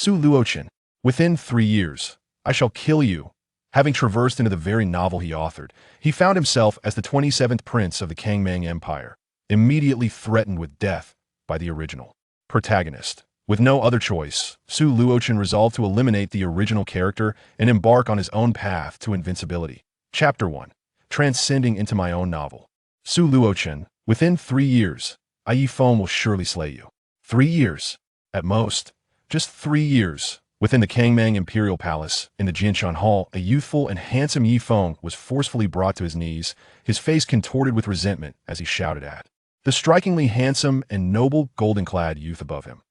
Su Luochen, within 3 years, I shall kill you. Having traversed into the very novel he authored, he found himself as the 27th prince of the Kangmang Empire, immediately threatened with death by the original protagonist. With no other choice, Su Luochen resolved to eliminate the original character and embark on his own path to invincibility. Chapter 1. Transcending into my own novel. Su Luochen, within 3 years, Yi Feng will surely slay you. 3 years. At most. Just 3 years. Within the Kangmang Imperial Palace, in the Jinshan Hall, a youthful and handsome Yi Feng was forcefully brought to his knees, his face contorted with resentment as he shouted at the strikingly handsome and noble golden-clad youth above him.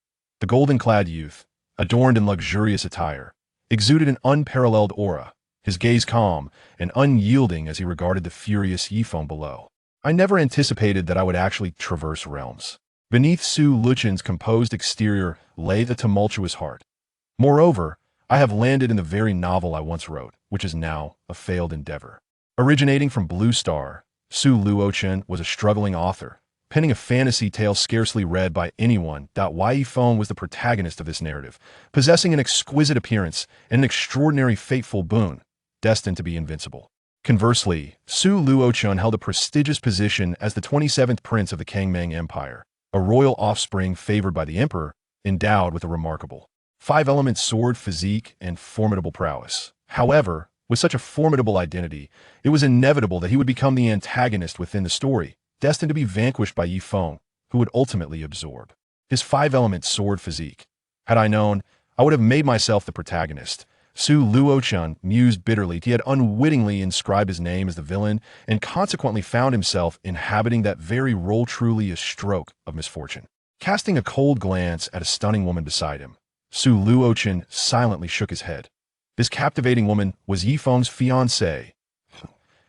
The golden-clad youth, adorned in luxurious attire, exuded an unparalleled aura, his gaze calm and unyielding as he regarded the furious Yi Feng below. I never anticipated that I would actually traverse realms. Beneath Su Luchen's composed exterior lay the tumultuous heart. Moreover, I have landed in the very novel I once wrote, which is now a failed endeavor. Originating from Blue Star, Su Luochen was a struggling author, penning a fantasy tale scarcely read by anyone. Yi Feng was the protagonist of this narrative, possessing an exquisite appearance and an extraordinary fateful boon, destined to be invincible. Conversely, Su Luochen held a prestigious position as the 27th prince of the Kangmang Empire, a royal offspring favored by the emperor, endowed with a remarkable five-element sword physique and formidable prowess. However, with such a formidable identity, it was inevitable that he would become the antagonist within the story, destined to be vanquished by Yi Feng, who would ultimately absorb his five-element sword physique. Had I known, I would have made myself the protagonist. Su Luochen mused bitterly. He had unwittingly inscribed his name as the villain and consequently found himself inhabiting that very role, truly a stroke of misfortune. Casting a cold glance at a stunning woman beside him, Su Luochen silently shook his head. This captivating woman was Yi Feng's fiancée.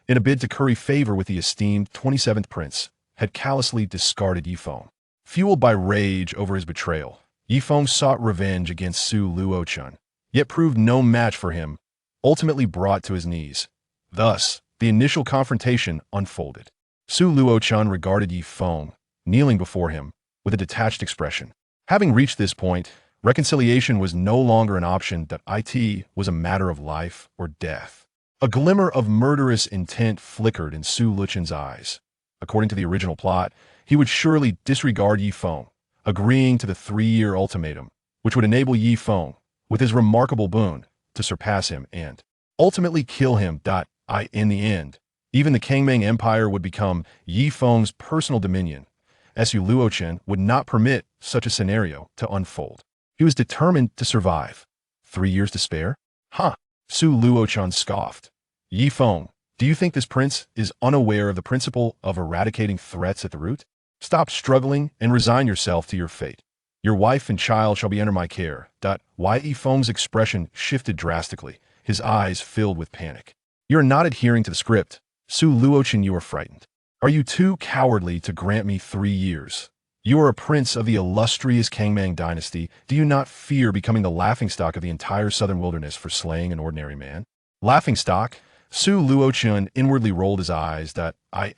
In a bid to curry favor with the esteemed 27th prince, had callously discarded Yi Feng. Fueled by rage over his betrayal, Yi Feng sought revenge against Su Luochen, yet proved no match for him, ultimately brought to his knees. Thus, the initial confrontation unfolded. Su Luochen regarded Yi Feng, kneeling before him, with a detached expression. Having reached this point, reconciliation was no longer an option. It was a matter of life or death. A glimmer of murderous intent flickered in Su Luchen's eyes. According to the original plot, he would surely disregard Yi Feng, agreeing to the 3-year ultimatum, which would enable Yi Feng, with his remarkable boon, to surpass him and ultimately kill him. In the end, even the Kangmang Empire would become Yi Feng's personal dominion. Su Luochen would not permit such a scenario to unfold. He was determined to survive. 3 years to spare? Huh. Su Luochen scoffed. Yi Feng, do you think this prince is unaware of the principle of eradicating threats at the root? Stop struggling and resign yourself to your fate. Your wife and child shall be under my care. Yi Feng's expression shifted drastically, his eyes filled with panic. You are not adhering to the script. Su Luochen, you are frightened. Are you too cowardly to grant me 3 years? You are a prince of the illustrious Kangmang dynasty. Do you not fear becoming the laughingstock of the entire southern wilderness for slaying an ordinary man? Laughingstock? Su Luochen inwardly rolled his eyes.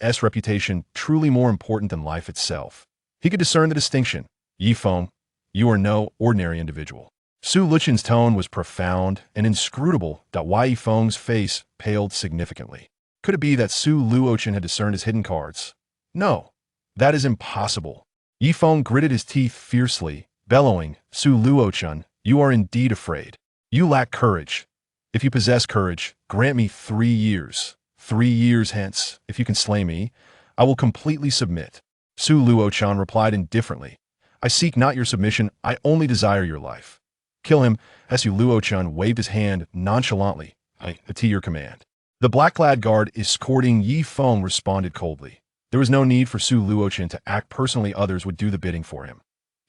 Is reputation truly more important than life itself? He could discern the distinction. Yi Feng, you are no ordinary individual. Su Luchen's tone was profound and inscrutable. Yi Feng's face paled significantly. Could it be that Su Luochen had discerned his hidden cards? No, that is impossible. Yi Feng gritted his teeth fiercely, bellowing, Su Luochen, you are indeed afraid. You lack courage. If you possess courage, grant me 3 years. 3 years hence, if you can slay me, I will completely submit. Su Luochen replied indifferently, I seek not your submission, I only desire your life. Kill him. Su Luochen waved his hand nonchalantly. At your command. The black-clad guard escorting Yi Feng responded coldly. There was no need for Su Luochen to act personally, others would do the bidding for him.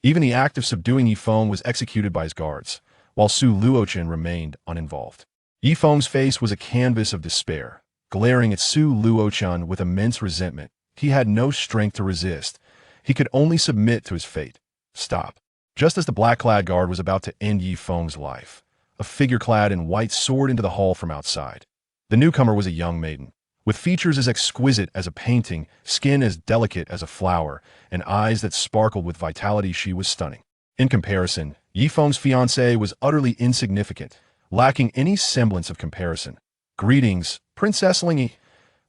Even the act of subduing Yi Feng was executed by his guards, while Su Luochen remained uninvolved. Yi Feng's face was a canvas of despair, glaring at Su Luochen with immense resentment. He had no strength to resist. He could only submit to his fate. Stop. Just as the black-clad guard was about to end Yi Feng's life, a figure clad in white soared into the hall from outside. The newcomer was a young maiden, with features as exquisite as a painting, skin as delicate as a flower, and eyes that sparkled with vitality. She was stunning. In comparison, Yifeng's fiancée was utterly insignificant, lacking any semblance of comparison. Greetings, Princess Lingy.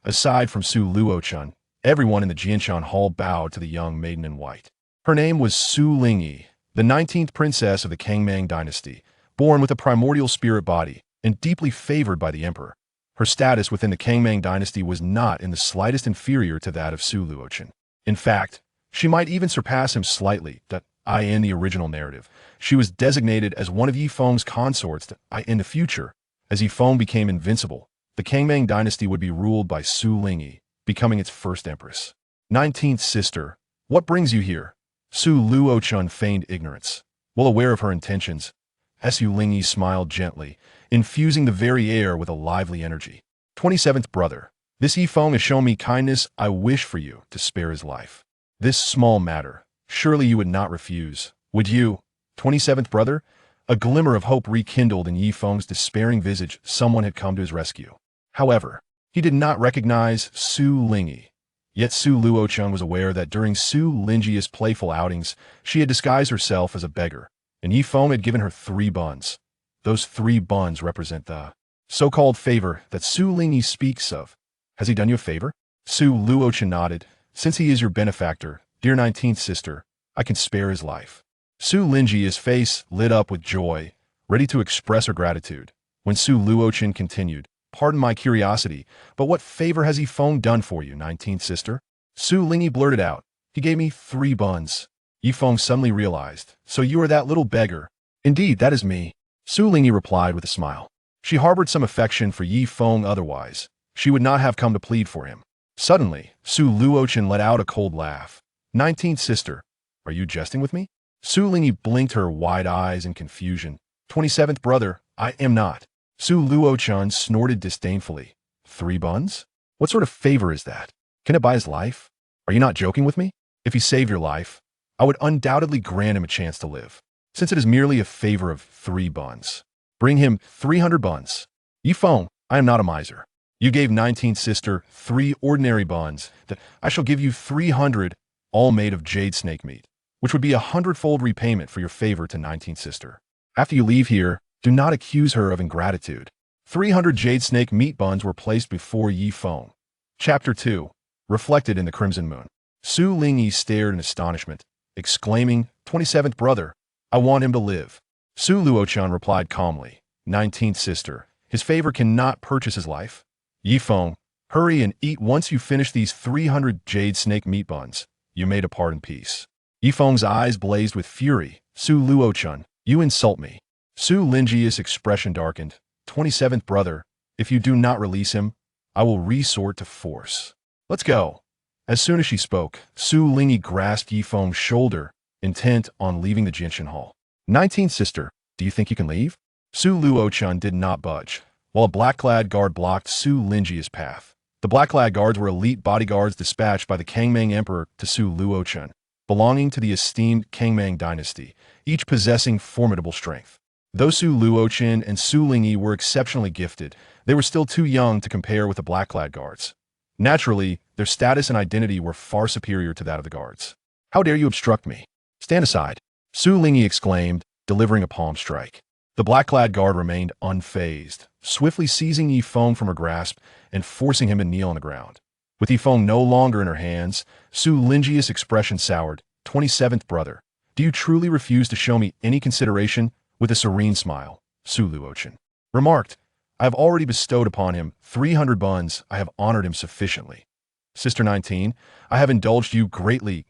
Aside from Su Luochen, everyone in the Jianshan hall bowed to the young maiden in white. Her name was Su Lingyi, the 19th princess of the Kangmang dynasty, born with a primordial spirit body and deeply favored by the emperor. Her status within the Kangmang dynasty was not in the slightest inferior to that of Su Luochen. In fact, she might even surpass him slightly, in the original narrative. She was designated as one of Yifeng's consorts in the future. As Yifeng became invincible, the Kangmang dynasty would be ruled by Su Lingyi, becoming its first empress. 19th sister, what brings you here? Su Luochen feigned ignorance. Well aware of her intentions, Su Lingyi smiled gently, infusing the very air with a lively energy. 27th brother, this Yifeng has shown me kindness. I wish for you to spare his life. This small matter, surely you would not refuse, would you? 27th brother, a glimmer of hope rekindled in Yifeng's despairing visage. Someone had come to his rescue. However, he did not recognize Su Lingyi. Yet Su Luochen was aware that during Su Lingyi's playful outings, she had disguised herself as a beggar, and Yifeng had given her 3 buns. Those 3 buns represent the so-called favor that Su Lingyi speaks of. Has he done you a favor? Su Luochen nodded. Since he is your benefactor, dear 19th sister, I can spare his life. Su Lingyi's face lit up with joy, ready to express her gratitude. When Su Luochen continued, pardon my curiosity, but what favor has Yifeng done for you, 19th sister? Su Lingyi blurted out. He gave me 3 buns. Yifeng suddenly realized. So you are that little beggar. Indeed, that is me. Su Lingyi replied with a smile. She harbored some affection for Yifeng, otherwise she would not have come to plead for him. Suddenly, Su Luochen let out a cold laugh. 19th sister, are you jesting with me? Su Lingyi blinked her wide eyes in confusion. 27th brother, I am not. Su Luochen snorted disdainfully. 3 buns? What sort of favor is that? Can it buy his life? Are you not joking with me? If he saved your life, I would undoubtedly grant him a chance to live, since it is merely a favor of 3 buns. Bring him 300 buns. Yifeng, I am not a miser. You gave 19th sister 3 ordinary buns, that I shall give you 300, all made of jade snake meat, which would be 100-fold repayment for your favor to 19th sister. After you leave here, do not accuse her of ingratitude. 300 jade snake meat buns were placed before Yifeng. Chapter 2. Reflected in the Crimson Moon. Su Lingyi stared in astonishment, exclaiming, 27th brother, I want him to live. Su Luochen replied calmly, 19th sister, his favor cannot purchase his life. Yifeng, hurry and eat. Once you finish these 300 jade snake meat buns, you may depart in peace. Yifeng's eyes blazed with fury. Su Luochen, you insult me. Su Lingyi's expression darkened. 27th brother, if you do not release him, I will resort to force. Let's go. As soon as she spoke, Su Lingyi grasped Yifeng's shoulder, intent on leaving the Jinshan hall. 19th sister, do you think you can leave? Su Luochen did not budge, while a black-clad guard blocked Su Lingyi's path. The black-clad guards were elite bodyguards dispatched by the Kangmang emperor to Su Luochen, belonging to the esteemed Kangmang dynasty, each possessing formidable strength. Though Su Luochen and Su Lingyi were exceptionally gifted, they were still too young to compare with the black-clad guards. Naturally, their status and identity were far superior to that of the guards. How dare you obstruct me? Stand aside, Su Lingyi exclaimed, delivering a palm strike. The black-clad guard remained unfazed, swiftly seizing Yifeng from her grasp and forcing him to kneel on the ground. With Yifeng no longer in her hands, Su Lingyi's expression soured. 27th brother, do you truly refuse to show me any consideration? With a serene smile, Su Luochen remarked, I have already bestowed upon him 300 buns. I have honored him sufficiently. Sister 19, I have indulged you greatly.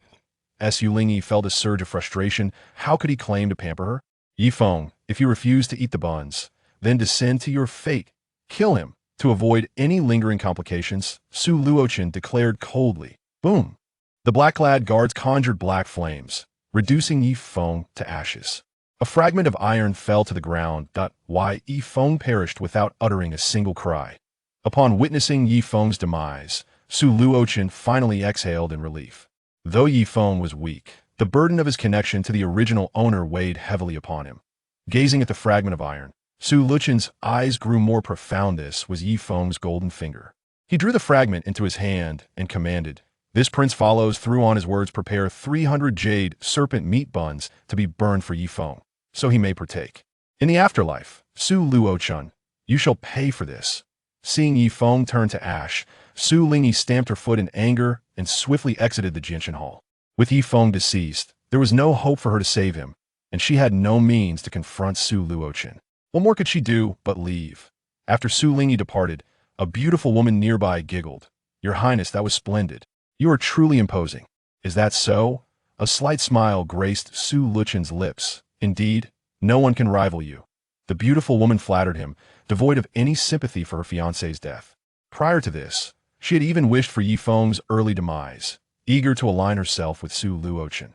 Su Lingyi felt a surge of frustration. How could he claim to pamper her? Yifeng, if you refuse to eat the buns, then descend to your fate. Kill him. To avoid any lingering complications, Su Luochen declared coldly. Boom! The black-clad guards conjured black flames, reducing Yifeng to ashes. A fragment of iron fell to the ground. Yifeng perished without uttering a single cry. Upon witnessing Yifeng's demise, Su Luochen finally exhaled in relief. Though Yifeng was weak, the burden of his connection to the original owner weighed heavily upon him. Gazing at the fragment of iron, Su Luochen's eyes grew more profound. This was Yifeng's golden finger. He drew the fragment into his hand and commanded, This prince follows through on his words. Prepare 300 jade serpent meat buns to be burned for Yifeng. so he may partake. In the afterlife, Su Luochen, you shall pay for this. Seeing Yi Feng turn to ash, Su Lingyi stamped her foot in anger and swiftly exited the Jinshan Hall. With Yi Feng deceased, there was no hope for her to save him, and she had no means to confront Su Luochen. What more could she do but leave? After Su Lingyi departed, a beautiful woman nearby giggled. Your Highness, that was splendid. You are truly imposing. Is that so? A slight smile graced Su Luchen's lips. Indeed, no one can rival you. The beautiful woman flattered him, devoid of any sympathy for her fiancé's death. Prior to this, she had even wished for Yi Feng's early demise, eager to align herself with Su Luochen.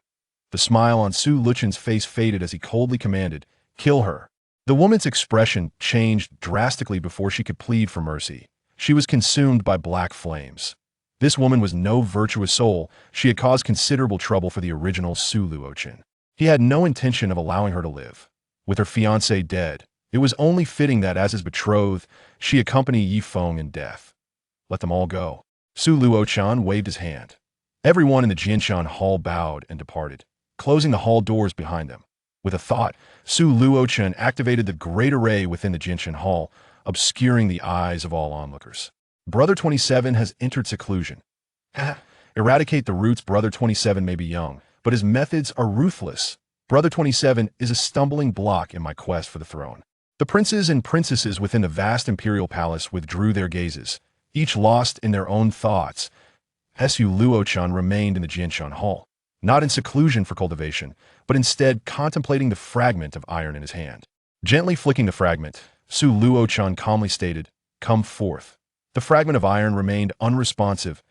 The smile on Su Luchen's face faded as he coldly commanded, kill her. The woman's expression changed drastically before she could plead for mercy. She was consumed by black flames. This woman was no virtuous soul. She had caused considerable trouble for the original Su Luochen. He had no intention of allowing her to live. With her fiancé dead, it was only fitting that as his betrothed, she accompany Yi Feng in death. Let them all go. Su Luochen waved his hand. Everyone in the Jinshan Hall bowed and departed, closing the hall doors behind them. With a thought, Su Luochen activated the great array within the Jinshan Hall, obscuring the eyes of all onlookers. Brother 27 has entered seclusion. Eradicate the roots. Brother 27 may be young, but his methods are ruthless. Brother 27 is a stumbling block in my quest for the throne. The princes and princesses within the vast imperial palace withdrew their gazes, each lost in their own thoughts. Su Luochen remained in the Jinshan Hall, not in seclusion for cultivation, but instead contemplating the fragment of iron in his hand. Gently flicking the fragment, Su Luochen calmly stated, "Come forth." The fragment of iron remained unresponsive.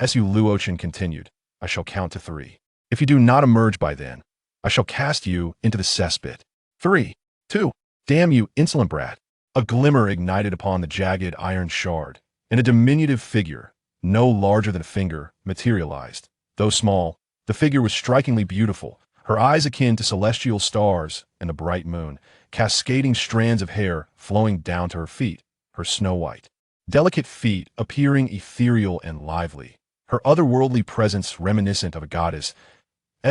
Su Luochen continued, "I shall count to 3. If you do not emerge by then, I shall cast you into the cesspit. 3, 2, damn you, insolent brat." A glimmer ignited upon the jagged iron shard, and a diminutive figure, no larger than a finger, materialized. Though small, the figure was strikingly beautiful, her eyes akin to celestial stars and a bright moon, cascading strands of hair flowing down to her feet, her snow-white, delicate feet appearing ethereal and lively, her otherworldly presence reminiscent of a goddess.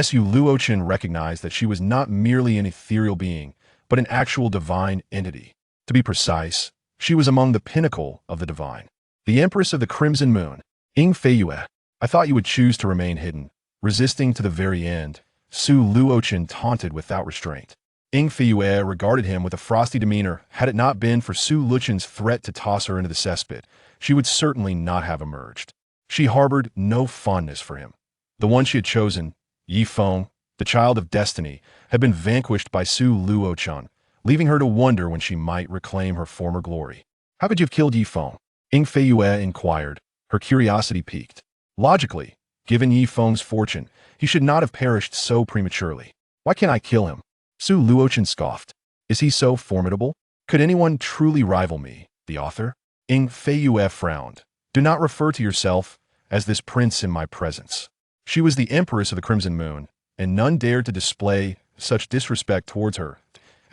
Su Luochen recognized that she was not merely an ethereal being, but an actual divine entity. To be precise, she was among the pinnacle of the divine. The Empress of the Crimson Moon, Ying Feiyue. I thought you would choose to remain hidden, resisting to the very end. Su Luochen taunted without restraint. Ying Feiyue regarded him with a frosty demeanor. Had it not been for Su Luchen's threat to toss her into the cesspit, she would certainly not have emerged. She harbored no fondness for him. The one she had chosen, Yi Feng, the child of destiny, had been vanquished by Su Luochen, leaving her to wonder when she might reclaim her former glory. How could you have killed Yi Feng? Ying Feiyue inquired, her curiosity piqued. Logically, given Yi Feng's fortune, he should not have perished so prematurely. Why can't I kill him? Su Luochen scoffed. Is he so formidable? Could anyone truly rival me, the author? Ying Feiyue frowned. Do not refer to yourself as this prince in my presence. She was the Empress of the Crimson Moon, and none dared to display such disrespect towards her.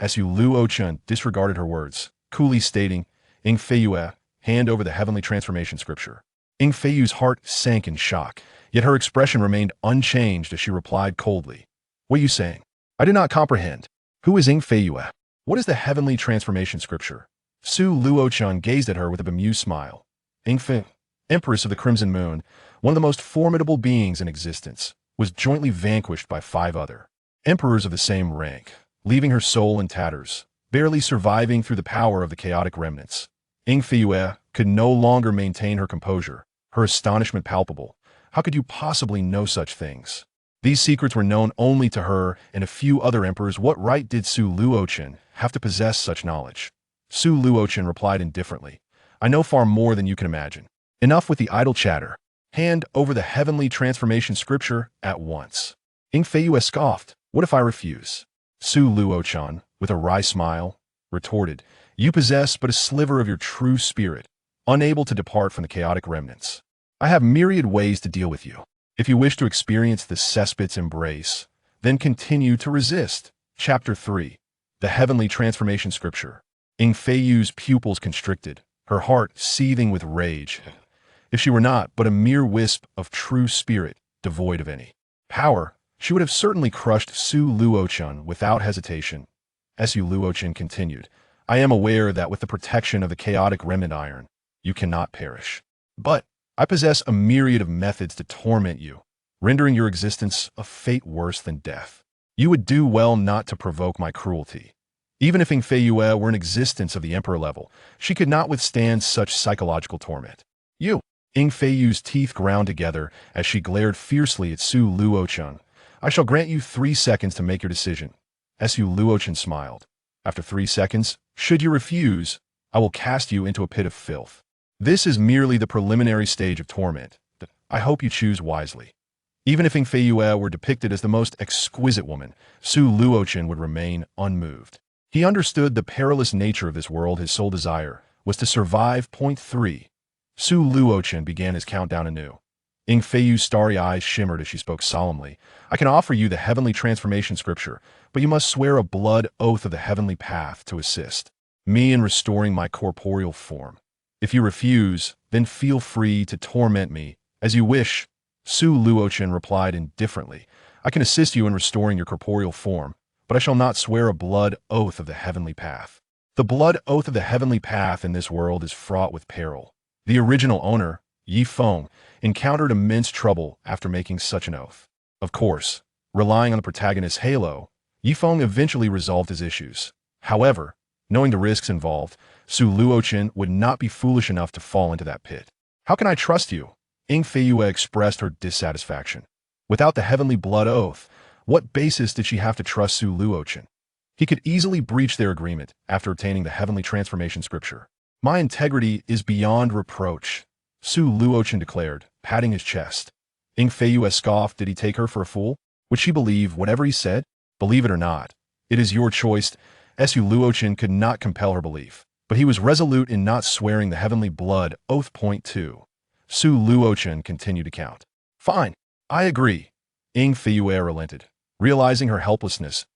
Su Luochen disregarded her words, coolly stating, Ying Feiyue, hand over the heavenly transformation scripture. Ying Feiyue's heart sank in shock, yet her expression remained unchanged as she replied coldly. What are you saying? I do not comprehend. Who is Ying Feiyue? What is the heavenly transformation scripture? Su Luochen gazed at her with a bemused smile. Ying Feiyue, Empress of the Crimson Moon, one of the most formidable beings in existence, was jointly vanquished by 5 other emperors of the same rank, leaving her soul in tatters, barely surviving through the power of the chaotic remnants. Ying Feiyue could no longer maintain her composure, her astonishment palpable. How could you possibly know such things? These secrets were known only to her and a few other emperors. What right did Su Luochen have to possess such knowledge? Su Luochen replied indifferently, I know far more than you can imagine. Enough with the idle chatter. Hand over the heavenly transformation scripture at once. Ying Feiyue scoffed. What if I refuse? Su Luochen, with a wry smile, retorted, You possess but a sliver of your true spirit, unable to depart from the chaotic remnants. I have myriad ways to deal with you. If you wish to experience the cesspit's embrace, then continue to resist. Chapter 3. The Heavenly Transformation Scripture. Ying Feiyue's pupils constricted, her heart seething with rage. If she were not but a mere wisp of true spirit, devoid of any power, she would have certainly crushed Su Luochen without hesitation. Su Luochen continued. I am aware that with the protection of the chaotic remnant iron, you cannot perish. But I possess a myriad of methods to torment you, rendering your existence a fate worse than death. You would do well not to provoke my cruelty. Even if Ying Fei Yue were in existence of the emperor level, she could not withstand such psychological torment. You! Ying Fei Yue's teeth ground together as she glared fiercely at Su Luochen. I shall grant you 3 seconds to make your decision. Su Luochen smiled. After 3 seconds, should you refuse, I will cast you into a pit of filth. This is merely the preliminary stage of torment. I hope you choose wisely. Even if Ying Fei Yue were depicted as the most exquisite woman, Su Luochen would remain unmoved. He understood the perilous nature of this world. His sole desire was to survive. Point 3. Su Luochen began his countdown anew. Ying Fei Yue's starry eyes shimmered as she spoke solemnly. I can offer you the heavenly transformation scripture, but you must swear a blood oath of the heavenly path to assist me in restoring my corporeal form. If you refuse, then feel free to torment me as you wish. Su Luochen replied indifferently. I can assist you in restoring your corporeal form, but I shall not swear a blood oath of the heavenly path. The blood oath of the heavenly path in this world is fraught with peril. The original owner, Yi Feng, encountered immense trouble after making such an oath. Of course, relying on the protagonist's halo, Yi Feng eventually resolved his issues. However, knowing the risks involved, Su Luochen would not be foolish enough to fall into that pit. How can I trust you? Ying Fei Yue expressed her dissatisfaction. Without the heavenly blood oath, what basis did she have to trust Su Luochen? He could easily breach their agreement after obtaining the heavenly transformation scripture. My integrity is beyond reproach, Su Luochen declared, patting his chest. Ying Fei Yue scoffed. Did he take her for a fool? Would she believe whatever he said? Believe it or not, it is your choice. Su Luochen could not compel her belief, but he was resolute in not swearing the heavenly blood oath. Point 2. Su Luochen continued to count. Fine, I agree. Ying Fei Yue relented. Realizing her helplessness,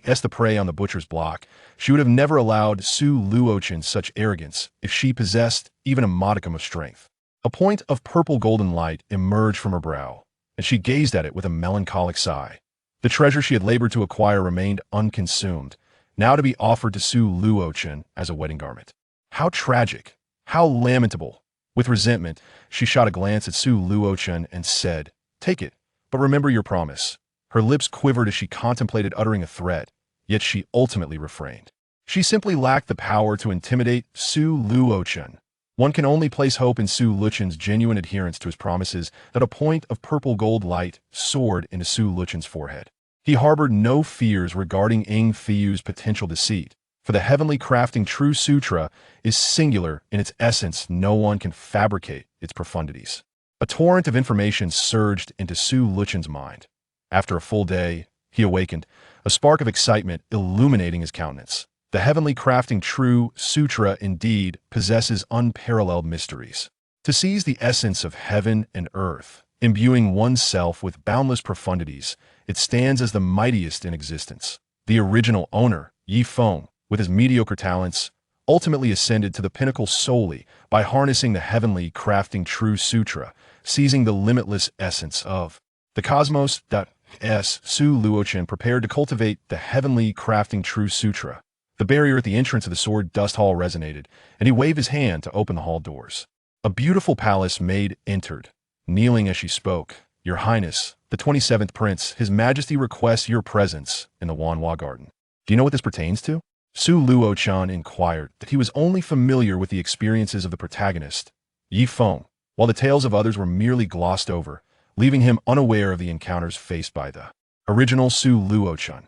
as the prey on the butcher's block, she would have never allowed Su Luochen such arrogance if she possessed even a modicum of strength. A point of purple golden light emerged from her brow, and she gazed at it with a melancholic sigh. The treasure she had labored to acquire remained unconsumed, now to be offered to Su Luochen as a wedding garment. How tragic! How lamentable! With resentment, she shot a glance at Su Luochen and said, Take it, but remember your promise. Her lips quivered as she contemplated uttering a threat, yet she ultimately refrained. She simply lacked the power to intimidate Su Luochen. One can only place hope in Su Luochen's genuine adherence to his promises. That a point of purple gold light soared into Su Luochen's forehead. He harbored no fears regarding Ying Fei Yue's potential deceit, for the heavenly crafting true sutra is singular in its essence. No one can fabricate its profundities. A torrent of information surged into Su Luochen's mind. After a full day, he awakened, a spark of excitement illuminating his countenance. The heavenly crafting true sutra indeed possesses unparalleled mysteries. To seize the essence of heaven and earth, imbuing oneself with boundless profundities, it stands as the mightiest in existence. The original owner, Yi Feng, with his mediocre talents, ultimately ascended to the pinnacle solely by harnessing the heavenly crafting true sutra, seizing the limitless essence of the cosmos. Su Luochen prepared to cultivate the heavenly crafting true sutra. The barrier at the entrance of the sword dust hall resonated, and he waved his hand to open the hall doors. A beautiful palace maid entered, kneeling as she spoke. Your Highness, the 27th Prince, His Majesty requests your presence in the Wanhua Garden. Do you know what this pertains to? Su Luochen inquired. That he was only familiar with the experiences of the protagonist, Yi Feng, while the tales of others were merely glossed over, leaving him unaware of the encounters faced by the original Su Luochen.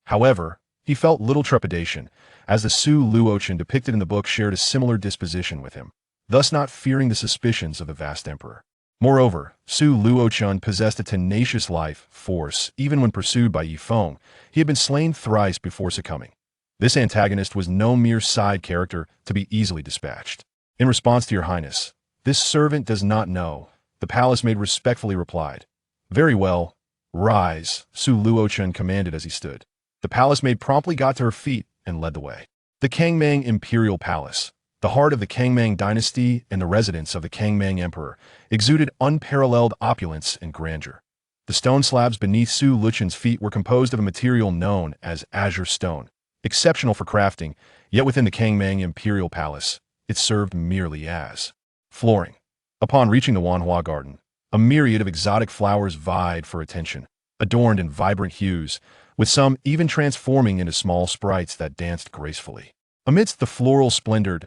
However, he felt little trepidation, as the Su Luochen depicted in the book shared a similar disposition with him, thus not fearing the suspicions of the vast emperor. Moreover, Su Luochen possessed a tenacious life force. Even when pursued by Yi Feng, he had been slain thrice before succumbing. This antagonist was no mere side character to be easily dispatched. In response to your Highness, this servant does not know, the palace maid respectfully replied. Very well, rise, Su Luochen commanded as he stood. The palace maid promptly got to her feet and led the way. The Kangmang Imperial Palace, the heart of the Kangmang dynasty and the residence of the Kangmang Emperor, exuded unparalleled opulence and grandeur. The stone slabs beneath Su Luochen's feet were composed of a material known as azure stone, exceptional for crafting, yet within the Kangmang Imperial Palace, it served merely as flooring. Upon reaching the Wanhua Garden, a myriad of exotic flowers vied for attention, adorned in vibrant hues, with some even transforming into small sprites that danced gracefully. Amidst the floral splendor,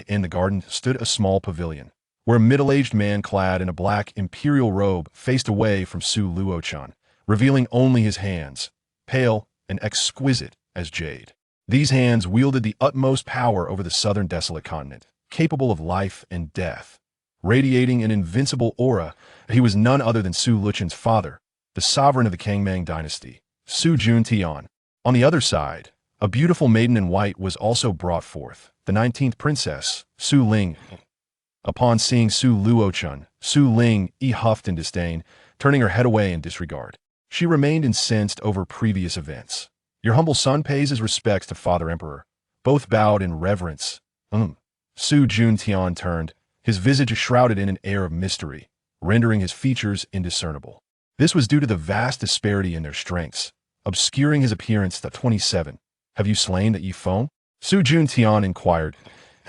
in the garden stood a small pavilion, where a middle-aged man clad in a black imperial robe faced away from Su Luochen, revealing only his hands, pale and exquisite as jade. These hands wielded the utmost power over the southern desolate continent, capable of life and death. Radiating an invincible aura, he was none other than Su Luchen's father, the sovereign of the Kangmang dynasty, Su Juntian. On the other side, a beautiful maiden in white was also brought forth, the 19th princess, Su Ling. Upon seeing Su Luochen, Su Ling huffed in disdain, turning her head away in disregard. She remained incensed over previous events. Your humble son pays his respects to Father Emperor. Both bowed in reverence. Su Juntian turned, his visage shrouded in an air of mystery, rendering his features indiscernible. This was due to the vast disparity in their strengths, obscuring his appearance to 27. Have you slain that Yifeng? Su Juntian inquired.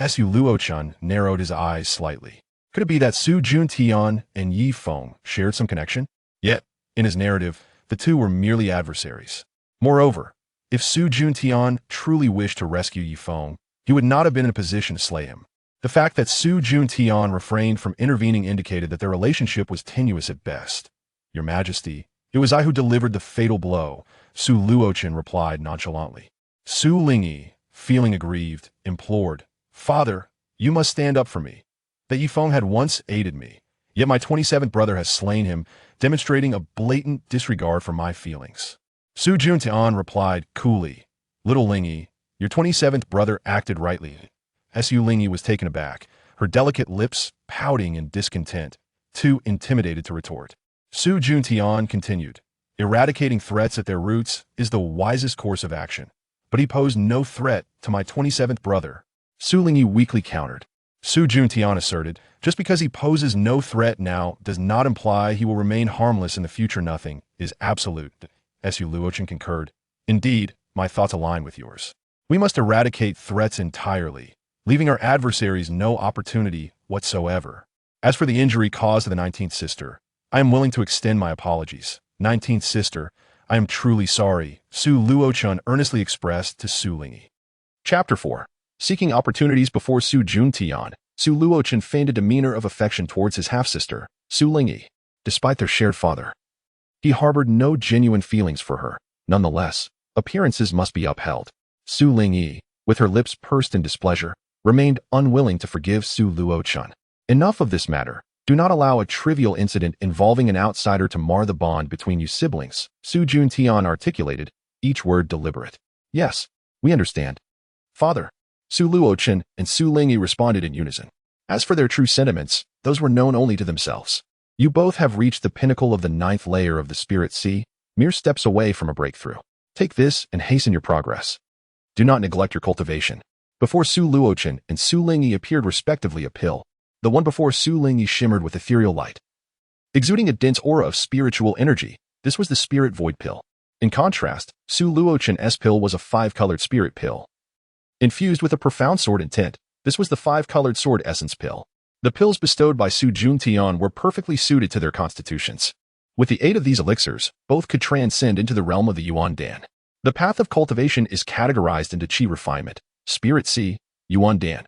Su Luochen narrowed his eyes slightly. Could it be that Su Juntian and Yifeng shared some connection? Yet, in his narrative, the two were merely adversaries. Moreover, if Su Juntian truly wished to rescue Yifeng, he would not have been in a position to slay him. The fact that Su Juntian refrained from intervening indicated that their relationship was tenuous at best. Your Majesty, it was I who delivered the fatal blow, Su Luochen replied nonchalantly. Su Lingyi, feeling aggrieved, implored, Father, you must stand up for me. That Yifeng had once aided me, yet my 27th brother has slain him, demonstrating a blatant disregard for my feelings. Su Juntian replied coolly, Little Lingyi, your 27th brother acted rightly. Su Lingyi was taken aback, her delicate lips pouting in discontent, too intimidated to retort. Su Juntian continued, eradicating threats at their roots is the wisest course of action. But he posed no threat to my 27th brother. Su Lingyi weakly countered. Su Juntian asserted, just because he poses no threat now does not imply he will remain harmless in the future. Nothing is absolute. Su Luochen concurred. Indeed, my thoughts align with yours. We must eradicate threats entirely, leaving our adversaries no opportunity whatsoever. As for the injury caused to the 19th sister, I am willing to extend my apologies. 19th sister, I am truly sorry, Su Luochen earnestly expressed to Su Lingyi. Chapter 4. Seeking opportunities before Su Juntian, Su Luochen feigned a demeanor of affection towards his half-sister, Su Lingyi. Despite their shared father, he harbored no genuine feelings for her. Nonetheless, appearances must be upheld. Su Lingyi, with her lips pursed in displeasure, remained unwilling to forgive Su Luochen. Enough of this matter. Do not allow a trivial incident involving an outsider to mar the bond between you siblings, Su Juntian articulated, each word deliberate. Yes, we understand. Father. Su Luochen and Su Lingyi responded in unison. As for their true sentiments, those were known only to themselves. You both have reached the pinnacle of the 9th layer of the Spirit Sea, mere steps away from a breakthrough. Take this and hasten your progress. Do not neglect your cultivation. Before Su Luochen and Su Lingyi appeared respectively a pill. The one before Su Lingyi shimmered with ethereal light, exuding a dense aura of spiritual energy. This was the Spirit Void Pill. In contrast, Su Luochen's pill was a 5-colored Spirit Pill. Infused with a profound sword intent, this was the 5-colored Sword Essence Pill. The pills bestowed by Su Juntian were perfectly suited to their constitutions. With the aid of these elixirs, both could transcend into the realm of the Yuan Dan. The path of cultivation is categorized into Qi refinement, Spirit Sea, Yuan Dan,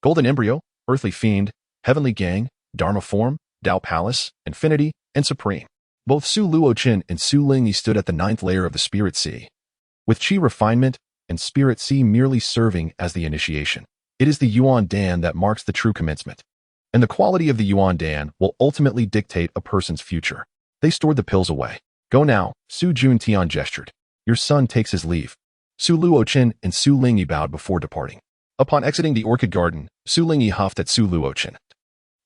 Golden Embryo, Earthly Fiend, Heavenly Gang, Dharma Form, Dao Palace, Infinity, and Supreme. Both Su Luochen and Su Lingyi stood at the 9th layer of the Spirit Sea, with Qi refinement and Spirit Sea merely serving as the initiation. It is the Yuan Dan that marks the true commencement, and the quality of the Yuan Dan will ultimately dictate a person's future. They stored the pills away. Go now, Su Juntian gestured. Your son takes his leave. Su Luochen and Su Lingyi bowed before departing. Upon exiting the orchid garden, Su Lingyi huffed at Su Luochen.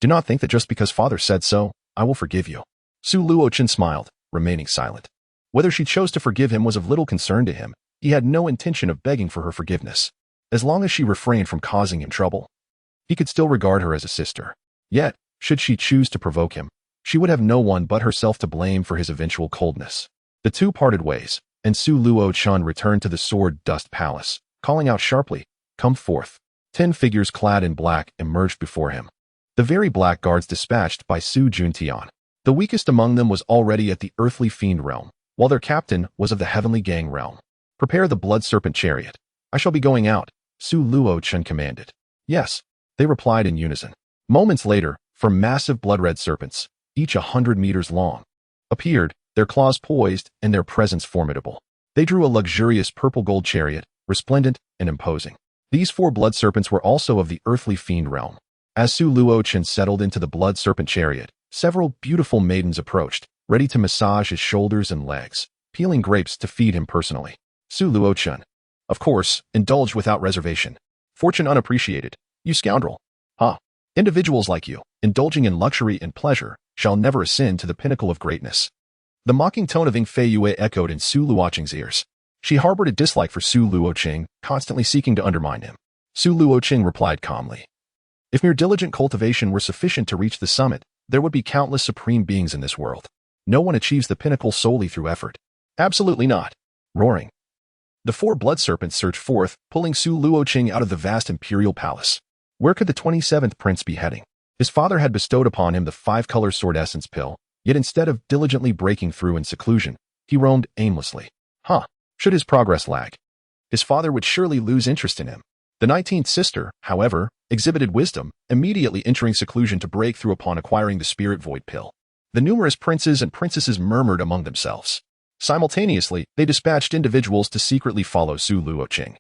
Do not think that just because father said so, I will forgive you. Su Luochen smiled, remaining silent. Whether she chose to forgive him was of little concern to him. He had no intention of begging for her forgiveness. As long as she refrained from causing him trouble, he could still regard her as a sister. Yet, should she choose to provoke him, she would have no one but herself to blame for his eventual coldness. The two parted ways. and Su Luochen returned to the Sword Dust Palace, calling out sharply, "Come forth." 10 figures clad in black emerged before him. The very black guards dispatched by Su Juntian. The weakest among them was already at the earthly fiend realm, while their captain was of the heavenly gang realm. "Prepare the blood serpent chariot. I shall be going out," Su Luochen commanded. "Yes," they replied in unison. Moments later, from massive blood-red serpents, each 100 meters long, appeared, their claws poised and their presence formidable. They drew a luxurious purple-gold chariot, resplendent and imposing. These 4 blood serpents were also of the earthly fiend realm. As Su Luochen settled into the blood serpent chariot, several beautiful maidens approached, ready to massage his shoulders and legs, peeling grapes to feed him personally. Su Luochen, of course, indulged without reservation. "Fortune unappreciated, you scoundrel. Ha! Individuals like you, indulging in luxury and pleasure, shall never ascend to the pinnacle of greatness." The mocking tone of Ing Fei Yue echoed in Su Luocheng's ears. She harbored a dislike for Su Luocheng, constantly seeking to undermine him. Su Luocheng replied calmly, "If mere diligent cultivation were sufficient to reach the summit, there would be countless supreme beings in this world. No one achieves the pinnacle solely through effort." "Absolutely not." Roaring, the 4 blood serpents surged forth, pulling Su Luocheng out of the vast imperial palace. Where could the 27th prince be heading? His father had bestowed upon him the 5-color sword essence pill, yet instead of diligently breaking through in seclusion, he roamed aimlessly. Should his progress lag, his father would surely lose interest in him. The 19th sister, however, exhibited wisdom, immediately entering seclusion to break through upon acquiring the spirit void pill. The numerous princes and princesses murmured among themselves. Simultaneously, they dispatched individuals to secretly follow Su Luocheng,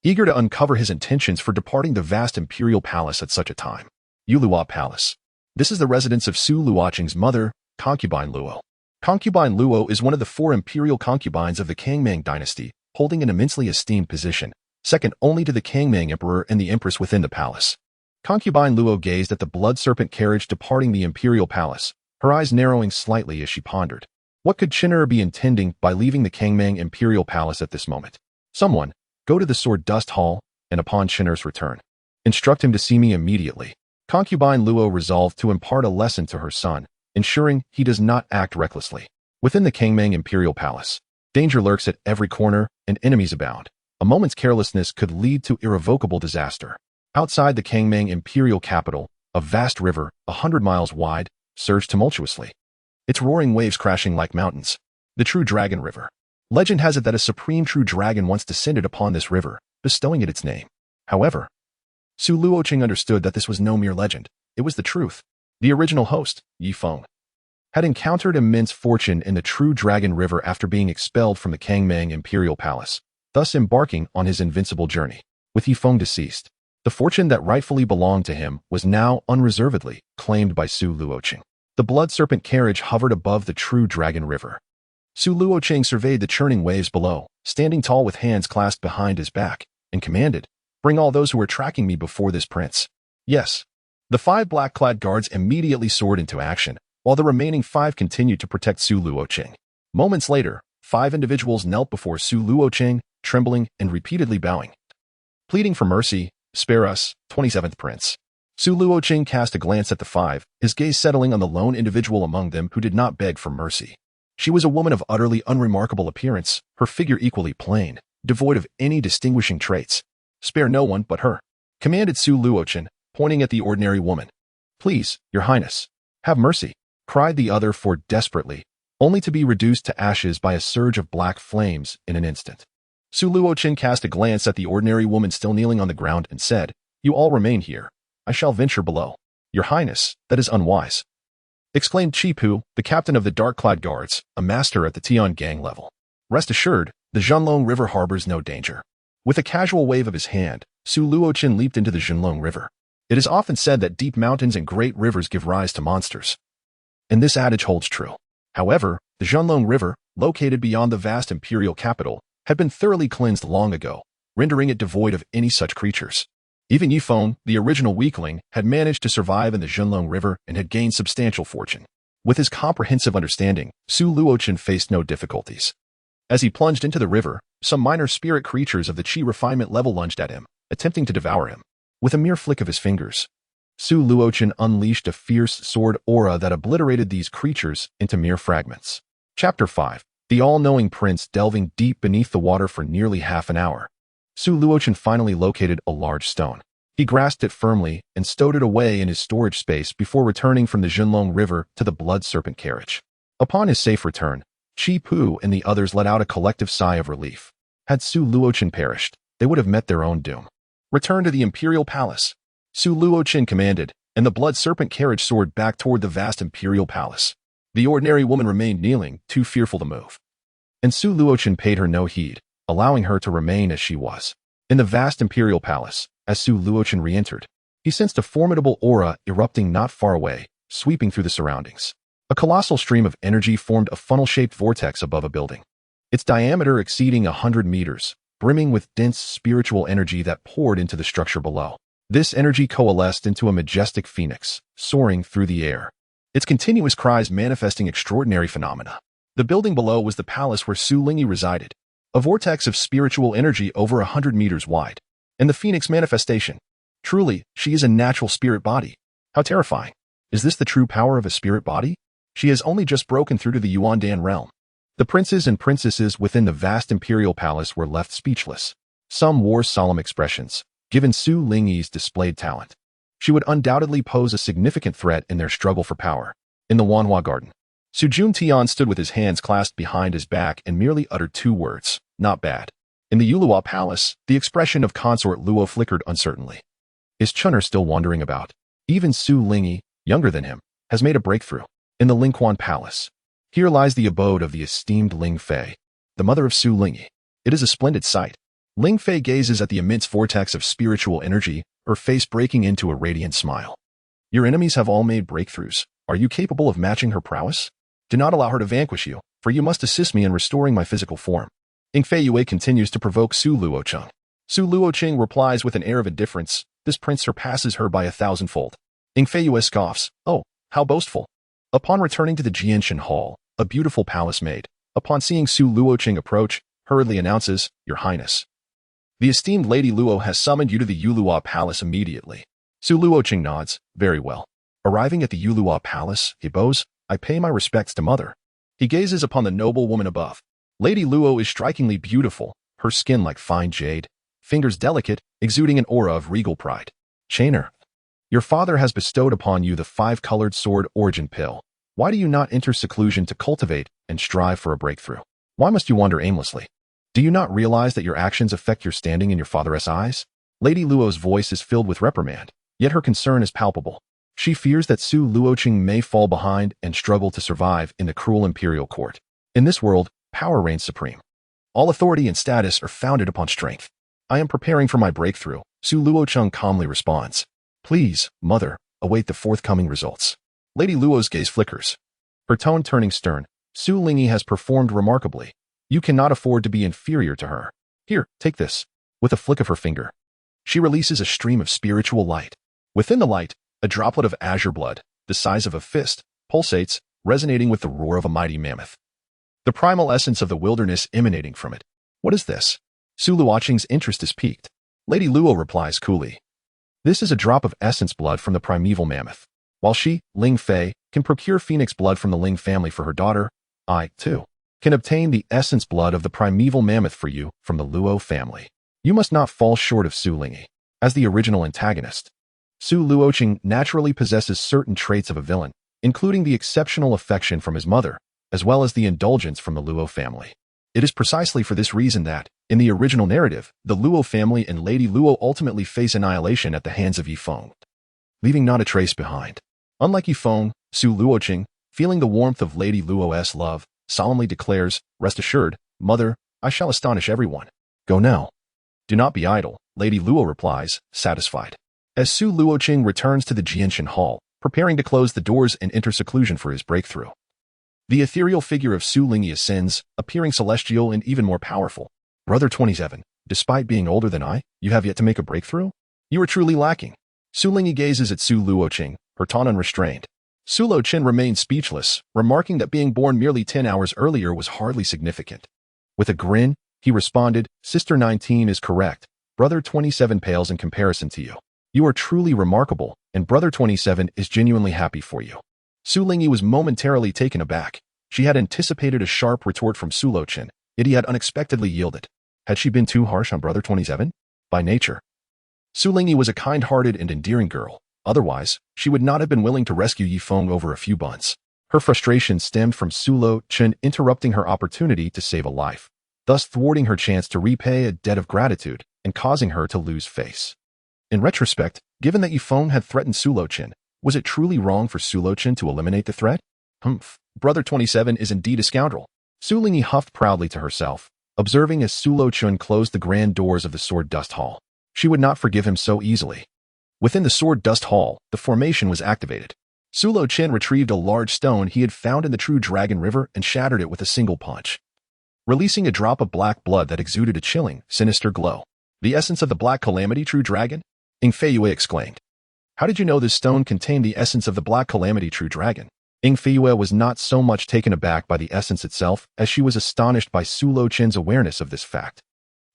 eager to uncover his intentions for departing the vast imperial palace at such a time. Yulua Palace. This is the residence of Su Luocheng's mother, concubine Luo. Concubine Luo is one of the 4 imperial concubines of the Kangmang dynasty, holding an immensely esteemed position, second only to the Kangmang emperor and the empress within the palace. Concubine Luo gazed at the blood serpent carriage departing the imperial palace, her eyes narrowing slightly as she pondered. What could Chinner be intending by leaving the Kangmang imperial palace at this moment? "Someone, go to the Sword Dust Hall, and upon Chinner's return, instruct him to see me immediately." Concubine Luo resolved to impart a lesson to her son, ensuring he does not act recklessly. Within the Kangmang imperial palace, danger lurks at every corner and enemies abound. A moment's carelessness could lead to irrevocable disaster. Outside the Kangmang imperial capital, a vast river, 100 miles wide, surged tumultuously, its roaring waves crashing like mountains. The True Dragon River. Legend has it that a supreme true dragon once descended upon this river, bestowing it its name. However, Su Luocheng understood that this was no mere legend. It was the truth. The original host, Yi Feng, had encountered immense fortune in the True Dragon River after being expelled from the Kangmang imperial palace, thus embarking on his invincible journey. With Yi Feng deceased, the fortune that rightfully belonged to him was now unreservedly claimed by Su Luocheng. The blood serpent carriage hovered above the True Dragon River. Su Luocheng surveyed the churning waves below, standing tall with hands clasped behind his back, and commanded, "Bring all those who are tracking me before this prince." Yes. The 5 black-clad guards immediately soared into action, while the remaining 5 continued to protect Su Luocheng. Moments later, 5 individuals knelt before Su Luocheng, trembling and repeatedly bowing, pleading for mercy. "Spare us, 27th prince." Su Luocheng cast a glance at the 5, his gaze settling on the lone individual among them who did not beg for mercy. She was a woman of utterly unremarkable appearance, her figure equally plain, devoid of any distinguishing traits. "Spare no one but her," commanded Su Luocheng, pointing at the ordinary woman. "Please, your highness, have mercy," cried the other 4 desperately, only to be reduced to ashes by a surge of black flames in an instant. Su Luocheng cast a glance at the ordinary woman still kneeling on the ground and said, "You all remain here. I shall venture below." "Your highness, that is unwise," exclaimed Chipu, the captain of the dark-clad guards, a master at the Tian gang level. "Rest assured, the Zhenlong River harbors no danger." With a casual wave of his hand, Su Luocheng leaped into the Zhenlong River. It is often said that deep mountains and great rivers give rise to monsters, and this adage holds true. However, the Zhenlong River, located beyond the vast imperial capital, had been thoroughly cleansed long ago, rendering it devoid of any such creatures. Even Yi Feng, the original weakling, had managed to survive in the Zhenlong River and had gained substantial fortune. With his comprehensive understanding, Su Luocheng faced no difficulties. As he plunged into the river, some minor spirit creatures of the Qi refinement level lunged at him, attempting to devour him. With a mere flick of his fingers, Su Luocheng unleashed a fierce sword aura that obliterated these creatures into mere fragments. Chapter 5. The all-knowing prince delving deep beneath the water for nearly half an hour. Su Luochen finally located a large stone. He grasped it firmly and stowed it away in his storage space before returning from the Junlong River to the blood serpent carriage. Upon his safe return, Chi Pu and the others let out a collective sigh of relief. Had Su Luochen perished, they would have met their own doom. Return to the imperial palace, Su Luochen commanded, and the blood serpent carriage soared back toward the vast imperial palace. The ordinary woman remained kneeling, too fearful to move. And Su Luochen paid her no heed, allowing her to remain as she was. In the vast imperial palace, as Su Luochen re-entered, he sensed a formidable aura erupting not far away, sweeping through the surroundings. A colossal stream of energy formed a funnel-shaped vortex above a building, its diameter exceeding 100 meters, brimming with dense spiritual energy that poured into the structure below. This energy coalesced into a majestic phoenix, soaring through the air, its continuous cries manifesting extraordinary phenomena. The building below was the palace where Su Lingyi resided, a vortex of spiritual energy over 100 meters wide. And the phoenix manifestation. Truly, she is a natural spirit body. How terrifying. Is this the true power of a spirit body? She has only just broken through to the Yuandan realm. The princes and princesses within the vast imperial palace were left speechless. Some wore solemn expressions, given Su Lingyi's displayed talent. She would undoubtedly pose a significant threat in their struggle for power. In the Wanhua garden, Su Juntian stood with his hands clasped behind his back and merely uttered two words, not bad. In the Yulua palace, the expression of consort Luo flickered uncertainly. Is Chun'er still wandering about? Even Su Lingyi, younger than him, has made a breakthrough. In the Lingquan palace, here lies the abode of the esteemed Ling Fei, the mother of Su Lingyi. It is a splendid sight. Ling Fei gazes at the immense vortex of spiritual energy, her face breaking into a radiant smile. Your enemies have all made breakthroughs. Are you capable of matching her prowess? Do not allow her to vanquish you, for you must assist me in restoring my physical form. Ing Fei Yue continues to provoke Su Luocheng. Su Luocheng replies with an air of indifference. This prince surpasses her by 1,000-fold. Ing Fei Yue scoffs. Oh, how boastful. Upon returning to the Jianshan Hall, a beautiful palace maid, upon seeing Su Luocheng approach, hurriedly announces, Your Highness. The esteemed Lady Luo has summoned you to the Yulua Palace immediately. Su Luocheng nods. Very well. Arriving at the Yulua Palace, he bows. I pay my respects to Mother. He gazes upon the noble woman above. Lady Luo is strikingly beautiful, her skin like fine jade, fingers delicate, exuding an aura of regal pride. Chainer, your father has bestowed upon you the 5-colored sword origin pill. Why do you not enter seclusion to cultivate and strive for a breakthrough? Why must you wander aimlessly? Do you not realize that your actions affect your standing in your father's eyes? Lady Luo's voice is filled with reprimand, yet her concern is palpable. She fears that Su Luocheng may fall behind and struggle to survive in the cruel imperial court. In this world, power reigns supreme. All authority and status are founded upon strength. I am preparing for my breakthrough, Su Luocheng calmly responds. Please, Mother, await the forthcoming results. Lady Luo's gaze flickers, her tone turning stern. Su Lingyi has performed remarkably. You cannot afford to be inferior to her. Here, take this. With a flick of her finger, she releases a stream of spiritual light. Within the light, a droplet of azure blood, the size of a fist, pulsates, resonating with the roar of a mighty mammoth. The primal essence of the wilderness emanating from it. What is this? Su Luocheng's interest is piqued. Lady Luo replies coolly. This is a drop of essence blood from the primeval mammoth. While she, Ling Fei, can procure phoenix blood from the Ling family for her daughter, I, too, can obtain the essence blood of the primeval mammoth for you from the Luo family. You must not fall short of Su Lingyi. As the original antagonist, Su Luocheng naturally possesses certain traits of a villain, including the exceptional affection from his mother, as well as the indulgence from the Luo family. It is precisely for this reason that, in the original narrative, the Luo family and Lady Luo ultimately face annihilation at the hands of Yifeng, leaving not a trace behind. Unlike Yifeng, Su Luocheng, feeling the warmth of Lady Luo's love, solemnly declares, Rest assured, Mother, I shall astonish everyone. Go now. Do not be idle, Lady Luo replies, satisfied. As Su Luocheng returns to the Jianshan Hall, preparing to close the doors and enter seclusion for his breakthrough, the ethereal figure of Su Lingyi ascends, appearing celestial and even more powerful. Brother 27, despite being older than I, you have yet to make a breakthrough? You are truly lacking. Su Lingyi gazes at Su Luocheng, her tone unrestrained. Su Luocheng remained speechless, remarking that being born merely 10 hours earlier was hardly significant. With a grin, he responded, Sister 19 is correct. Brother 27 pales in comparison to you. You are truly remarkable, and Brother 27 is genuinely happy for you. Su Lingyi was momentarily taken aback. She had anticipated a sharp retort from Luochen, yet he had unexpectedly yielded. Had she been too harsh on Brother 27? By nature, Su Lingyi was a kind-hearted and endearing girl. Otherwise, she would not have been willing to rescue Yifeng over a few buns. Her frustration stemmed from Su Luochen interrupting her opportunity to save a life, thus thwarting her chance to repay a debt of gratitude and causing her to lose face. In retrospect, given that Yifeng had threatened Su Luochen, was it truly wrong for Su Luochen to eliminate the threat? Brother 27 is indeed a scoundrel. Su Lingyi huffed proudly to herself, observing as Su Luochen closed the grand doors of the Sword Dust Hall. She would not forgive him so easily. Within the Sword Dust Hall, the formation was activated. Su Luochen retrieved a large stone he had found in the True Dragon River and shattered it with a single punch, releasing a drop of black blood that exuded a chilling, sinister glow. The essence of the Black Calamity, True Dragon? Ing Feiyue exclaimed. How did you know this stone contained the essence of the Black Calamity, True Dragon? Ing Feiyue was not so much taken aback by the essence itself as she was astonished by Su Luochen's awareness of this fact.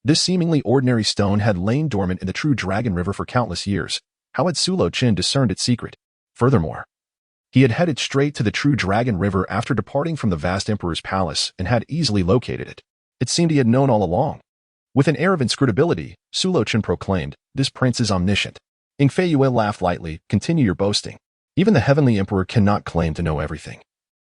This seemingly ordinary stone had lain dormant in the True Dragon River for countless years. How had Su Luochen discerned its secret? Furthermore, he had headed straight to the True Dragon River after departing from the vast Emperor's palace and had easily located it. It seemed he had known all along. With an air of inscrutability, Su Luochen proclaimed, "This prince is omniscient." Ing Feiyue laughed lightly. "Continue your boasting. Even the Heavenly Emperor cannot claim to know everything,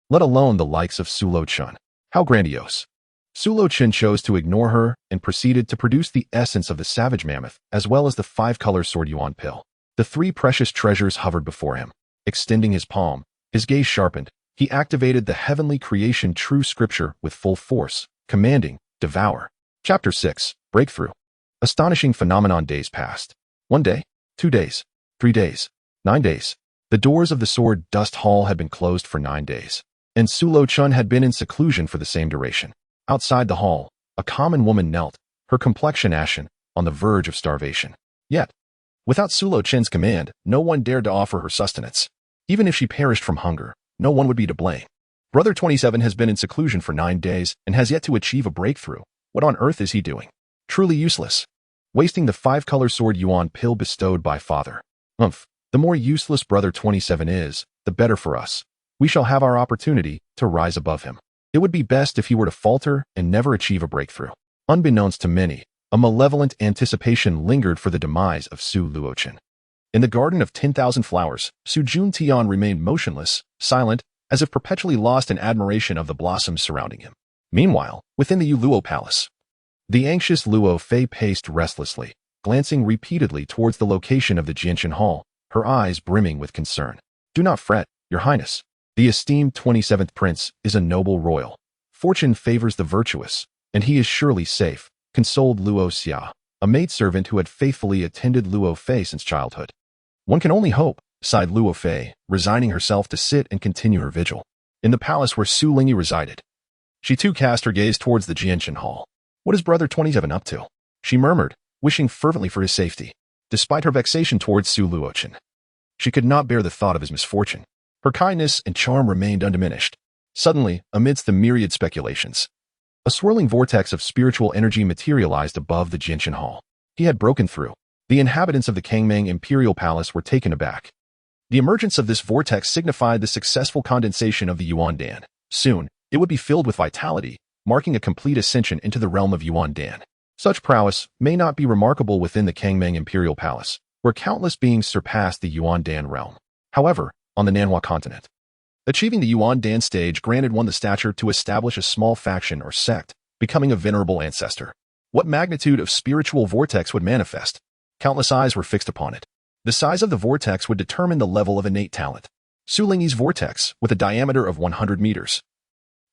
let alone the likes of Su Luochen. How grandiose." Su Luochen chose to ignore her and proceeded to produce the essence of the Savage Mammoth as well as the 5-color Sword Yuan pill. The 3 precious treasures hovered before him. Extending his palm, his gaze sharpened, he activated the heavenly creation True Scripture with full force, commanding, "Devour." Chapter 6, Breakthrough. Astonishing phenomenon. Days passed. 1 day, 2 days, 3 days, 9 days. The doors of the Sword Dust Hall had been closed for 9 days, and Su Luochen had been in seclusion for the same duration. Outside the hall, a common woman knelt, her complexion ashen, on the verge of starvation. Yet, without Su Luochen's command, no one dared to offer her sustenance. Even if she perished from hunger, no one would be to blame. Brother 27 has been in seclusion for 9 days and has yet to achieve a breakthrough. What on earth is he doing? Truly useless. Wasting the 5-color Sword Yuan pill bestowed by Father. The more useless Brother 27 is, the better for us. We shall have our opportunity to rise above him. It would be best if he were to falter and never achieve a breakthrough. Unbeknownst to many, a malevolent anticipation lingered for the demise of Su Luochen. In the Garden of 10,000 Flowers, Su Juntian remained motionless, silent, as if perpetually lost in admiration of the blossoms surrounding him. Meanwhile, within the Yu Luo Palace, the anxious Luo Fei paced restlessly, glancing repeatedly towards the location of the Jianchen Hall, her eyes brimming with concern. "Do not fret, Your Highness. The esteemed 27th Prince is a noble royal. Fortune favors the virtuous, and he is surely safe," consoled Luo Xia, a maidservant who had faithfully attended Luo Fei since childhood. "One can only hope," sighed Luo Fei, resigning herself to sit and continue her vigil. In the palace where Su Lingyi resided, she too cast her gaze towards the Jianchen Hall. "What is Brother 27 up to?" she murmured, wishing fervently for his safety. Despite her vexation towards Su Luochen, she could not bear the thought of his misfortune. Her kindness and charm remained undiminished. Suddenly, amidst the myriad speculations, a swirling vortex of spiritual energy materialized above the Jianchen Hall. He had broken through. The inhabitants of the Kangming Imperial Palace were taken aback. The emergence of this vortex signified the successful condensation of the Yuan Dan. Soon, it would be filled with vitality, marking a complete ascension into the realm of Yuan Dan. Such prowess may not be remarkable within the Kangming Imperial Palace, where countless beings surpassed the Yuan Dan realm. However, on the Nanhua continent, achieving the Yuan Dan stage granted one the stature to establish a small faction or sect, becoming a venerable ancestor. What magnitude of spiritual vortex would manifest? Countless eyes were fixed upon it. The size of the vortex would determine the level of innate talent. Su Lingyi's vortex, with a diameter of 100 meters,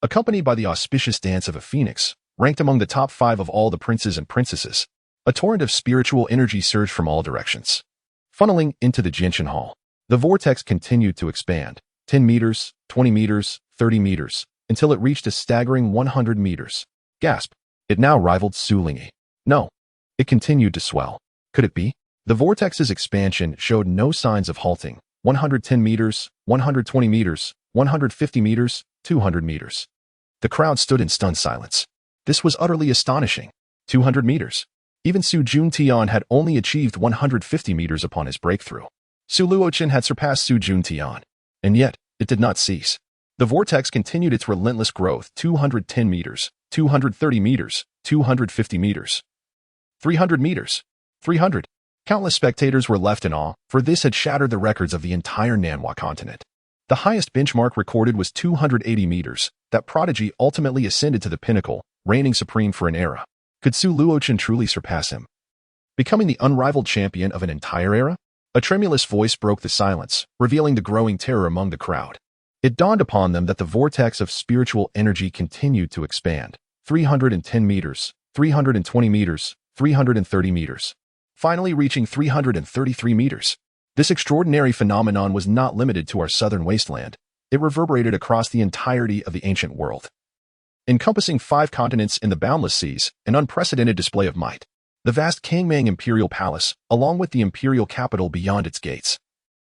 accompanied by the auspicious dance of a phoenix, ranked among the top 5 of all the princes and princesses. A torrent of spiritual energy surged from all directions, funneling into the Jianchen Hall. The vortex continued to expand, 10 meters, 20 meters, 30 meters, until it reached a staggering 100 meters. Gasp! It now rivaled Su Lingyi. No, it continued to swell. Could it be? The vortex's expansion showed no signs of halting. 110 meters, 120 meters, 150 meters, 200 meters. The crowd stood in stunned silence. This was utterly astonishing. 200 meters. Even Su Juntian had only achieved 150 meters upon his breakthrough. Su Luochen had surpassed Su Juntian, and yet, it did not cease. The vortex continued its relentless growth: 210 meters, 230 meters, 250 meters, 300 meters, 300. Countless spectators were left in awe, for this had shattered the records of the entire Nanhua continent. The highest benchmark recorded was 280 meters. That prodigy ultimately ascended to the pinnacle, reigning supreme for an era. Could Su Luochen truly surpass him, becoming the unrivaled champion of an entire era? A tremulous voice broke the silence, revealing the growing terror among the crowd. It dawned upon them that the vortex of spiritual energy continued to expand. 310 meters, 320 meters, 330 meters, finally reaching 333 meters. This extraordinary phenomenon was not limited to our southern wasteland. It reverberated across the entirety of the ancient world, encompassing 5 continents in the boundless seas, an unprecedented display of might. The vast Kangmang Imperial Palace, along with the imperial capital beyond its gates,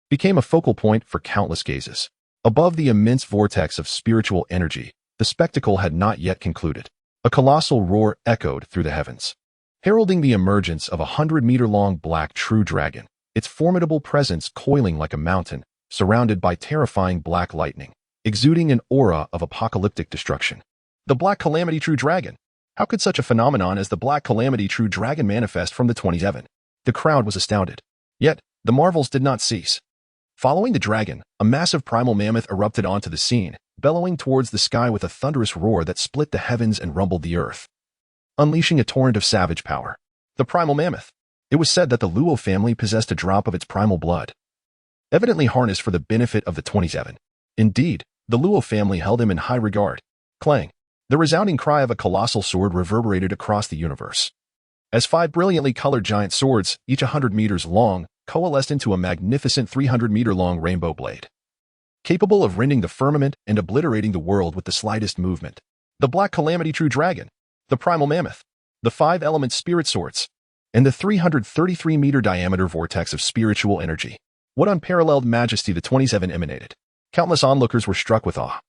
became a focal point for countless gazes. Above the immense vortex of spiritual energy, the spectacle had not yet concluded. A colossal roar echoed through the heavens, heralding the emergence of a 100-meter-long black true dragon, its formidable presence coiling like a mountain, surrounded by terrifying black lightning, exuding an aura of apocalyptic destruction. The Black Calamity True Dragon. How could such a phenomenon as the Black Calamity True Dragon manifest from the 27? The crowd was astounded. Yet, the marvels did not cease. Following the dragon, a massive primal mammoth erupted onto the scene, bellowing towards the sky with a thunderous roar that split the heavens and rumbled the earth, unleashing a torrent of savage power. The primal mammoth. It was said that the Luo family possessed a drop of its primal blood, evidently harnessed for the benefit of the 27. Indeed, the Luo family held him in high regard. Clang. The resounding cry of a colossal sword reverberated across the universe, as 5 brilliantly colored giant swords, each 100 meters long, coalesced into a magnificent 300-meter-long rainbow blade, capable of rending the firmament and obliterating the world with the slightest movement. The Black Calamity True Dragon, the Primal Mammoth, the 5-element spirit swords, and the 333-meter diameter vortex of spiritual energy. What unparalleled majesty the 27 emanated. Countless onlookers were struck with awe,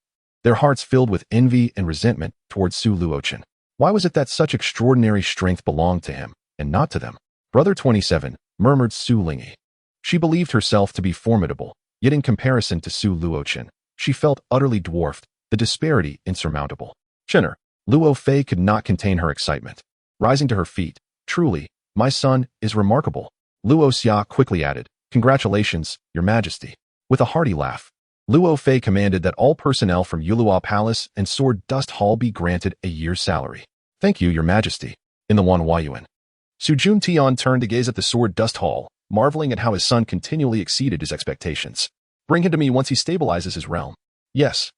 their hearts filled with envy and resentment towards Su Luochen. Why was it that such extraordinary strength belonged to him, and not to them? Brother 27, murmured Su Lingyi. She believed herself to be formidable, yet in comparison to Su Luochen, she felt utterly dwarfed, the disparity insurmountable. Chinner, Luo Fei could not contain her excitement. Rising to her feet, truly, my son is remarkable. Luo Xia quickly added, congratulations, your majesty. With a hearty laugh, Luo Fei commanded that all personnel from Yulua Palace and Sword Dust Hall be granted a year's salary. Thank you, your majesty. In the Wanhuayuan. Su Jun Tian turned to gaze at the Sword Dust Hall, marveling at how his son continually exceeded his expectations. Bring him to me once he stabilizes his realm. Yes.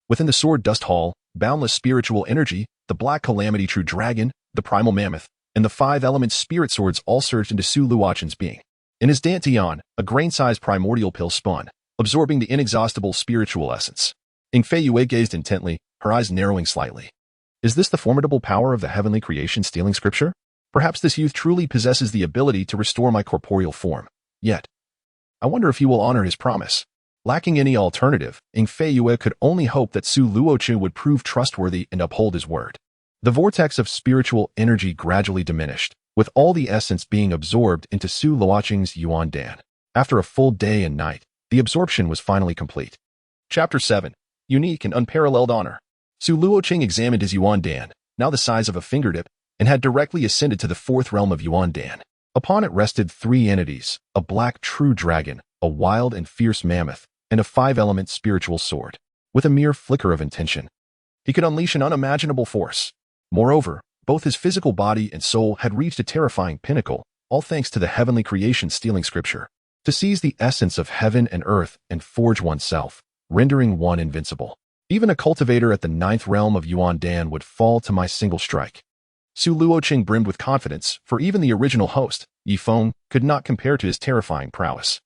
Within the Sword Dust Hall, boundless spiritual energy, the Black Calamity True Dragon, the Primal Mammoth, and the 5-element spirit swords all surged into Su Luochen's being. In his dantian, a grain-sized primordial pill spun, absorbing the inexhaustible spiritual essence. Ing Fei Yue gazed intently, her eyes narrowing slightly. Is this the formidable power of the heavenly creation stealing scripture? Perhaps this youth truly possesses the ability to restore my corporeal form. Yet, I wonder if he will honor his promise. Lacking any alternative, Ing Fei Yue could only hope that Su Luochen would prove trustworthy and uphold his word. The vortex of spiritual energy gradually diminished, with all the essence being absorbed into Su Luochen's Yuan Dan. After a full day and night, the absorption was finally complete. Chapter 7. Unique and Unparalleled Honor. Su Luochen examined his Yuan Dan, now the size of a fingertip, and had directly ascended to the 4th realm of Yuan Dan. Upon it rested 3 entities, a black true dragon, a wild and fierce mammoth, and a 5-element spiritual sword. With a mere flicker of intention, he could unleash an unimaginable force. Moreover, both his physical body and soul had reached a terrifying pinnacle, all thanks to the heavenly creation stealing scripture. To seize the essence of heaven and earth and forge oneself, rendering one invincible. Even a cultivator at the 9th realm of Yuan Dan would fall to my single strike. Su Luochen brimmed with confidence, for even the original host, Yi Feng, could not compare to his terrifying prowess.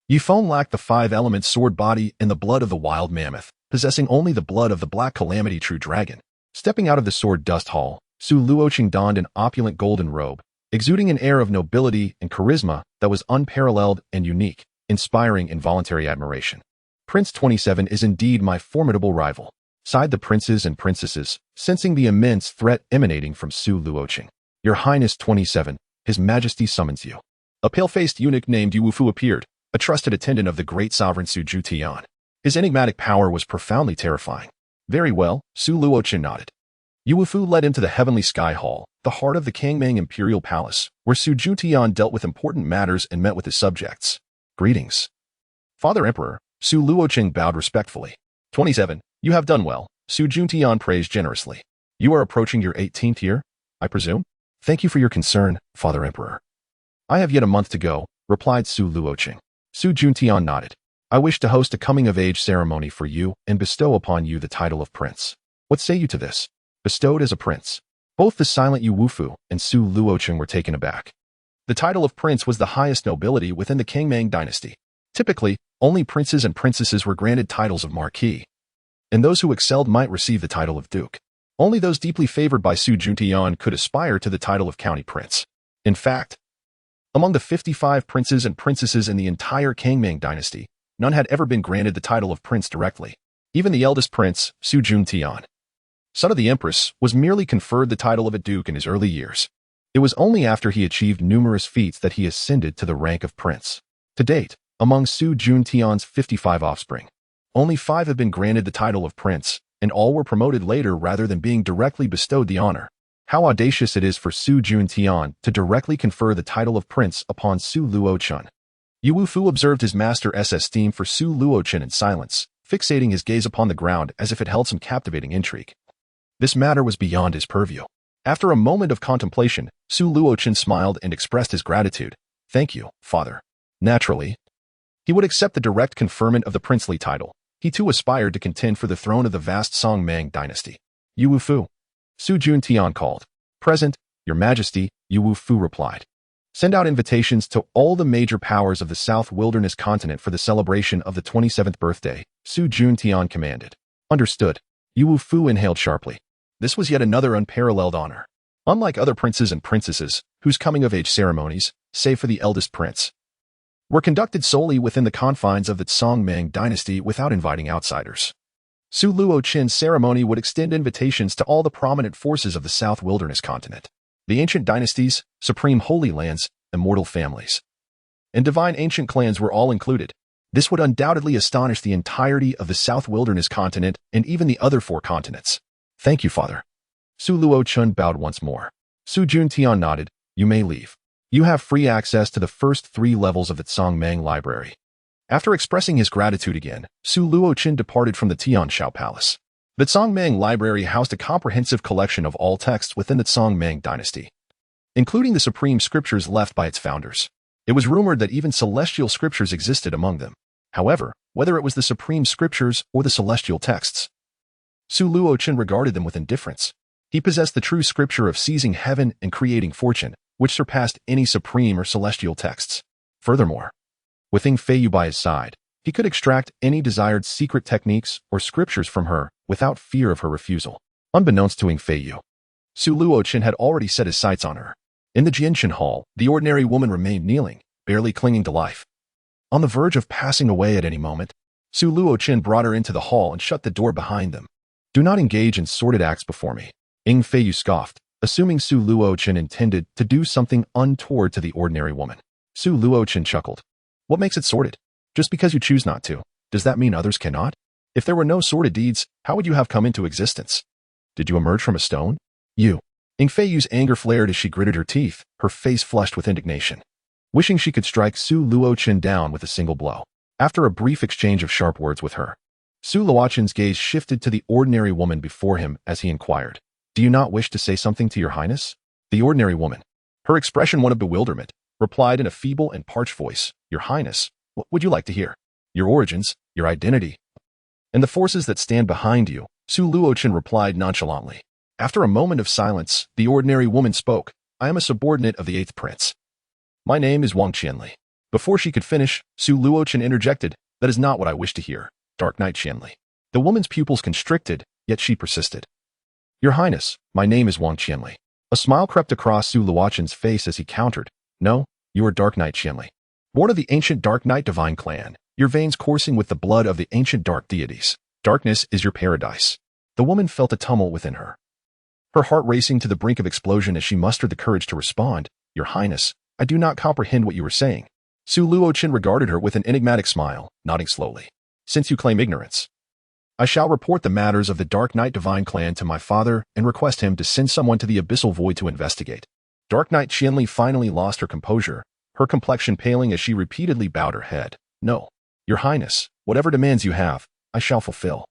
Yi Feng lacked the 5-element sword body and the blood of the wild mammoth, possessing only the blood of the Black Calamity True Dragon. Stepping out of the Sword Dust Hall, Su Luochen donned an opulent golden robe, exuding an air of nobility and charisma that was unparalleled and unique, inspiring involuntary admiration. Prince 27 is indeed my formidable rival, sighed the princes and princesses, sensing the immense threat emanating from Su Luochen. Your Highness 27, His Majesty summons you. A pale-faced eunuch named Yu Wufu appeared, a trusted attendant of the great sovereign Su Ju Tian. His enigmatic power was profoundly terrifying. Very well, Su Luochen nodded. Yu Wufu led him to the Heavenly Sky Hall, the heart of the Kangmang Imperial Palace, where Su Juntian dealt with important matters and met with his subjects. Greetings. Father Emperor, Su Luochen bowed respectfully. 27. You have done well, Su Juntian praised generously. You are approaching your 18th year, I presume? Thank you for your concern, Father Emperor. I have yet a month to go, replied Su Luochen. Su Juntian nodded. I wish to host a coming-of-age ceremony for you and bestow upon you the title of prince. What say you to this? Bestowed as a prince. Both the silent Yu Wufu and Su Luochen were taken aback. The title of prince was the highest nobility within the Kangmang dynasty. Typically, only princes and princesses were granted titles of marquis, and those who excelled might receive the title of duke. Only those deeply favored by Su Juntian could aspire to the title of county prince. In fact, among the 55 princes and princesses in the entire Kangmang dynasty, none had ever been granted the title of prince directly. Even the eldest prince, Su Juntian, son of the empress, was merely conferred the title of a duke in his early years. It was only after he achieved numerous feats that he ascended to the rank of prince. To date, among Su Juntian's 55 offspring, only 5 have been granted the title of prince, and all were promoted later rather than being directly bestowed the honor. How audacious it is for Su Juntian to directly confer the title of prince upon Su Luochen. Yu Wufu observed his master's esteem for Su Luochen in silence, fixating his gaze upon the ground as if it held some captivating intrigue. This matter was beyond his purview. After a moment of contemplation, Su Luochen smiled and expressed his gratitude. Thank you, father. Naturally, he would accept the direct conferment of the princely title. He too aspired to contend for the throne of the vast Song-Mang dynasty. Yu Wufu. Su Juntian called. Present, your majesty, Yu Wufu replied. Send out invitations to all the major powers of the South Wilderness continent for the celebration of the 27th birthday, Su Juntian commanded. Understood. Yu Wufu inhaled sharply. This was yet another unparalleled honor. Unlike other princes and princesses, whose coming-of-age ceremonies, save for the eldest prince, were conducted solely within the confines of the Song-Mang dynasty without inviting outsiders. Su Luochen's ceremony would extend invitations to all the prominent forces of the South Wilderness continent, the ancient dynasties, supreme holy lands, immortal families, and divine ancient clans were all included. This would undoubtedly astonish the entirety of the South Wilderness continent and even the other 4 continents. Thank you, father. Su Luochen bowed once more. Su Juntian nodded. You may leave. You have free access to the first 3 levels of the Song-Mang library. After expressing his gratitude again, Su Luochen departed from the Tianshao Palace. The Song-Mang library housed a comprehensive collection of all texts within the Song-Mang dynasty, including the supreme scriptures left by its founders. It was rumored that even celestial scriptures existed among them. However, whether it was the supreme scriptures or the celestial texts, Su Luochen regarded them with indifference. He possessed the true scripture of seizing heaven and creating fortune, which surpassed any supreme or celestial texts. Furthermore, with Ying Feiyu by his side, he could extract any desired secret techniques or scriptures from her without fear of her refusal. Unbeknownst to Ying Feiyu, Su Luochen had already set his sights on her. In the Jianshan Hall, the ordinary woman remained kneeling, barely clinging to life. On the verge of passing away at any moment, Su Luochen brought her into the hall and shut the door behind them. Do not engage in sordid acts before me. Ying Feiyu scoffed, assuming Su Luochen intended to do something untoward to the ordinary woman. Su Luochen chuckled. What makes it sordid? Just because you choose not to, does that mean others cannot? If there were no sordid deeds, how would you have come into existence? Did you emerge from a stone? You. Ying Feiyu's anger flared as she gritted her teeth, her face flushed with indignation, wishing she could strike Su Luochen down with a single blow. After a brief exchange of sharp words with her, Su Luochen's gaze shifted to the ordinary woman before him as he inquired, Do you not wish to say something to your highness? The ordinary woman, her expression one of bewilderment, replied in a feeble and parched voice, Your highness, what would you like to hear? Your origins, your identity, and the forces that stand behind you, Su Luochen replied nonchalantly. After a moment of silence, the ordinary woman spoke, I am a subordinate of the 8th prince. My name is Wang Qianli. Before she could finish, Su Luochen interjected, That is not what I wish to hear, Dark Knight Qianli. The woman's pupils constricted, yet she persisted. Your highness, my name is Wang Qianli. A smile crept across Su Luochen's face as he countered, No, you are Dark Knight Qianli. Born of the ancient Dark Knight divine clan, your veins coursing with the blood of the ancient dark deities. Darkness is your paradise. The woman felt a tumult within her, her heart racing to the brink of explosion as she mustered the courage to respond, Your highness, I do not comprehend what you are saying. Su Luochen regarded her with an enigmatic smile, nodding slowly. since you claim ignorance. I shall report the matters of the Dark Knight Divine Clan to my father and request him to send someone to the Abyssal Void to investigate. Dark Knight Qianli finally lost her composure, her complexion paling as she repeatedly bowed her head. No, Your Highness, whatever demands you have, I shall fulfill.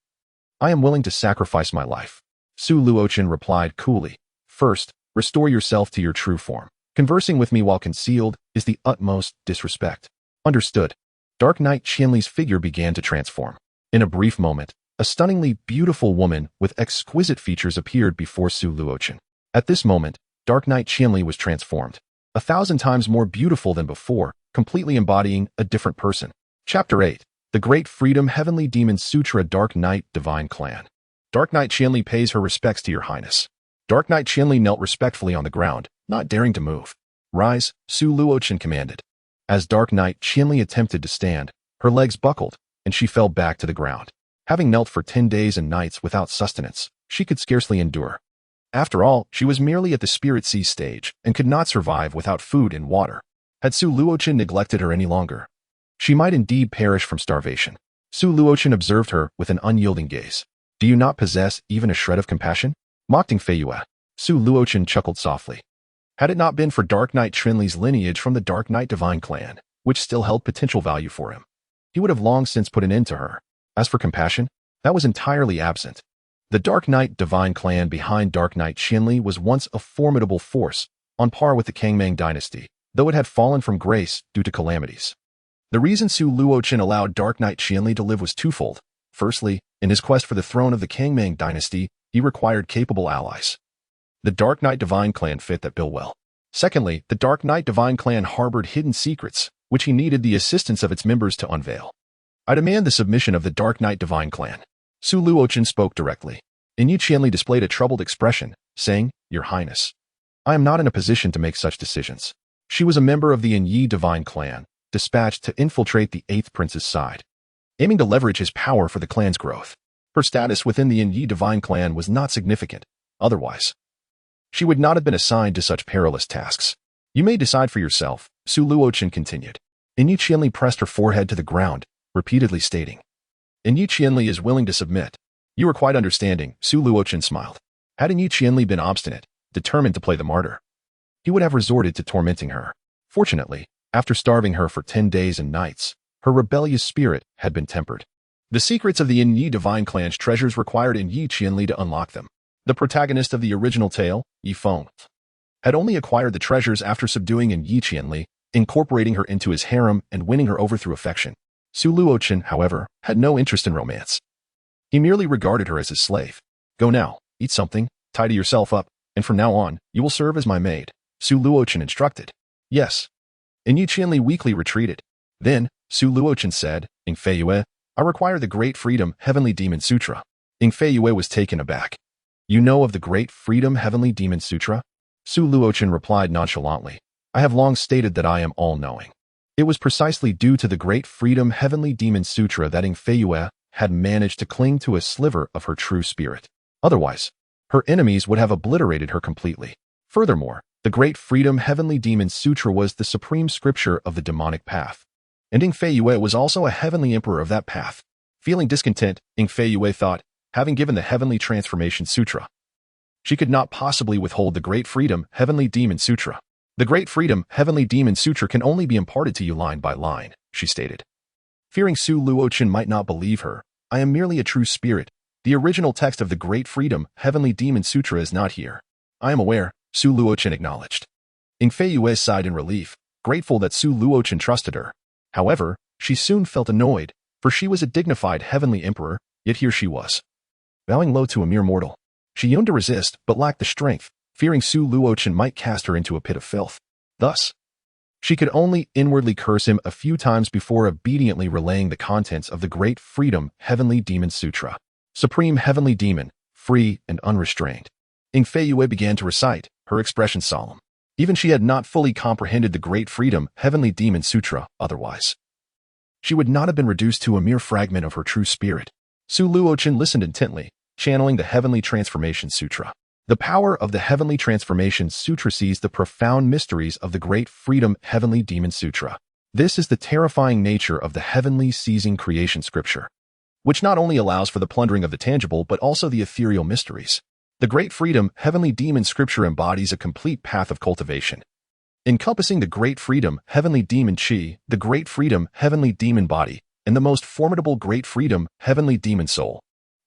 I am willing to sacrifice my life. Su Luochen replied coolly. First, restore yourself to your true form. Conversing with me while concealed is the utmost disrespect. Understood. Dark Knight Qianli's figure began to transform. In a brief moment, a stunningly beautiful woman with exquisite features appeared before Su Luochen. At this moment, Dark Knight Qianli was transformed. 1,000 times more beautiful than before, completely embodying a different person. Chapter 8. The Great Freedom Heavenly Demon Sutra. Dark Knight Divine Clan. Dark Knight Qianli pays her respects to your highness. Dark Knight Qianli knelt respectfully on the ground, not daring to move. Rise, Su Luochen commanded. As Dark Knight Qianli attempted to stand, her legs buckled, and she fell back to the ground. Having knelt for 10 days and nights without sustenance, she could scarcely endure. After all, she was merely at the Spirit Sea stage and could not survive without food and water. Had Su Luochen neglected her any longer, she might indeed perish from starvation. Su Luochen observed her with an unyielding gaze. Do you not possess even a shred of compassion? Mocking Fei Yue. Su Luochen chuckled softly. Had it not been for Dark Knight Qianli's lineage from the Dark Knight Divine Clan, which still held potential value for him, he would have long since put an end to her. As for compassion, that was entirely absent. The Dark Knight Divine Clan behind Dark Knight Qianli was once a formidable force, on par with the Kangmang dynasty, though it had fallen from grace due to calamities. The reason Su Luochen allowed Dark Knight Qianli to live was twofold. Firstly, in his quest for the throne of the Kangmang dynasty, he required capable allies. The Dark Knight Divine Clan fit that bill well. Secondly, the Dark Knight Divine Clan harbored hidden secrets, which he needed the assistance of its members to unveil. I demand the submission of the Dark Knight Divine Clan. Su Luochen spoke directly. Yi Qianli displayed a troubled expression, saying, Your Highness, I am not in a position to make such decisions. She was a member of the Yi Divine Clan, dispatched to infiltrate the 8th Prince's side, aiming to leverage his power for the clan's growth. Her status within the Yi Divine Clan was not significant. Otherwise, she would not have been assigned to such perilous tasks. You may decide for yourself, Su Luochen continued. Yi Qianli pressed her forehead to the ground, repeatedly stating, Yi Qianli is willing to submit. You are quite understanding, Su Luochen smiled. Had Yi Qianli been obstinate, determined to play the martyr, he would have resorted to tormenting her. Fortunately, after starving her for 10 days and nights, her rebellious spirit had been tempered. The secrets of the Yi Divine Clan's treasures required Yi Qianli to unlock them. The protagonist of the original tale, Yi Feng, had only acquired the treasures after subduing Yi Qianli, incorporating her into his harem and winning her over through affection. Su Luochen, however, had no interest in romance. He merely regarded her as his slave. Go now, eat something, tidy yourself up, and from now on, you will serve as my maid, Su Luochen instructed. Yes. Yi Qianli weakly retreated. Then, Su Luochen said, Fei Yue, I require the Great Freedom Heavenly Demon Sutra. Fei Yue was taken aback. You know of the Great Freedom Heavenly Demon Sutra? Su Luochen replied nonchalantly. I have long stated that I am all-knowing. It was precisely due to the Great Freedom Heavenly Demon Sutra that Fei Yue had managed to cling to a sliver of her true spirit. Otherwise, her enemies would have obliterated her completely. Furthermore, the Great Freedom Heavenly Demon Sutra was the supreme scripture of the demonic path. And Fei Yue was also a heavenly emperor of that path. Feeling discontent, Fei Yue thought, having given the Heavenly Transformation Sutra, she could not possibly withhold the Great Freedom Heavenly Demon Sutra. The Great Freedom Heavenly Demon Sutra can only be imparted to you line by line, she stated. Fearing Su Luochen might not believe her, I am merely a true spirit. The original text of the Great Freedom Heavenly Demon Sutra is not here. I am aware, Su Luochen acknowledged. Fei Yue sighed in relief, grateful that Su Luochen trusted her. However, she soon felt annoyed, for she was a dignified heavenly emperor, yet here she was, bowing low to a mere mortal. She yearned to resist, but lacked the strength, fearing Su Luochen might cast her into a pit of filth. Thus, she could only inwardly curse him a few times before obediently relaying the contents of the Great Freedom Heavenly Demon Sutra. Supreme Heavenly Demon, free and unrestrained. Fei Yue began to recite, her expression solemn. Even she had not fully comprehended the Great Freedom Heavenly Demon Sutra, otherwise she would not have been reduced to a mere fragment of her true spirit. Su Luochen listened intently, channeling the Heavenly Transformation Sutra. The power of the Heavenly Transformation Sutra sees the profound mysteries of the Great Freedom Heavenly Demon Sutra. This is the terrifying nature of the heavenly seizing creation scripture. which not only allows for the plundering of the tangible but also the ethereal mysteries. The Great Freedom, Heavenly Demon scripture embodies a complete path of cultivation. Encompassing the Great Freedom, Heavenly Demon Chi, the Great Freedom, Heavenly Demon Body, and the most formidable Great Freedom, Heavenly Demon Soul.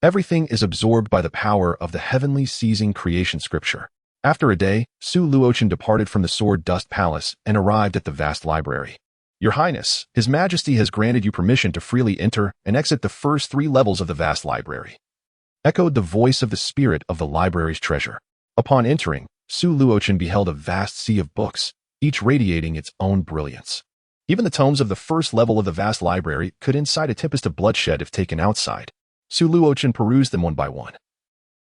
Everything is absorbed by the power of the Heavenly Seizing Creation Scripture. After a day, Su Luochen departed from the Sword Dust Palace and arrived at the vast library. Your Highness, His Majesty has granted you permission to freely enter and exit the first 3 levels of the vast library. Echoed the voice of the spirit of the library's treasure. Upon entering, Su Luochen beheld a vast sea of books, each radiating its own brilliance. Even the tomes of the first level of the vast library could incite a tempest of bloodshed if taken outside. Su Luochen perused them one by one,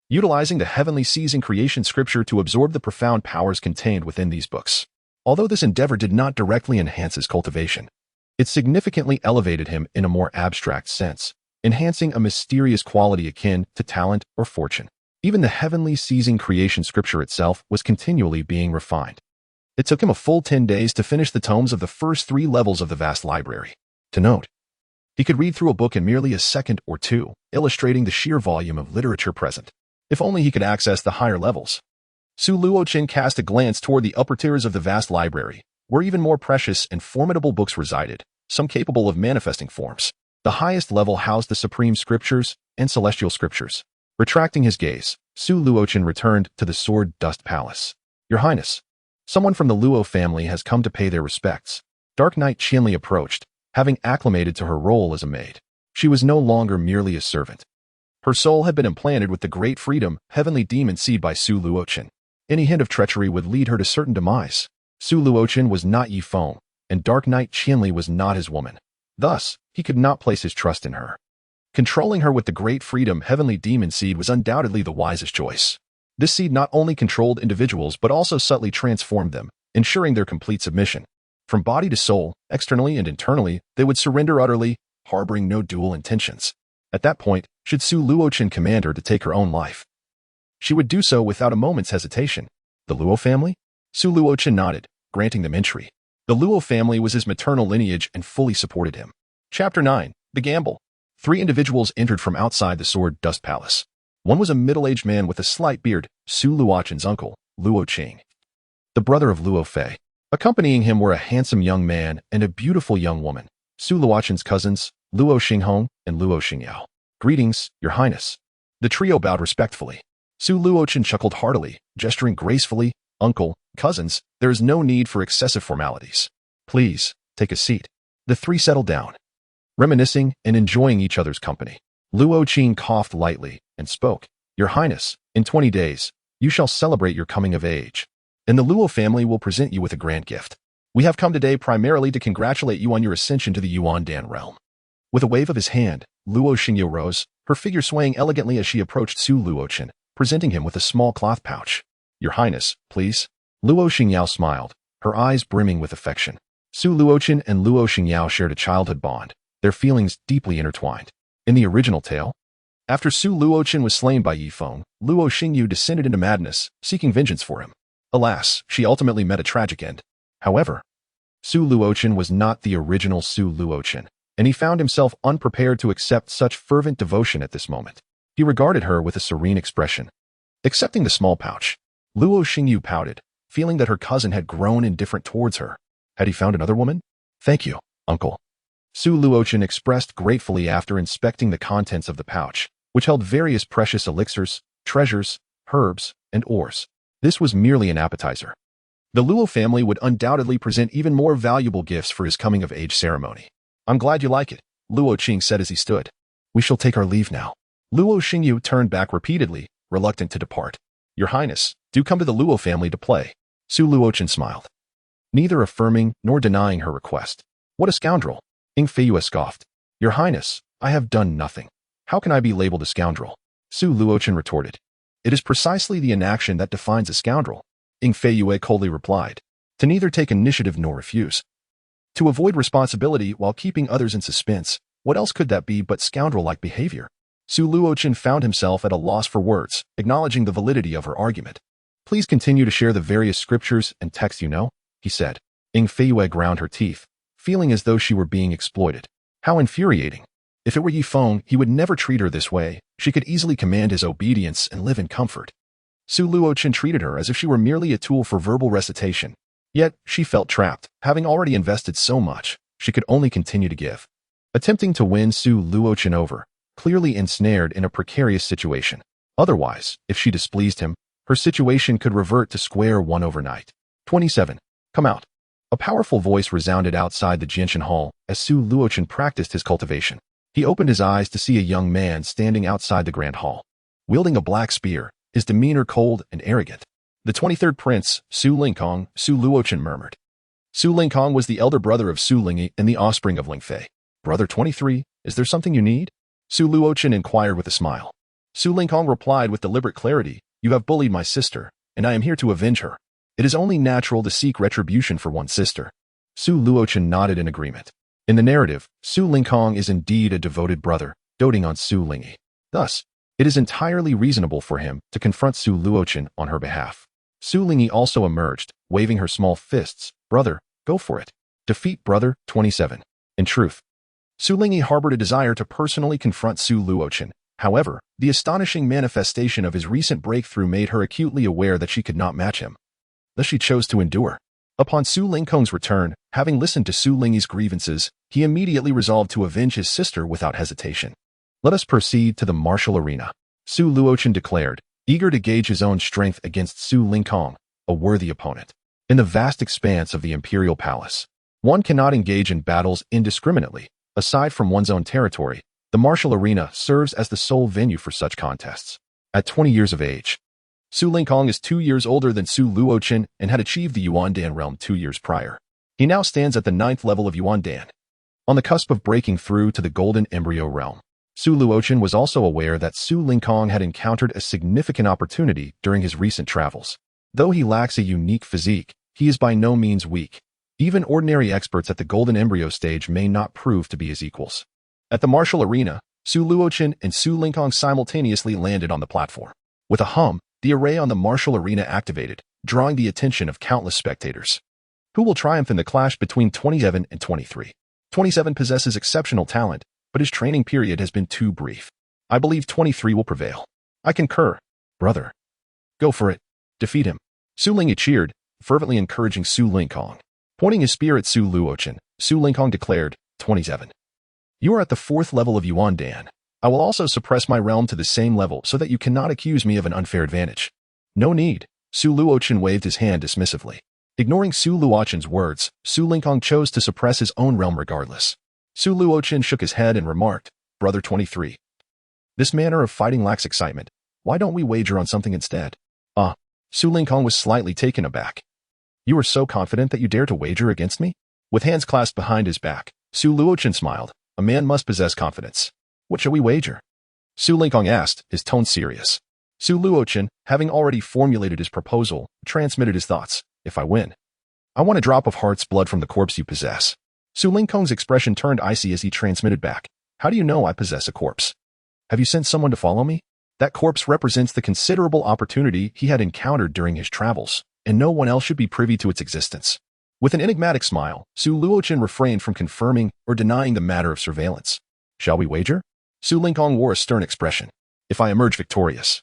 utilizing the Heavenly Seizing Creation Scripture to absorb the profound powers contained within these books. Although this endeavor did not directly enhance his cultivation, it significantly elevated him in a more abstract sense, enhancing a mysterious quality akin to talent or fortune. Even the Heavenly Seizing Creation Scripture itself was continually being refined. It took him a full 10 days to finish the tomes of the first 3 levels of the vast library. To note, he could read through a book in merely a second or 2, illustrating the sheer volume of literature present. If only he could access the higher levels. Su Luochen cast a glance toward the upper tiers of the vast library, where even more precious and formidable books resided, some capable of manifesting forms. The highest level housed the supreme scriptures and celestial scriptures. Retracting his gaze, Su Luochen returned to the Sword Dust Palace. Your Highness, someone from the Luo family has come to pay their respects. Dark Knight Qianli approached, having acclimated to her role as a maid. She was no longer merely a servant. Her soul had been implanted with the Great Freedom, Heavenly Demon Seed by Su Luochen. Any hint of treachery would lead her to certain demise. Su Luochen was not Yi Feng, and Dark Knight Qianli was not his woman. Thus, he could not place his trust in her. Controlling her with the Great Freedom, Heavenly Demon Seed was undoubtedly the wisest choice. This seed not only controlled individuals but also subtly transformed them, ensuring their complete submission. From body to soul, externally and internally, they would surrender utterly, harboring no dual intentions. At that point, should Su Luochen command her to take her own life, she would do so without a moment's hesitation. The Luo family? Su Luochen nodded, granting them entry. The Luo family was his maternal lineage and fully supported him. Chapter 9. The Gamble. 3 individuals entered from outside the Sword Dust Palace. One was a middle-aged man with a slight beard, Su Luochen's uncle, Luo Qing, the brother of Luo Fei. Accompanying him were a handsome young man and a beautiful young woman, Su Luochen's cousins, Luo Xinghong and Luo Xingyao. Greetings, Your Highness. The trio bowed respectfully. Su Luochen chuckled heartily, gesturing gracefully. Uncle, cousins, there is no need for excessive formalities. Please, take a seat. The 3 settled down, reminiscing and enjoying each other's company. Luo Qing coughed lightly and spoke. Your Highness, in 20 days, you shall celebrate your coming of age, and the Luo family will present you with a grand gift. We have come today primarily to congratulate you on your ascension to the Yuan Dan realm. With a wave of his hand, Luo Xingyu rose, her figure swaying elegantly as she approached Su Luochen, presenting him with a small cloth pouch. Your Highness, please. Luo Xingyao smiled, her eyes brimming with affection. Su Luochen and Luo Xingyao shared a childhood bond, their feelings deeply intertwined. In the original tale, after Su Luochen was slain by Yi Feng, Luo Xingyu descended into madness, seeking vengeance for him. Alas, she ultimately met a tragic end. However, Su Luochen was not the original Su Luochen, and he found himself unprepared to accept such fervent devotion at this moment. He regarded her with a serene expression. Accepting the small pouch, Luo Xingyu pouted, feeling that her cousin had grown indifferent towards her. Had he found another woman? Thank you, uncle. Su Luochen expressed gratefully after inspecting the contents of the pouch, which held various precious elixirs, treasures, herbs, and ores. This was merely an appetizer. The Luo family would undoubtedly present even more valuable gifts for his coming-of-age ceremony. I'm glad you like it, Luo Qing said as he stood. We shall take our leave now. Luo Xingyu turned back repeatedly, reluctant to depart. Your Highness, do come to the Luo family to play. Su Luochen smiled, neither affirming nor denying her request. What a scoundrel! Ing Feiyue scoffed. Your Highness, I have done nothing. How can I be labeled a scoundrel? Su Luochen retorted. It is precisely the inaction that defines a scoundrel. Ing Feiyue coldly replied. To neither take initiative nor refuse. To avoid responsibility while keeping others in suspense, what else could that be but scoundrel-like behavior? Su Luochen found himself at a loss for words, acknowledging the validity of her argument. Please continue to share the various scriptures and texts you know, he said. Ing Feiyue ground her teeth, feeling as though she were being exploited. How infuriating. If it were Yi Feng, he would never treat her this way. She could easily command his obedience and live in comfort. Su Luochen treated her as if she were merely a tool for verbal recitation. Yet, she felt trapped. Having already invested so much, she could only continue to give. Attempting to win Su Luochen over, clearly ensnared in a precarious situation. Otherwise, if she displeased him, her situation could revert to square one overnight. 27. Come out. A powerful voice resounded outside the Jinshan Hall as Su Luochen practiced his cultivation. He opened his eyes to see a young man standing outside the Grand Hall. Wielding a black spear, his demeanor cold and arrogant. The 23rd Prince, Su Lingkong, Su Luochen murmured. Su Lingkong was the elder brother of Su Lingyi and the offspring of Lingfei. Brother 23, is there something you need? Su Luochen inquired with a smile. Su Lingkong replied with deliberate clarity, you have bullied my sister, and I am here to avenge her. It is only natural to seek retribution for one's sister. Su Luochen nodded in agreement. In the narrative, Su Lingkong is indeed a devoted brother, doting on Su Lingyi. Thus, it is entirely reasonable for him to confront Su Luochen on her behalf. Su Lingyi also emerged, waving her small fists. Brother, go for it. Defeat brother 27. In truth, Su Lingyi harbored a desire to personally confront Su Luochen. However, the astonishing manifestation of his recent breakthrough made her acutely aware that she could not match him. Thus she chose to endure. Upon Su Lingkong's return, having listened to Su Lingyi's grievances, he immediately resolved to avenge his sister without hesitation. Let us proceed to the martial arena, Su Luochen declared, eager to gauge his own strength against Su Lingkong, a worthy opponent. In the vast expanse of the imperial palace, one cannot engage in battles indiscriminately. Aside from one's own territory, the martial arena serves as the sole venue for such contests. At 20 years of age, Su Lingkong is 2 years older than Su Luochen and had achieved the Yuandan realm 2 years prior. He now stands at the 9th level of Yuandan, on the cusp of breaking through to the golden embryo realm. Su Luochen was also aware that Su Lingkong had encountered a significant opportunity during his recent travels. Though he lacks a unique physique, he is by no means weak. Even ordinary experts at the golden embryo stage may not prove to be his equals. At the martial arena, Su Luochen and Su Lingkong simultaneously landed on the platform. With a hum, the array on the martial arena activated, drawing the attention of countless spectators. Who will triumph in the clash between 27 and 23? 27 possesses exceptional talent, but his training period has been too brief. I believe 23 will prevail. I concur. Brother. Go for it. Defeat him. Su Lingyi cheered, fervently encouraging Su Lingkong. Pointing his spear at Su Luochen, Su Lingkong declared, 27. You are at the 4th level of Yuandan. I will also suppress my realm to the same level so that you cannot accuse me of an unfair advantage. No need. Su Luochen waved his hand dismissively. Ignoring Su Luochen's words, Su Lingkong chose to suppress his own realm regardless. Su Luochen shook his head and remarked, Brother 23. This manner of fighting lacks excitement. Why don't we wager on something instead? Su Lingkong was slightly taken aback. You are so confident that you dare to wager against me? With hands clasped behind his back, Su Luochen smiled. A man must possess confidence. What shall we wager? Su Lingkong asked, his tone serious. Su Luochen, having already formulated his proposal, transmitted his thoughts. If I win, I want a drop of heart's blood from the corpse you possess. Su Lingkong's expression turned icy as he transmitted back. How do you know I possess a corpse? Have you sent someone to follow me? That corpse represents the considerable opportunity he had encountered during his travels, and no one else should be privy to its existence. With an enigmatic smile, Su Luochen refrained from confirming or denying the matter of surveillance. Shall we wager? Su Lingkong wore a stern expression. If I emerge victorious,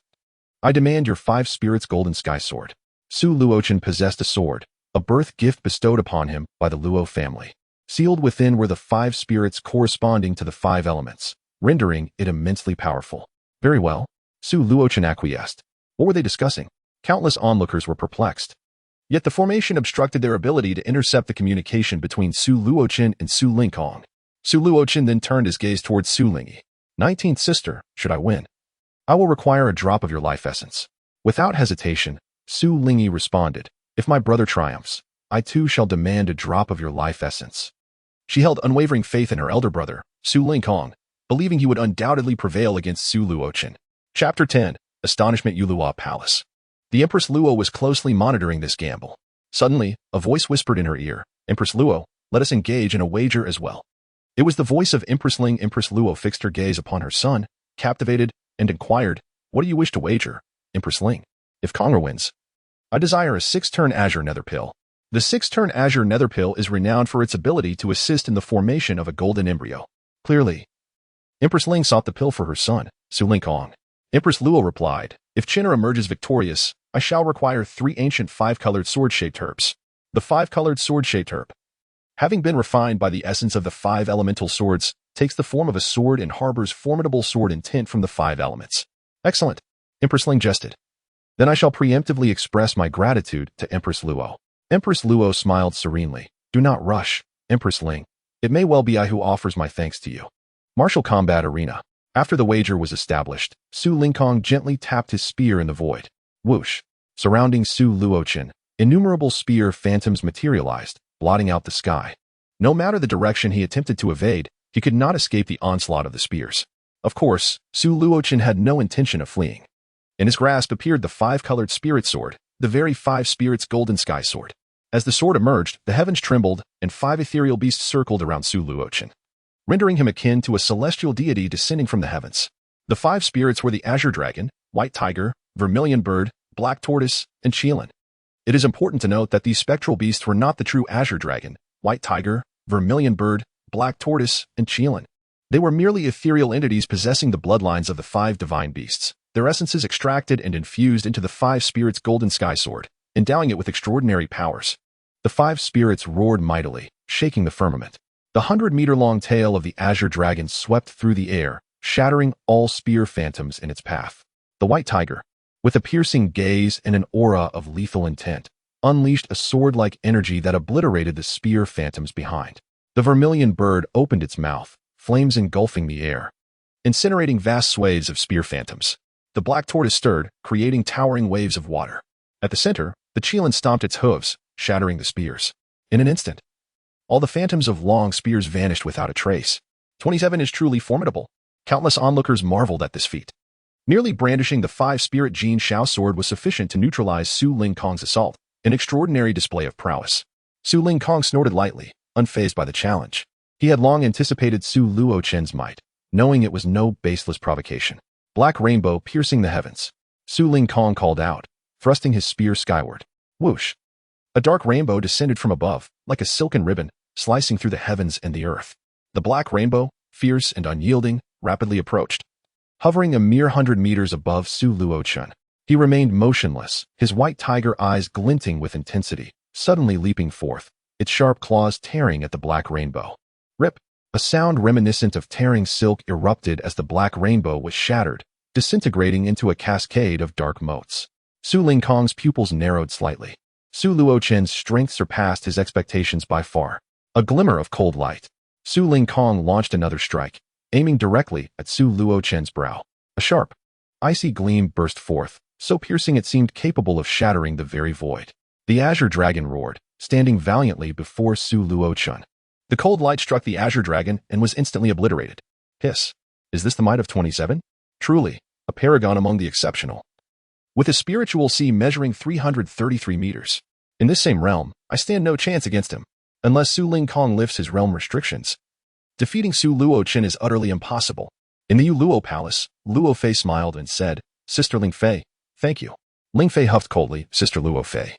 I demand your 5 spirits golden sky sword. Su Luochen possessed a sword, a birth gift bestowed upon him by the Luo family. Sealed within were the 5 spirits corresponding to the 5 elements, rendering it immensely powerful. Very well. Su Luochen acquiesced. What were they discussing? Countless onlookers were perplexed. Yet the formation obstructed their ability to intercept the communication between Su Luochen and Su Lingkong. Su Luochen then turned his gaze towards Su Lingyi. 19th sister, should I win, I will require a drop of your life essence. Without hesitation, Su Lingyi responded, if my brother triumphs, I too shall demand a drop of your life essence. She held unwavering faith in her elder brother, Su Lingkong, believing he would undoubtedly prevail against Su Luochen. Chapter 10. Astonishment Yulua Palace. The Empress Luo was closely monitoring this gamble. Suddenly, a voice whispered in her ear, Empress Luo, let us engage in a wager as well. It was the voice of Empress Ling. Empress Luo fixed her gaze upon her son, captivated, and inquired, what do you wish to wager, Empress Ling? If Conger wins, I desire a 6-turn Azure Nether Pill. The 6-turn Azure Nether Pill is renowned for its ability to assist in the formation of a golden embryo. Clearly, Empress Ling sought the pill for her son, Su Lingkong. Empress Luo replied, "If Chinner emerges victorious, I shall require 3 ancient 5-colored sword-shaped herbs." The 5-colored sword-shaped herb, having been refined by the essence of the 5 elemental swords, takes the form of a sword and harbors formidable sword intent from the 5 elements. Excellent, Empress Ling jested. Then I shall preemptively express my gratitude to Empress Luo. Empress Luo smiled serenely. Do not rush, Empress Ling. It may well be I who offers my thanks to you. Martial combat arena. After the wager was established, Su Lingkong gently tapped his spear in the void. Whoosh. Surrounding Su Luochen, innumerable spear phantoms materialized, blotting out the sky. No matter the direction he attempted to evade, he could not escape the onslaught of the spears. Of course, Su Luochen had no intention of fleeing. In his grasp appeared the 5-colored spirit sword, the very 5 spirits' golden sky sword. As the sword emerged, the heavens trembled, and 5 ethereal beasts circled around Su Luochen, rendering him akin to a celestial deity descending from the heavens. The 5 spirits were the azure dragon, white tiger, vermilion bird, black tortoise, and Qilin. It is important to note that these spectral beasts were not the true azure dragon, white tiger, vermilion bird, black tortoise, and Qilin. They were merely ethereal entities possessing the bloodlines of the 5 divine beasts, their essences extracted and infused into the 5 spirits' golden sky sword, endowing it with extraordinary powers. The 5 spirits roared mightily, shaking the firmament. The 100-meter-long tail of the azure dragon swept through the air, shattering all spear phantoms in its path. The white tiger, with a piercing gaze and an aura of lethal intent, unleashed a sword-like energy that obliterated the spear phantoms behind. The vermilion bird opened its mouth, flames engulfing the air, incinerating vast swathes of spear phantoms. The black tortoise stirred, creating towering waves of water. At the center, the Qilin stomped its hooves, shattering the spears. In an instant, all the phantoms of long spears vanished without a trace. 27 is truly formidable. Countless onlookers marveled at this feat. Merely brandishing the 5-spirit Jin Shao sword was sufficient to neutralize Su Lingkong's assault, an extraordinary display of prowess. Su Lingkong snorted lightly, unfazed by the challenge. He had long anticipated Su Luochen's might, knowing it was no baseless provocation. Black rainbow piercing the heavens. Su Lingkong called out, thrusting his spear skyward. Whoosh! A dark rainbow descended from above, like a silken ribbon, slicing through the heavens and the earth. The black rainbow, fierce and unyielding, rapidly approached. Hovering a mere 100 meters above Su Luochen, he remained motionless, his white tiger eyes glinting with intensity, suddenly leaping forth, its sharp claws tearing at the black rainbow. Rip! A sound reminiscent of tearing silk erupted as the black rainbow was shattered, disintegrating into a cascade of dark motes. Su Lingkong's pupils narrowed slightly. Su Luochen's strength surpassed his expectations by far. A glimmer of cold light. Su Lingkong launched another strike, aiming directly at Su Luochen's brow. A sharp, icy gleam burst forth, so piercing it seemed capable of shattering the very void. The azure dragon roared, standing valiantly before Su Luochen. The cold light struck the azure dragon and was instantly obliterated. Hiss. Is this the might of 27? Truly, a paragon among the exceptional. With a spiritual sea measuring 333 meters. In this same realm, I stand no chance against him, unless Su Lingkong lifts his realm restrictions. Defeating Su Luochen is utterly impossible. In the Yu Luo Palace, Luo Fei smiled and said, Sister Ling Fei, thank you. Ling Fei huffed coldly, Sister Luo Fei.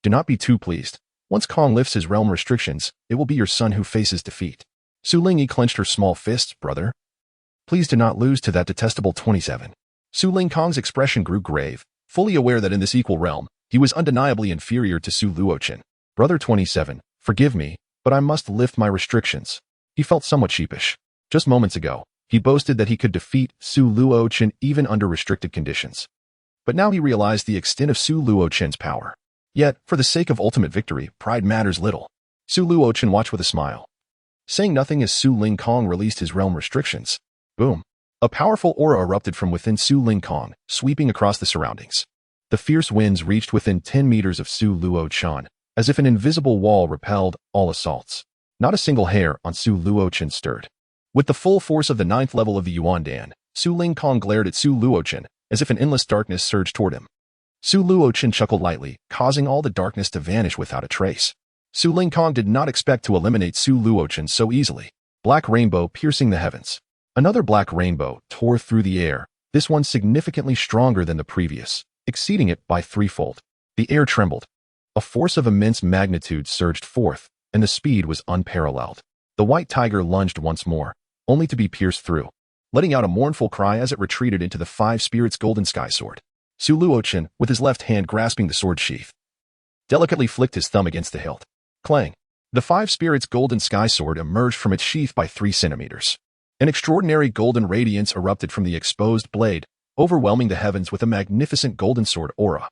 Do not be too pleased. Once Kong lifts his realm restrictions, it will be your son who faces defeat. Su Lingyi clenched her small fists, brother. Please do not lose to that detestable 27. Su Lingkong's expression grew grave, fully aware that in this equal realm, he was undeniably inferior to Su Luochen. Brother 27, forgive me, but I must lift my restrictions. He felt somewhat sheepish. Just moments ago, he boasted that he could defeat Su Luochen even under restricted conditions. But now he realized the extent of Su Luochen's power. Yet, for the sake of ultimate victory, pride matters little. Su Luochen watched with a smile. Saying nothing as Su Lingkong released his realm restrictions. Boom. A powerful aura erupted from within Su Lingkong, sweeping across the surroundings. The fierce winds reached within 10 meters of Su Luochen, as if an invisible wall repelled all assaults. Not a single hair on Su Luochen stirred. With the full force of the 9th level of the Yuandan, Su Lingkong glared at Su Luochen, as if an endless darkness surged toward him. Su Luochen chuckled lightly, causing all the darkness to vanish without a trace. Su Lingkong did not expect to eliminate Su Luochen so easily. Black rainbow piercing the heavens. Another black rainbow tore through the air, this one significantly stronger than the previous, exceeding it by threefold. The air trembled. A force of immense magnitude surged forth, and the speed was unparalleled. The white tiger lunged once more, only to be pierced through. letting out a mournful cry as it retreated into the five spirits' golden sky sword. Su Luochen, with his left hand grasping the sword sheath, delicately flicked his thumb against the hilt. Clang! The five spirits' golden sky sword emerged from its sheath by 3 centimeters. An extraordinary golden radiance erupted from the exposed blade, overwhelming the heavens with a magnificent golden sword aura.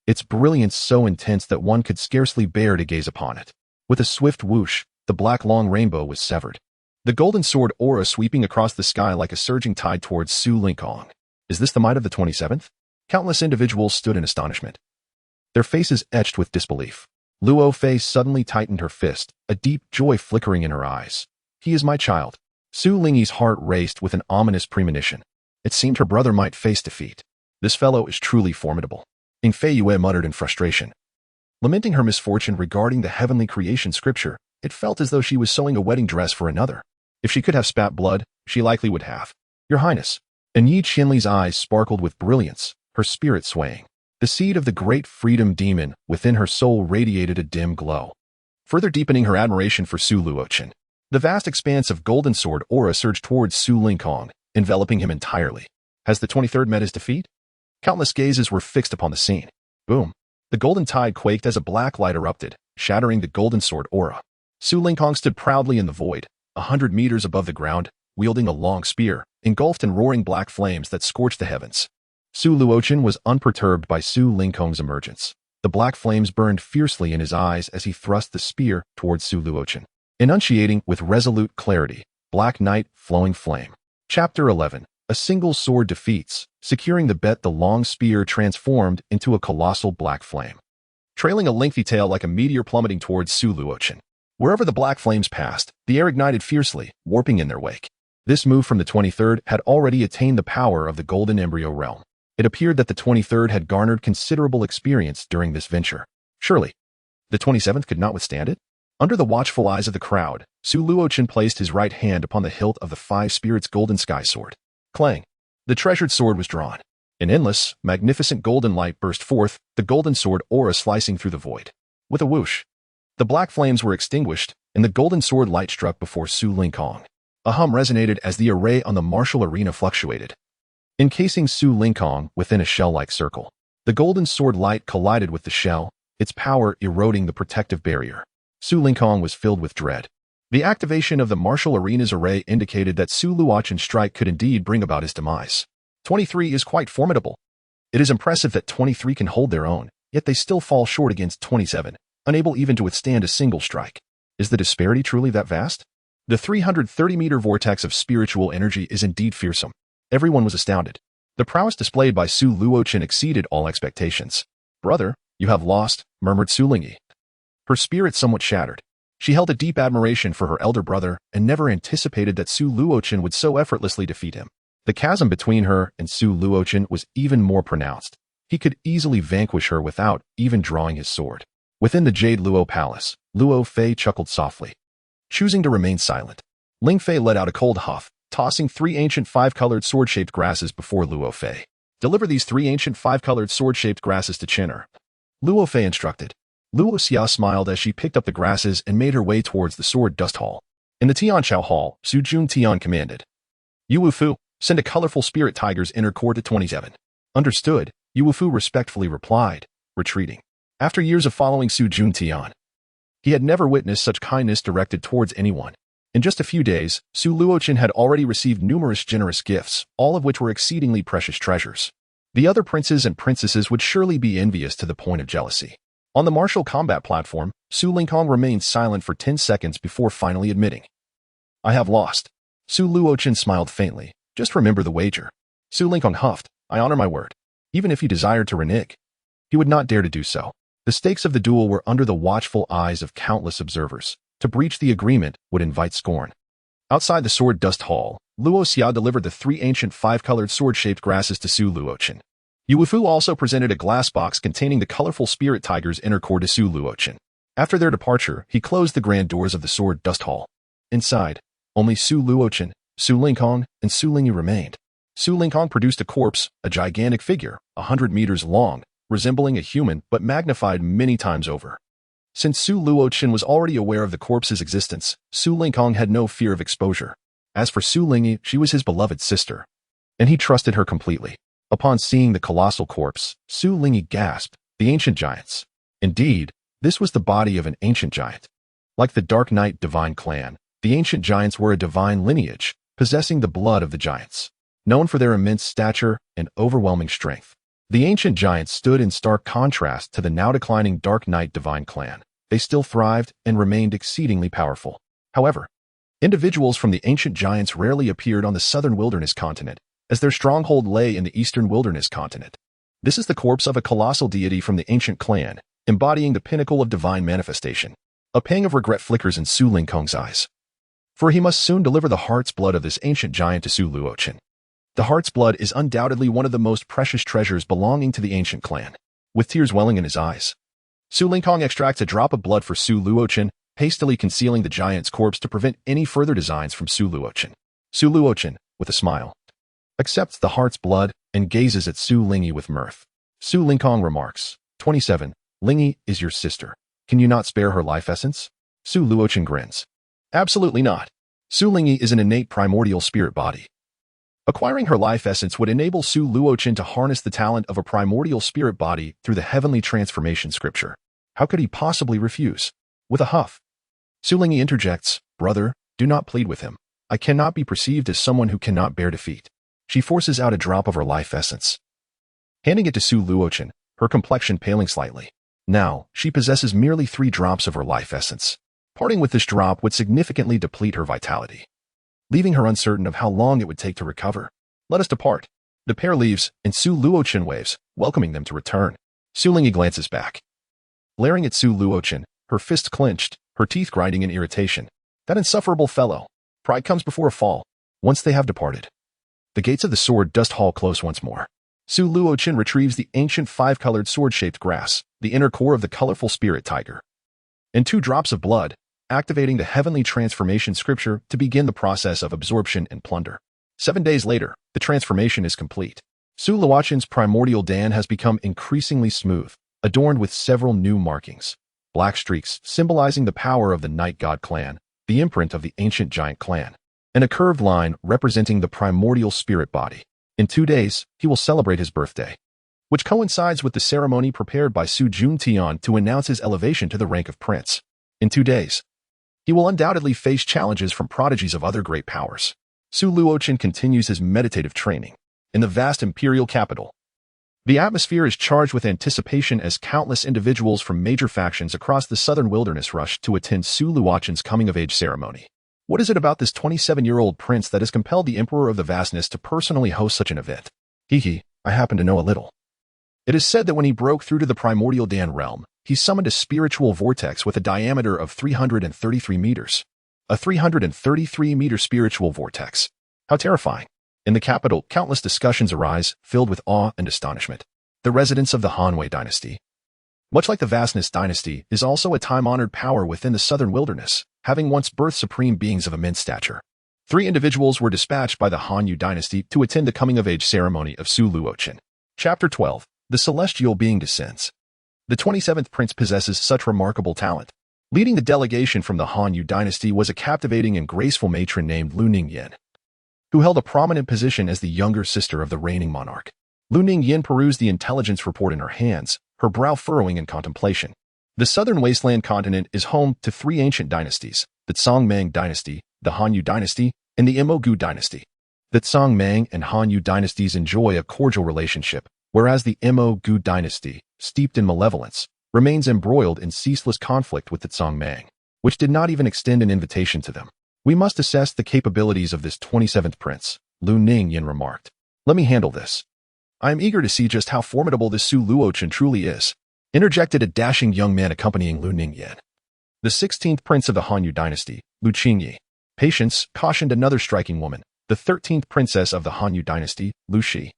Its brilliance so intense that one could scarcely bear to gaze upon it. With a swift whoosh, the black long rainbow was severed. The golden sword aura sweeping across the sky like a surging tide towards Su Lingkong. Is this the might of the 27th? Countless individuals stood in astonishment, their faces etched with disbelief. Luo Fei suddenly tightened her fist, a deep joy flickering in her eyes. He is my child. Su Lingyi's heart raced with an ominous premonition. It seemed her brother might face defeat. This fellow is truly formidable. Ing Fei Yue muttered in frustration. Lamenting her misfortune regarding the heavenly creation scripture, it felt as though she was sewing a wedding dress for another. If she could have spat blood, she likely would have. Your Highness. And Yi Qinli's eyes sparkled with brilliance, her spirit swaying. The seed of the great freedom demon within her soul radiated a dim glow, further deepening her admiration for Su Luochen. The vast expanse of golden sword aura surged towards Su Lingkong, enveloping him entirely. Has the 23rd met his defeat? Countless gazes were fixed upon the scene. Boom! The golden tide quaked as a black light erupted, shattering the golden sword aura. Su Lingkong stood proudly in the void, 100 meters above the ground, wielding a long spear, engulfed in roaring black flames that scorched the heavens. Su Luochen was unperturbed by Su Lingkong's emergence. The black flames burned fiercely in his eyes as he thrust the spear towards Su Luochen, enunciating with resolute clarity, Black Knight, Flowing Flame. Chapter 11. A single sword defeats. Securing the bet, the long spear transformed into a colossal black flame, trailing a lengthy tail like a meteor plummeting towards Su Luochen. Wherever the black flames passed, the air ignited fiercely, warping in their wake. This move from the 23rd had already attained the power of the Golden Embryo realm. It appeared that the 23rd had garnered considerable experience during this venture. Surely, the 27th could not withstand it? Under the watchful eyes of the crowd, Su Luochen placed his right hand upon the hilt of the five spirits' golden sky sword. Clang! The treasured sword was drawn. An endless, magnificent golden light burst forth, the golden sword aura slicing through the void. With a whoosh, the black flames were extinguished, and the golden sword light struck before Su Lingkong. A hum resonated as the array on the martial arena fluctuated, encasing Su Lingkong within a shell-like circle. The golden sword light collided with the shell, its power eroding the protective barrier. Su Lingkong was filled with dread. The activation of the martial arena's array indicated that Su Luochen's strike could indeed bring about his demise. 23 is quite formidable. It is impressive that 23 can hold their own, yet they still fall short against 27, unable even to withstand a single strike. Is the disparity truly that vast? The 330-meter vortex of spiritual energy is indeed fearsome. Everyone was astounded. The prowess displayed by Su Luochen exceeded all expectations. Brother, you have lost, murmured Su Lingyi. Her spirit somewhat shattered. She held a deep admiration for her elder brother and never anticipated that Su Luochen would so effortlessly defeat him. The chasm between her and Su Luochen was even more pronounced. He could easily vanquish her without even drawing his sword. Within the Jade Luo Palace, Luo Fei chuckled softly, choosing to remain silent. Ling Fei let out a cold huff, tossing 3 ancient 5-colored sword-shaped grasses before Luo Fei. Deliver these 3 ancient 5-colored sword-shaped grasses to Chin'er, Luo Fei instructed. Luo Xia smiled as she picked up the grasses and made her way towards the sword dust hall. In the Tianchao Hall, Su Jun Tian commanded. Yu Wufu, send a colorful spirit tiger's inner core to 27. Understood, Yu Wufu respectfully replied, retreating. After years of following Su Jun Tian, he had never witnessed such kindness directed towards anyone. In just a few days, Su Luochen had already received numerous generous gifts, all of which were exceedingly precious treasures. The other princes and princesses would surely be envious to the point of jealousy. On the martial combat platform, Su Lingkong remained silent for 10 seconds before finally admitting, I have lost. Su Luochen smiled faintly. Just remember the wager. Su Lingkong huffed, I honor my word. Even if he desired to renege, he would not dare to do so. The stakes of the duel were under the watchful eyes of countless observers. To breach the agreement would invite scorn. Outside the sword dust hall, Luo Xia delivered the 3 ancient 5-colored sword-shaped grasses to Su Luochen. Yu Wufu also presented a glass box containing the colorful spirit tiger's inner core to Su Luochen. After their departure, he closed the grand doors of the sword dust hall. Inside, only Su Luochen, Su Lingkong, and Su Lingyi remained. Su Lingkong produced a corpse, a gigantic figure, 100 meters long, resembling a human but magnified many times over. Since Su Luochen was already aware of the corpse's existence, Su Lingkong had no fear of exposure. As for Su Lingyi, she was his beloved sister, and he trusted her completely. Upon seeing the colossal corpse, Su Lingyi gasped, "The ancient giants." Indeed, this was the body of an ancient giant. Like the Dark Knight divine clan, the ancient giants were a divine lineage, possessing the blood of the giants. Known for their immense stature and overwhelming strength, the ancient giants stood in stark contrast to the now declining Dark Knight divine clan. They still thrived and remained exceedingly powerful. However, individuals from the ancient giants rarely appeared on the southern wilderness continent, as their stronghold lay in the eastern wilderness continent. This is the corpse of a colossal deity from the ancient clan, embodying the pinnacle of divine manifestation. A pang of regret flickers in Su Lingkong's eyes, for he must soon deliver the heart's blood of this ancient giant to Su Luochen. The heart's blood is undoubtedly one of the most precious treasures belonging to the ancient clan. With tears welling in his eyes, Su Lingkong extracts a drop of blood for Su Luochen, hastily concealing the giant's corpse to prevent any further designs from Su Luochen. Su Luochen, with a smile, accepts the heart's blood and gazes at Su Lingyi with mirth. Su Lingkong remarks, 27. Lingyi is your sister. Can you not spare her life essence? Su Luochen grins. Absolutely not. Su Lingyi is an innate primordial spirit body. Acquiring her life essence would enable Su Luochen to harness the talent of a primordial spirit body through the heavenly transformation scripture. How could he possibly refuse? With a huff, Su Lingyi interjects, "Brother, do not plead with him. I cannot be perceived as someone who cannot bear defeat." She forces out a drop of her life essence, handing it to Su Luochen, her complexion paling slightly. Now, she possesses merely 3 drops of her life essence. Parting with this drop would significantly deplete her vitality, leaving her uncertain of how long it would take to recover. Let us depart. The pair leaves, and Su Luochen waves, welcoming them to return. Su Lingyi glances back, glaring at Su Luochen, her fist clenched, her teeth grinding in irritation. That insufferable fellow. Pride comes before a fall. Once they have departed, the gates of the sword dust hall close once more. Su Luochen retrieves the ancient 5-colored sword-shaped grass, the inner core of the colorful spirit tiger, and 2 drops of blood, activating the heavenly transformation scripture to begin the process of absorption and plunder. 7 days later, the transformation is complete. Su Luochen's primordial Dan has become increasingly smooth, adorned with several new markings. Black streaks symbolizing the power of the Night God clan, the imprint of the ancient giant clan, and a curved line representing the primordial spirit body. In 2 days, he will celebrate his birthday, which coincides with the ceremony prepared by Su Juntian to announce his elevation to the rank of prince. In 2 days, he will undoubtedly face challenges from prodigies of other great powers. Su Luochen continues his meditative training. In the vast imperial capital, the atmosphere is charged with anticipation as countless individuals from major factions across the southern wilderness rush to attend Su Luochen's coming-of-age ceremony. What is it about this 27-year-old prince that has compelled the Emperor of the Vastness to personally host such an event? I happen to know a little. It is said that when he broke through to the primordial Dan realm, he summoned a spiritual vortex with a diameter of 333 meters. A 333-meter spiritual vortex. How terrifying. In the capital, countless discussions arise, filled with awe and astonishment. The residents of the Hanwei dynasty, much like the Vastness dynasty, is also a time-honored power within the southern wilderness, having once birthed supreme beings of immense stature. 3 individuals were dispatched by the Hanyu dynasty to attend the coming-of-age ceremony of Su Luochen. Chapter 12. The celestial being descends. The 27th prince possesses such remarkable talent. Leading the delegation from the Hanyu dynasty was a captivating and graceful matron named Lu Ningyin, who held a prominent position as the younger sister of the reigning monarch. Lu Ningyin perused the intelligence report in her hands, her brow furrowing in contemplation. The southern wasteland continent is home to 3 ancient dynasties, the Tsongmang dynasty, the Hanyu dynasty, and the Imogu dynasty. The Tsongmang and Hanyu dynasties enjoy a cordial relationship, whereas the Imogu dynasty, steeped in malevolence, remains embroiled in ceaseless conflict with the Tsongmang, which did not even extend an invitation to them. We must assess the capabilities of this 27th prince, Lu Ningyin remarked. Let me handle this. I am eager to see just how formidable this Su Luochen truly is, interjected a dashing young man accompanying Lu Ningyin. The 16th prince of the Hanyu dynasty, Lu Qingyi. Patience, cautioned another striking woman, the 13th princess of the Hanyu dynasty, Lu Shi.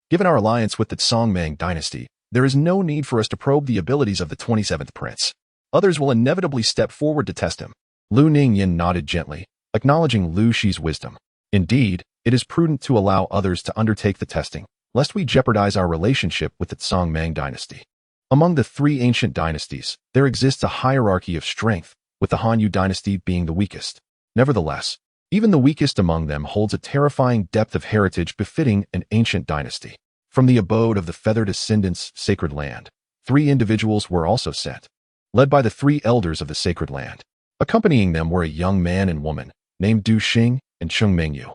Given our alliance with the Tsongmang dynasty, there is no need for us to probe the abilities of the 27th prince. Others will inevitably step forward to test him. Lu Ningyin nodded gently, acknowledging Lu Shi's wisdom. Indeed, it is prudent to allow others to undertake the testing, lest we jeopardize our relationship with the Tsongmang dynasty. Among the 3 ancient dynasties, there exists a hierarchy of strength, with the Hanyu dynasty being the weakest. Nevertheless, Even the weakest among them holds a terrifying depth of heritage befitting an ancient dynasty. From the abode of the feathered Ascendant's sacred land, 3 individuals were also sent, led by the 3 elders of the sacred land. Accompanying them were a young man and woman named Du Xing and Cheng Mengyu,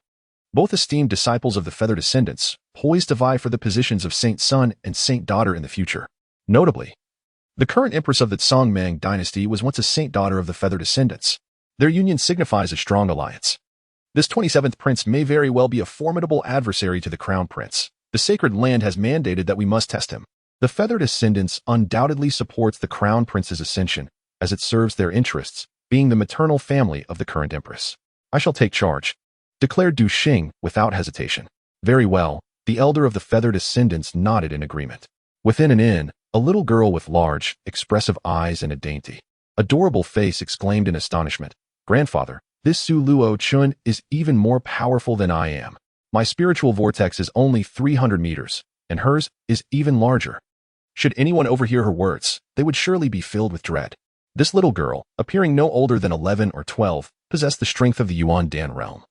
both esteemed disciples of the feathered Ascendants, poised to vie for the positions of Saint Son and Saint Daughter in the future. Notably, the current empress of the Songmang dynasty was once a saint daughter of the feathered Ascendants. Their union signifies a strong alliance. This 27th prince may very well be a formidable adversary to the crown prince. The sacred land has mandated that we must test him. The feathered Ascendants undoubtedly supports the crown prince's ascension, as it serves their interests, being the maternal family of the current empress. I shall take charge, declared Du Xing without hesitation. Very well, the elder of the feathered Ascendants nodded in agreement. Within an inn, a little girl with large, expressive eyes and a dainty, adorable face exclaimed in astonishment, "Grandfather, this Su Luochen is even more powerful than I am. My spiritual vortex is only 300 meters, and hers is even larger." Should anyone overhear her words, they would surely be filled with dread. This little girl, appearing no older than 11 or 12, possessed the strength of the Yuan Dan realm.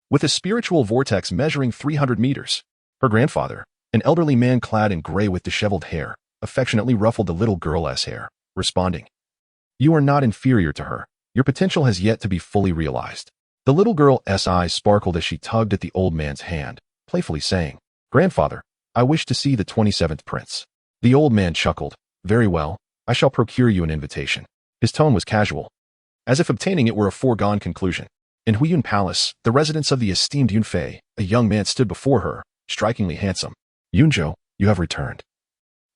With a spiritual vortex measuring 300 meters, her grandfather, an elderly man clad in gray with disheveled hair, affectionately ruffled the little girl's hair, responding, "You are not inferior to her. Your potential has yet to be fully realized." The little girl's eyes sparkled as she tugged at the old man's hand, playfully saying, "Grandfather, I wish to see the 27th prince." The old man chuckled, "Very well, I shall procure you an invitation." His tone was casual, as if obtaining it were a foregone conclusion. In Huiyun Palace, the residence of the esteemed Yunfei, a young man stood before her, strikingly handsome. "Yunzhou, you have returned,"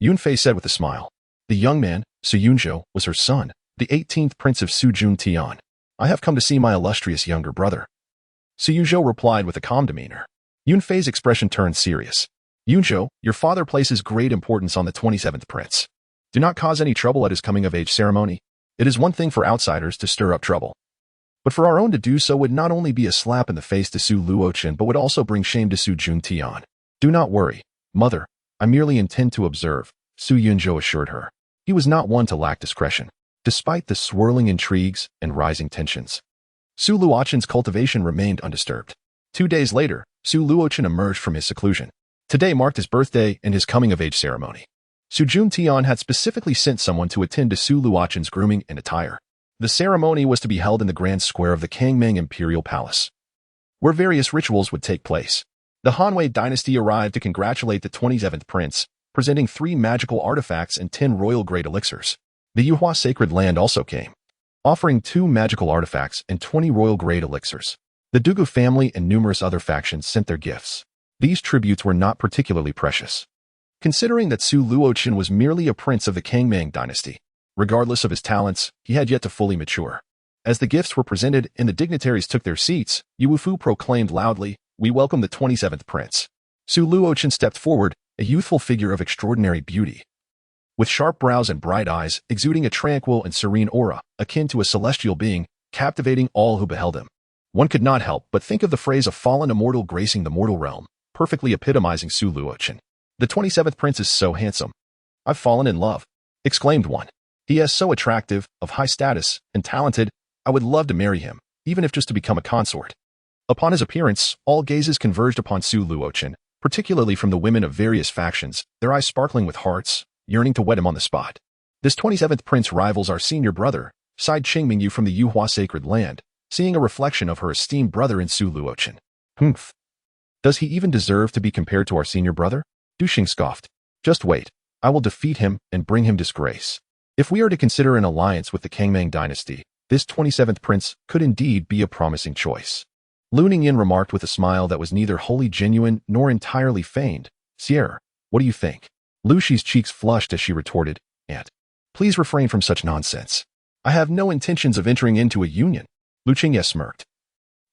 Yunfei said with a smile. The young man, Su Yunzhou, was her son, the 18th prince of Su Jun Tian. "I have come to see my illustrious younger brother," Su Yunzhou replied with a calm demeanor. Yunfei's expression turned serious. "Yunzhou, your father places great importance on the 27th prince. Do not cause any trouble at his coming-of-age ceremony. It is one thing for outsiders to stir up trouble, but for our own to do so would not only be a slap in the face to Su Luochen but would also bring shame to Su Jun Tian." "Do not worry, mother. I merely intend to observe," Su Yunzhou assured her. He was not one to lack discretion. Despite the swirling intrigues and rising tensions, Su Luochen's cultivation remained undisturbed. 2 days later, Su Luochen emerged from his seclusion. Today marked his birthday and his coming-of-age ceremony. Su Jun Tian had specifically sent someone to attend to Su Luochen's grooming and attire. The ceremony was to be held in the grand square of the Kangming Imperial Palace, where various rituals would take place. The Hanwei dynasty arrived to congratulate the 27th prince, presenting 3 magical artifacts and 10 royal-grade elixirs. The Yuhua sacred land also came, offering 2 magical artifacts and 20 royal-grade elixirs. The Dugu family and numerous other factions sent their gifts. These tributes were not particularly precious, considering that Su Luochen was merely a prince of the Kangming dynasty. Regardless of his talents, he had yet to fully mature. As the gifts were presented and the dignitaries took their seats, Yu Wufu proclaimed loudly, "We welcome the 27th prince." Su Luochen stepped forward, a youthful figure of extraordinary beauty, with sharp brows and bright eyes, exuding a tranquil and serene aura, akin to a celestial being, captivating all who beheld him. One could not help but think of the phrase "a fallen immortal gracing the mortal realm," perfectly epitomizing Su Luochen. "The 27th prince is so handsome. I've fallen in love," exclaimed one. "He is so attractive, of high status, and talented. I would love to marry him, even if just to become a consort." Upon his appearance, all gazes converged upon Su Luochen, particularly from the women of various factions, their eyes sparkling with hearts, yearning to wed him on the spot. "This 27th prince rivals our senior brother," sighed Qing Mingyu from the Yuhua sacred land, seeing a reflection of her esteemed brother in Su Luochen. "Humph. Does he even deserve to be compared to our senior brother?" Du Xing scoffed. "Just wait. I will defeat him and bring him disgrace." If we are to consider an alliance with the Kangming dynasty, this 27th prince could indeed be a promising choice. Lu Ningyin remarked with a smile that was neither wholly genuine nor entirely feigned, "Sierra, what do you think?" Lu Shi's cheeks flushed as she retorted, "Aunt, please refrain from such nonsense. I have no intentions of entering into a union." Lu Qingye smirked.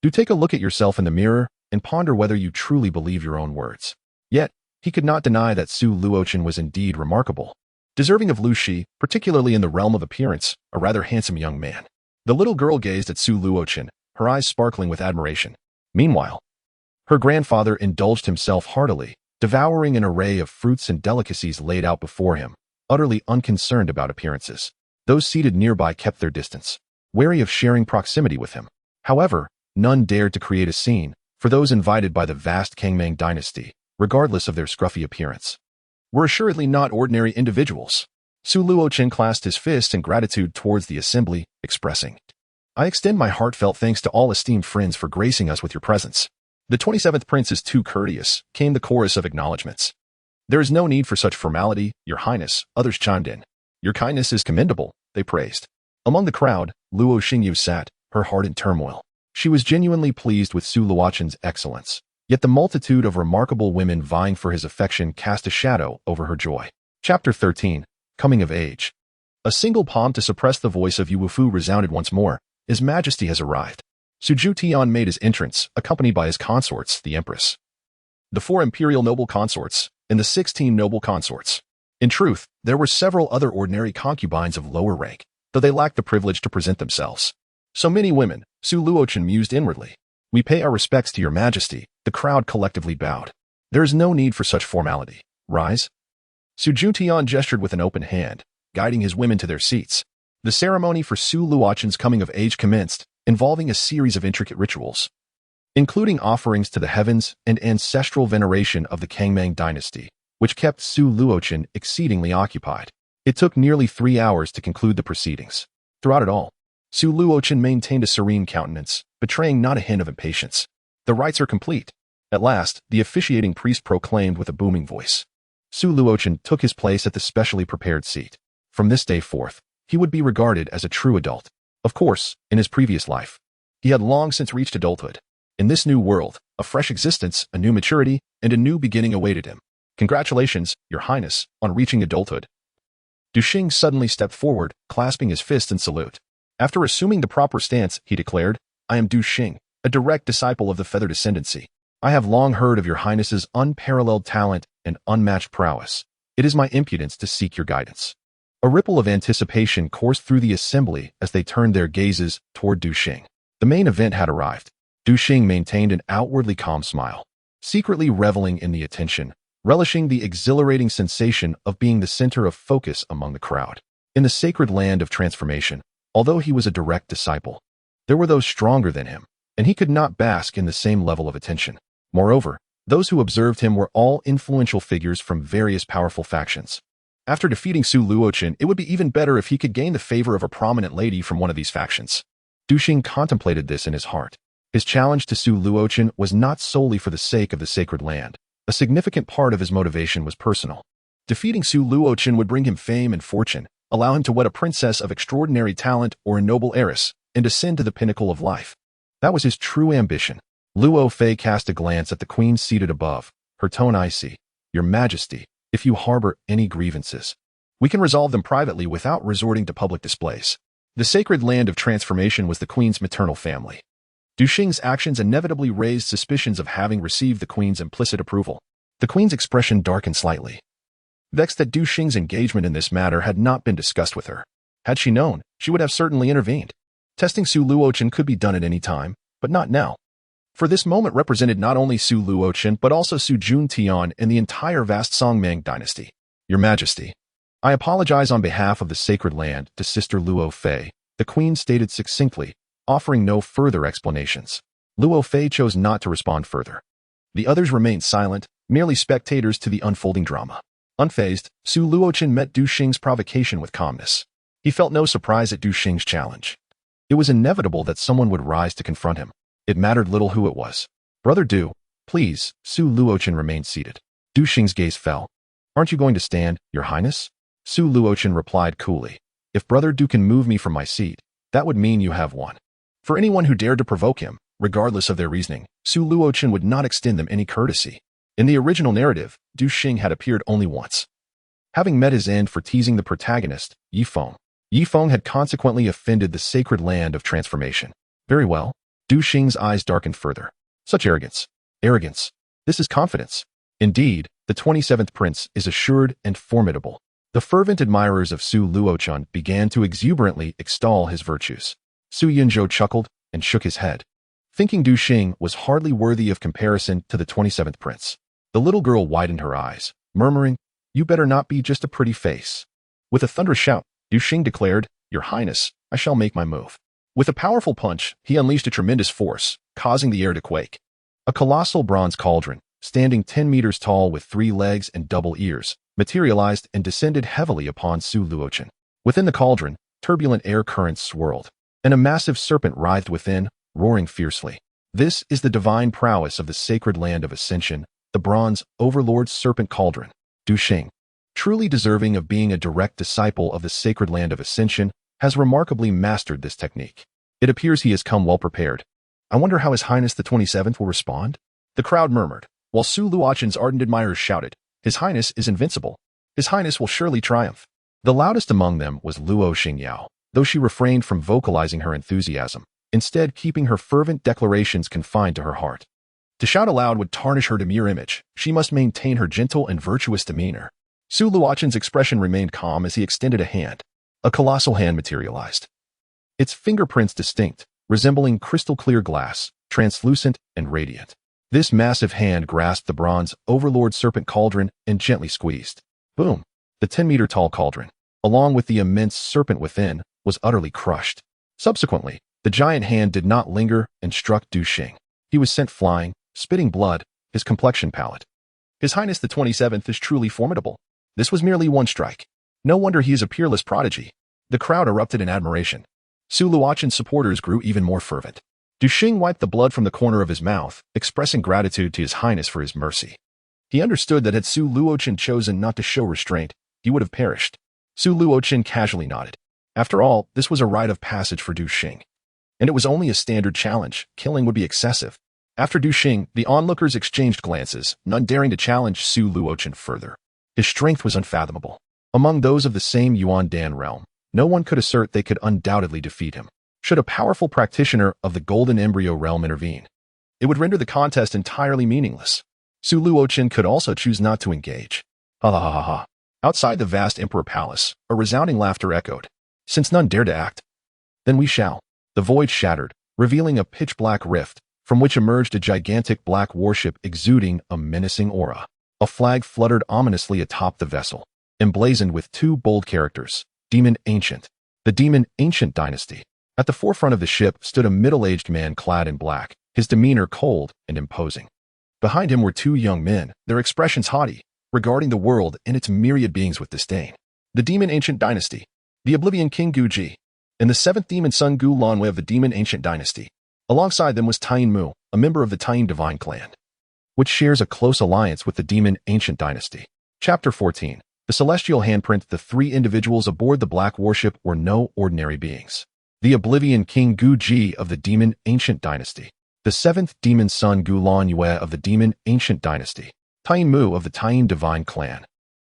"Do take a look at yourself in the mirror and ponder whether you truly believe your own words." Yet, he could not deny that Su Luochen was indeed remarkable, deserving of Lu Shi, particularly in the realm of appearance, a rather handsome young man. The little girl gazed at Su Luochen, her eyes sparkling with admiration. Meanwhile, her grandfather indulged himself heartily, devouring an array of fruits and delicacies laid out before him, utterly unconcerned about appearances. Those seated nearby kept their distance, wary of sharing proximity with him. However, None dared to create a scene for those invited by the vast Kangmang dynasty, regardless of their scruffy appearance. Were assuredly not ordinary individuals. Su Luochen clasped his fists in gratitude towards the assembly, expressing, "I extend my heartfelt thanks to all esteemed friends for gracing us with your presence." "The 27th Prince is too courteous," came the chorus of acknowledgments. "There is no need for such formality, Your Highness," others chimed in. "Your kindness is commendable," they praised. Among the crowd, Luo Xingyu sat, her heart in turmoil. She was genuinely pleased with Su Luochen's excellence, yet the multitude of remarkable women vying for his affection cast a shadow over her joy. Chapter 13. Coming of Age. A single palm to suppress the voice of Yu Wufu resounded once more. His Majesty has arrived. Su Tian made his entrance, accompanied by his consorts, the Empress, the 4 imperial noble consorts, and the 16 noble consorts. In truth, there were several other ordinary concubines of lower rank, though they lacked the privilege to present themselves. So many women, Su Luochen mused inwardly. "We pay our respects to Your Majesty," the crowd collectively bowed. "There is no need for such formality. Rise." Su Tian gestured with an open hand, guiding his women to their seats. The ceremony for Su Luochen's coming of age commenced, involving a series of intricate rituals, including offerings to the heavens and ancestral veneration of the Kangmang dynasty, which kept Su Luochen exceedingly occupied. It took nearly 3 hours to conclude the proceedings. Throughout it all, Su Luochen maintained a serene countenance, betraying not a hint of impatience. "The rites are complete." At last, the officiating priest proclaimed with a booming voice. Su Luochen took his place at the specially prepared seat. From this day forth, he would be regarded as a true adult. Of course, in his previous life, he had long since reached adulthood. In this new world, a fresh existence, a new maturity, and a new beginning awaited him. "Congratulations, Your Highness, on reaching adulthood." Du Xing suddenly stepped forward, clasping his fist in salute. After assuming the proper stance, he declared, "I am Du Xing, a direct disciple of the feathered ascendancy. I have long heard of Your Highness's unparalleled talent and unmatched prowess. It is my impudence to seek your guidance." A ripple of anticipation coursed through the assembly as they turned their gazes toward Du Xing. The main event had arrived. Du Xing maintained an outwardly calm smile, secretly reveling in the attention, relishing the exhilarating sensation of being the center of focus among the crowd. In the sacred land of transformation, although he was a direct disciple, there were those stronger than him, and he could not bask in the same level of attention. Moreover, those who observed him were all influential figures from various powerful factions. After defeating Su Luochen, it would be even better if he could gain the favor of a prominent lady from one of these factions. Du Xing contemplated this in his heart. His challenge to Su Luochen was not solely for the sake of the sacred land. A significant part of his motivation was personal. Defeating Su Luochen would bring him fame and fortune, allow him to wed a princess of extraordinary talent or a noble heiress, and ascend to the pinnacle of life. That was his true ambition. Luo Fei cast a glance at the queen seated above, her tone icy. "Your Majesty, if you harbor any grievances, we can resolve them privately without resorting to public displays." The sacred land of transformation was the queen's maternal family. Du Xing's actions inevitably raised suspicions of having received the queen's implicit approval. The queen's expression darkened slightly, vexed that Du Xing's engagement in this matter had not been discussed with her. Had she known, she would have certainly intervened. Testing Su Luochen could be done at any time, but not now. For this moment represented not only Su Luochen, but also Su Tian and the entire vast Songmang dynasty. "Your Majesty, I apologize on behalf of the sacred land to Sister Luo Fei," the queen stated succinctly, offering no further explanations. Luo Fei chose not to respond further. The others remained silent, merely spectators to the unfolding drama. Unfazed, Su Luochen met Du Xing's provocation with calmness. He felt no surprise at Du Xing's challenge. It was inevitable that someone would rise to confront him. It mattered little who it was. "Brother Du, please." Su Luochen remained seated. Du Xing's gaze fell. "Aren't you going to stand, Your Highness?" Su Luochen replied coolly. "If Brother Du can move me from my seat, that would mean you have won." For anyone who dared to provoke him, regardless of their reasoning, Su Luochen would not extend them any courtesy. In the original narrative, Du Xing had appeared only once, having met his end for teasing the protagonist, Yi Feng. Yi Feng had consequently offended the sacred land of transformation. Very well. Du Xing's eyes darkened further. Such arrogance. Arrogance. This is confidence. Indeed, the 27th prince is assured and formidable. The fervent admirers of Su Luochen began to exuberantly extol his virtues. Su Yunzhou chuckled and shook his head, thinking Du Xing was hardly worthy of comparison to the 27th prince. The little girl widened her eyes, murmuring, "You better not be just a pretty face." With a thunderous shout, Du Xing declared, "Your Highness, I shall make my move." With a powerful punch, he unleashed a tremendous force, causing the air to quake. A colossal bronze cauldron, standing 10 meters tall with 3 legs and double ears, materialized and descended heavily upon Su Luochen. Within the cauldron, turbulent air currents swirled, and a massive serpent writhed within, roaring fiercely. This is the divine prowess of the sacred land of ascension, the bronze overlord serpent cauldron, Du Xing. Truly deserving of being a direct disciple of the sacred land of ascension, has remarkably mastered this technique. It appears he has come well prepared. I wonder how His Highness the 27th will respond? The crowd murmured, while Su Luochen's ardent admirers shouted, His Highness is invincible. His Highness will surely triumph. The loudest among them was Luo Xingyao, though she refrained from vocalizing her enthusiasm, instead keeping her fervent declarations confined to her heart. To shout aloud would tarnish her demure image. She must maintain her gentle and virtuous demeanor. Su Luochen's expression remained calm as he extended a hand. A colossal hand materialized. Its fingerprints distinct, resembling crystal-clear glass, translucent and radiant. This massive hand grasped the bronze overlord serpent cauldron and gently squeezed. Boom! The 10-meter-tall cauldron, along with the immense serpent within, was utterly crushed. Subsequently, the giant hand did not linger and struck Du Xing. He was sent flying, spitting blood, his complexion pallid. His Highness the 27th is truly formidable. This was merely one strike. No wonder he is a peerless prodigy. The crowd erupted in admiration. Su Luochen's supporters grew even more fervent. Du Xing wiped the blood from the corner of his mouth, expressing gratitude to His Highness for his mercy. He understood that had Su Luochen chosen not to show restraint, he would have perished. Su Luochen casually nodded. After all, this was a rite of passage for Du Xing. And it was only a standard challenge. Killing would be excessive. After Du Xing, the onlookers exchanged glances, none daring to challenge Su Luochen further. His strength was unfathomable. Among those of the same Yuan Dan realm, no one could assert they could undoubtedly defeat him. Should a powerful practitioner of the Golden Embryo realm intervene, it would render the contest entirely meaningless. Su Luochen could also choose not to engage. Ha ha ha ha ha. Outside the vast Emperor Palace, a resounding laughter echoed. Since none dared to act, then we shall. The void shattered, revealing a pitch-black rift, from which emerged a gigantic black warship exuding a menacing aura. A flag fluttered ominously atop the vessel, emblazoned with 2 bold characters, Demon Ancient, the Demon Ancient dynasty. At the forefront of the ship stood a middle-aged man clad in black, his demeanor cold and imposing. Behind him were 2 young men, their expressions haughty, regarding the world and its myriad beings with disdain. The Demon Ancient dynasty, the Oblivion King Guji, and the 7th demon son Gu Lanwei of the Demon Ancient dynasty. Alongside them was Taiyin Mu, a member of the Taiyin Divine Clan, which shares a close alliance with the Demon Ancient dynasty. Chapter 14. The Celestial Handprint. The 3 individuals aboard the Black Warship were no ordinary beings. The Oblivion King Gu Ji of the Demon Ancient dynasty, the 7th demon son Gu Lanwei of the Demon Ancient dynasty, Taiyin Mu of the Taiyin Divine Clan.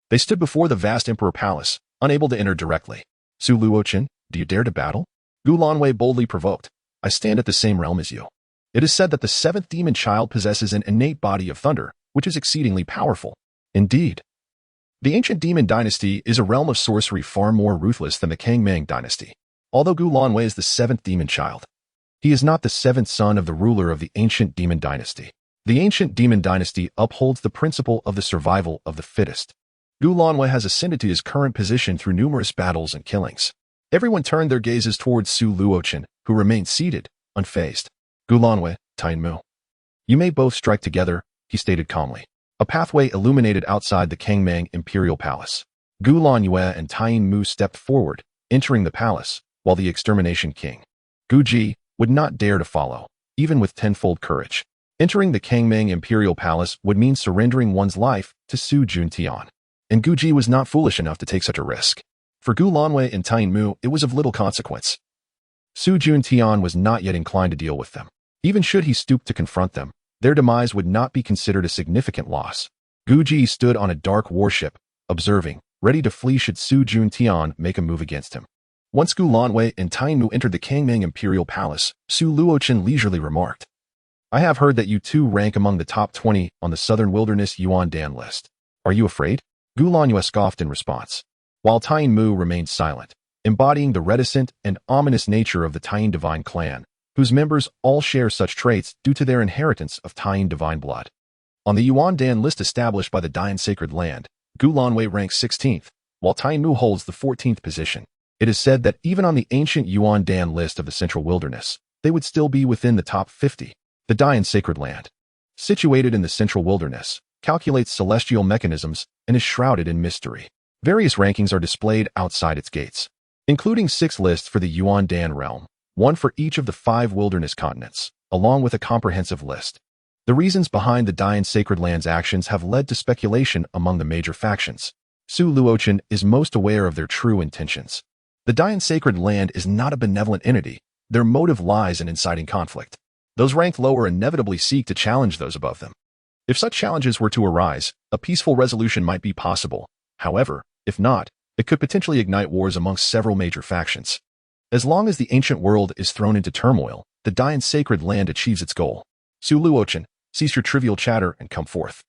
They stood before the vast Emperor Palace, unable to enter directly. Su Luochen, do you dare to battle? Gu Lanwei boldly provoked. I stand at the same realm as you. It is said that the 7th demon child possesses an innate body of thunder, which is exceedingly powerful. Indeed. The Ancient Demon Dynasty is a realm of sorcery far more ruthless than the Kangmang Dynasty. Although Gu Lanwei is the 7th demon child, he is not the 7th son of the ruler of the Ancient Demon Dynasty. The Ancient Demon Dynasty upholds the principle of the survival of the fittest. Gu Lanwei has ascended to his current position through numerous battles and killings. Everyone turned their gazes towards Su Luochen, who remained seated, unfazed. Gu Lanwei, Taiyin Mu. You may both strike together, he stated calmly. A pathway illuminated outside the Kangmang Imperial Palace. Gu Lanwei and Taiyin Mu stepped forward, entering the palace, while the Extermination King, Gu Ji, would not dare to follow, even with tenfold courage. Entering the Kangmang Imperial Palace would mean surrendering one's life to Su Juntian, and Gu Ji was not foolish enough to take such a risk. For Gu Lanwei and Taiyin Mu, it was of little consequence. Su Juntian was not yet inclined to deal with them. Even should he stoop to confront them, their demise would not be considered a significant loss. Gu Ji stood on a dark warship, observing, ready to flee should Su Juntian make a move against him. Once Gu Lanwei and Taiyin Mu entered the Kangmang Imperial Palace, Su Luochen leisurely remarked, I have heard that you 2 rank among the top 20 on the Southern Wilderness Yuan Dan list. Are you afraid? Gu Lanwei scoffed in response, while Taiyin Mu remained silent, embodying the reticent and ominous nature of the Taiyin Divine Clan, whose members all share such traits due to their inheritance of Taiyin divine blood. On the Yuan Dan list established by the Dayan Sacred Land, Gu Lanwei ranks 16th, while Taiyin Mu holds the 14th position. It is said that even on the ancient Yuan Dan list of the Central Wilderness, they would still be within the top 50. The Dai Sacred Land. Situated in the central wilderness, calculates celestial mechanisms and is shrouded in mystery. Various rankings are displayed outside its gates, including 6 lists for the Yuan-Dan realm, 1 for each of the 5 wilderness continents, along with a comprehensive list. The reasons behind the Dai Sacred Land's actions have led to speculation among the major factions. Su Luochen is most aware of their true intentions. The Dai Sacred Land is not a benevolent entity. Their motive lies in inciting conflict. Those ranked lower inevitably seek to challenge those above them. If such challenges were to arise, a peaceful resolution might be possible. However, if not, it could potentially ignite wars amongst several major factions. As long as the ancient world is thrown into turmoil, the Dai Sacred Land achieves its goal. Su Luochen, cease your trivial chatter and come forth.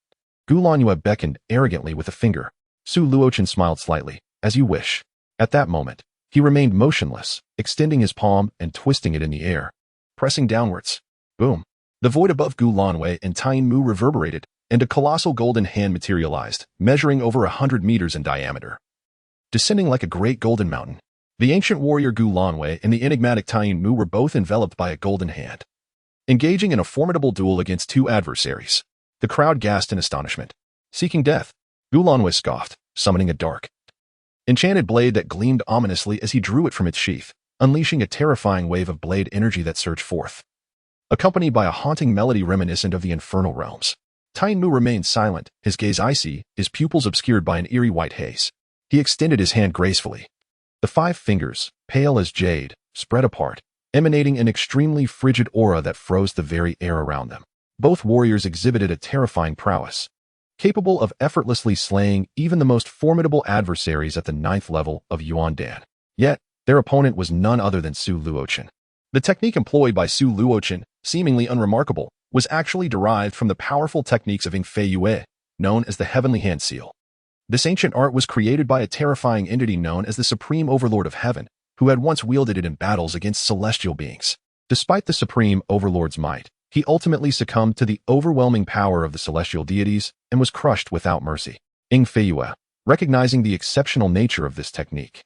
Gu Lanyue beckoned arrogantly with a finger. Su Luochen smiled slightly. As you wish. At that moment, he remained motionless, extending his palm and twisting it in the air. Pressing downwards. Boom. The void above Gu Lanyue and Tien Mu reverberated, and a colossal golden hand materialized, measuring over 100 meters in diameter. Descending like a great golden mountain, the ancient warrior Gu Lanyue and the enigmatic Tien Mu were both enveloped by a golden hand. Engaging in a formidable duel against 2 adversaries. The crowd gasped in astonishment. Seeking death, Gu Lanyue scoffed, summoning a dark, enchanted blade that gleamed ominously as he drew it from its sheath, unleashing a terrifying wave of blade energy that surged forth, accompanied by a haunting melody reminiscent of the infernal realms. Tien Mu remained silent, his gaze icy, his pupils obscured by an eerie white haze. He extended his hand gracefully. The 5 fingers, pale as jade, spread apart, emanating an extremely frigid aura that froze the very air around them. Both warriors exhibited a terrifying prowess, capable of effortlessly slaying even the most formidable adversaries at the 9th level of Yuan-Dan. Yet, their opponent was none other than Su Luochen. The technique employed by Su Luochen, seemingly unremarkable, was actually derived from the powerful techniques of Ing Fei Yue, known as the Heavenly Hand Seal. This ancient art was created by a terrifying entity known as the Supreme Overlord of Heaven, who had once wielded it in battles against celestial beings. Despite the Supreme Overlord's might, he ultimately succumbed to the overwhelming power of the celestial deities and was crushed without mercy. Ing Fei Yue, recognizing the exceptional nature of this technique,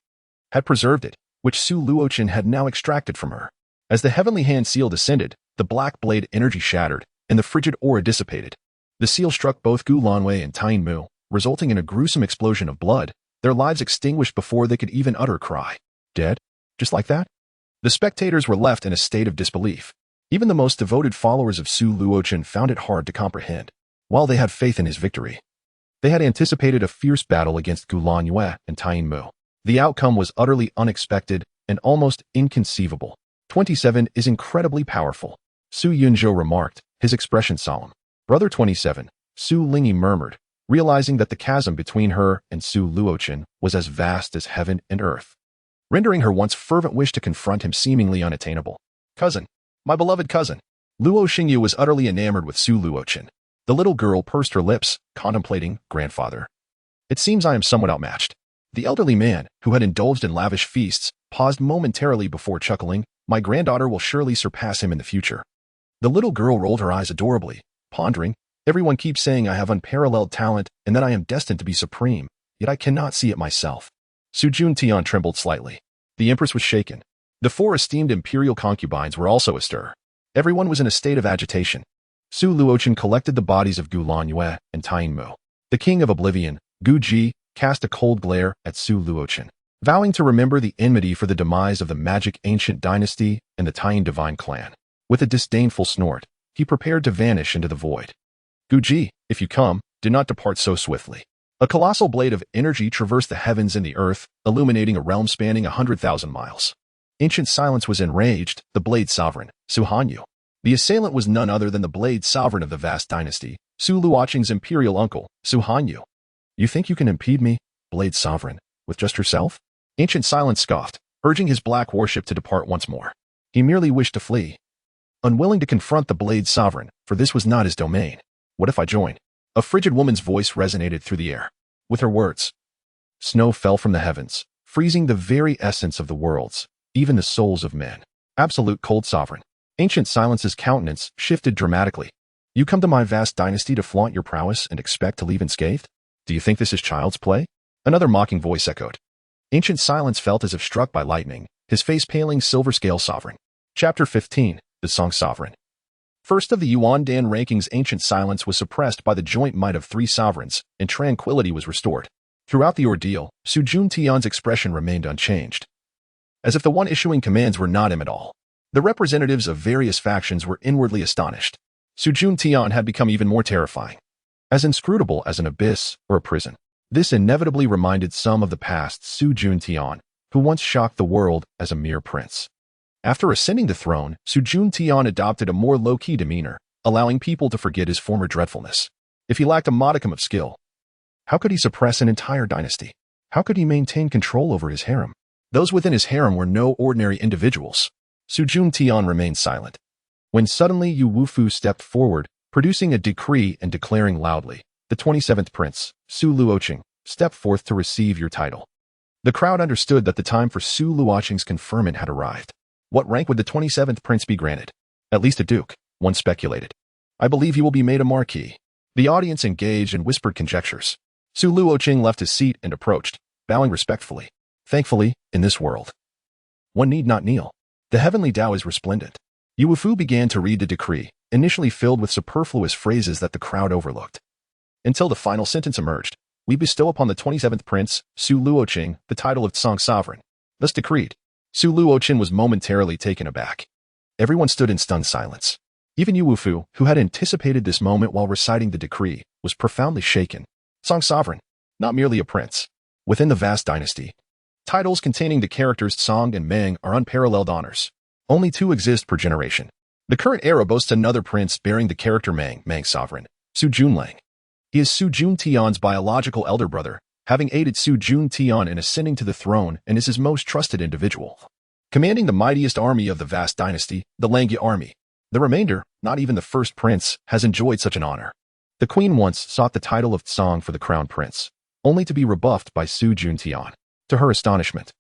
had preserved it, which Su Luochen had now extracted from her. As the Heavenly Hand Seal descended, the black blade energy shattered, and the frigid aura dissipated. The seal struck both Gu Lanyue and Tien Mu, resulting in a gruesome explosion of blood, their lives extinguished before they could even utter a cry. Dead? Just like that? The spectators were left in a state of disbelief. Even the most devoted followers of Su Luochen found it hard to comprehend. While they had faith in his victory, they had anticipated a fierce battle against Gu Lanyue and Tien Mu. The outcome was utterly unexpected and almost inconceivable. 27 is incredibly powerful, Su Yunzhou remarked, his expression solemn. Brother 27, Su Lingyi murmured, realizing that the chasm between her and Su Luochen was as vast as heaven and earth, rendering her once fervent wish to confront him seemingly unattainable. Cousin, my beloved cousin. Luo Xingyu was utterly enamored with Su Luochen. The little girl pursed her lips, contemplating, grandfather. It seems I am somewhat outmatched. The elderly man, who had indulged in lavish feasts, paused momentarily before chuckling, my granddaughter will surely surpass him in the future. The little girl rolled her eyes adorably, pondering, everyone keeps saying I have unparalleled talent and that I am destined to be supreme, yet I cannot see it myself. Su Juntian trembled slightly. The empress was shaken. The 4 esteemed imperial concubines were also astir. Everyone was in a state of agitation. Su Luochen collected the bodies of Gu Lanyue and Tien Mu. The king of oblivion, Gu Ji, cast a cold glare at Su Luochen, vowing to remember the enmity for the demise of the magic ancient dynasty and the Tien divine clan. With a disdainful snort, he prepared to vanish into the void. Gu Ji, if you come, do not depart so swiftly. A colossal blade of energy traversed the heavens and the earth, illuminating a realm spanning 100,000 miles. Ancient silence was enraged, the blade sovereign, Su Hanyu. The assailant was none other than the blade sovereign of the vast dynasty, Su Luocheng's imperial uncle, Su Hanyu. You think you can impede me, blade sovereign, with just yourself? Ancient silence scoffed, urging his black warship to depart once more. He merely wished to flee, unwilling to confront the blade sovereign, for this was not his domain. What if I join? A frigid woman's voice resonated through the air. With her words, snow fell from the heavens, freezing the very essence of the worlds, even the souls of men. Absolute cold sovereign. Ancient silence's countenance shifted dramatically. You come to my vast dynasty to flaunt your prowess and expect to leave unscathed? Do you think this is child's play? Another mocking voice echoed. Ancient silence felt as if struck by lightning, his face paling silver scale sovereign. Chapter 15, The Song Sovereign. First of the Yuan-Dan rankings, ancient silence was suppressed by the joint might of 3 sovereigns, and tranquility was restored. Throughout the ordeal, Su Juntian's expression remained unchanged, as if the one issuing commands were not him at all. The representatives of various factions were inwardly astonished. Su Juntian had become even more terrifying, as inscrutable as an abyss or a prison. This inevitably reminded some of the past Su Juntian, who once shocked the world as a mere prince. After ascending the throne, Su Juntian adopted a more low-key demeanor, allowing people to forget his former dreadfulness. If he lacked a modicum of skill, how could he suppress an entire dynasty? How could he maintain control over his harem? Those within his harem were no ordinary individuals. Su Juntian remained silent, when suddenly Yu Wufu stepped forward, producing a decree and declaring loudly, "The 27th Prince, Su Luochen, step forth to receive your title." The crowd understood that the time for Su Luochen's conferment had arrived. What rank would the 27th Prince be granted? At least a duke, one speculated. I believe he will be made a marquis. The audience engaged in whispered conjectures. Su Luochen left his seat and approached, bowing respectfully. Thankfully, in this world, one need not kneel. The heavenly Dao is resplendent. Yu Wufu began to read the decree, initially filled with superfluous phrases that the crowd overlooked, until the final sentence emerged. We bestow upon the 27th Prince, Su Luochen, the title of Tsang Sovereign. Thus decreed. Su Luochen was momentarily taken aback. Everyone stood in stunned silence. Even Yu Wufu, who had anticipated this moment while reciting the decree, was profoundly shaken. Tsang Sovereign, not merely a prince. Within the vast dynasty, titles containing the characters Tsang and Meng are unparalleled honors. Only 2 exist per generation. The current era boasts another prince bearing the character Meng Sovereign, Su Junlang. He is Su Juntian's biological elder brother, having aided Su Juntian in ascending to the throne, and is his most trusted individual, commanding the mightiest army of the vast dynasty, the Langya army. The remainder, not even the first prince, has enjoyed such an honor. The queen once sought the title of Tsang for the crown prince, only to be rebuffed by Su Juntian. To her astonishment,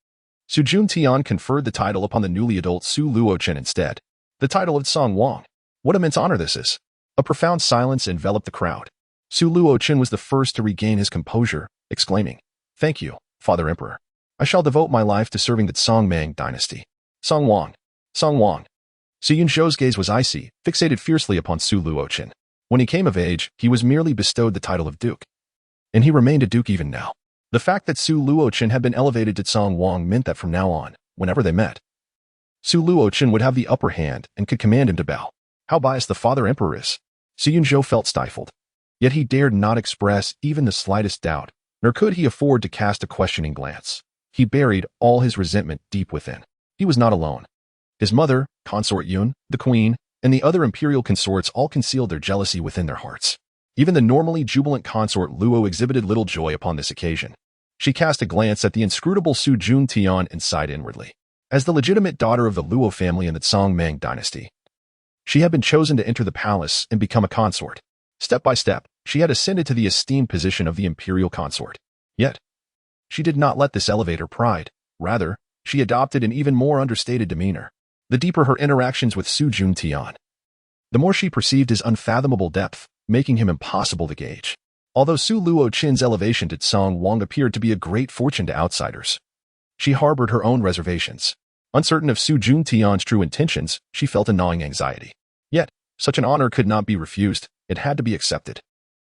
Su Juntian conferred the title upon the newly adult Su Luochen instead, the title of Tsang Wang. What immense honor this is! A profound silence enveloped the crowd. Su Luochen was the first to regain his composure, exclaiming, "Thank you, Father Emperor. I shall devote my life to serving the Tsang Mang dynasty." Tsang Wang. Tsang Wang. Su Yunzhou's gaze was icy, fixated fiercely upon Su Luochen. When he came of age, he was merely bestowed the title of duke, and he remained a duke even now. The fact that Su Luochen had been elevated to Tsang Wang meant that from now on, whenever they met, Su Luochen would have the upper hand and could command him to bow. How biased the Father Emperor is! Su Yunzhou felt stifled. Yet he dared not express even the slightest doubt, nor could he afford to cast a questioning glance. He buried all his resentment deep within. He was not alone. His mother, Consort Yun, the queen, and the other imperial consorts all concealed their jealousy within their hearts. Even the normally jubilant consort Luo exhibited little joy upon this occasion. She cast a glance at the inscrutable Su Juntian and sighed inwardly. As the legitimate daughter of the Luo family in the Tsang Mang dynasty, she had been chosen to enter the palace and become a consort. Step by step, she had ascended to the esteemed position of the imperial consort. Yet, she did not let this elevate her pride. Rather, she adopted an even more understated demeanor. The deeper her interactions with Su Juntian, the more she perceived his unfathomable depth, making him impossible to gauge. Although Su Luochen's elevation to Tsang Wang appeared to be a great fortune to outsiders, she harbored her own reservations. Uncertain of Su Juntian's true intentions, she felt a gnawing anxiety. Yet, such an honor could not be refused. It had to be accepted.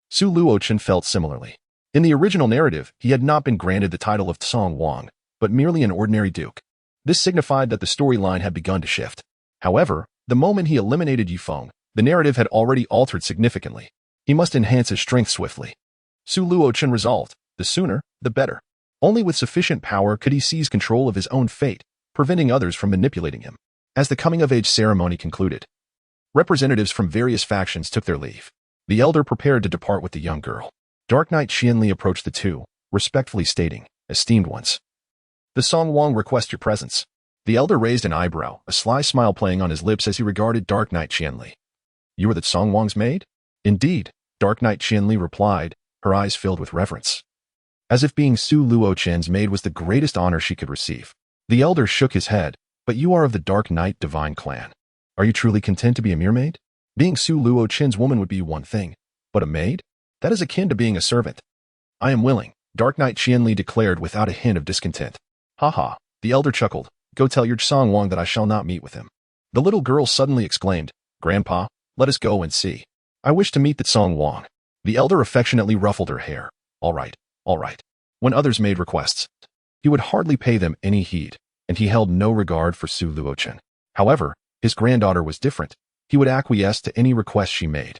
Su Luochen felt similarly. In the original narrative, he had not been granted the title of Tsang Wang, but merely an ordinary duke. This signified that the storyline had begun to shift. However, the moment he eliminated Yufeng, the narrative had already altered significantly. He must enhance his strength swiftly. Su Luochen resolved, the sooner, the better. Only with sufficient power could he seize control of his own fate, preventing others from manipulating him. As the coming-of-age ceremony concluded, representatives from various factions took their leave. The elder prepared to depart with the young girl. Dark Knight Qianli approached the two, respectfully stating, "Esteemed ones, the Tsang Wang requests your presence." The elder raised an eyebrow, a sly smile playing on his lips as he regarded Dark Knight Qianli. "You are the Tsang Wang's maid?" "Indeed," Dark Knight Qianli replied, her eyes filled with reverence, as if being Su Luochen's maid was the greatest honor she could receive. The elder shook his head. "But you are of the Dark Knight Divine clan. Are you truly content to be a mere maid? Being Su Luochen's woman would be one thing, but a maid? That is akin to being a servant." "I am willing," Dark Knight Qianli declared without a hint of discontent. "Ha ha," the elder chuckled. "Go tell your Tsang Wang that I shall not meet with him." The little girl suddenly exclaimed, "Grandpa, Let us go and see. I wish to meet the Song Wang. The elder affectionately ruffled her hair. All right, all right. When others made requests, he would hardly pay them any heed, and he held no regard for Su Luochen. However, his granddaughter was different. He would acquiesce to any request she made.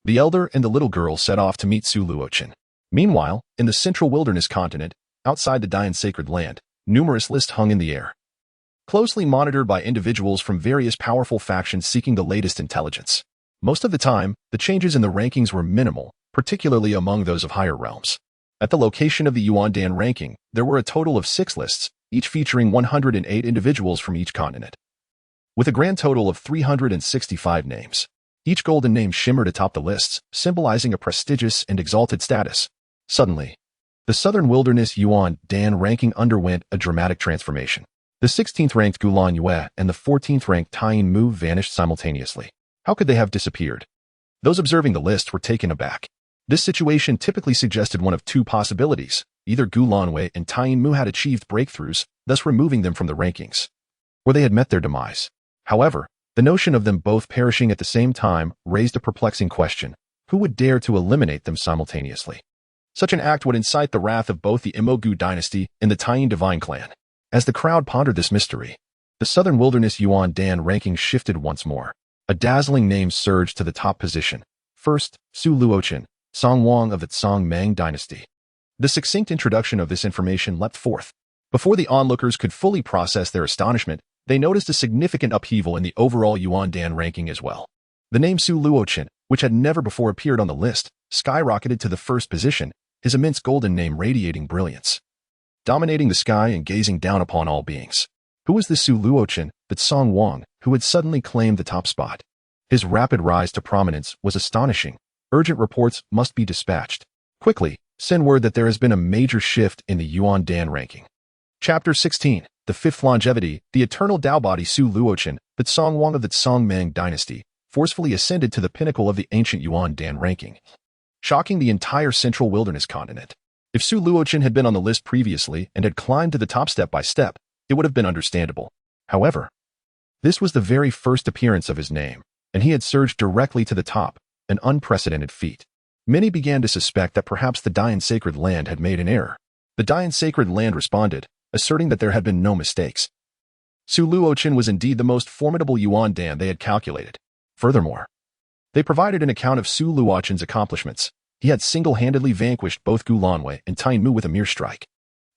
The elder and the little girl set off to meet Su Luochen. Meanwhile, in the central wilderness continent, outside the Dayan sacred land, numerous lists hung in the air, closely monitored by individuals from various powerful factions seeking the latest intelligence. Most of the time, the changes in the rankings were minimal, particularly among those of higher realms. At the location of the Yuandan ranking, there were a total of 6 lists, each featuring 108 individuals from each continent, with a grand total of 365 names. Each golden name shimmered atop the lists, symbolizing a prestigious and exalted status. Suddenly, the Southern Wilderness Yuandan ranking underwent a dramatic transformation. The 16th-ranked Gulan Yue and the 14th-ranked Taiyin Mu vanished simultaneously. How could they have disappeared? Those observing the list were taken aback. This situation typically suggested one of 2 possibilities. Either Gulan Yue and Taiyin Mu had achieved breakthroughs, thus removing them from the rankings, or they had met their demise. However, the notion of them both perishing at the same time raised a perplexing question. Who would dare to eliminate them simultaneously? Such an act would incite the wrath of both the Imogu dynasty and the Taiyin divine clan. As the crowd pondered this mystery, the Southern Wilderness Yuandan ranking shifted once more. A dazzling name surged to the top position. First, Su Luochen, Song Wang of the Song Mang dynasty. The succinct introduction of this information leapt forth. Before the onlookers could fully process their astonishment, they noticed a significant upheaval in the overall Yuandan ranking as well. The name Su Luochen, which had never before appeared on the list, skyrocketed to the first position, his immense golden name radiating brilliance, dominating the sky and gazing down upon all beings. Who was this Su Luochen, that Song Wang, who had suddenly claimed the top spot? His rapid rise to prominence was astonishing. Urgent reports must be dispatched. Quickly, send word that there has been a major shift in the Yuandan ranking. Chapter 16. The 5th longevity, the Eternal Dao body Su Luochen, that Song Wang of the Song Mang dynasty, forcefully ascended to the pinnacle of the ancient Yuandan ranking, shocking the entire central wilderness continent. If Su Luochen had been on the list previously and had climbed to the top step by step, it would have been understandable. However, this was the very first appearance of his name, and he had surged directly to the top, an unprecedented feat. Many began to suspect that perhaps the Dayan sacred land had made an error. The Dayan sacred land responded, asserting that there had been no mistakes. Su Luochen was indeed the most formidable Yuandan they had calculated. Furthermore, they provided an account of Su Luochen's accomplishments. He had single-handedly vanquished both Gulan Yue and Taiyin Mu with a mere strike.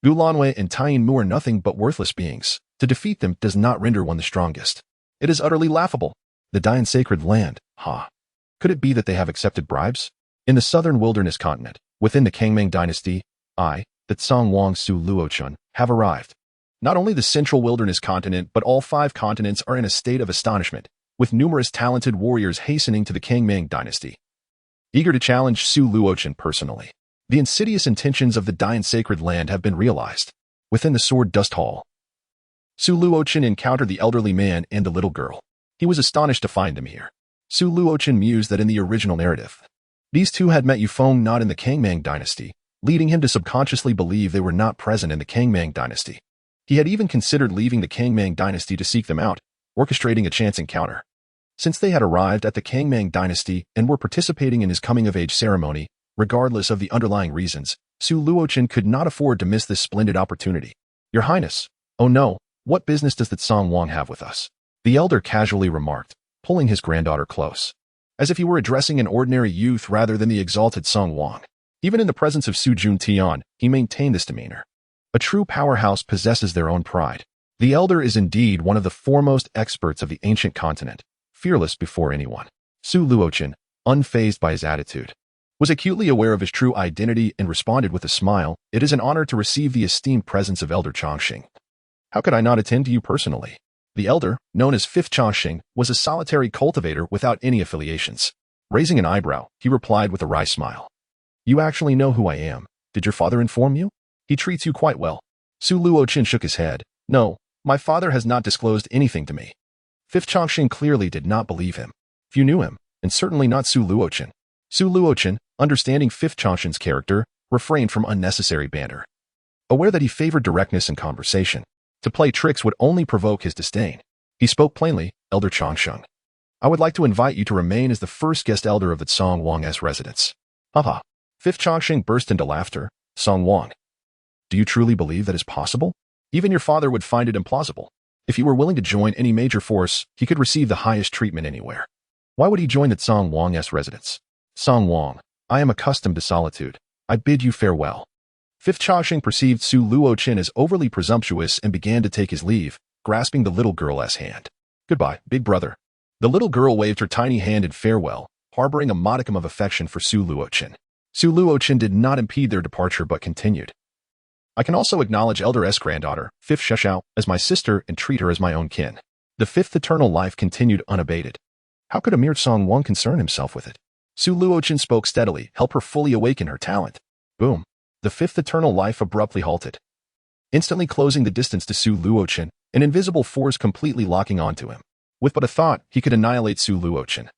Gulan Yue and Taiyin Mu are nothing but worthless beings. To defeat them does not render one the strongest. It is utterly laughable. The Dayan sacred land, Could it be that they have accepted bribes? In the southern wilderness continent, within the Kangming dynasty, that Song Wang Su Luochen, have arrived. Not only the central wilderness continent, but all 5 continents are in a state of astonishment, with numerous talented warriors hastening to the Kangming dynasty, eager to challenge Su Luochen personally. The insidious intentions of the Dayan sacred land have been realized. Within the Sword Dust Hall, Su Luochen encountered the elderly man and the little girl. He was astonished to find them here. Su Luochen mused that in the original narrative, these two had met Yufeng not in the Kangming dynasty, leading him to subconsciously believe they were not present in the Kangming dynasty. He had even considered leaving the Kangming dynasty to seek them out, orchestrating a chance encounter. Since they had arrived at the Kangming dynasty and were participating in his coming-of-age ceremony, regardless of the underlying reasons, Su Luochen could not afford to miss this splendid opportunity. Your Highness, oh no, what business does that Song Wang have with us? The elder casually remarked, pulling his granddaughter close, as if he were addressing an ordinary youth rather than the exalted Song Wang. Even in the presence of Su Jun Tian, he maintained this demeanor. A true powerhouse possesses their own pride. The elder is indeed one of the foremost experts of the ancient continent, fearless before anyone. Su Luochen, unfazed by his attitude, was acutely aware of his true identity and responded with a smile. It is an honor to receive the esteemed presence of Elder Chongqing. How could I not attend to you personally? The elder, known as 5th Chongqing, was a solitary cultivator without any affiliations. Raising an eyebrow, he replied with a wry smile. You actually know who I am. Did your father inform you? He treats you quite well. Su Luochen shook his head. No, my father has not disclosed anything to me. 5th Chongqing clearly did not believe him. Few knew him, and certainly not Su Luochen. Su Luochen, understanding 5th Chongqing's character, refrained from unnecessary banter. Aware that he favored directness in conversation, to play tricks would only provoke his disdain. He spoke plainly, Elder Chongqing. I would like to invite you to remain as the first guest elder of the Song Wang's residence. Haha. Fifth Chongqing burst into laughter. Song Wang. Do you truly believe that is possible? Even your father would find it implausible. If he were willing to join any major force, he could receive the highest treatment anywhere. Why would he join the Song Wang's residence? Song Wang, I am accustomed to solitude. I bid you farewell. Fifth Chongqing perceived Su Luochen as overly presumptuous and began to take his leave, grasping the little girl's hand. Goodbye, big brother. The little girl waved her tiny hand in farewell, harboring a modicum of affection for Su Luochen. Su Luochen did not impede their departure but continued. I can also acknowledge Elder S. granddaughter, Fifth Sheshao, as my sister and treat her as my own kin. The fifth eternal life continued unabated. How could a mere Song Wang concern himself with it? Su Luochen spoke steadily, help her fully awaken her talent. Boom. The fifth eternal life abruptly halted. Instantly closing the distance to Su Luochen, an invisible force completely locking onto him. With but a thought, he could annihilate Su Luochen,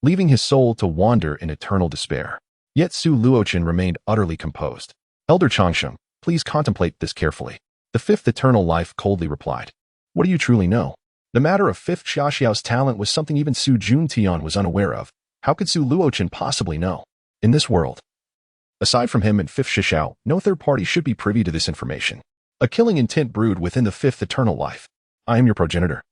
leaving his soul to wander in eternal despair. Yet Su Luochen remained utterly composed. Elder Chongsheng, please contemplate this carefully. The fifth eternal life coldly replied. What do you truly know? The matter of Fifth Xiaoxiao's talent was something even Su Juntian was unaware of. How could Su Luochen possibly know? In this world, aside from him and Fifth Xiaoxiao, no third party should be privy to this information. A killing intent brewed within the fifth eternal life. I am your progenitor.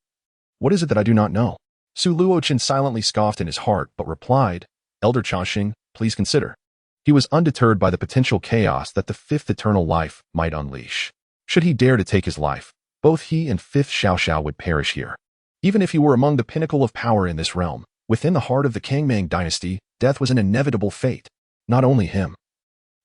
What is it that I do not know? Su Luochen silently scoffed in his heart but replied, Elder Chongqing, please consider. He was undeterred by the potential chaos that the fifth eternal life might unleash. Should he dare to take his life, both he and Fifth Xiaoxiao would perish here. Even if he were among the pinnacle of power in this realm, within the heart of the Kangming dynasty, death was an inevitable fate. Not only him.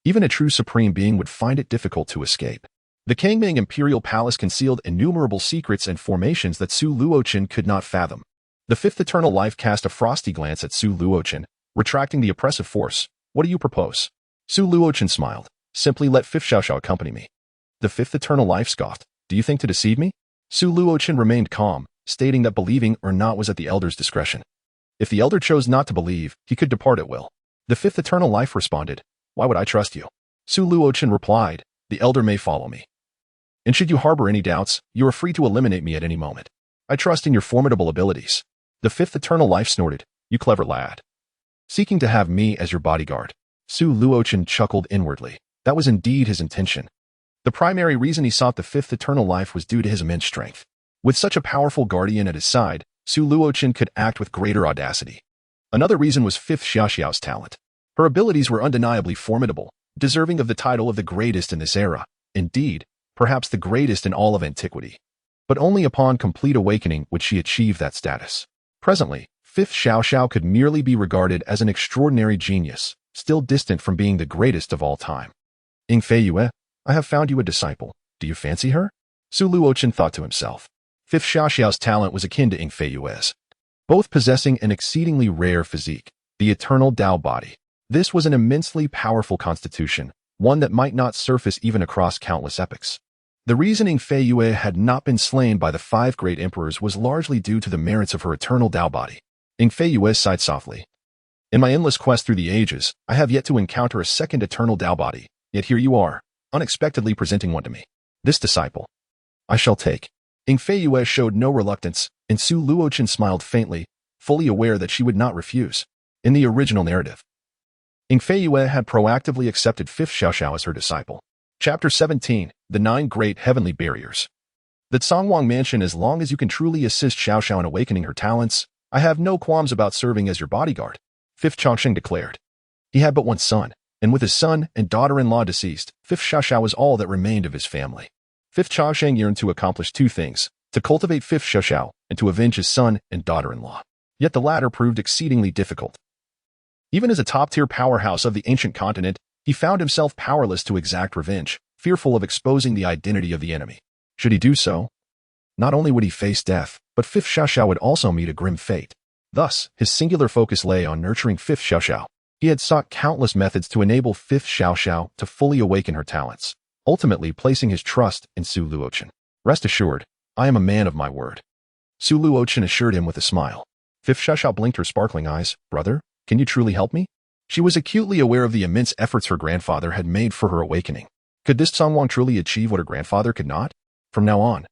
Even a true supreme being would find it difficult to escape. The Kangming imperial palace concealed innumerable secrets and formations that Su Luochen could not fathom. The fifth eternal life cast a frosty glance at Su Luochen, retracting the oppressive force. What do you propose? Su Luochen smiled. Simply let Fifth Xiaoxiao accompany me. The fifth eternal life scoffed. Do you think to deceive me? Su Luochen remained calm, stating that believing or not was at the elder's discretion. If the elder chose not to believe, he could depart at will. The fifth eternal life responded. Why would I trust you? Su Luochen replied, the elder may follow me. And should you harbor any doubts, you are free to eliminate me at any moment. I trust in your formidable abilities. The fifth eternal life snorted, you clever lad. Seeking to have me as your bodyguard. Su Luochen chuckled inwardly. That was indeed his intention. The primary reason he sought the fifth eternal life was due to his immense strength. With such a powerful guardian at his side, Su Luochen could act with greater audacity. Another reason was Fifth Xiaoxiao's talent. Her abilities were undeniably formidable, deserving of the title of the greatest in this era. Indeed, perhaps the greatest in all of antiquity. But only upon complete awakening would she achieve that status. Presently, Fifth Xiaoxiao could merely be regarded as an extraordinary genius, still distant from being the greatest of all time. Ying Fei Yue, I have found you a disciple. Do you fancy her? Su Luochen thought to himself. Fifth Xiaoxiao's talent was akin to Ying Fei Yue's, both possessing an exceedingly rare physique, the Eternal Dao body. This was an immensely powerful constitution, one that might not surface even across countless epochs. The reason Ying Fei Yue had not been slain by the five great emperors was largely due to the merits of her Eternal Dao body. Ying Fei Yue sighed softly. In my endless quest through the ages, I have yet to encounter a second Eternal Dao body, yet here you are, unexpectedly presenting one to me. This disciple, I shall take. Ying Fei Yue showed no reluctance, and Su Luochen smiled faintly, fully aware that she would not refuse. In the original narrative, Ying Fei Yue had proactively accepted Fifth Xiaoxiao as her disciple. Chapter 17, The 9 Great Heavenly Barriers. The Songwang Mansion. As long as you can truly assist Xiaoxiao in awakening her talents, I have no qualms about serving as your bodyguard, Fifth Chongqing declared. He had but one son, and with his son and daughter-in-law deceased, Fifth Xiaoxiao was all that remained of his family. Fifth Chongqing yearned to accomplish two things, to cultivate Fifth Xiaoxiao and to avenge his son and daughter-in-law. Yet the latter proved exceedingly difficult. Even as a top-tier powerhouse of the ancient continent, he found himself powerless to exact revenge, fearful of exposing the identity of the enemy. Should he do so, not only would he face death, but Fifth Xiaoxiao would also meet a grim fate. Thus, his singular focus lay on nurturing Fifth Xiaoxiao. He had sought countless methods to enable Fifth Xiaoxiao to fully awaken her talents, ultimately placing his trust in Su Luochen. Rest assured, I am a man of my word. Su Luochen assured him with a smile. Fifth Xiaoxiao blinked her sparkling eyes. Brother, can you truly help me? She was acutely aware of the immense efforts her grandfather had made for her awakening. Could this Songwang truly achieve what her grandfather could not? From now on,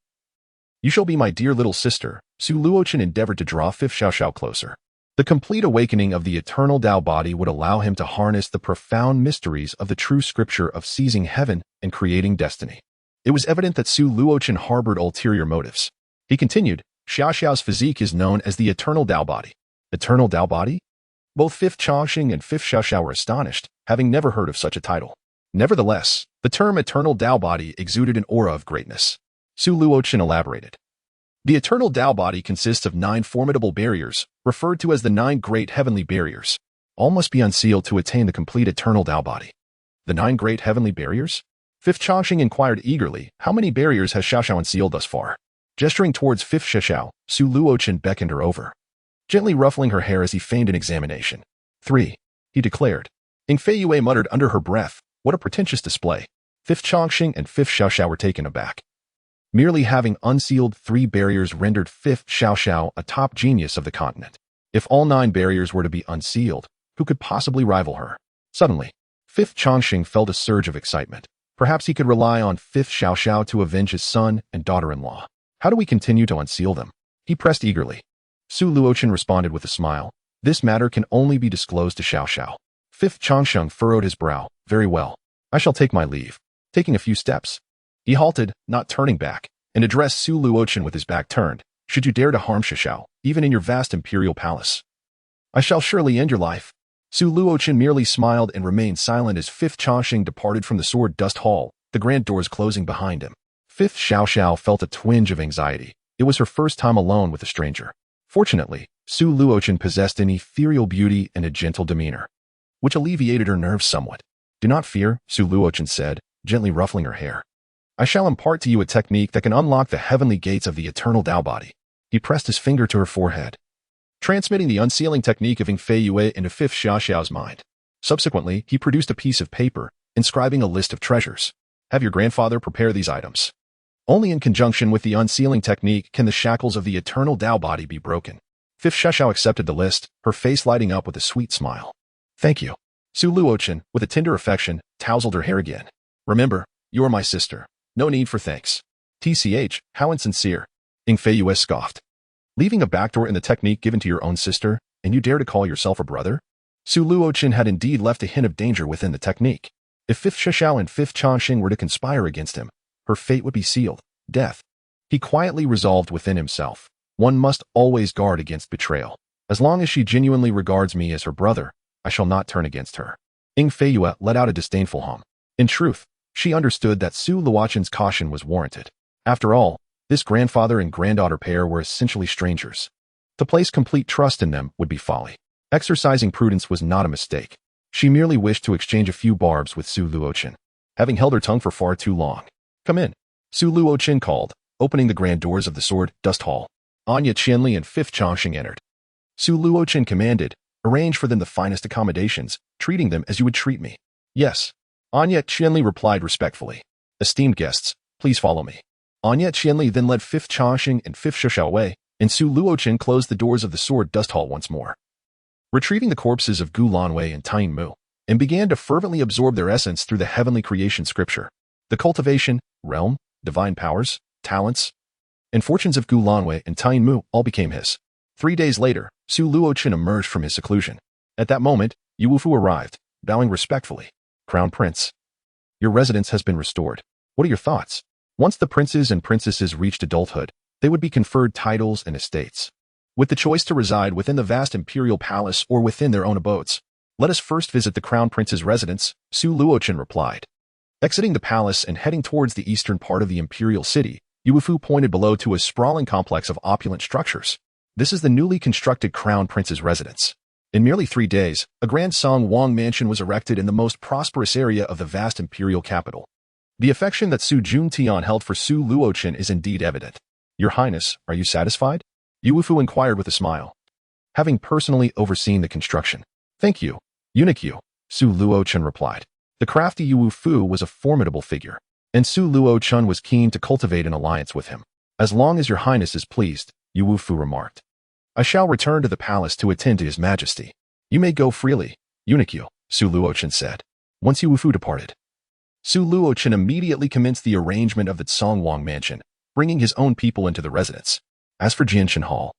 You shall be my dear little sister. Su Luochen endeavored to draw Fifth Xiaoxiao closer. The complete awakening of the Eternal Dao body would allow him to harness the profound mysteries of the true scripture of seizing heaven and creating destiny. It was evident that Su Luochen harbored ulterior motives. He continued, Xiaoxiao's physique is known as the Eternal Dao body. Eternal Dao body? Both Fifth Changxing and Fifth Xiaoxiao were astonished, having never heard of such a title. Nevertheless, the term Eternal Dao body exuded an aura of greatness. Su Luochen elaborated. The Eternal Dao body consists of 9 formidable barriers, referred to as the 9 great heavenly barriers. All must be unsealed to attain the complete Eternal Dao body. The 9 great heavenly barriers? Fifth Changxing inquired eagerly, how many barriers has Xiaoxiao unsealed thus far? Gesturing towards Fifth Xiaoxiao, Su Luochen beckoned her over, gently ruffling her hair as he feigned an examination. 3, he declared. Ing Fei Yue muttered under her breath, what a pretentious display. Fifth Changxing and Fifth Xiaoxiao were taken aback. Merely having unsealed 3 barriers rendered Fifth Xiaoxiao a top genius of the continent. If all 9 barriers were to be unsealed, who could possibly rival her? Suddenly, Fifth Changxing felt a surge of excitement. Perhaps he could rely on Fifth Xiaoxiao to avenge his son and daughter-in-law. How do we continue to unseal them? He pressed eagerly. Su Luochen responded with a smile. This matter can only be disclosed to Xiaoxiao. Fifth Changxing furrowed his brow. Very well. I shall take my leave. Taking a few steps, he halted, not turning back, and addressed Su Luochen with his back turned. Should you dare to harm Xiaoxiao, even in your vast imperial palace, I shall surely end your life. Su Luochen merely smiled and remained silent as Fifth Changxing departed from the sword dust hall, the grand doors closing behind him. Fifth Xiaoxiao felt a twinge of anxiety. It was her first time alone with a stranger. Fortunately, Su Luochen possessed an ethereal beauty and a gentle demeanor, which alleviated her nerves somewhat. Do not fear, Su Luochen said, gently ruffling her hair. I shall impart to you a technique that can unlock the heavenly gates of the Eternal Dao body. He pressed his finger to her forehead, transmitting the unsealing technique of Ing Fei Yue into Fifth Xiaoxiao's mind. Subsequently, he produced a piece of paper, inscribing a list of treasures. Have your grandfather prepare these items. Only in conjunction with the unsealing technique can the shackles of the Eternal Dao body be broken. Fifth Xiaoxiao accepted the list, her face lighting up with a sweet smile. Thank you. Su Luochen, with a tender affection, tousled her hair again. Remember, you are my sister. No need for thanks. TCH, how insincere. Ing Fei Yue scoffed. Leaving a backdoor in the technique given to your own sister, and you dare to call yourself a brother? Su Luochen had indeed left a hint of danger within the technique. If Fifth Xiaoxiao and Fifth Changxing were to conspire against him, her fate would be sealed. Death. He quietly resolved within himself. One must always guard against betrayal. As long as she genuinely regards me as her brother, I shall not turn against her. Ing Fei Yue let out a disdainful hum. In truth, she understood that Su Luochen's caution was warranted. After all, this grandfather and granddaughter pair were essentially strangers. To place complete trust in them would be folly. Exercising prudence was not a mistake. She merely wished to exchange a few barbs with Su Luochen, having held her tongue for far too long. Come in. Su Luochen called, opening the grand doors of the sword dust hall. Anya Qianli and Fifth Changxing entered. Su Luochen commanded, arrange for them the finest accommodations, treating them as you would treat me. Yes. Anya Qianli replied respectfully. Esteemed guests, please follow me. Anya Qianli then led Fifth Changxing and Fifth Xiaoxiao away, and Su Luochen closed the doors of the sword dust hall once more, retrieving the corpses of Gu Lanwei and Tying Mu, and began to fervently absorb their essence through the heavenly creation scripture. The cultivation, realm, divine powers, talents, and fortunes of Gu Lanwei and Tying Mu all became his. 3 days later, Su Luochen emerged from his seclusion. At that moment, Yu Wufu arrived, bowing respectfully. Crown Prince, your residence has been restored. What are your thoughts? Once the princes and princesses reached adulthood, they would be conferred titles and estates, with the choice to reside within the vast imperial palace or within their own abodes. Let us first visit the Crown Prince's residence, Su Luochen replied. Exiting the palace and heading towards the eastern part of the imperial city, Yu Wufu pointed below to a sprawling complex of opulent structures. This is the newly constructed Crown Prince's residence. In merely 3 days, a grand Song Wang mansion was erected in the most prosperous area of the vast imperial capital. The affection that Su Juntian held for Su Luochen is indeed evident. Your Highness, are you satisfied? Yu Wufu inquired with a smile, having personally overseen the construction. Thank you, eunuch Yu, Su Luochen replied. The crafty Yu Wufu was a formidable figure, and Su Luochen was keen to cultivate an alliance with him. As long as your Highness is pleased, Yu Wufu remarked, I shall return to the palace to attend to His Majesty. You may go freely, eunuch Yu, Su Luochen said. Once Yu Wufu departed, Su Luochen immediately commenced the arrangement of the Songwang mansion, bringing his own people into the residence. As for Jianshan Hall,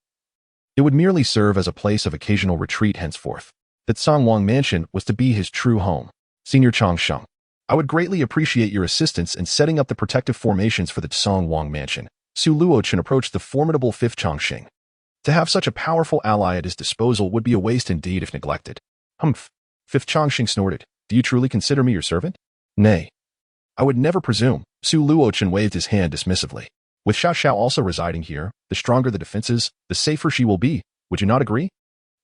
it would merely serve as a place of occasional retreat henceforth. That Songwang Mansion was to be his true home. Senior Changsheng, I would greatly appreciate your assistance in setting up the protective formations for the Songwang Mansion. Su Luochen approached the formidable Fifth Changsheng. To have such a powerful ally at his disposal would be a waste indeed if neglected. Humph. Fifth Changsheng snorted. Do you truly consider me your servant? Nay. I would never presume. Su Luochen waved his hand dismissively. With Xiao Xiao also residing here, the stronger the defenses, the safer she will be. Would you not agree?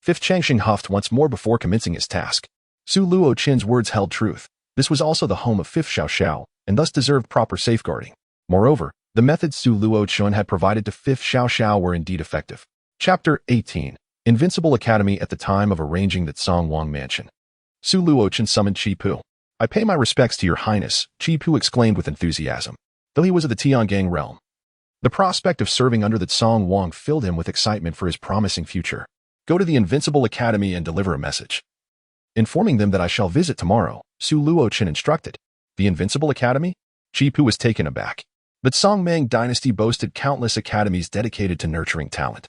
Fifth Changsheng huffed once more before commencing his task. Su Luochen's words held truth. This was also the home of Fifth Xiao Xiao, and thus deserved proper safeguarding. Moreover, the methods Su Luochen had provided to Fifth Xiao Xiao were indeed effective. Chapter 18. Invincible Academy at the time of arranging the Songwang Mansion. Su Luochen summoned Qi Pu. I pay my respects to your highness, Qi Pu exclaimed with enthusiasm. Though he was of the Tiangang realm, the prospect of serving under the Songwang filled him with excitement for his promising future. Go to the Invincible Academy and deliver a message, informing them that I shall visit tomorrow, Su Luochen instructed. The Invincible Academy? Qi Pu was taken aback. The Songmang dynasty boasted countless academies dedicated to nurturing talent,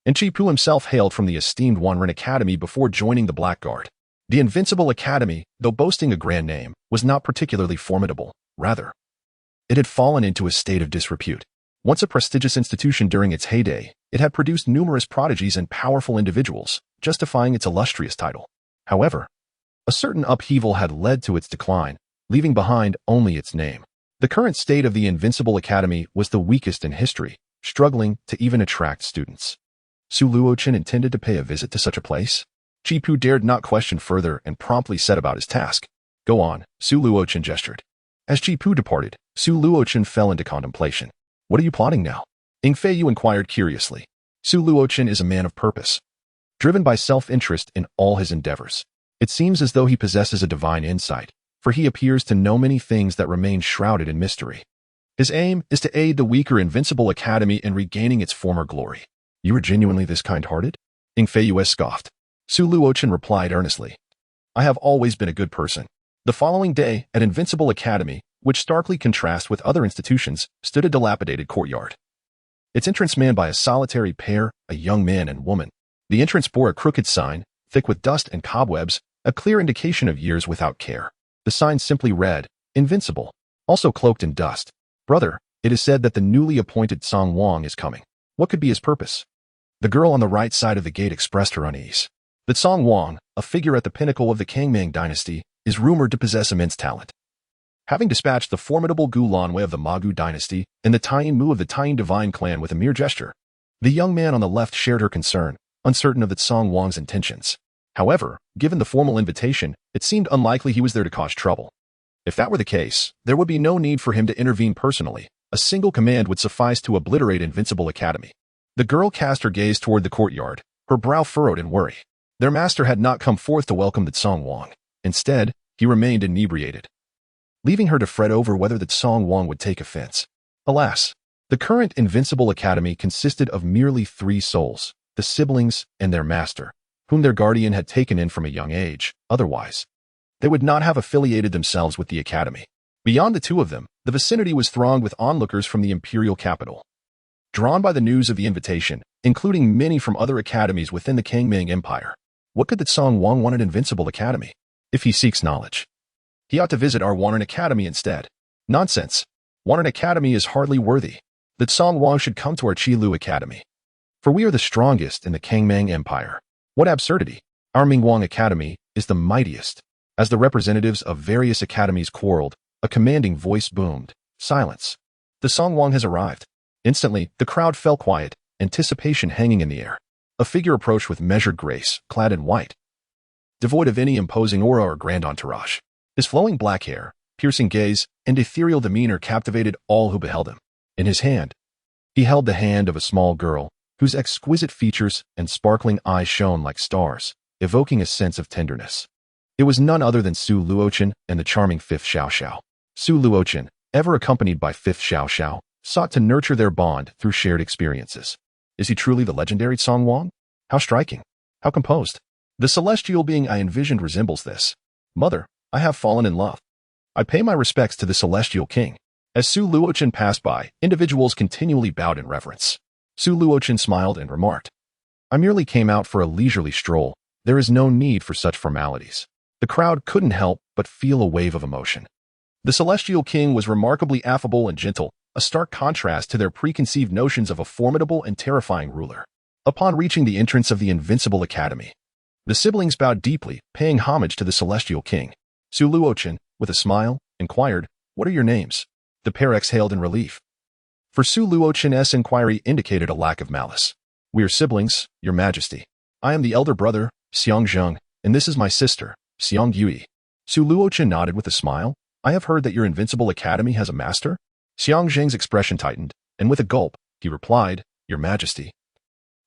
and Qi Pu himself hailed from the esteemed Wanren Academy before joining the Blackguard. The Invincible Academy, though boasting a grand name, was not particularly formidable. Rather, it had fallen into a state of disrepute. Once a prestigious institution during its heyday, it had produced numerous prodigies and powerful individuals, justifying its illustrious title. However, a certain upheaval had led to its decline, leaving behind only its name. The current state of the Invincible Academy was the weakest in history, struggling to even attract students. Su Luochen intended to pay a visit to such a place? Qi Pu dared not question further and promptly set about his task. Go on, Su Luochen gestured. As Qi Pu departed, Su Luochen fell into contemplation. What are you plotting now? Ing Fei Yu inquired curiously. Su Luochen is a man of purpose, driven by self-interest in all his endeavors. It seems as though he possesses a divine insight, for he appears to know many things that remain shrouded in mystery. His aim is to aid the weaker Invincible Academy in regaining its former glory. You are genuinely this kind-hearted? Ing Fei Yu scoffed. Su Luochen replied earnestly. I have always been a good person. The following day, at Invincible Academy, which starkly contrasts with other institutions, stood a dilapidated courtyard. Its entrance manned by a solitary pair, a young man and woman. The entrance bore a crooked sign, thick with dust and cobwebs, a clear indication of years without care. The sign simply read, Invincible, also cloaked in dust. Brother, it is said that the newly appointed Song Wang is coming. What could be his purpose? The girl on the right side of the gate expressed her unease. The Song Wang, a figure at the pinnacle of the Kangmang dynasty, is rumored to possess immense talent. Having dispatched the formidable Gu Lanwei of the Magu dynasty and the Taiyin Mu of the Taiyin divine clan with a mere gesture, the young man on the left shared her concern, uncertain of the Song Wang's intentions. However, given the formal invitation, it seemed unlikely he was there to cause trouble. If that were the case, there would be no need for him to intervene personally. A single command would suffice to obliterate Invincible Academy. The girl cast her gaze toward the courtyard, her brow furrowed in worry. Their master had not come forth to welcome the Song Wang. Instead, he remained inebriated, leaving her to fret over whether the Song Wang would take offense. Alas, the current Invincible Academy consisted of merely 3 souls, the siblings and their master, whom their guardian had taken in from a young age. Otherwise, they would not have affiliated themselves with the academy. Beyond the 2 of them, the vicinity was thronged with onlookers from the imperial capital. Drawn by the news of the invitation, including many from other academies within the Kangmang Empire, what could the Song Wang want at Invincible Academy? If he seeks knowledge, he ought to visit our Wanren Academy instead. Nonsense. Wanren Academy is hardly worthy. That Song Wang should come to our Qilu Academy. For we are the strongest in the Kangmang Empire. What absurdity. Our Mingwang Academy is the mightiest. As the representatives of various academies quarreled, a commanding voice boomed. Silence. The Song Wang has arrived. Instantly, the crowd fell quiet, anticipation hanging in the air. A figure approached with measured grace, clad in white, devoid of any imposing aura or grand entourage. His flowing black hair, piercing gaze, and ethereal demeanor captivated all who beheld him. In his hand, he held the hand of a small girl, whose exquisite features and sparkling eyes shone like stars, evoking a sense of tenderness. It was none other than Su Luochen and the charming Fifth Xiao Xiao. Su Luochen, ever accompanied by Fifth Xiao Xiao, sought to nurture their bond through shared experiences. Is he truly the legendary Song Wang? How striking. How composed. The celestial being I envisioned resembles this. Mother, I have fallen in love. I pay my respects to the celestial king. As Su Luochen passed by, individuals continually bowed in reverence. Su Luochen smiled and remarked, "I merely came out for a leisurely stroll. There is no need for such formalities." The crowd couldn't help but feel a wave of emotion. The Celestial King was remarkably affable and gentle, a stark contrast to their preconceived notions of a formidable and terrifying ruler. Upon reaching the entrance of the Invincible Academy, the siblings bowed deeply, paying homage to the Celestial King. Su Luochen, with a smile, inquired, "What are your names?" The pair exhaled in relief. For Su Luochen's inquiry indicated a lack of malice. "We are siblings, Your Majesty. I am the elder brother, Xiang Zheng, and this is my sister, Xiang Yui." Su Luochen nodded with a smile. "I have heard that your Invincible Academy has a master?" Xiang Zheng's expression tightened, and with a gulp, he replied, "Your Majesty.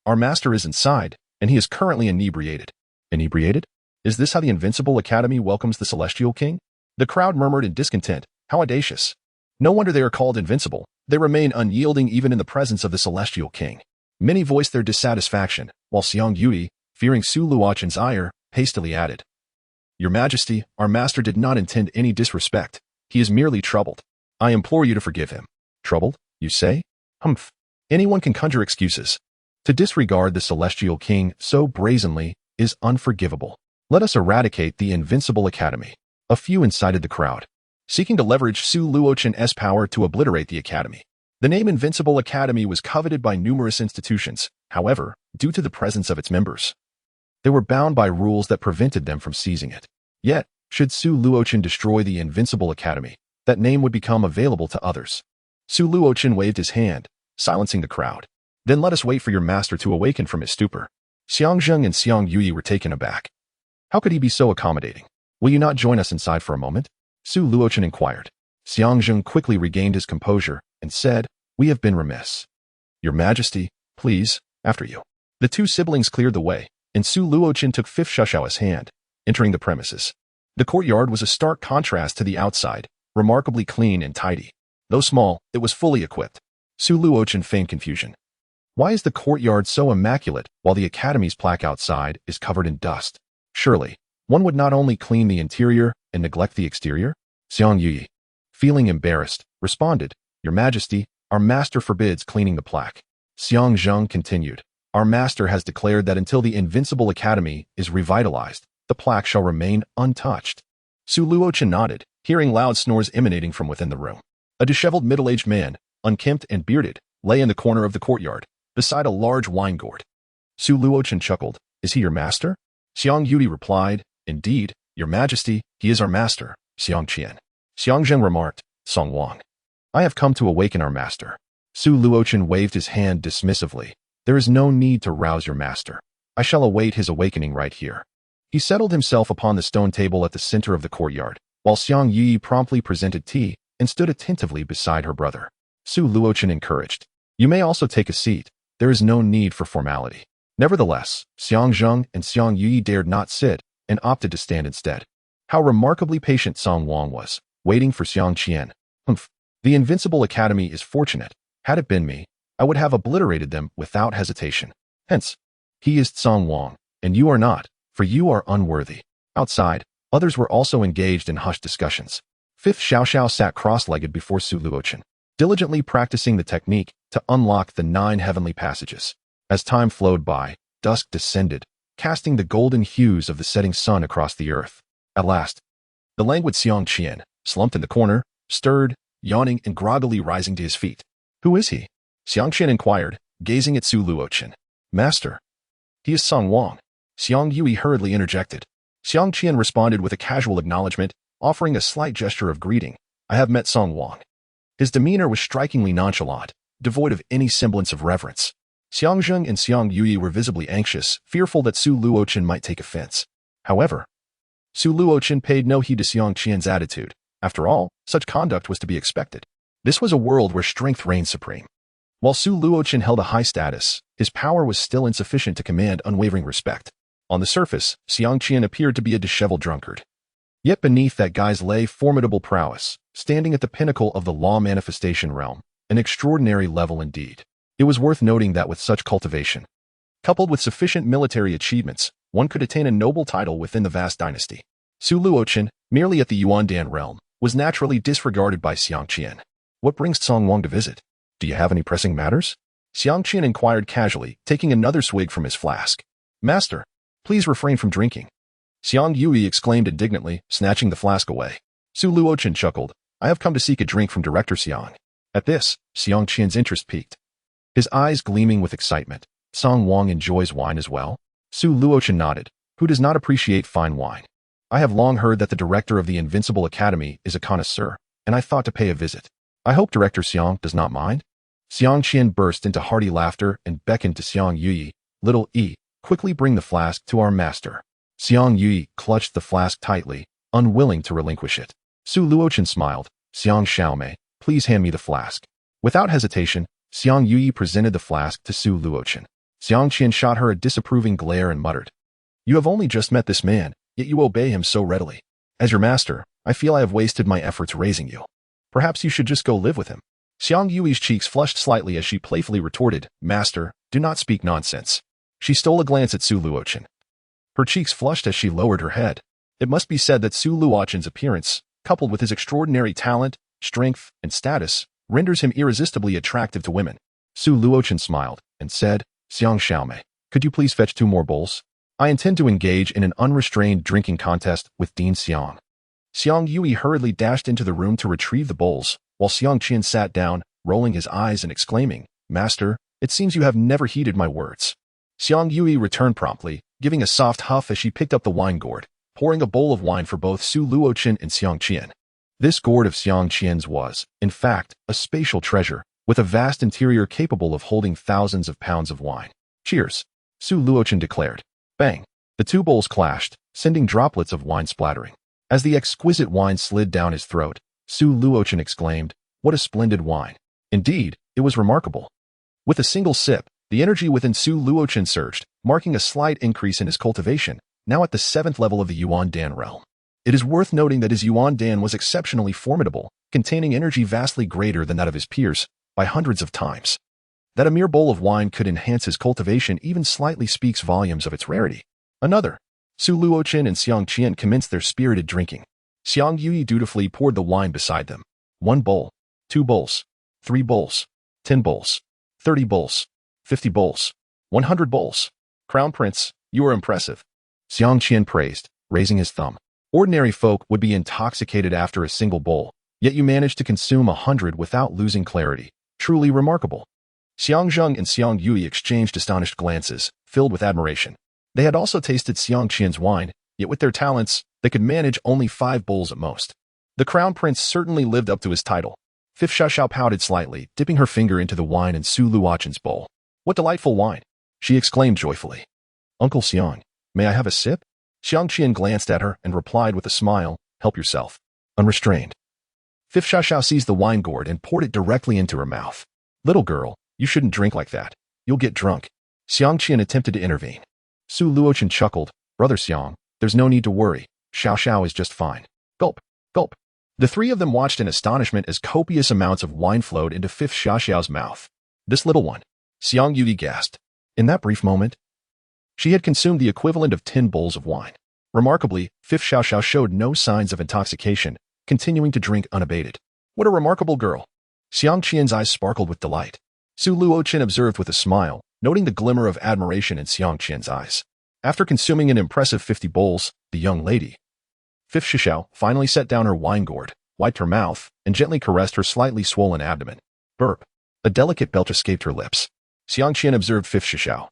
Our master is inside, and he is currently inebriated." Inebriated? Is this how the Invincible Academy welcomes the Celestial King? The crowd murmured in discontent. How audacious. No wonder they are called invincible. They remain unyielding even in the presence of the Celestial King. Many voiced their dissatisfaction, while Xiang Yui, fearing Su Luochen's ire, hastily added, "Your Majesty, our master did not intend any disrespect. He is merely troubled. I implore you to forgive him." Troubled, you say? Humph. Anyone can conjure excuses. To disregard the Celestial King so brazenly is unforgivable. Let us eradicate the Invincible Academy. A few incited the crowd, seeking to leverage Su Luochen's power to obliterate the academy. The name Invincible Academy was coveted by numerous institutions. However, due to the presence of its members, they were bound by rules that prevented them from seizing it. Yet, should Su Luochen destroy the Invincible Academy, that name would become available to others. Su Luochen waved his hand, silencing the crowd. "Then let us wait for your master to awaken from his stupor." Xiang Zheng and Xiang Yui were taken aback. How could he be so accommodating? "Will you not join us inside for a moment?" Su Luochen inquired. Xiang Zheng quickly regained his composure and said, "We have been remiss. Your Majesty, please, after you." The two siblings cleared the way, and Su Luochen took Fifth Shushao's hand, entering the premises. The courtyard was a stark contrast to the outside, remarkably clean and tidy. Though small, it was fully equipped. Su Luochen feigned confusion. Why is the courtyard so immaculate while the academy's plaque outside is covered in dust? Surely, one would not only clean the interior and neglect the exterior? Xiang Yui, feeling embarrassed, responded, "Your Majesty, our master forbids cleaning the plaque." Xiang Zheng continued, "Our master has declared that until the Invincible Academy is revitalized, the plaque shall remain untouched." Su Luochen nodded, hearing loud snores emanating from within the room. A disheveled middle-aged man, unkempt and bearded, lay in the corner of the courtyard, beside a large wine gourd. Su Luochen chuckled, "Is he your master?" Xiang Yui replied, "Indeed, Your Majesty, he is our master, Xiang Qian." Xiang Zheng remarked, "Song Wang, I have come to awaken our master." Su Luochen waved his hand dismissively. "There is no need to rouse your master. I shall await his awakening right here." He settled himself upon the stone table at the center of the courtyard, while Xiang Yui promptly presented tea and stood attentively beside her brother. Su Luochen encouraged, "You may also take a seat. There is no need for formality." Nevertheless, Xiang Zheng and Xiang Yui dared not sit and opted to stand instead. How remarkably patient Song Wang was, waiting for Xiang Qian. Humph. The Invincible Academy is fortunate. Had it been me, I would have obliterated them without hesitation. Hence, he is Song Wang, and you are not, for you are unworthy. Outside, others were also engaged in hushed discussions. Fifth Xiao sat cross-legged before Su Luochen, diligently practicing the technique to unlock the 9 heavenly passages. As time flowed by, dusk descended, casting the golden hues of the setting sun across the earth. At last, the languid Xiang Qian, slumped in the corner, stirred, yawning and groggily rising to his feet. "Who is he?" Xiang Qian inquired, gazing at Su Luochen. "Master. He is Song Wang." Xiang Yui hurriedly interjected. Xiang Qian responded with a casual acknowledgement, offering a slight gesture of greeting. "I have met Song Wang." His demeanor was strikingly nonchalant, devoid of any semblance of reverence. Xiang Zheng and Xiang Yui were visibly anxious, fearful that Su Luochen might take offense. However, Su Luochen paid no heed to Xiang Qian's attitude. After all, such conduct was to be expected. This was a world where strength reigned supreme. While Su Luochen held a high status, his power was still insufficient to command unwavering respect. On the surface, Xiang Qian appeared to be a disheveled drunkard. Yet beneath that guise lay formidable prowess, standing at the pinnacle of the law manifestation realm, an extraordinary level indeed. It was worth noting that with such cultivation, coupled with sufficient military achievements, one could attain a noble title within the vast dynasty. Su Luochen, merely at the Yuandan realm, was naturally disregarded by Xiang Qian. What brings Song Wang to visit? Do you have any pressing matters? Xiang Qian inquired casually, taking another swig from his flask. Master, please refrain from drinking. Xiang Yui exclaimed indignantly, snatching the flask away. Su Luochen chuckled. I have come to seek a drink from Director Xiang. At this, Xiang Qian's interest peaked, his eyes gleaming with excitement. Song Wang enjoys wine as well? Su Luochen nodded. Who does not appreciate fine wine? I have long heard that the director of the Invincible Academy is a connoisseur, and I thought to pay a visit. I hope Director Xiang does not mind. Xiang Qian burst into hearty laughter and beckoned to Xiang Yui. Little E, quickly bring the flask to our master. Xiang Yui clutched the flask tightly, unwilling to relinquish it. Su Luochen smiled. Xiang Xiaomei, please hand me the flask. Without hesitation, Xiang Yui presented the flask to Su Luochen. Xiang Qian shot her a disapproving glare and muttered, You have only just met this man, yet you obey him so readily. As your master, I feel I have wasted my efforts raising you. Perhaps you should just go live with him. Xiang Yui's cheeks flushed slightly as she playfully retorted, Master, do not speak nonsense. She stole a glance at Su Luochen. Her cheeks flushed as she lowered her head. It must be said that Su Luochen's appearance, coupled with his extraordinary talent, strength, and status, renders him irresistibly attractive to women. Su Luochen smiled and said, Xiang Xiaomei, could you please fetch 2 more bowls? I intend to engage in an unrestrained drinking contest with Dean Xiang. Xiang Yui hurriedly dashed into the room to retrieve the bowls, while Xiang Qian sat down, rolling his eyes and exclaiming, Master, it seems you have never heeded my words. Xiang Yui returned promptly, giving a soft huff as she picked up the wine gourd, pouring a bowl of wine for both Su Luochen and Xiang Qian. This gourd of Xiang Qian's was, in fact, a spatial treasure, with a vast interior capable of holding thousands of pounds of wine. Cheers, Su Luochen declared. Bang! The 2 bowls clashed, sending droplets of wine splattering. As the exquisite wine slid down his throat, Su Luochen exclaimed, What a splendid wine. Indeed, it was remarkable. With a single sip, the energy within Su Luochen surged, marking a slight increase in his cultivation, now at the 7th level of the Yuan Dan realm. It is worth noting that his Yuan Dan was exceptionally formidable, containing energy vastly greater than that of his peers, by hundreds of times. That a mere bowl of wine could enhance his cultivation even slightly speaks volumes of its rarity. Another. Su Luochen and Xiang Qian commenced their spirited drinking. Xiang Yui dutifully poured the wine beside them. 1 bowl, 2 bowls, 3 bowls, 10 bowls, 30 bowls, 50 bowls, 100 bowls. Crown Prince, you are impressive. Xiang Qian praised, raising his thumb. Ordinary folk would be intoxicated after a single bowl, yet you managed to consume 100 without losing clarity. Truly remarkable. Xiang Zheng and Xiang Yui exchanged astonished glances, filled with admiration. They had also tasted Xiang Qian's wine, yet with their talents, they could manage only 5 bowls at most. The Crown Prince certainly lived up to his title. Fifth Xiaoxiao pouted slightly, dipping her finger into the wine in Su Luochen's bowl. What delightful wine! She exclaimed joyfully. Uncle Xiang, may I have a sip? Xiang Qian glanced at her and replied with a smile, Help yourself. Unrestrained. Fifth Xiaoxiao seized the wine gourd and poured it directly into her mouth. Little girl, you shouldn't drink like that. You'll get drunk. Xiang Qian attempted to intervene. Su Luochen chuckled. Brother Xiang, there's no need to worry. Xiao Xiao is just fine. Gulp, gulp. The 3 of them watched in astonishment as copious amounts of wine flowed into Fifth Xiaoxiao's mouth. This little one. Xiang Yui gasped. In that brief moment, she had consumed the equivalent of 10 bowls of wine. Remarkably, Fifth Xiaoxiao showed no signs of intoxication, continuing to drink unabated. What a remarkable girl. Xiang Qian's eyes sparkled with delight. Su Luochen observed with a smile, noting the glimmer of admiration in Xiang Qian's eyes. After consuming an impressive 50 bowls, the young lady, Fifth Xiaoxiao, finally set down her wine gourd, wiped her mouth, and gently caressed her slightly swollen abdomen. Burp. A delicate belch escaped her lips. Xiang Qian observed Fifth Xiaoxiao,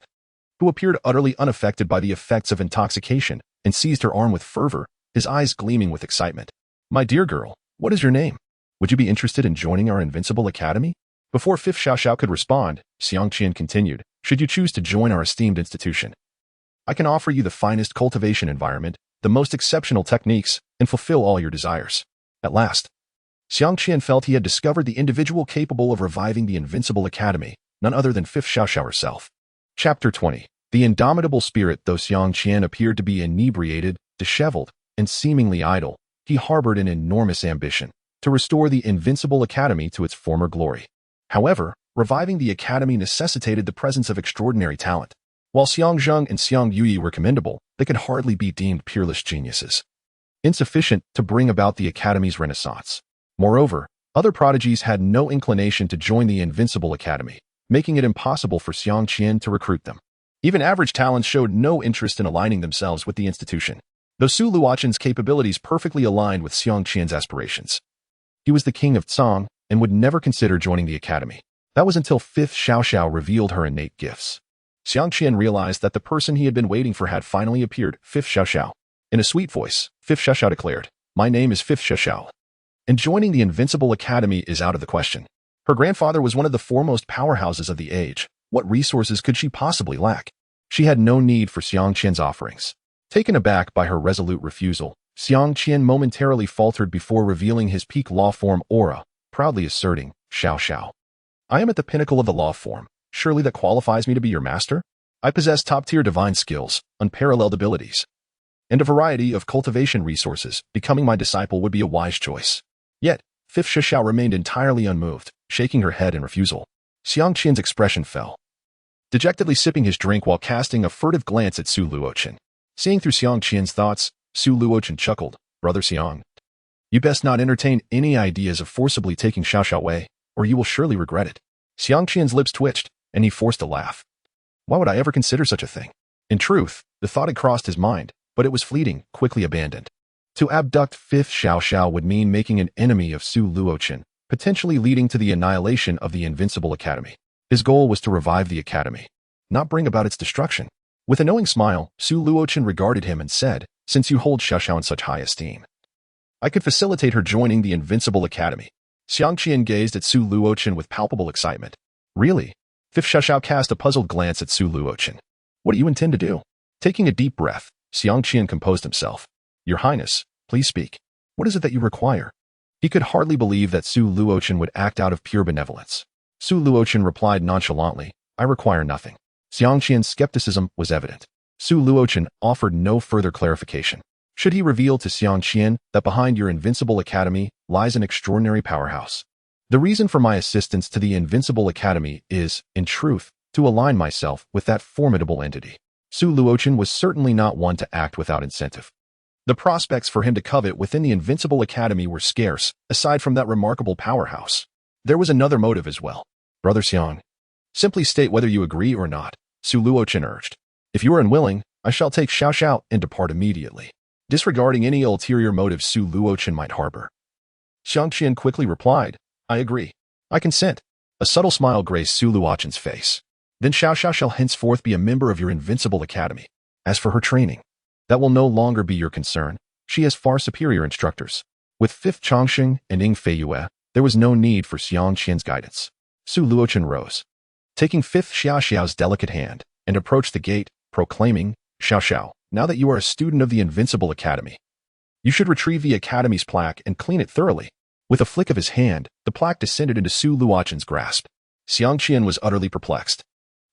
who appeared utterly unaffected by the effects of intoxication, and seized her arm with fervor, his eyes gleaming with excitement. My dear girl, what is your name? Would you be interested in joining our Invincible Academy? Before Fifth Xiaoxiao could respond, Xiang Qian continued, Should you choose to join our esteemed institution, I can offer you the finest cultivation environment, the most exceptional techniques, and fulfill all your desires. At last, Xiang Qian felt he had discovered the individual capable of reviving the Invincible Academy, none other than Fifth Xiaoxiao herself. Chapter 20. The indomitable spirit. Though Xiang Qian appeared to be inebriated, disheveled, and seemingly idle, he harbored an enormous ambition to restore the Invincible Academy to its former glory. However, reviving the Academy necessitated the presence of extraordinary talent. While Xiang Zheng and Xiang Yui were commendable, they could hardly be deemed peerless geniuses, insufficient to bring about the Academy's renaissance. Moreover, Other prodigies had no inclination to join the Invincible Academy, making it impossible for Xiang Qian to recruit them. Even average talents showed no interest in aligning themselves with the institution, though Su Luochen's capabilities perfectly aligned with Xiang Qian's aspirations. He was the king of Tsang and would never consider joining the academy. That was until 5th Xiaoxiao revealed her innate gifts. Xiang Qian realized that the person he had been waiting for had finally appeared. 5th Xiaoxiao. In a sweet voice, 5th Xiaoxiao declared, "My name is 5th Xiaoxiao, and joining the Invincible Academy is out of the question." Her grandfather was one of the foremost powerhouses of the age. What resources could she possibly lack? She had no need for Xiang Qian's offerings. Taken aback by her resolute refusal, Xiang Qian momentarily faltered before revealing his peak law form aura, proudly asserting, "Xiaoxiao. I am at the pinnacle of the law form. Surely that qualifies me to be your master? I possess top-tier divine skills, unparalleled abilities, and a variety of cultivation resources. Becoming my disciple would be a wise choice." Yet, 5th Xiaoxiao remained entirely unmoved, shaking her head in refusal. Xiang Qian's expression fell, dejectedly sipping his drink while casting a furtive glance at Su Luochen. Seeing through Xiang Qian's thoughts, Su Luochen chuckled, "Brother Xiang, you best not entertain any ideas of forcibly taking Xiaoxiao away, or you will surely regret it." Xiang Qian's lips twitched, and he forced a laugh. Why would I ever consider such a thing? In truth, the thought had crossed his mind, but it was fleeting, quickly abandoned. To abduct 5th Xiaoxiao would mean making an enemy of Su Luochen, potentially leading to the annihilation of the Invincible Academy. His goal was to revive the academy, not bring about its destruction. With a knowing smile, Su Luochen regarded him and said, "Since you hold Xiaoxiao in such high esteem, I could facilitate her joining the Invincible Academy." Xiang Qian gazed at Su Luochen with palpable excitement. "Really?" 5th Xiaoxiao cast a puzzled glance at Su Luochen. "What do you intend to do?" Taking a deep breath, Xiang Qian composed himself. "Your Highness, please speak. What is it that you require?" He could hardly believe that Su Luochen would act out of pure benevolence. Su Luochen replied nonchalantly, "I require nothing." Xiang Qian's skepticism was evident. Su Luochen offered no further clarification. Should he reveal to Xiang Qian that behind your Invincible Academy lies an extraordinary powerhouse? The reason for my assistance to the Invincible Academy is, in truth, to align myself with that formidable entity. Su Luochen was certainly not one to act without incentive. The prospects for him to covet within the Invincible Academy were scarce, aside from that remarkable powerhouse. There was another motive as well. "Brother Xiang, simply state whether you agree or not," Su Luochen urged. "If you are unwilling, I shall take Xiaoxiao and depart immediately." Disregarding any ulterior motives Su Luochen might harbor, Xiang Qian quickly replied, "I agree. I consent." A subtle smile graced Su Luochen's face. "Then Xiaoxiao shall henceforth be a member of your Invincible Academy. As for her training, that will no longer be your concern. She has far superior instructors." With 5th Chongqing and Ying Feiyue, there was no need for Xiang Qian's guidance. Su Luochen rose, taking 5th Xiaoxiao's delicate hand, and approached the gate, proclaiming, "Xiaoxiao, now that you are a student of the Invincible Academy, you should retrieve the Academy's plaque and clean it thoroughly." With a flick of his hand, the plaque descended into Su Luochen's grasp. Xiang Qian was utterly perplexed.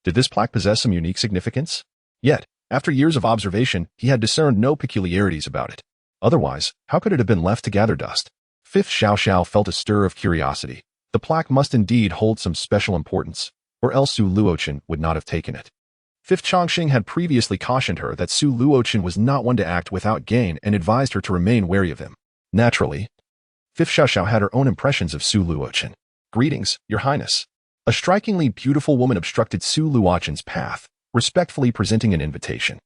Did this plaque possess some unique significance? Yet, after years of observation, he had discerned no peculiarities about it. Otherwise, how could it have been left to gather dust? 5th Xiaoxiao felt a stir of curiosity. The plaque must indeed hold some special importance, or else Su Luochen would not have taken it. 5th Chongqing had previously cautioned her that Su Luochen was not one to act without gain and advised her to remain wary of him. Naturally, 5th Xiaoxiao had her own impressions of Su Luochen. "Greetings, Your Highness." A strikingly beautiful woman obstructed Su Luochen's path, respectfully presenting an invitation.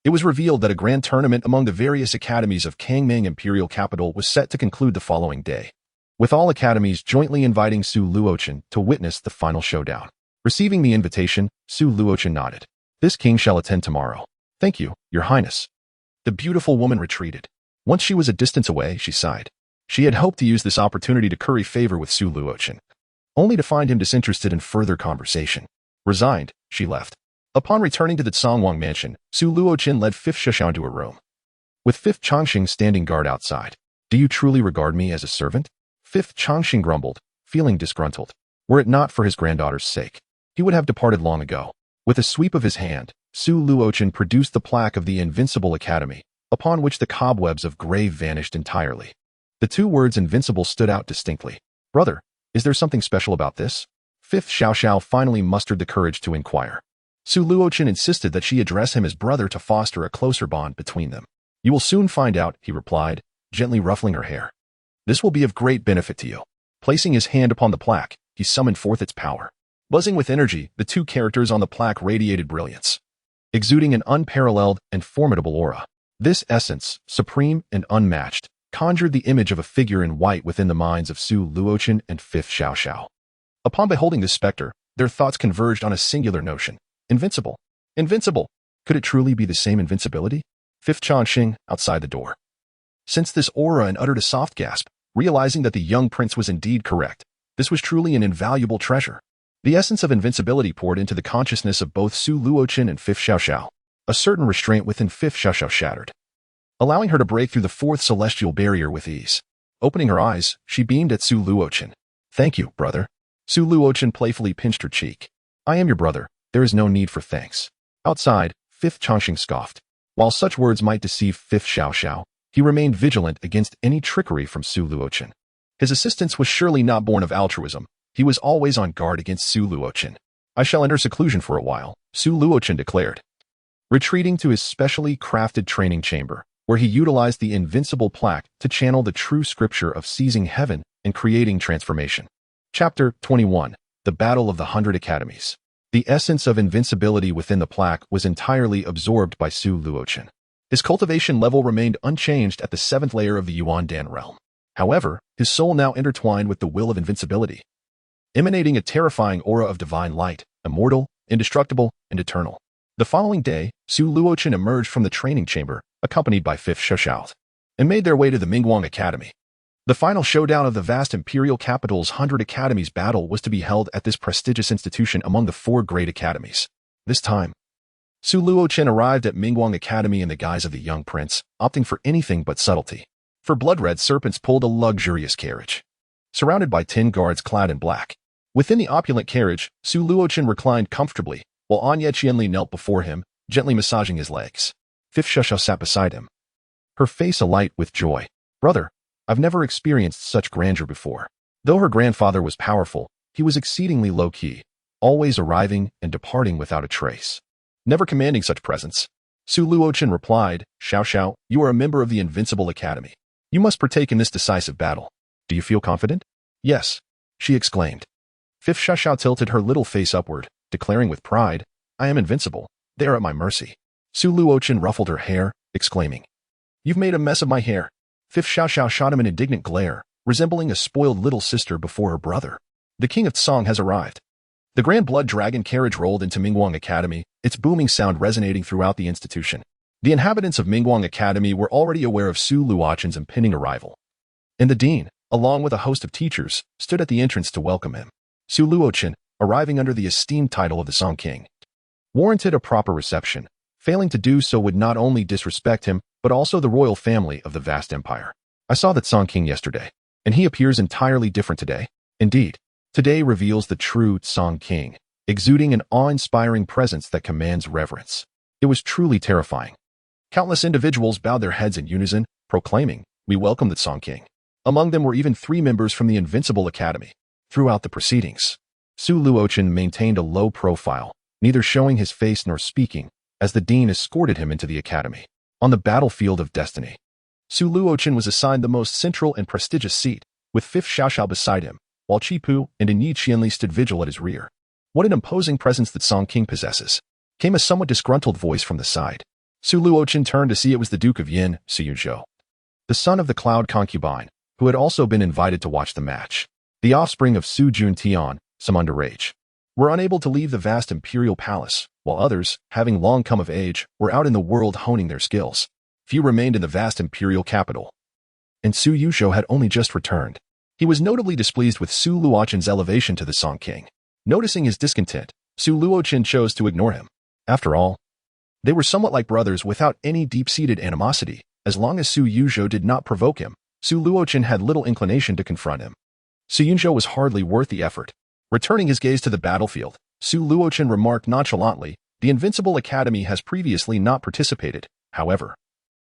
It was revealed that a grand tournament among the various academies of Kangming Imperial Capital was set to conclude the following day, with all academies jointly inviting Su Luochen to witness the final showdown. Receiving the invitation, Su Luochen nodded. "This king shall attend tomorrow." "Thank you, Your Highness." The beautiful woman retreated. Once she was a distance away, she sighed. She had hoped to use this opportunity to curry favor with Su Luochen, only to find him disinterested in further conversation. Resigned, she left. Upon returning to the Tsangwang mansion, Su Luochen led 5th Xiaoxiao to her room, with 5th Chongqing standing guard outside. "Do you truly regard me as a servant?" 5th Chongqing grumbled, feeling disgruntled. Were it not for his granddaughter's sake, he would have departed long ago. With a sweep of his hand, Su Luochen produced the plaque of the Invincible Academy, upon which the cobwebs of grave vanished entirely. The two words invincible stood out distinctly. "Brother, is there something special about this?" 5th Xiaoxiao finally mustered the courage to inquire. Su Luochen insisted that she address him as brother to foster a closer bond between them. "You will soon find out," he replied, gently ruffling her hair. "This will be of great benefit to you. Placing his hand upon the plaque, he summoned forth its power. Buzzing with energy, the two characters on the plaque radiated brilliance, exuding an unparalleled and formidable aura. This essence, supreme and unmatched, conjured the image of a figure in white within the minds of Su Luochen and Fifth Xiaoxiao. Upon beholding this specter, their thoughts converged on a singular notion. Invincible. Invincible. Could it truly be the same invincibility? Fifth Changxing, outside the door, sensed this aura and uttered a soft gasp, realizing that the young prince was indeed correct. This was truly an invaluable treasure. The essence of invincibility poured into the consciousness of both Su Luochen and Fifth Xiaoxiao. A certain restraint within Fifth Xiaoxiao shattered, allowing her to break through the fourth celestial barrier with ease. Opening her eyes, she beamed at Su Luochen. Thank you, brother. Su Luochen playfully pinched her cheek. I am your brother. There is no need for thanks. Outside, Fifth Changxing scoffed. While such words might deceive Fifth Xiaoxiao, he remained vigilant against any trickery from Su Luochen. His assistance was surely not born of altruism. He was always on guard against Su Luochen. I shall enter seclusion for a while, Su Luochen declared, retreating to his specially crafted training chamber, where he utilized the invincible plaque to channel the true scripture of seizing heaven and creating transformation. Chapter 21. The Battle of the 100 Academies. The essence of invincibility within the plaque was entirely absorbed by Su Luochen. His cultivation level remained unchanged at the 7th layer of the Yuan Dan realm. However, his soul now intertwined with the will of invincibility, emanating a terrifying aura of divine light, immortal, indestructible, and eternal. The following day, Su Luochen emerged from the training chamber, accompanied by Fifth Xiaoxiao, and made their way to the Mingguang Academy. The final showdown of the vast imperial capital's 100 academies battle was to be held at this prestigious institution among the 4 great academies. This time, Su Luochen arrived at Mingguang Academy in the guise of the young prince, opting for anything but subtlety. For blood-red serpents pulled a luxurious carriage, surrounded by 10 guards clad in black. Within the opulent carriage, Su Luochen reclined comfortably, while Anya Qianli knelt before him, gently massaging his legs. Fifth Xiaoxiao sat beside him, her face alight with joy. Brother, I've never experienced such grandeur before. Though her grandfather was powerful, he was exceedingly low-key, always arriving and departing without a trace, never commanding such presence. Su Luochen replied, Xiaoxiao, you are a member of the Invincible Academy. You must partake in this decisive battle. Do you feel confident? Yes, she exclaimed. Fifth Xiaoxiao tilted her little face upward, declaring with pride, I am invincible. They are at my mercy. Su Luochen ruffled her hair, exclaiming, You've made a mess of my hair. Fifth Xiaoxiao shot him an indignant glare, resembling a spoiled little sister before her brother. The king of Tsong has arrived. The Grand Blood Dragon carriage rolled into Mingguang Academy, its booming sound resonating throughout the institution. The inhabitants of Mingguang Academy were already aware of Su Luochen's impending arrival, and the dean, along with a host of teachers, stood at the entrance to welcome him. Su Luochen, arriving under the esteemed title of the Song King, warranted a proper reception. Failing to do so would not only disrespect him, but also the royal family of the vast empire. I saw that Song King yesterday, and he appears entirely different today. Indeed, today reveals the true Song King, exuding an awe-inspiring presence that commands reverence. It was truly terrifying. Countless individuals bowed their heads in unison, proclaiming, We welcome the Song King. Among them were even 3 members from the Invincible Academy. Throughout the proceedings, Su Luochen maintained a low profile, neither showing his face nor speaking, as the dean escorted him into the academy. On the battlefield of destiny, Su Luochen was assigned the most central and prestigious seat, with Fifth Xiaoxiao beside him, while Qipu and Anya Qianli stood vigil at his rear. What an imposing presence that Song King possesses, came a somewhat disgruntled voice from the side. Su Luochen turned to see it was the Duke of Yin, Su Yunzhou, the son of the Cloud Concubine, who had also been invited to watch the match. The offspring of Su Juntian, some underage, were unable to leave the vast imperial palace, while others, having long come of age, were out in the world honing their skills. Few remained in the vast imperial capital, and Su Yunzhou had only just returned. He was notably displeased with Su Luochen's elevation to the Song King. Noticing his discontent, Su Luochen chose to ignore him. After all, they were somewhat like brothers without any deep-seated animosity. As long as Su Yunzhou did not provoke him, Su Luochen had little inclination to confront him. Su Yunzhou was hardly worth the effort. Returning his gaze to the battlefield, Su Luochen remarked nonchalantly, The Invincible Academy has previously not participated. However,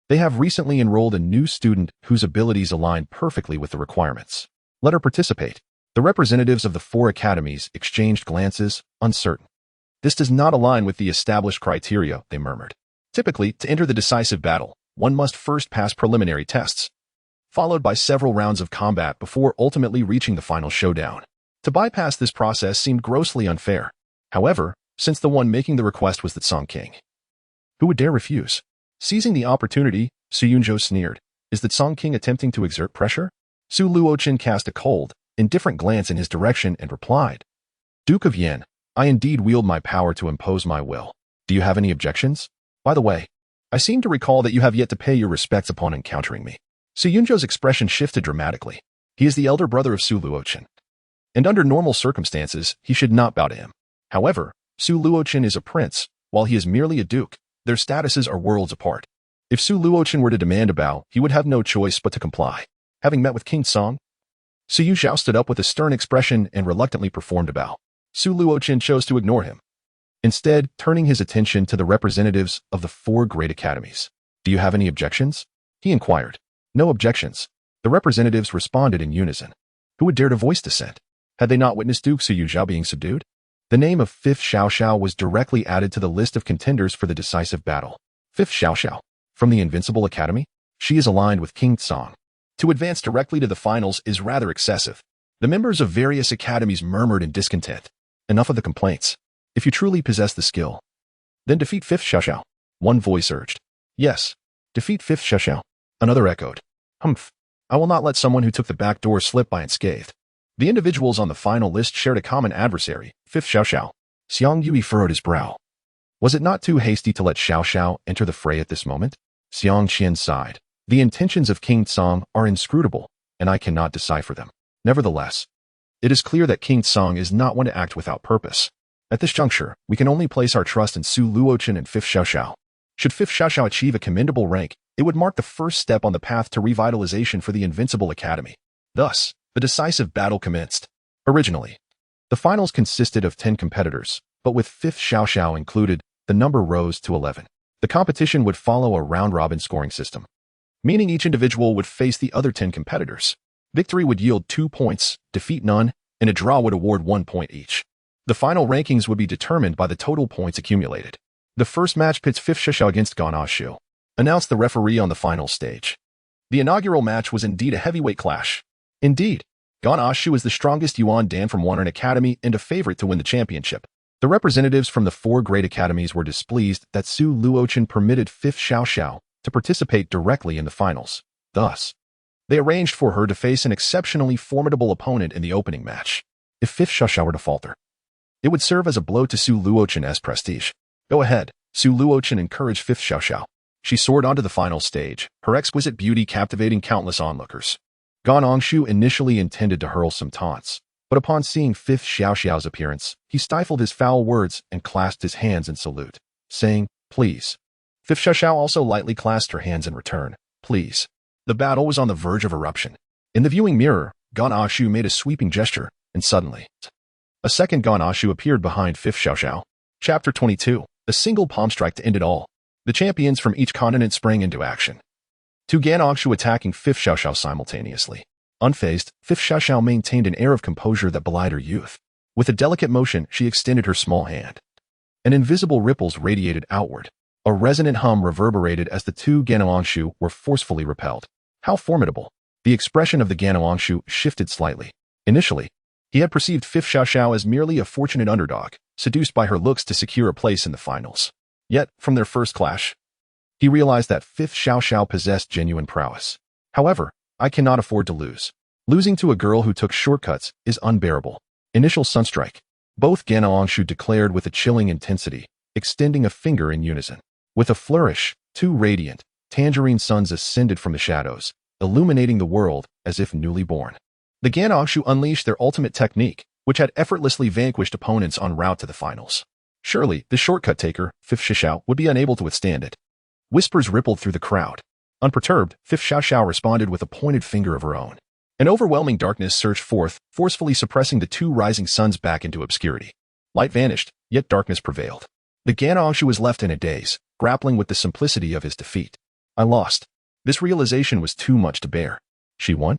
they have recently enrolled a new student whose abilities align perfectly with the requirements. Let her participate. The representatives of the 4 academies exchanged glances, uncertain. This does not align with the established criteria, they murmured. Typically, to enter the decisive battle, one must first pass preliminary tests. followed by several rounds of combat before ultimately reaching the final showdown. To bypass this process seemed grossly unfair. However, since the one making the request was the Song King, who would dare refuse? Seizing the opportunity, Su Yunzhou sneered. Is the Song King attempting to exert pressure? Su Luochen cast a cold, indifferent glance in his direction and replied, Duke of Yan, I indeed wield my power to impose my will. Do you have any objections? By the way, I seem to recall that you have yet to pay your respects upon encountering me. Su Yunzhou's expression shifted dramatically. He is the elder brother of Su Luochen, and under normal circumstances, he should not bow to him. However, Su Luochen is a prince, while he is merely a duke. Their statuses are worlds apart. If Su Luochen were to demand a bow, he would have no choice but to comply. Having met with King Song, Su Yunzhou stood up with a stern expression and reluctantly performed a bow. Su Luochen chose to ignore him, instead turning his attention to the representatives of the 4 great academies. Do you have any objections? He inquired. No objections. The representatives responded in unison. Who would dare to voice dissent? Had they not witnessed Duke Su Yunzhou being subdued? The name of Fifth Xiaoxiao was directly added to the list of contenders for the decisive battle. Fifth Xiaoxiao, from the Invincible Academy? She is aligned with King Song. To advance directly to the finals is rather excessive. The members of various academies murmured in discontent. Enough of the complaints. If you truly possess the skill, then defeat Fifth Xiaoxiao. One voice urged. Yes, defeat Fifth Xiaoxiao. Another echoed. Humph. I will not let someone who took the back door slip by unscathed. The individuals on the final list shared a common adversary, Fifth Xiaoxiao. Xiang Yui furrowed his brow. Was it not too hasty to let Xiaoxiao enter the fray at this moment? Xiang Qian sighed. The intentions of King Song are inscrutable, and I cannot decipher them. Nevertheless, it is clear that King Song is not one to act without purpose. At this juncture, we can only place our trust in Su Luochen and Fifth Xiaoxiao. Should Fifth Xiaoxiao achieve a commendable rank, it would mark the first step on the path to revitalization for the Invincible Academy. Thus, the decisive battle commenced. Originally, the finals consisted of 10 competitors, but with Fifth Xiaoxiao included, the number rose to 11. The competition would follow a round-robin scoring system, meaning each individual would face the other 10 competitors. Victory would yield 2 points, defeat none, and a draw would award 1 point each. The final rankings would be determined by the total points accumulated. The first match pits Fifth Xiaoxiao against Gan Ashu, announced the referee on the final stage. The inaugural match was indeed a heavyweight clash. Indeed, Gan Ashu is the strongest Yuan Dan from Wanren Academy and a favorite to win the championship. The representatives from the 4 great academies were displeased that Su Luochen permitted Fifth Xiaoxiao to participate directly in the finals. Thus, they arranged for her to face an exceptionally formidable opponent in the opening match. If Fifth Xiaoxiao were to falter, it would serve as a blow to Su Luochen's prestige. Go ahead, Su Luochen encouraged Fifth Xiaoxiao. She soared onto the final stage, her exquisite beauty captivating countless onlookers. Gan Angshu initially intended to hurl some taunts, but upon seeing Fifth Xiaoxiao's appearance, he stifled his foul words and clasped his hands in salute, saying, Please. Fifth Xiaoxiao also lightly clasped her hands in return. Please. The battle was on the verge of eruption. In the viewing mirror, Gan Ashu made a sweeping gesture, and suddenly, a second Gan Ashu appeared behind Fifth Xiaoxiao. Chapter 22. A single palm strike to end it all. The champions from each continent sprang into action. 2 Gan Ashu attacking Fifth Xiaoxiao simultaneously. Unfazed, Fifth Xiaoxiao maintained an air of composure that belied her youth. With a delicate motion, she extended her small hand. And invisible ripples radiated outward. A resonant hum reverberated as the 2 Gan Ashu were forcefully repelled. How formidable! The expression of the Gan Ashu shifted slightly. Initially, he had perceived Fifth Xiaoxiao as merely a fortunate underdog, seduced by her looks to secure a place in the finals. Yet, from their first clash, he realized that Fifth Xiaoxiao possessed genuine prowess. However, I cannot afford to lose. Losing to a girl who took shortcuts is unbearable. Initial sunstrike. Both Gan Ashu declared with a chilling intensity, extending a finger in unison. With a flourish, 2 radiant, tangerine suns ascended from the shadows, illuminating the world as if newly born. The Gan Ashu unleashed their ultimate technique, which had effortlessly vanquished opponents en route to the finals. Surely, the shortcut taker, Fifth Xiaoxiao, would be unable to withstand it. Whispers rippled through the crowd. Unperturbed, Fifth Xiaoxiao responded with a pointed finger of her own. An overwhelming darkness surged forth, forcefully suppressing the 2 rising suns back into obscurity. Light vanished, yet darkness prevailed. The Gan Ashu was left in a daze, grappling with the simplicity of his defeat. I lost. This realization was too much to bear. She won?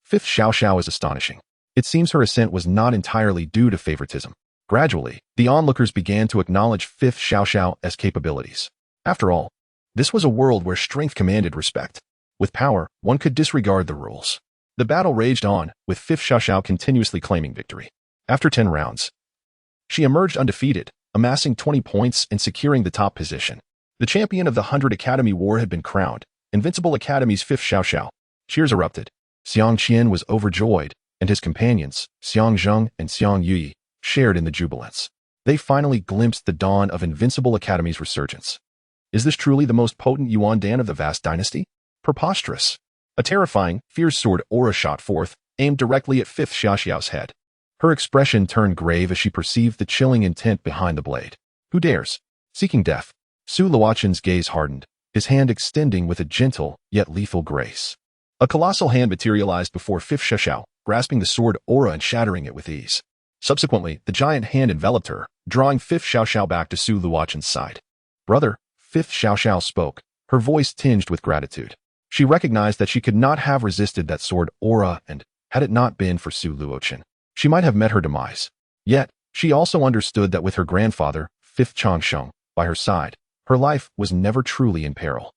Fifth Xiaoxiao is astonishing. It seems her ascent was not entirely due to favoritism. Gradually, the onlookers began to acknowledge Fifth Xiaoxiao as capabilities. After all, this was a world where strength commanded respect. With power, one could disregard the rules. The battle raged on, with 5th Xiaoxiao continuously claiming victory. After 10 rounds, she emerged undefeated, amassing 20 points and securing the top position. The champion of the 100 Academy War had been crowned, Invincible Academy's 5th Xiaoxiao. Cheers erupted. Xiang Qian was overjoyed, and his companions, Xiang Zheng and Xiang Yui, shared in the jubilance. They finally glimpsed the dawn of Invincible Academy's resurgence. Is this truly the most potent Yuan Dan of the vast dynasty? Preposterous. A terrifying, fierce sword aura shot forth, aimed directly at 5th Xiaoxiao's head. Her expression turned grave as she perceived the chilling intent behind the blade. Who dares? Seeking death. Su Luochen's gaze hardened, his hand extending with a gentle, yet lethal grace. A colossal hand materialized before 5th Xiaoxiao, grasping the sword aura and shattering it with ease. Subsequently, the giant hand enveloped her, drawing 5th Xiaoxiao back to Su Luochen's side. Brother, 5th Xiaoxiao spoke, her voice tinged with gratitude. She recognized that she could not have resisted that sword aura, and, had it not been for Su Luochen, she might have met her demise. Yet, she also understood that with her grandfather, 5th Changsheng, by her side, her life was never truly in peril.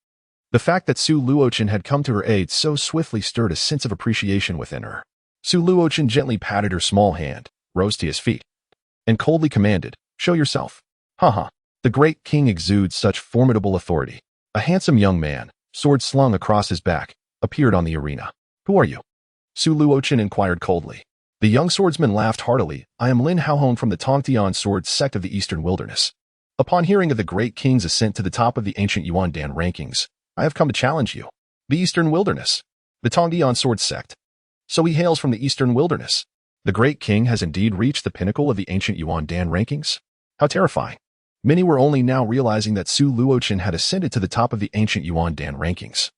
The fact that Su Luochen had come to her aid so swiftly stirred a sense of appreciation within her. Su Luochen gently patted her small hand, rose to his feet, and coldly commanded, "Show yourself." Haha. The great king exudes such formidable authority. A handsome young man, sword slung across his back, appeared on the arena. Who are you? Su Luochen inquired coldly. The young swordsman laughed heartily. I am Lin Haohong from the Tongtian sword sect of the Eastern Wilderness. Upon hearing of the great king's ascent to the top of the ancient Yuan Dan rankings, I have come to challenge you. The Eastern Wilderness. The Tongtian sword sect. So he hails from the Eastern Wilderness. The great king has indeed reached the pinnacle of the ancient Yuan Dan rankings. How terrifying. Many were only now realizing that Su Luochen had ascended to the top of the ancient Yuan Dan rankings,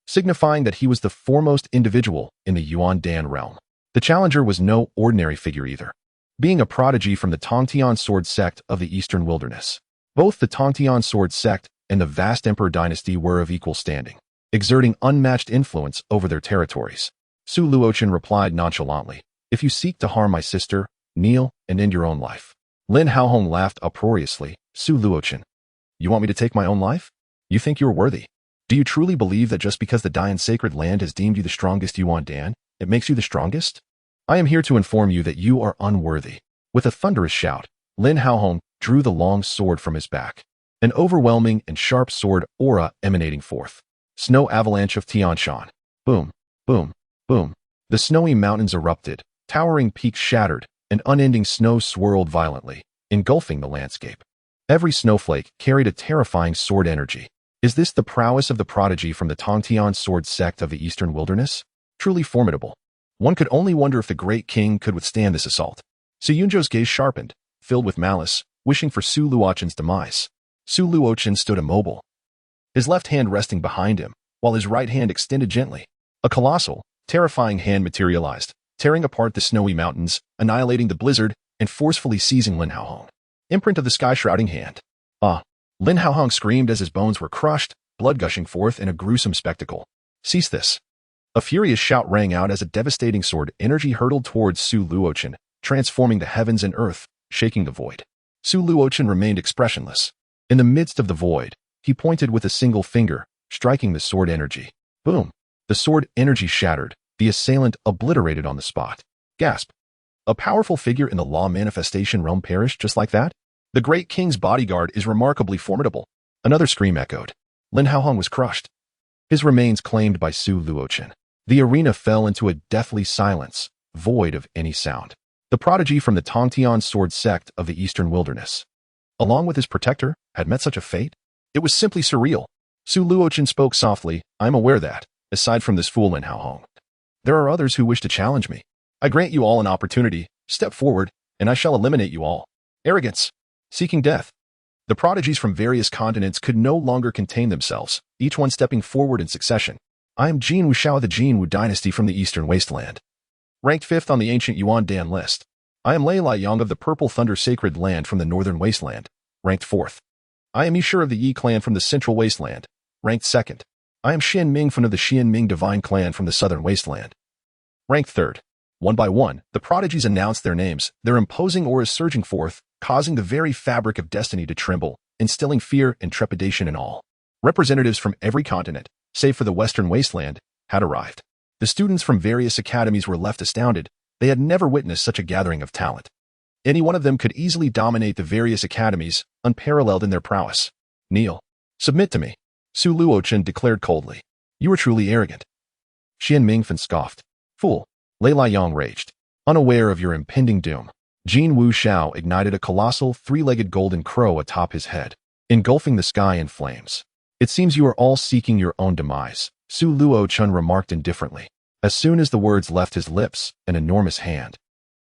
signifying that he was the foremost individual in the Yuan Dan realm. The challenger was no ordinary figure either, being a prodigy from the Tongtian sword sect of the Eastern Wilderness. Both the Tongtian sword sect and the vast emperor dynasty were of equal standing, exerting unmatched influence over their territories. Su Luochen replied nonchalantly, "If you seek to harm my sister, kneel and end your own life." Lin Haohong laughed uproariously. Su Luochen, you want me to take my own life? You think you're worthy? Do you truly believe that just because the Dian sacred land has deemed you the strongest Yuan Dan, it makes you the strongest? I am here to inform you that you are unworthy. With a thunderous shout, Lin Haohong drew the long sword from his back, an overwhelming and sharp sword aura emanating forth. Snow avalanche of Tianshan. Boom, boom, boom. The snowy mountains erupted, towering peaks shattered, and unending snow swirled violently, engulfing the landscape. Every snowflake carried a terrifying sword energy. Is this the prowess of the prodigy from the Tongtian sword sect of the Eastern Wilderness? Truly formidable. One could only wonder if the great king could withstand this assault. Su Yunzhou's gaze sharpened, filled with malice, wishing for Su Luochen's demise. Su Luochen stood immobile, his left hand resting behind him, while his right hand extended gently. A colossal, terrifying hand materialized, tearing apart the snowy mountains, annihilating the blizzard, and forcefully seizing Lin Haohong. Imprint of the sky-shrouding hand. Ah! Lin Haohong screamed as his bones were crushed, blood gushing forth in a gruesome spectacle. Cease this. A furious shout rang out as a devastating sword energy hurtled towards Su Luochen, transforming the heavens and earth, shaking the void. Su Luochen remained expressionless. In the midst of the void, he pointed with a single finger, striking the sword energy. Boom! The sword energy shattered, the assailant obliterated on the spot. Gasp! A powerful figure in the law manifestation realm perished just like that? The great king's bodyguard is remarkably formidable. Another scream echoed. Lin Haohong was crushed, his remains claimed by Su Luochen. The arena fell into a deathly silence, void of any sound. The prodigy from the Tongtian sword sect of the Eastern Wilderness, along with his protector, had met such a fate? It was simply surreal. Su Luochen spoke softly, I am aware that, aside from this fool Lin Haohong, there are others who wish to challenge me. I grant you all an opportunity. Step forward, and I shall eliminate you all. Arrogance. Seeking death. The prodigies from various continents could no longer contain themselves, each one stepping forward in succession. I am Jin Wuxiao of the Jin dynasty from the Eastern Wasteland, ranked 5th on the ancient Yuan Dan list. I am Lei Liang of the Purple Thunder Sacred Land from the Northern Wasteland, ranked 4th. I am Yishur of the Yi clan from the Central Wasteland, ranked 2nd. I am Xian Ming from the Xian Ming Divine clan from the Southern Wasteland, ranked 3rd. One by one, the prodigies announced their names, their imposing auras surging forth, causing the very fabric of destiny to tremble, instilling fear and trepidation in all. Representatives from every continent, save for the Western wasteland, had arrived. The students from various academies were left astounded. They had never witnessed such a gathering of talent. Any one of them could easily dominate the various academies, unparalleled in their prowess. Kneel. Submit to me, Su Luochen declared coldly. You are truly arrogant. Xian Mingfen scoffed. Fool. Lei Liang raged. Unaware of your impending doom, Jin Wu Xiao ignited a colossal three-legged golden crow atop his head, engulfing the sky in flames. It seems you are all seeking your own demise, Su Luochen remarked indifferently. As soon as the words left his lips, an enormous hand,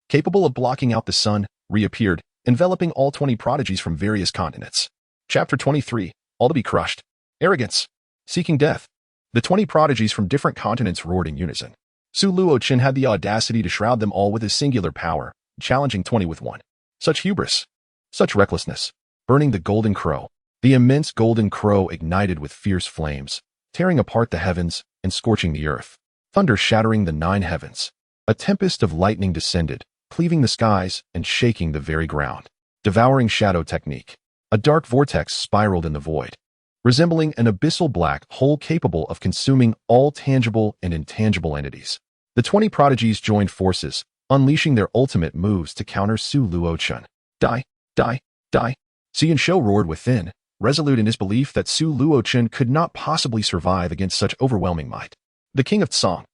capable of blocking out the sun, reappeared, enveloping all 20 prodigies from various continents. Chapter 23, All to be crushed. Arrogance. Seeking death. The 20 prodigies from different continents roared in unison. Su Luochen had the audacity to shroud them all with his singular power, challenging 20 with one. Such hubris. Such recklessness. Burning the golden crow. The immense golden crow ignited with fierce flames, tearing apart the heavens and scorching the earth. Thunder shattering the 9 heavens. A tempest of lightning descended, cleaving the skies and shaking the very ground. Devouring shadow technique. A dark vortex spiraled in the void, resembling an abyssal black hole capable of consuming all tangible and intangible entities. The 20 prodigies joined forces, unleashing their ultimate moves to counter Su Luochen. Die, die, die. Xian Shou roared within, resolute in his belief that Su Luochen could not possibly survive against such overwhelming might. The king of Tsang.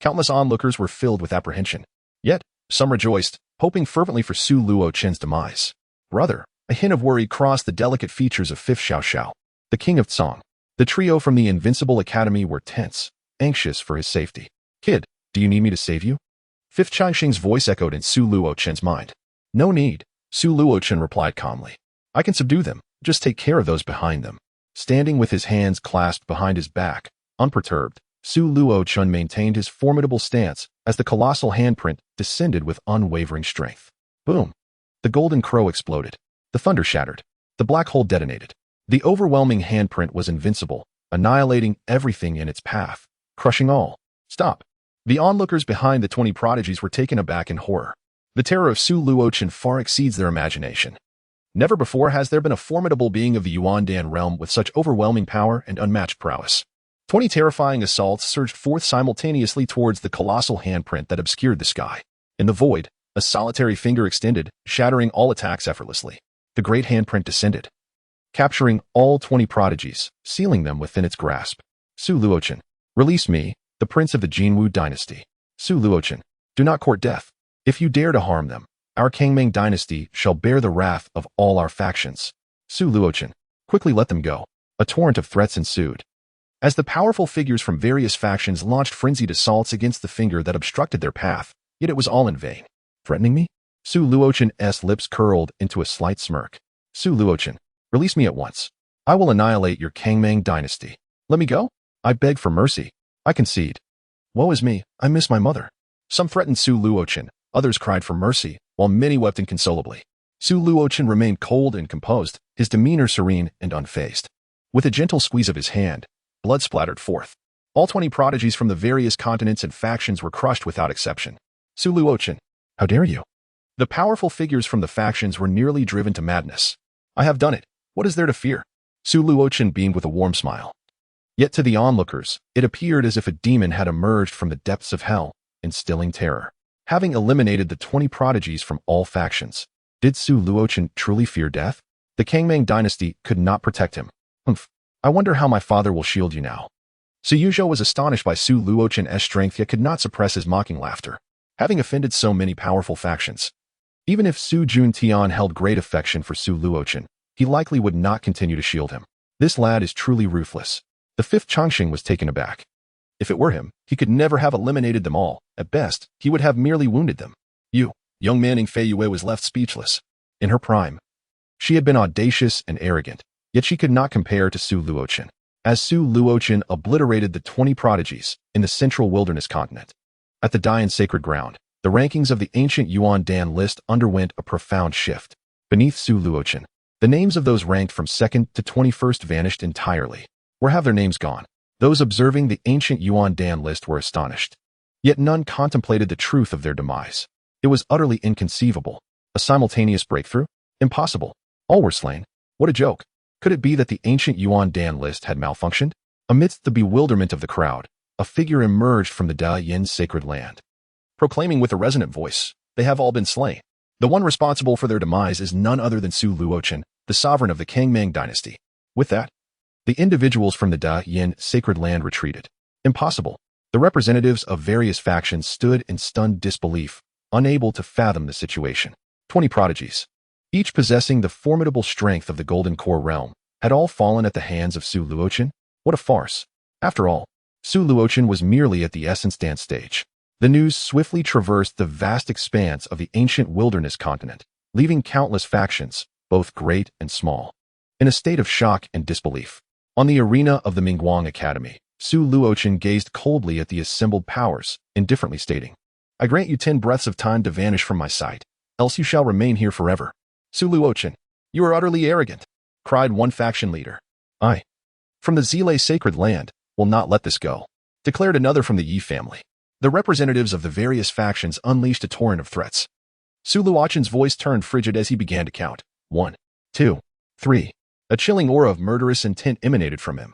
Countless onlookers were filled with apprehension. Yet, some rejoiced, hoping fervently for Su Luochen's demise. Brother, a hint of worry crossed the delicate features of Fifth Xiao Xiao, the king of Tsang. The trio from the Invincible Academy were tense, anxious for his safety. Kid, do you need me to save you? Fifth Changxing's voice echoed in Su Luochen's mind. No need, Su Luochen replied calmly. I can subdue them, just take care of those behind them. Standing with his hands clasped behind his back, unperturbed, Su Luochen maintained his formidable stance as the colossal handprint descended with unwavering strength. Boom! The golden crow exploded. The thunder shattered. The black hole detonated. The overwhelming handprint was invincible, annihilating everything in its path, crushing all. Stop! The onlookers behind the 20 prodigies were taken aback in horror. The terror of Su Luochen far exceeds their imagination. Never before has there been a formidable being of the Yuandan realm with such overwhelming power and unmatched prowess. 20 terrifying assaults surged forth simultaneously towards the colossal handprint that obscured the sky. In the void, a solitary finger extended, shattering all attacks effortlessly. The great handprint descended, capturing all 20 prodigies, sealing them within its grasp. Su Luochen, release me, the prince of the Jinwu dynasty. Su Luochen, do not court death. If you dare to harm them, our Kangming dynasty shall bear the wrath of all our factions. Su Luochen, quickly let them go. A torrent of threats ensued, as the powerful figures from various factions launched frenzied assaults against the finger that obstructed their path, yet it was all in vain. Threatening me? Su Luochen's lips curled into a slight smirk. Su Luochen, release me at once. I will annihilate your Kangming dynasty. Let me go? I beg for mercy. I concede. Woe is me, I miss my mother. Some threatened Su Luochen, others cried for mercy, while many wept inconsolably. Su Luochen remained cold and composed, his demeanor serene and unfazed. With a gentle squeeze of his hand, blood splattered forth. All 20 prodigies from the various continents and factions were crushed without exception. Su Luochen, how dare you? The powerful figures from the factions were nearly driven to madness. I have done it. What is there to fear? Su Luochen beamed with a warm smile. Yet to the onlookers, it appeared as if a demon had emerged from the depths of hell, instilling terror. Having eliminated the 20 prodigies from all factions, did Su Luochen truly fear death? The Kangming dynasty could not protect him. Humph. I wonder how my father will shield you now. Su Yuzhou was astonished by Su Luochen's strength yet could not suppress his mocking laughter. Having offended so many powerful factions, even if Su Juntian held great affection for Su Luochen, he likely would not continue to shield him. This lad is truly ruthless. The 5th Changxing was taken aback. If it were him, he could never have eliminated them all. At best, he would have merely wounded them. Young Manning Fei Yue was left speechless. In her prime, she had been audacious and arrogant, yet she could not compare to Su Luochen. As Su Luochen obliterated the 20 prodigies in the central wilderness continent. At the Dian sacred ground, the rankings of the ancient Yuandan list underwent a profound shift. Beneath Su Luochen, the names of those ranked from 2nd to 21st vanished entirely. Where have their names gone? Those observing the ancient Yuandan list were astonished. Yet none contemplated the truth of their demise. It was utterly inconceivable. A simultaneous breakthrough? Impossible. All were slain. What a joke. Could it be that the ancient Yuandan list had malfunctioned? Amidst the bewilderment of the crowd, a figure emerged from the Da Yin's sacred land, proclaiming with a resonant voice, "They have all been slain." The one responsible for their demise is none other than Su Luochen, the sovereign of the Kangming dynasty. With that, the individuals from the Da Yin sacred land retreated. Impossible. The representatives of various factions stood in stunned disbelief, unable to fathom the situation. 20 prodigies, each possessing the formidable strength of the Golden Core realm, had all fallen at the hands of Su Luochen? What a farce. After all, Su Luochen was merely at the Ascendant stage. The news swiftly traversed the vast expanse of the ancient wilderness continent, leaving countless factions, both great and small, in a state of shock and disbelief. On the arena of the Mingguang Academy, Su Luochen gazed coldly at the assembled powers, indifferently stating, "I grant you 10 breaths of time to vanish from my sight, else you shall remain here forever." "Su Luochen, you are utterly arrogant," cried one faction leader. "I, from the Zile sacred land, will not let this go," declared another from the Yi family. The representatives of the various factions unleashed a torrent of threats. Su Luochen's voice turned frigid as he began to count. 1, 2, 3. A chilling aura of murderous intent emanated from him,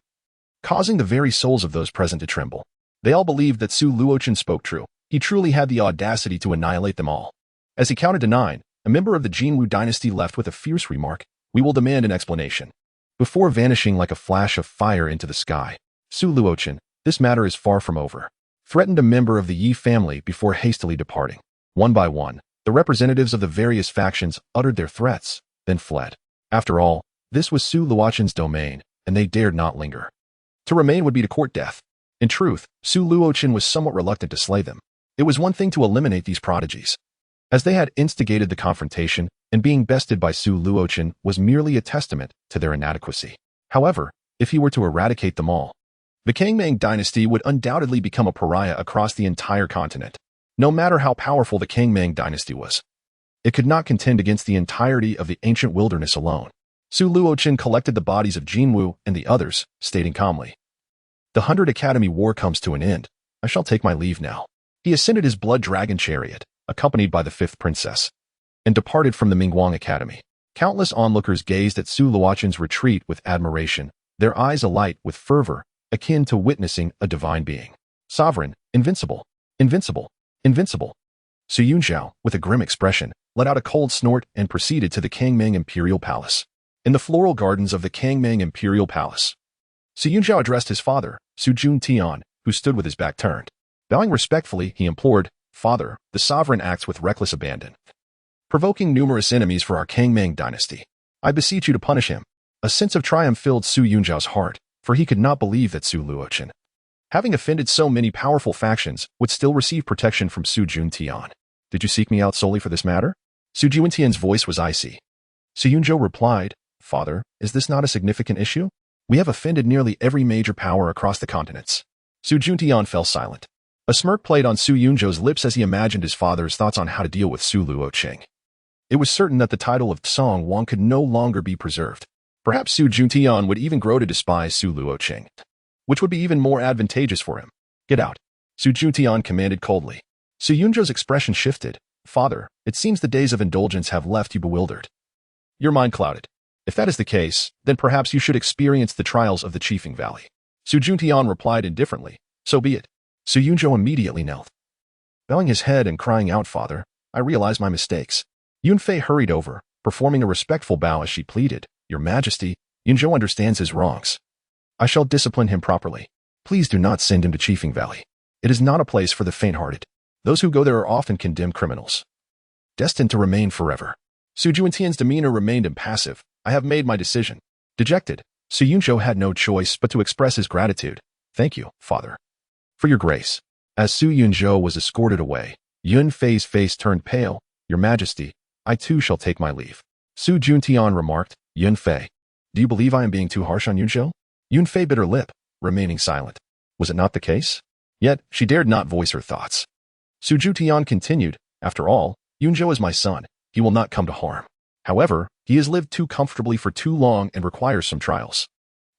causing the very souls of those present to tremble. They all believed that Su Luochen spoke true. He truly had the audacity to annihilate them all. As he counted to 9, a member of the Jinwu dynasty left with a fierce remark, "We will demand an explanation." Before vanishing like a flash of fire into the sky, Su Luochen, "This matter is far from over," threatened a member of the Yi family before hastily departing. One by one, the representatives of the various factions uttered their threats, then fled. After all, this was Su Luochen's domain, and they dared not linger. To remain would be to court death. In truth, Su Luochen was somewhat reluctant to slay them. It was one thing to eliminate these prodigies, as they had instigated the confrontation, and being bested by Su Luochen was merely a testament to their inadequacy. However, if he were to eradicate them all, the Kangming dynasty would undoubtedly become a pariah across the entire continent. No matter how powerful the Kangming dynasty was, it could not contend against the entirety of the ancient wilderness alone. Su Luochen collected the bodies of Jinwu and the others, stating calmly, "The 100 Academy War comes to an end. I shall take my leave now." He ascended his blood dragon chariot, accompanied by the 5th princess, and departed from the Mingguang Academy. Countless onlookers gazed at Su Luochen's retreat with admiration, their eyes alight with fervor, akin to witnessing a divine being. Sovereign, invincible, invincible, invincible. Su Yunzhao, with a grim expression, let out a cold snort and proceeded to the Kangming Imperial Palace. In the floral gardens of the Kangming Imperial Palace, Su Yunzhao addressed his father, Su Juntian, who stood with his back turned. Bowing respectfully, he implored, "Father, the sovereign acts with reckless abandon, provoking numerous enemies for our Kangming dynasty. I beseech you to punish him." A sense of triumph filled Su Yunzhao's heart, for he could not believe that Su Luochen, having offended so many powerful factions, would still receive protection from Su Juntian. "Did you seek me out solely for this matter?" Su Juntian's voice was icy. Su Yunzhao replied, "Father, is this not a significant issue? We have offended nearly every major power across the continents." Su Juntian fell silent. A smirk played on Su Yunzhao's lips as he imagined his father's thoughts on how to deal with Su Luochen. It was certain that the title of Song Wang could no longer be preserved. Perhaps Su Juntian would even grow to despise Su Luochen, which would be even more advantageous for him. "Get out," Su Juntian commanded coldly. Su Yunzhao's expression shifted. "Father, it seems the days of indulgence have left you bewildered. Your mind clouded. If that is the case, then perhaps you should experience the trials of the Chiefing Valley." Su Juntian replied indifferently, "So be it." Su Yunzhao immediately knelt, bowing his head and crying out, "Father, I realize my mistakes." Yunfei hurried over, performing a respectful bow as she pleaded, "Your Majesty, Yunzhao understands his wrongs. I shall discipline him properly. Please do not send him to Chiefing Valley. It is not a place for the faint-hearted. Those who go there are often condemned criminals, destined to remain forever." Su Juntian's demeanor remained impassive. "I have made my decision." Dejected, Su Yunzhao had no choice but to express his gratitude. "Thank you, Father, for your grace." As Su Yunzhao was escorted away, Yunfei's face turned pale. "Your Majesty, I too shall take my leave." Su Juntian remarked, "Yunfei, do you believe I am being too harsh on Yunzhao?" Yunfei bit her lip, remaining silent. Was it not the case? Yet, she dared not voice her thoughts. Su Juntian continued, "After all, Yunzhao is my son. He will not come to harm. However, he has lived too comfortably for too long and requires some trials.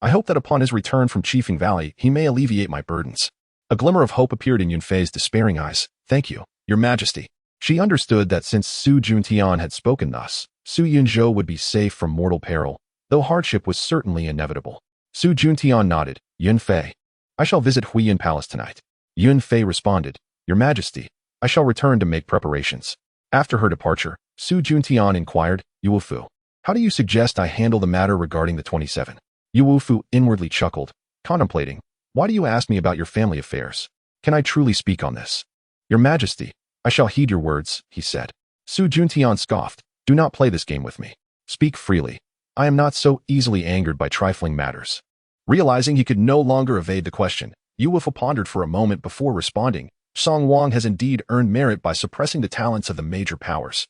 I hope that upon his return from Chiefing Valley, he may alleviate my burdens." A glimmer of hope appeared in Yunfei's despairing eyes. "Thank you, Your Majesty." She understood that since Su Juntian had spoken thus, Su Yunzhao would be safe from mortal peril, though hardship was certainly inevitable. Su Juntian nodded, Yun Fei. I shall visit Huiyin Palace tonight. Yun Fei responded, Your Majesty, I shall return to make preparations. After her departure, Su Juntian inquired, Yu Wufu, how do you suggest I handle the matter regarding the 27? Yu Wufu inwardly chuckled, contemplating, why do you ask me about your family affairs? Can I truly speak on this? Your Majesty, I shall heed your words, he said. Su Juntian scoffed, do not play this game with me. Speak freely. I am not so easily angered by trifling matters. Realizing he could no longer evade the question, Yu Wufu pondered for a moment before responding, Song Wang has indeed earned merit by suppressing the talents of the major powers.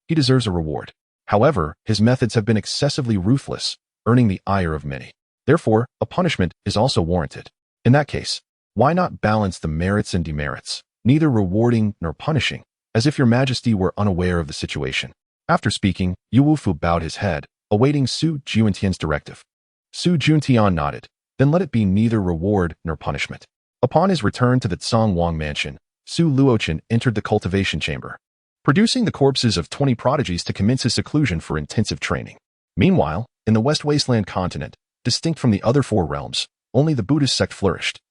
He deserves a reward. However, his methods have been excessively ruthless, earning the ire of many. Therefore, a punishment is also warranted. In that case, why not balance the merits and demerits, neither rewarding nor punishing, as if your Majesty were unaware of the situation? After speaking, Yu Wufu bowed his head, awaiting Su Juntian's directive. Su Juntian nodded, then let it be neither reward nor punishment. Upon his return to the Tsongwang mansion, Su Luochen entered the cultivation chamber, producing the corpses of 20 prodigies to commence his seclusion for intensive training. Meanwhile, in the West Wasteland continent, distinct from the other 4 realms, only the Buddhist sect flourished.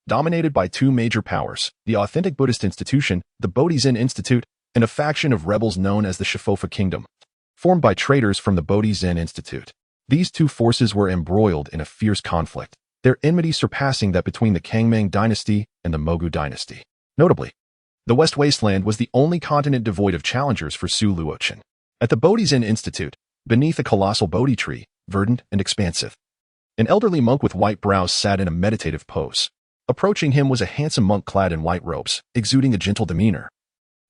Dominated by 2 major powers, the authentic Buddhist institution, the Bodhi Zen Institute, and a faction of rebels known as the Shifofa Kingdom, formed by traitors from the Bodhi Zen Institute. These 2 forces were embroiled in a fierce conflict, their enmity surpassing that between the Kangmang dynasty and the Mogu dynasty. Notably, the West Wasteland was the only continent devoid of challengers for Su Luochen. At the Bodhi Zen Institute, beneath a colossal Bodhi tree, verdant and expansive, an elderly monk with white brows sat in a meditative pose. Approaching him was a handsome monk clad in white robes, exuding a gentle demeanor,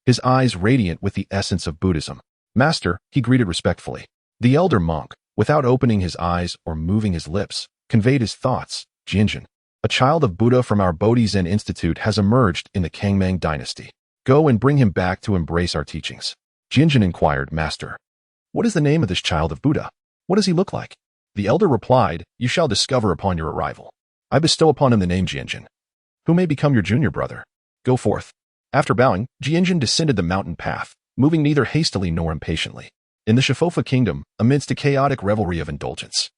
his eyes radiant with the essence of Buddhism. Master, he greeted respectfully. The elder monk, without opening his eyes or moving his lips, conveyed his thoughts. Jianjin, a child of Buddha from our Bodhi Zen Institute has emerged in the Kangmang dynasty. Go and bring him back to embrace our teachings. Jianjin inquired, Master, what is the name of this child of Buddha? What does he look like? The elder replied, You shall discover upon your arrival. I bestow upon him the name Jianjin, who may become your junior brother. Go forth. After bowing, Jianjin descended the mountain path, moving neither hastily nor impatiently. In the Shifofa Kingdom, amidst a chaotic revelry of indulgence,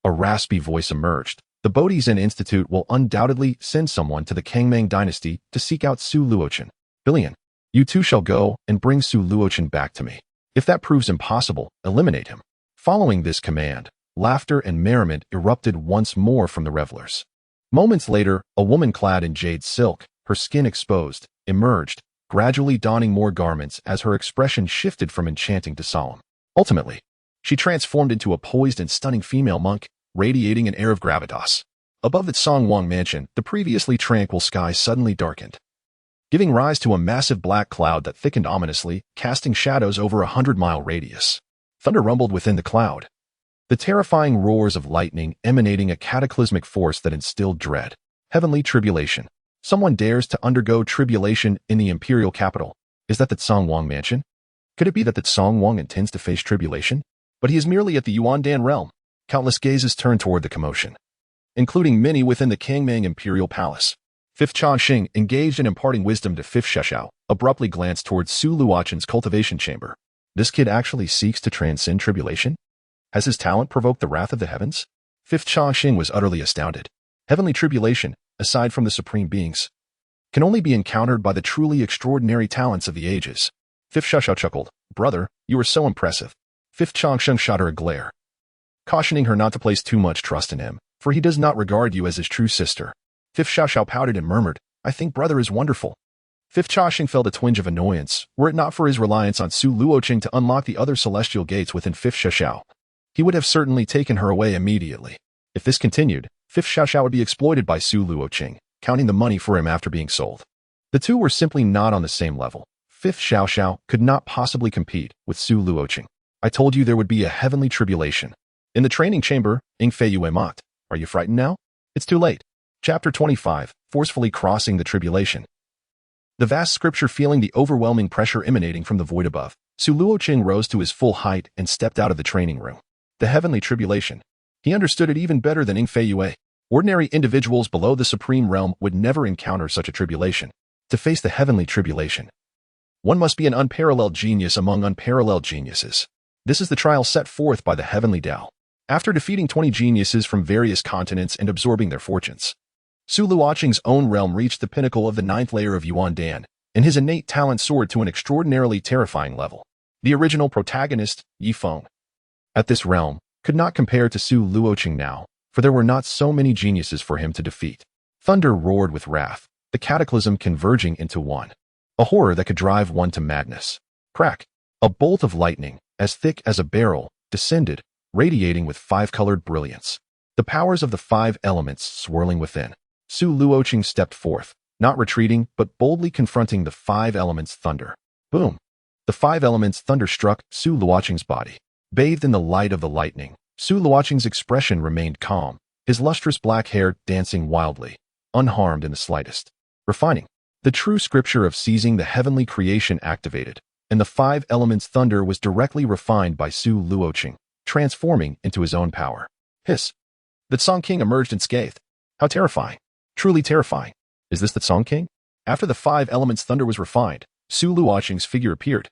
a raspy voice emerged. The Bodhi Zen Institute will undoubtedly send someone to the Kangmang dynasty to seek out Su Luochen. Billion, you 2 shall go and bring Su Luochen back to me. If that proves impossible, eliminate him. Following this command, laughter and merriment erupted once more from the revelers. Moments later, a woman clad in jade silk, her skin exposed, emerged, gradually donning more garments as her expression shifted from enchanting to solemn. Ultimately, she transformed into a poised and stunning female monk, radiating an air of gravitas. Above the Tsongwang mansion, the previously tranquil sky suddenly darkened, giving rise to a massive black cloud that thickened ominously, casting shadows over a 100-mile radius. Thunder rumbled within the cloud, the terrifying roars of lightning emanating a cataclysmic force that instilled dread. Heavenly tribulation. Someone dares to undergo tribulation in the imperial capital. Is that the Tsongwang mansion? Could it be that the Tsongwang intends to face tribulation? But he is merely at the Yuandan realm. Countless gazes turned toward the commotion, including many within the Kangmang Imperial Palace. Fifth Changxing, engaged in imparting wisdom to Fifth Sheshao, abruptly glanced towards Su Luochen's cultivation chamber. This kid actually seeks to transcend tribulation? Has his talent provoked the wrath of the heavens? Fifth Changxing was utterly astounded. Heavenly tribulation, aside from the supreme beings, can only be encountered by the truly extraordinary talents of the ages. Fifth Sheshao chuckled. Brother, you are so impressive. Fifth Changxing shot her a glare, cautioning her not to place too much trust in him, for he does not regard you as his true sister. Fifth Xiaoxiao pouted and murmured, I think brother is wonderful. Fifth Changxing felt a twinge of annoyance, were it not for his reliance on Su Luochen to unlock the other celestial gates within Fifth Xiaoxiao. He would have certainly taken her away immediately. If this continued, Fifth Xiaoxiao would be exploited by Su Luochen, counting the money for him after being sold. The two were simply not on the same level. Fifth Xiaoxiao could not possibly compete with Su Luochen. I told you there would be a heavenly tribulation. In the training chamber, Ing Fei Yue mocked. Are you frightened now? It's too late. Chapter 25, Forcefully Crossing the Tribulation. The vast scripture feeling the overwhelming pressure emanating from the void above, Su Luochen rose to his full height and stepped out of the training room. The heavenly tribulation. He understood it even better than Ing Fei Yue. Ordinary individuals below the supreme realm would never encounter such a tribulation. To face the heavenly tribulation, one must be an unparalleled genius among unparalleled geniuses. This is the trial set forth by the heavenly Dao. After defeating 20 geniuses from various continents and absorbing their fortunes, Su Luocheng's own realm reached the pinnacle of the 9th layer of Yuan Dan, and his innate talent soared to an extraordinarily terrifying level. The original protagonist, Yi Feng, at this realm, could not compare to Su Luocheng now, for there were not so many geniuses for him to defeat. Thunder roared with wrath, the cataclysm converging into one. A horror that could drive one to madness. Crack! A bolt of lightning, as thick as a barrel, descended, radiating with 5-colored brilliance. The powers of the 5 elements swirling within. Su Luocheng stepped forth, not retreating, but boldly confronting the 5 elements' thunder. Boom! The 5 elements' thunder struck Su Luocheng's body. Bathed in the light of the lightning, Su Luocheng's expression remained calm, his lustrous black hair dancing wildly, unharmed in the slightest. Refining. The true scripture of seizing the heavenly creation activated, and the 5 elements' thunder was directly refined by Su Luocheng, transforming into his own power. Hiss! The Song King emerged unscathed. How terrifying. Truly terrifying. Is this the Song King? After the 5 elements' thunder was refined, Su Luocheng's figure appeared.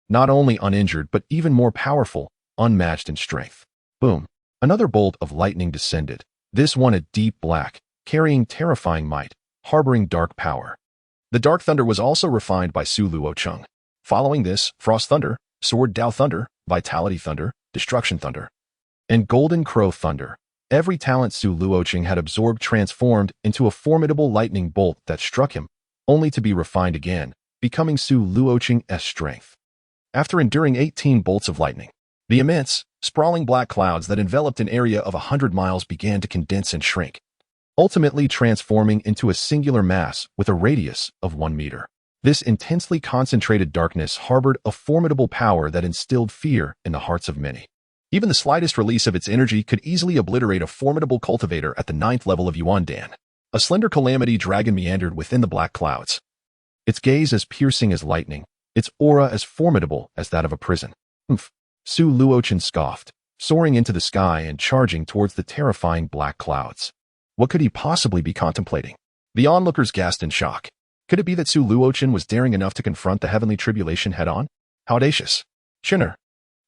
Not only uninjured, but even more powerful, unmatched in strength. Boom! Another bolt of lightning descended, this one a deep black, carrying terrifying might, harboring dark power. The dark thunder was also refined by Su Luocheng. Following this, frost thunder, sword Dao thunder, vitality thunder, destruction thunder, and golden crow thunder. Every talent Su Luocheng had absorbed transformed into a formidable lightning bolt that struck him, only to be refined again, becoming Su Luocheng's strength. After enduring 18 bolts of lightning, the immense, sprawling black clouds that enveloped an area of 100 miles began to condense and shrink, ultimately transforming into a singular mass with a radius of 1 meter. This intensely concentrated darkness harbored a formidable power that instilled fear in the hearts of many. Even the slightest release of its energy could easily obliterate a formidable cultivator at the 9th level of Yuan Dan. A slender calamity dragon meandered within the black clouds, its gaze as piercing as lightning, its aura as formidable as that of a prison. Oomph! Su Luocheng scoffed, soaring into the sky and charging towards the terrifying black clouds. What could he possibly be contemplating? The onlookers gasped in shock. Could it be that Su Luocheng was daring enough to confront the heavenly tribulation head-on? How audacious! Chinner!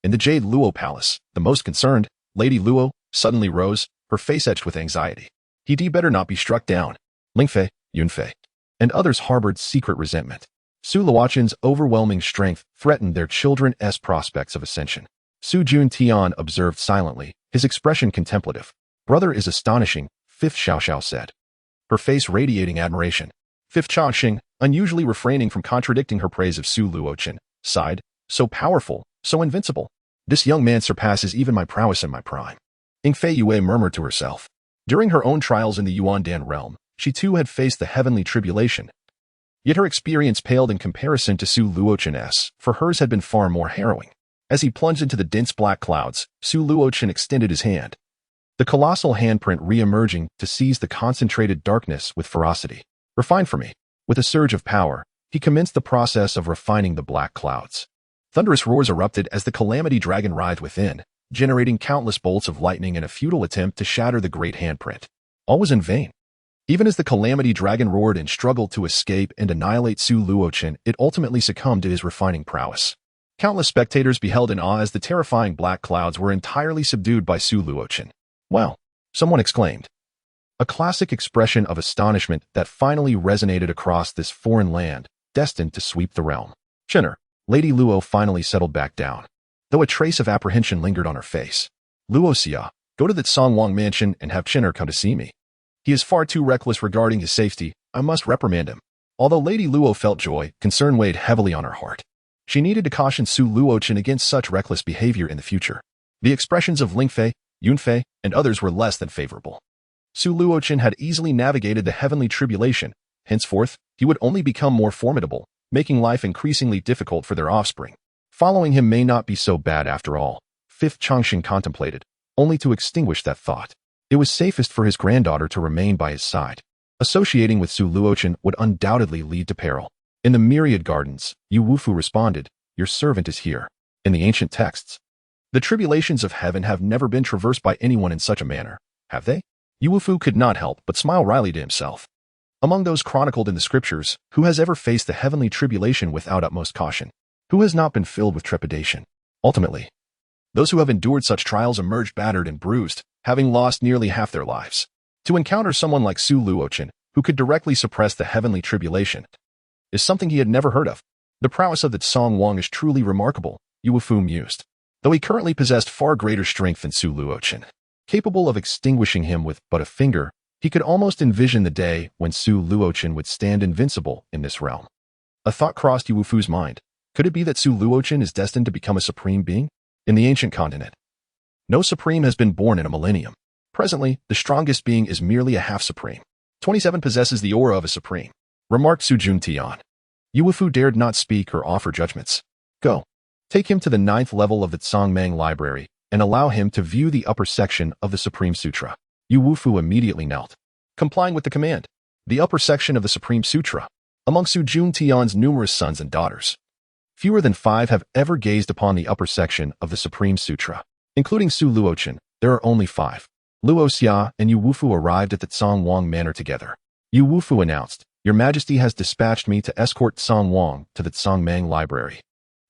In the Jade Luo Palace, the most concerned, Lady Luo, suddenly rose, her face etched with anxiety. He'd better not be struck down. Lingfei, Yunfei, and others harbored secret resentment. Su Luochen's overwhelming strength threatened their children's prospects of ascension. Su Juntian observed silently, his expression contemplative. Brother is astonishing, Fifth Xiaoxiao said, her face radiating admiration. Fifth Changxing, unusually refraining from contradicting her praise of Su Luochen, sighed, so powerful, so invincible. This young man surpasses even my prowess in my prime. Yingfei Yue murmured to herself. During her own trials in the Yuan Dan realm, she too had faced the heavenly tribulation. Yet her experience paled in comparison to Su Luochen's, for hers had been far more harrowing. As he plunged into the dense black clouds, Su Luochen extended his hand, the colossal handprint re-emerging to seize the concentrated darkness with ferocity. Refine for me. With a surge of power, he commenced the process of refining the black clouds. Thunderous roars erupted as the calamity dragon writhed within, generating countless bolts of lightning in a futile attempt to shatter the great handprint. All was in vain. Even as the calamity dragon roared and struggled to escape and annihilate Su Luochen, it ultimately succumbed to his refining prowess. Countless spectators beheld in awe as the terrifying black clouds were entirely subdued by Su Luochen. Wow! Someone exclaimed. A classic expression of astonishment that finally resonated across this foreign land, destined to sweep the realm. Chinner, Lady Luo finally settled back down, though a trace of apprehension lingered on her face. Luo Xia, go to the Songwang mansion and have Chinner come to see me. He is far too reckless regarding his safety, I must reprimand him. Although Lady Luo felt joy, concern weighed heavily on her heart. She needed to caution Su Luochen against such reckless behavior in the future. The expressions of Lingfei, Yunfei, and others were less than favorable. Su Luochen had easily navigated the heavenly tribulation. Henceforth, he would only become more formidable, making life increasingly difficult for their offspring. Following him may not be so bad after all, Fifth Changxing contemplated, only to extinguish that thought. It was safest for his granddaughter to remain by his side. Associating with Su Luochen would undoubtedly lead to peril. In the myriad gardens, Yu Wufu responded, your servant is here. In the ancient texts, the tribulations of heaven have never been traversed by anyone in such a manner, have they? Yu Wufu could not help but smile wryly to himself. Among those chronicled in the scriptures, who has ever faced the heavenly tribulation without utmost caution? Who has not been filled with trepidation? Ultimately, Those who have endured such trials emerge battered and bruised, having lost nearly half their lives. To encounter someone like Su Luochen, who could directly suppress the heavenly tribulation, is something he had never heard of. The prowess of the Tsong Wang is truly remarkable, Yu Wufu mused. Though he currently possessed far greater strength than Su Luochen, capable of extinguishing him with but a finger, he could almost envision the day when Su Luochen would stand invincible in this realm. A thought crossed Yu Wufu's mind. Could it be that Su Luochen is destined to become a supreme being? In the ancient continent, no supreme has been born in a millennium. Presently, the strongest being is merely a half-supreme. 27 possesses the aura of a supreme, remarked Su Juntian. Yu Wufu dared not speak or offer judgments. Go. Take him to the 9th level of the Tsongmang Library and allow him to view the upper section of the Supreme Sutra. Yu Wufu immediately knelt, complying with the command. The upper section of the Supreme Sutra. Among Su Juntian's numerous sons and daughters, fewer than 5 have ever gazed upon the upper section of the Supreme Sutra. Including Su Luochen, there are only 5. Luo Xia and Yu Wufu arrived at the Tsong Wang Manor together. Yu Wufu announced, "Your Majesty has dispatched me to escort Tsong Wang to the Tsongmang Library."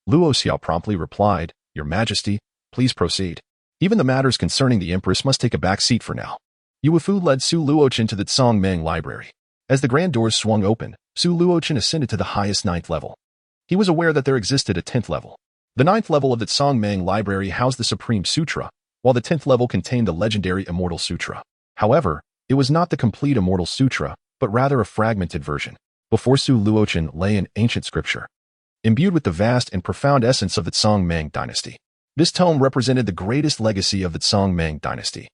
Luo Xia promptly replied, "Your Majesty, please proceed. Even the matters concerning the Empress must take a back seat for now." Yu Wufu led Su Luochen to the Tsongmang Library. As the grand doors swung open, Su Luochen ascended to the highest 9th level. He was aware that there existed a 10th level. The 9th level of the Tsongmang Library housed the Supreme Sutra, while the 10th level contained the legendary Immortal Sutra. However, it was not the complete Immortal Sutra, but rather a fragmented version. Before Su Luochen lay an ancient scripture, imbued with the vast and profound essence of the Tsongmang dynasty. This tome represented the greatest legacy of the Tsongmang dynasty,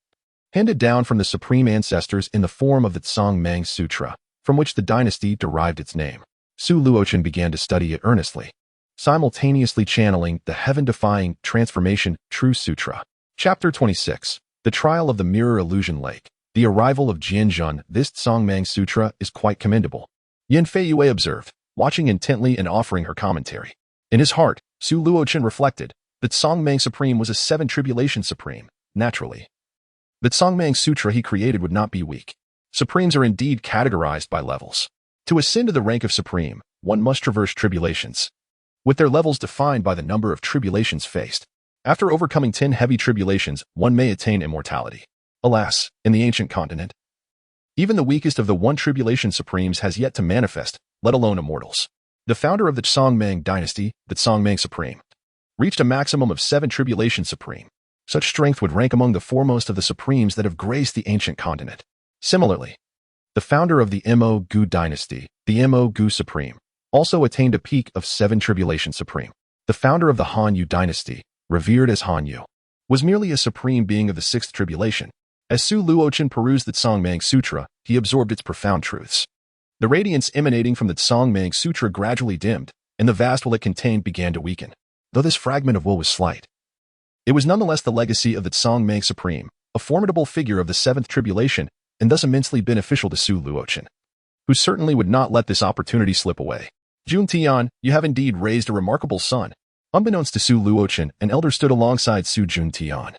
handed down from the supreme ancestors in the form of the Tsongmang Sutra, from which the dynasty derived its name. Su Luochen began to study it earnestly, simultaneously channeling the heaven-defying transformation True Sutra. Chapter 26. The Trial of the Mirror Illusion Lake. The arrival of Jianzhun. This Tsongmang Sutra is quite commendable, Yin Feiyue observed, watching intently and offering her commentary. In his heart, Su Luochen reflected, the Tsongmang Supreme was a 7 Tribulation Supreme, naturally. The Tsongmang Sutra he created would not be weak. Supremes are indeed categorized by levels. To ascend to the rank of Supreme, one must traverse tribulations, with their levels defined by the number of tribulations faced. After overcoming 10 heavy tribulations, one may attain immortality. Alas, in the ancient continent, even the weakest of the 1 Tribulation Supremes has yet to manifest, let alone immortals. The founder of the Tsongmang dynasty, the Tsongmang Supreme, reached a maximum of 7 Tribulation Supreme. Such strength would rank among the foremost of the Supremes that have graced the ancient continent. Similarly, the founder of the Mo Gu dynasty, the Mo Gu Supreme, also attained a peak of 7 Tribulation Supreme. The founder of the Han Yu dynasty, revered as Han Yu, was merely a supreme being of the 6th Tribulation. As Su Luochen perused the Tsongmang Sutra, he absorbed its profound truths. The radiance emanating from the Tsongmang Sutra gradually dimmed, and the vast will it contained began to weaken. Though this fragment of will was slight, it was nonetheless the legacy of the Tsongmang Supreme, a formidable figure of the 7th Tribulation, and thus immensely beneficial to Su Luochen, who certainly would not let this opportunity slip away. Juntian, you have indeed raised a remarkable son. Unbeknownst to Su Luochen, an elder stood alongside Su Juntian,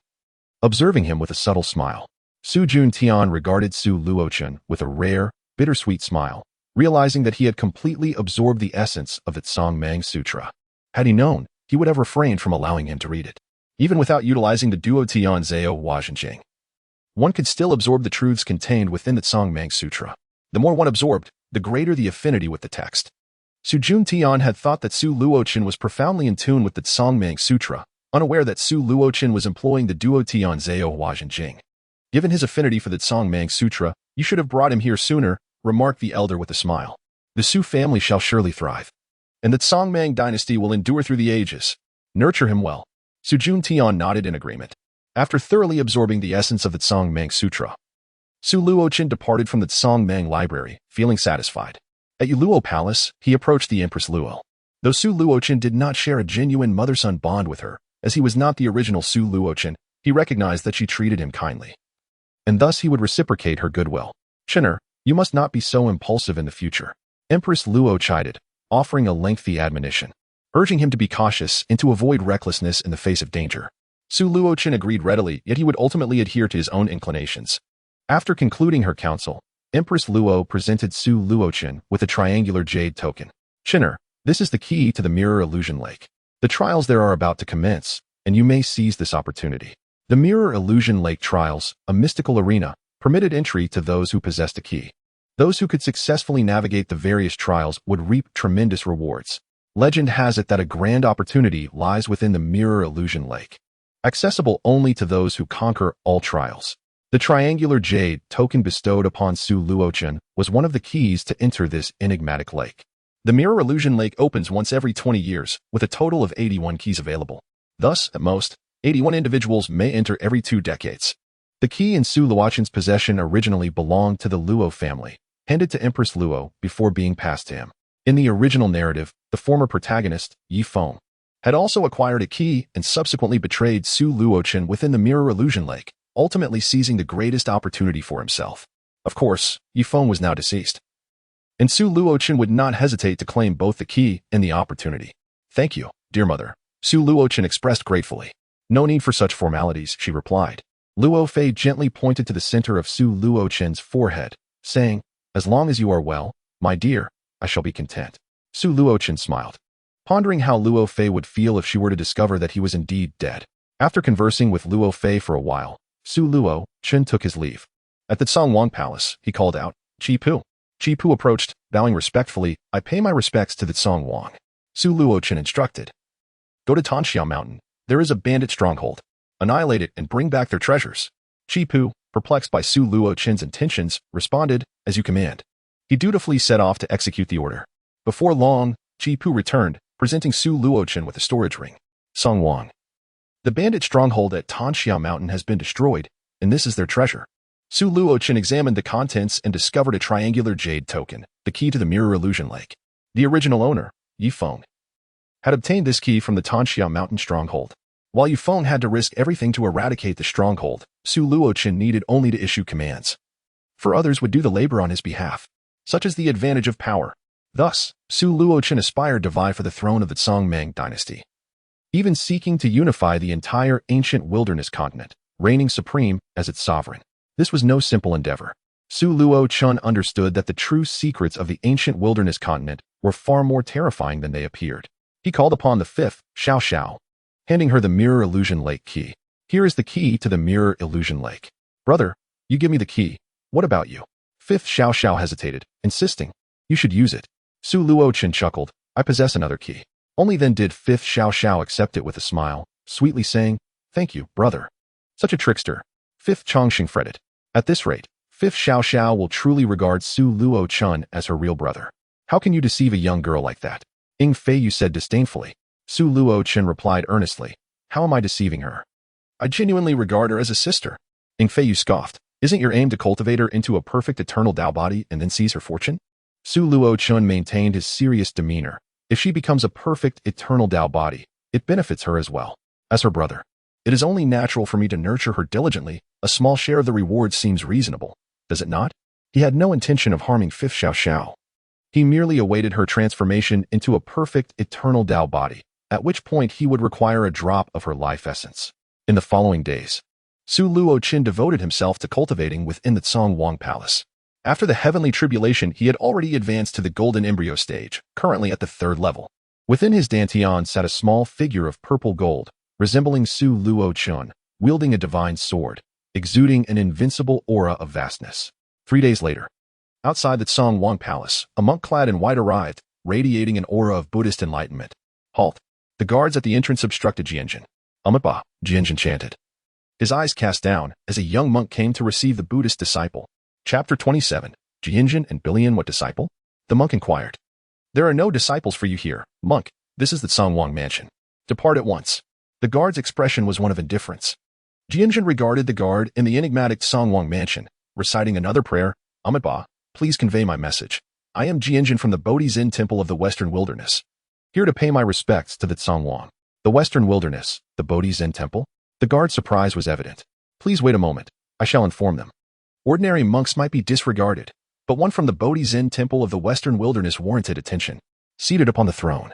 observing him with a subtle smile. Su Juntian regarded Su Luochen with a rare, bittersweet smile, realizing that he had completely absorbed the essence of the Tsongmang Sutra. Had he known, he would have refrained from allowing him to read it. Even without utilizing the Duo Tian Zhao Huazhenjing, one could still absorb the truths contained within the Tsongmang Sutra. The more one absorbed, the greater the affinity with the text. Su Juntian had thought that Su Luochen was profoundly in tune with the Tsongmang Sutra, unaware that Su Luochen was employing the Duo Tian Zhao Huazhenjing. Given his affinity for the Tsongmang Sutra, you should have brought him here sooner, remarked the elder with a smile. The Su family shall surely thrive, and the Tsongmang dynasty will endure through the ages. Nurture him well. Su Juntian nodded in agreement. After thoroughly absorbing the essence of the Tsongmang Sutra, Su Luochen departed from the Tsongmang Library, feeling satisfied. At Yuluo Palace, he approached the Empress Luo. Though Su Luochen did not share a genuine mother-son bond with her, as he was not the original Su Luochen, he recognized that she treated him kindly, and thus he would reciprocate her goodwill. Chinner, you must not be so impulsive in the future, Empress Luo chided, offering a lengthy admonition, urging him to be cautious and to avoid recklessness in the face of danger. Su Luochen agreed readily, yet he would ultimately adhere to his own inclinations. After concluding her counsel, Empress Luo presented Su Luochen with a triangular jade token. Chinner, this is the key to the Mirror Illusion Lake. The trials there are about to commence, and you may seize this opportunity. The Mirror Illusion Lake Trials, a mystical arena, permitted entry to those who possessed a key. Those who could successfully navigate the various trials would reap tremendous rewards. Legend has it that a grand opportunity lies within the Mirror Illusion Lake, accessible only to those who conquer all trials. The triangular jade token bestowed upon Su Luochen was one of the keys to enter this enigmatic lake. The Mirror Illusion Lake opens once every 20 years, with a total of 81 keys available. Thus, at most, 81 individuals may enter every 2 decades. The key in Su Luochen's possession originally belonged to the Luo family, handed to Empress Luo before being passed to him. In the original narrative, the former protagonist, Yi Feng, had also acquired a key and subsequently betrayed Su Luochen within the Mirror Illusion Lake, ultimately seizing the greatest opportunity for himself. Of course, Yi Feng was now deceased, and Su Luochen would not hesitate to claim both the key and the opportunity. "Thank you, dear mother," Su Luochen expressed gratefully. "No need for such formalities," she replied. Luo Fei gently pointed to the center of Su Luochen's forehead, saying, "As long as you are well, my dear, I shall be content." Su Luochen smiled, pondering how Luo Fei would feel if she were to discover that he was indeed dead. After conversing with Luo Fei for a while, Su Luochen took his leave. At the Songwang Palace, he called out, "Qi Pu." Qi Pu approached, bowing respectfully. "I pay my respects to the Songwang." Su Luochen instructed, "Go to Tanxia Mountain. There is a bandit stronghold. Annihilate it and bring back their treasures." Qi Pu, perplexed by Su Luochen's intentions, responded, "As you command." He dutifully set off to execute the order. Before long, Qi Pu returned, presenting Su Luochen with a storage ring. "Songwang, the bandit stronghold at Tanxia Mountain has been destroyed, and this is their treasure." Su Luochen examined the contents and discovered a triangular jade token, the key to the Mirror Illusion Lake. The original owner, Yi Feng, had obtained this key from the Tanxia Mountain stronghold. While Yi Feng had to risk everything to eradicate the stronghold, Su Luochen needed only to issue commands, for others would do the labor on his behalf. Such is the advantage of power. Thus, Su Luochen aspired to vie for the throne of the Songmeng dynasty, even seeking to unify the entire ancient wilderness continent, reigning supreme as its sovereign. This was no simple endeavor. Su Luochen understood that the true secrets of the ancient wilderness continent were far more terrifying than they appeared. He called upon the fifth, Xiao Xiao, handing her the Mirror Illusion Lake key. "Here is the key to the Mirror Illusion Lake." "Brother, you give me the key. What about you?" Fifth Xiao Xiao hesitated, insisting, "You should use it." Su Luochen chuckled, "I possess another key." Only then did Fifth Xiao Xiao accept it with a smile, sweetly saying, "Thank you, brother." Such a trickster. Fifth Chongqing fretted. At this rate, Fifth Xiao Xiao will truly regard Su Luochen as her real brother. "How can you deceive a young girl like that?" Ing Feiyu said disdainfully. Su Luochen replied earnestly, "How am I deceiving her? I genuinely regard her as a sister." Ing Feiyu scoffed. "Isn't your aim to cultivate her into a perfect Eternal Dao body and then seize her fortune?" Su Luochen maintained his serious demeanor. "If she becomes a perfect Eternal Dao body, it benefits her as well. As her brother, it is only natural for me to nurture her diligently. A small share of the reward seems reasonable, does it not?" He had no intention of harming Fifth Xiao Xiao. He merely awaited her transformation into a perfect Eternal Dao body, at which point he would require a drop of her life essence. In the following days, Su Luochen devoted himself to cultivating within the Songwang Palace. After the heavenly tribulation, he had already advanced to the golden embryo stage, currently at the 3rd level. Within his dantian sat a small figure of purple gold, resembling Su Luochen, wielding a divine sword, exuding an invincible aura of vastness. 3 days later, outside the Songwang Palace, a monk clad in white arrived, radiating an aura of Buddhist enlightenment. "Halt!" The guards at the entrance obstructed Jianjin. "Amitba," Jianjin chanted, his eyes cast down as a young monk came to receive the Buddhist disciple. Chapter 27, Jianjin and Billion What Disciple? The monk inquired. "There are no disciples for you here, monk. This is the Songwang mansion. Depart at once." The guard's expression was one of indifference. Jianjin regarded the guard in the enigmatic Songwang mansion, reciting another prayer. "Amitba, please convey my message. I am Jianjin from the Bodhi Zen Temple of the Western Wilderness, here to pay my respects to the Songwang." The Western Wilderness, the Bodhi Zen Temple? The guard's surprise was evident. "Please wait a moment. I shall inform them." Ordinary monks might be disregarded, but one from the Bodhi Zen Temple of the Western Wilderness warranted attention. Seated upon the throne,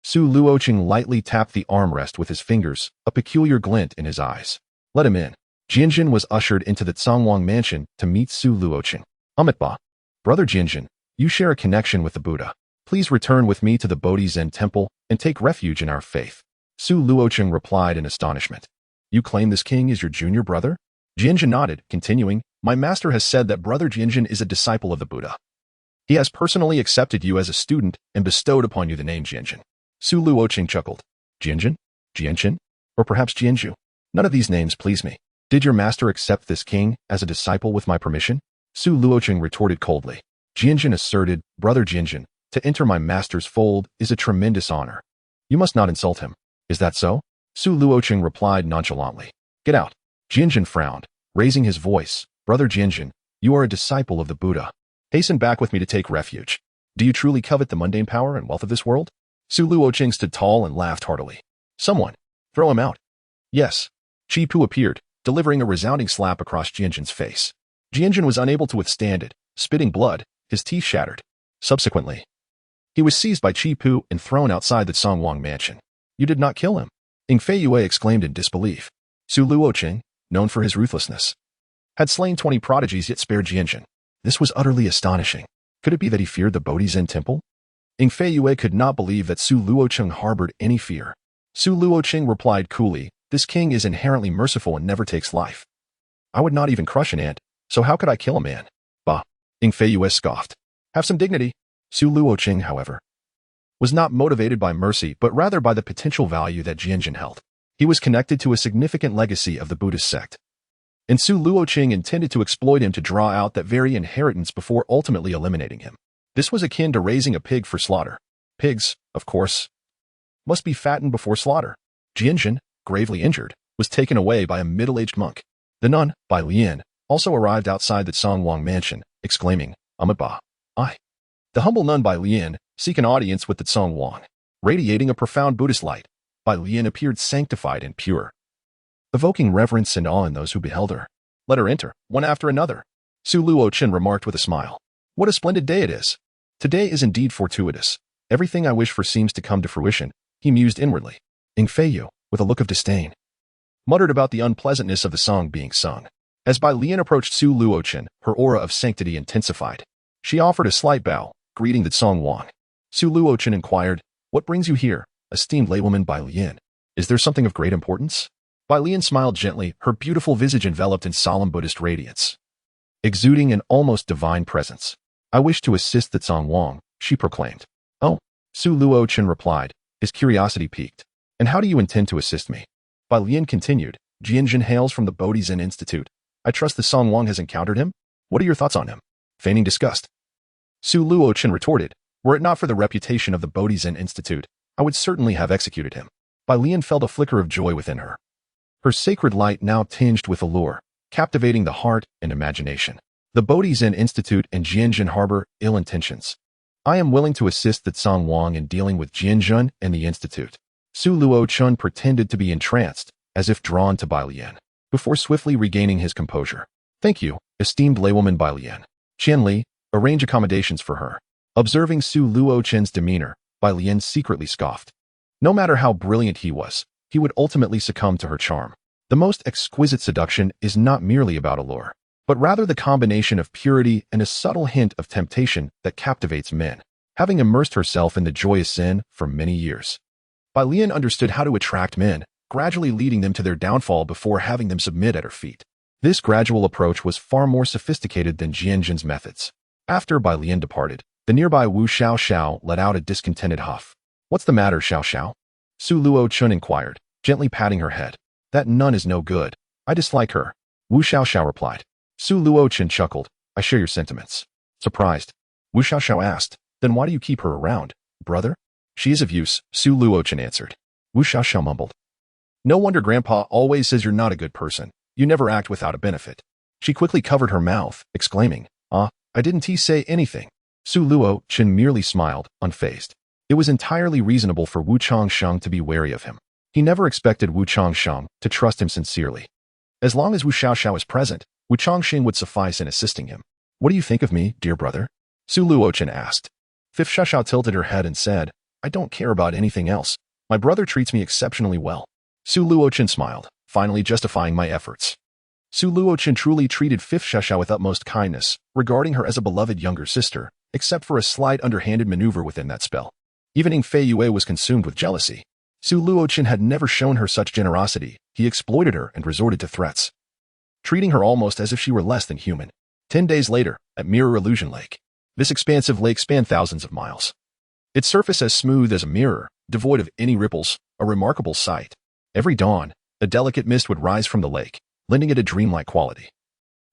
Su Luochen lightly tapped the armrest with his fingers, a peculiar glint in his eyes. "Let him in." Jianjin was ushered into the Songwang mansion to meet Su Luochen. "Amitba, brother Jianjin, you share a connection with the Buddha. Please return with me to the Bodhi Zen Temple and take refuge in our faith." Su Luochen replied in astonishment. You claim this king is your junior brother? Jianjin nodded, continuing, my master has said that brother Jianjin is a disciple of the Buddha. He has personally accepted you as a student and bestowed upon you the name Jianjin. Su Luochen chuckled. Jianjin? Jianqin? Or perhaps Jianzhu? None of these names please me. Did your master accept this king as a disciple with my permission? Su Luochen retorted coldly. Jianjin asserted, brother Jianjin, to enter my master's fold is a tremendous honor. You must not insult him. Is that so? Su Luochen replied nonchalantly. Get out. Jianjin frowned, raising his voice. Brother Jianjin, you are a disciple of the Buddha. Hasten back with me to take refuge. Do you truly covet the mundane power and wealth of this world? Su Luochen stood tall and laughed heartily. Someone, throw him out. Yes. Chi Pu appeared, delivering a resounding slap across Jianjin's face. Jianjin was unable to withstand it, spitting blood, his teeth shattered. Subsequently, he was seized by Chi Pu and thrown outside the Songwang mansion. You did not kill him. Ing Fei Yue exclaimed in disbelief. Su Luochen, known for his ruthlessness, had slain 20 prodigies yet spared Jianjin. This was utterly astonishing. Could it be that he feared the Bodhi Zen temple? Ing Fei Yue could not believe that Su Luochen harbored any fear. Su Luochen replied coolly, this king is inherently merciful and never takes life. I would not even crush an ant, so how could I kill a man? Bah! Ing Fei Yue scoffed. Have some dignity. Su Luochen, however, was not motivated by mercy but rather by the potential value that Jianjin held. He was connected to a significant legacy of the Buddhist sect, and Su Luochen intended to exploit him to draw out that very inheritance before ultimately eliminating him. This was akin to raising a pig for slaughter. Pigs, of course, must be fattened before slaughter. Jianjin, gravely injured, was taken away by a middle-aged monk. The nun, Bai Lian, also arrived outside the Songwang mansion, exclaiming, Amitabha, I. The humble nun Bai Lian seek an audience with the Songwang. Radiating a profound Buddhist light, Bai Lian appeared sanctified and pure, evoking reverence and awe in those who beheld her. Let her enter, one after another. Su Luochen remarked with a smile. What a splendid day it is. Today is indeed fortuitous. Everything I wish for seems to come to fruition, he mused inwardly. Ing Fei Yue, with a look of disdain, muttered about the unpleasantness of the song being sung. As Bai Lian approached Su Luochen, her aura of sanctity intensified. She offered a slight bow, greeting the Songwang. Su Luochen inquired, what brings you here, esteemed laywoman Bai Lian? Is there something of great importance? Bai Lian smiled gently, her beautiful visage enveloped in solemn Buddhist radiance, exuding an almost divine presence. I wish to assist the Songwang, she proclaimed. Oh, Su Luochen replied, his curiosity piqued. And how do you intend to assist me? Bai Lian continued, Jianjin hails from the Bodhi Zen Institute. I trust the Songwang has encountered him? What are your thoughts on him? Feigning disgust, Su Luochen retorted, were it not for the reputation of the Bodhi Zen Institute, I would certainly have executed him. Bai Lian felt a flicker of joy within her. Her sacred light now tinged with allure, captivating the heart and imagination. The Bodhi Zen Institute and Jianjin harbor ill intentions. I am willing to assist the Songwang in dealing with Jianjin and the Institute. Su Luochen pretended to be entranced, as if drawn to Bai Lian, before swiftly regaining his composure. Thank you, esteemed laywoman Bai Lian. Qian Li, arrange accommodations for her. Observing Su Luochen's demeanor, Bai Lian secretly scoffed. No matter how brilliant he was, he would ultimately succumb to her charm. The most exquisite seduction is not merely about allure, but rather the combination of purity and a subtle hint of temptation that captivates men. Having immersed herself in the joyous Zen for many years, Bai Lian understood how to attract men, gradually leading them to their downfall before having them submit at her feet. This gradual approach was far more sophisticated than Jianjin's methods. After Bai Lian departed, the nearby Wu Xiao Xiao let out a discontented huff. What's the matter, Xiao Xiao? Su Luochen inquired, gently patting her head. That nun is no good. I dislike her. Wu Xiao Xiao replied. Su Luochen chuckled. I share your sentiments. Surprised, Wu Xiao Xiao asked, then why do you keep her around, brother? She is of use, Su Luochen answered. Wu Xiao Xiao mumbled. No wonder Grandpa always says you're not a good person. You never act without a benefit. She quickly covered her mouth, exclaiming, I didn't say anything. Su Luochen merely smiled, unfazed. It was entirely reasonable for Wu Changsheng to be wary of him. He never expected Wu Changsheng to trust him sincerely. As long as Wu Xiaoxiao is present, Wu Changsheng would suffice in assisting him. What do you think of me, dear brother? Su Luochen asked. Fifth Xiaoxiao tilted her head and said, I don't care about anything else. My brother treats me exceptionally well. Su Luochen smiled, finally justifying my efforts. Su Luochen truly treated Fifth Xiaoxiao with utmost kindness, regarding her as a beloved younger sister, except for a slight underhanded maneuver within that spell. Even Ing Fei Yue was consumed with jealousy. Su Luochen had never shown her such generosity. He exploited her and resorted to threats, treating her almost as if she were less than human. 10 days later, at Mirror Illusion Lake. This expansive lake spanned thousands of miles. Its surface as smooth as a mirror, devoid of any ripples, a remarkable sight. Every dawn, a delicate mist would rise from the lake, lending it a dreamlike quality,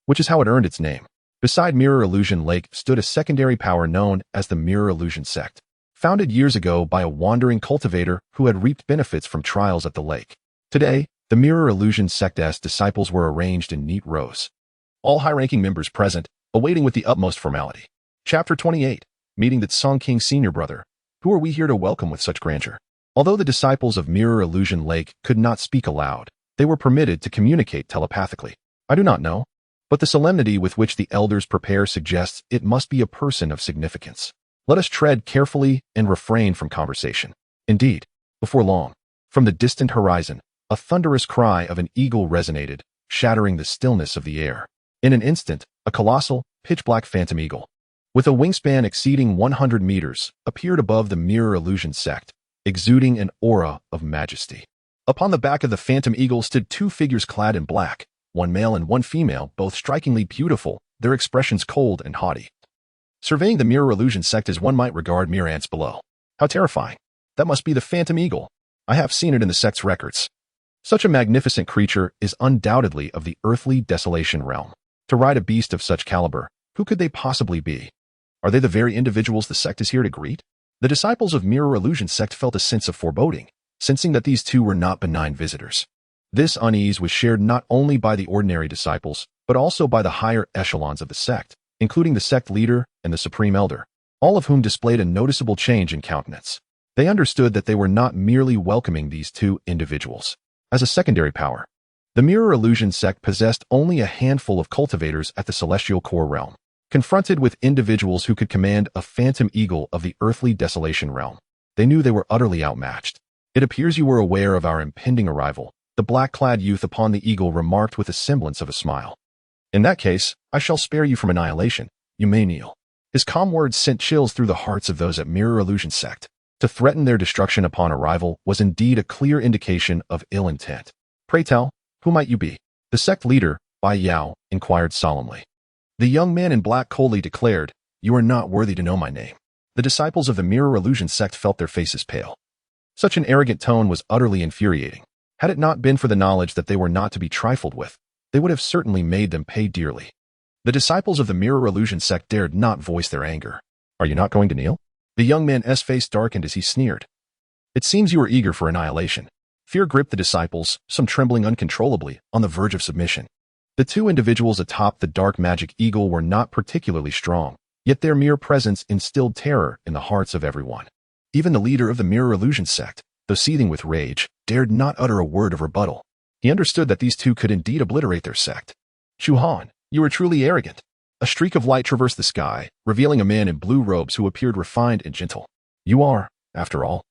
which is how it earned its name. Beside Mirror Illusion Lake stood a secondary power known as the Mirror Illusion Sect, founded years ago by a wandering cultivator who had reaped benefits from trials at the lake. Today, the Mirror Illusion Sect's disciples were arranged in neat rows, all high-ranking members present, awaiting with the utmost formality. Chapter 28, Meeting the Song King's senior brother. Who are we here to welcome with such grandeur? Although the disciples of Mirror Illusion Lake could not speak aloud, they were permitted to communicate telepathically. I do not know, but the solemnity with which the elders prepare suggests it must be a person of significance. Let us tread carefully and refrain from conversation. Indeed, before long, from the distant horizon, a thunderous cry of an eagle resonated, shattering the stillness of the air. In an instant, a colossal, pitch-black phantom eagle, with a wingspan exceeding 100 meters, appeared above the Mirror Illusion Sect, exuding an aura of majesty. Upon the back of the phantom eagle stood two figures clad in black, one male and one female, both strikingly beautiful, their expressions cold and haughty. Surveying the Mirror Illusion Sect as one might regard mere ants below. How terrifying. That must be the phantom eagle. I have seen it in the sect's records. Such a magnificent creature is undoubtedly of the earthly desolation realm. To ride a beast of such caliber, who could they possibly be? Are they the very individuals the sect is here to greet? The disciples of Mirror Illusion Sect felt a sense of foreboding, sensing that these two were not benign visitors. This unease was shared not only by the ordinary disciples, but also by the higher echelons of the sect, including the sect leader and the supreme elder, all of whom displayed a noticeable change in countenance. They understood that they were not merely welcoming these two individuals as a secondary power. The Mirror Illusion Sect possessed only a handful of cultivators at the celestial core realm. Confronted with individuals who could command a phantom eagle of the earthly desolation realm, they knew they were utterly outmatched. It appears you were aware of our impending arrival, the black-clad youth upon the eagle remarked with a semblance of a smile. In that case, I shall spare you from annihilation. You may kneel. His calm words sent chills through the hearts of those at Mirror Illusion Sect. To threaten their destruction upon arrival was indeed a clear indication of ill intent. Pray tell, who might you be? The sect leader, Bai Yao, inquired solemnly. The young man in black coldly declared, You are not worthy to know my name. The disciples of the Mirror Illusion Sect felt their faces pale. Such an arrogant tone was utterly infuriating. Had it not been for the knowledge that they were not to be trifled with, they would have certainly made them pay dearly. The disciples of the Mirror Illusion Sect dared not voice their anger. Are you not going to kneel? The young man's face darkened as he sneered. It seems you are eager for annihilation. Fear gripped the disciples, some trembling uncontrollably, on the verge of submission. The two individuals atop the dark magic eagle were not particularly strong, yet their mere presence instilled terror in the hearts of everyone. Even the leader of the Mirror Illusion Sect, though seething with rage, dared not utter a word of rebuttal. He understood that these two could indeed obliterate their sect. Chu Han, you are truly arrogant. A streak of light traversed the sky, revealing a man in blue robes who appeared refined and gentle. You are, after all,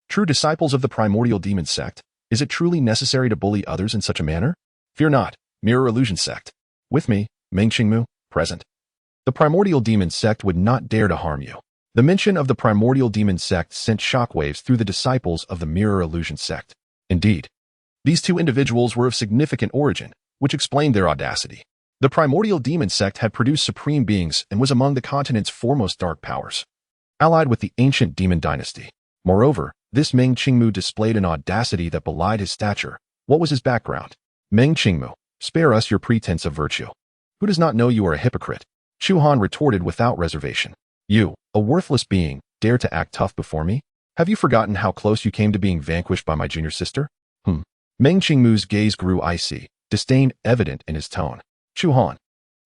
true disciples of the primordial demon sect. Is it truly necessary to bully others in such a manner? Fear not, Mirror Illusion Sect. With me, Meng Qingmu, present. The primordial demon sect would not dare to harm you. The mention of the primordial demon sect sent shockwaves through the disciples of the Mirror Illusion Sect. Indeed, these two individuals were of significant origin, which explained their audacity. The primordial demon sect had produced supreme beings and was among the continent's foremost dark powers, allied with the ancient demon dynasty. Moreover, this Meng Qingmu displayed an audacity that belied his stature. What was his background? Meng Qingmu, spare us your pretense of virtue. Who does not know you are a hypocrite? Chu Han retorted without reservation. You, a worthless being, dare to act tough before me? Have you forgotten how close you came to being vanquished by my junior sister? Meng Qingmu's gaze grew icy, disdain evident in his tone. Chu Han,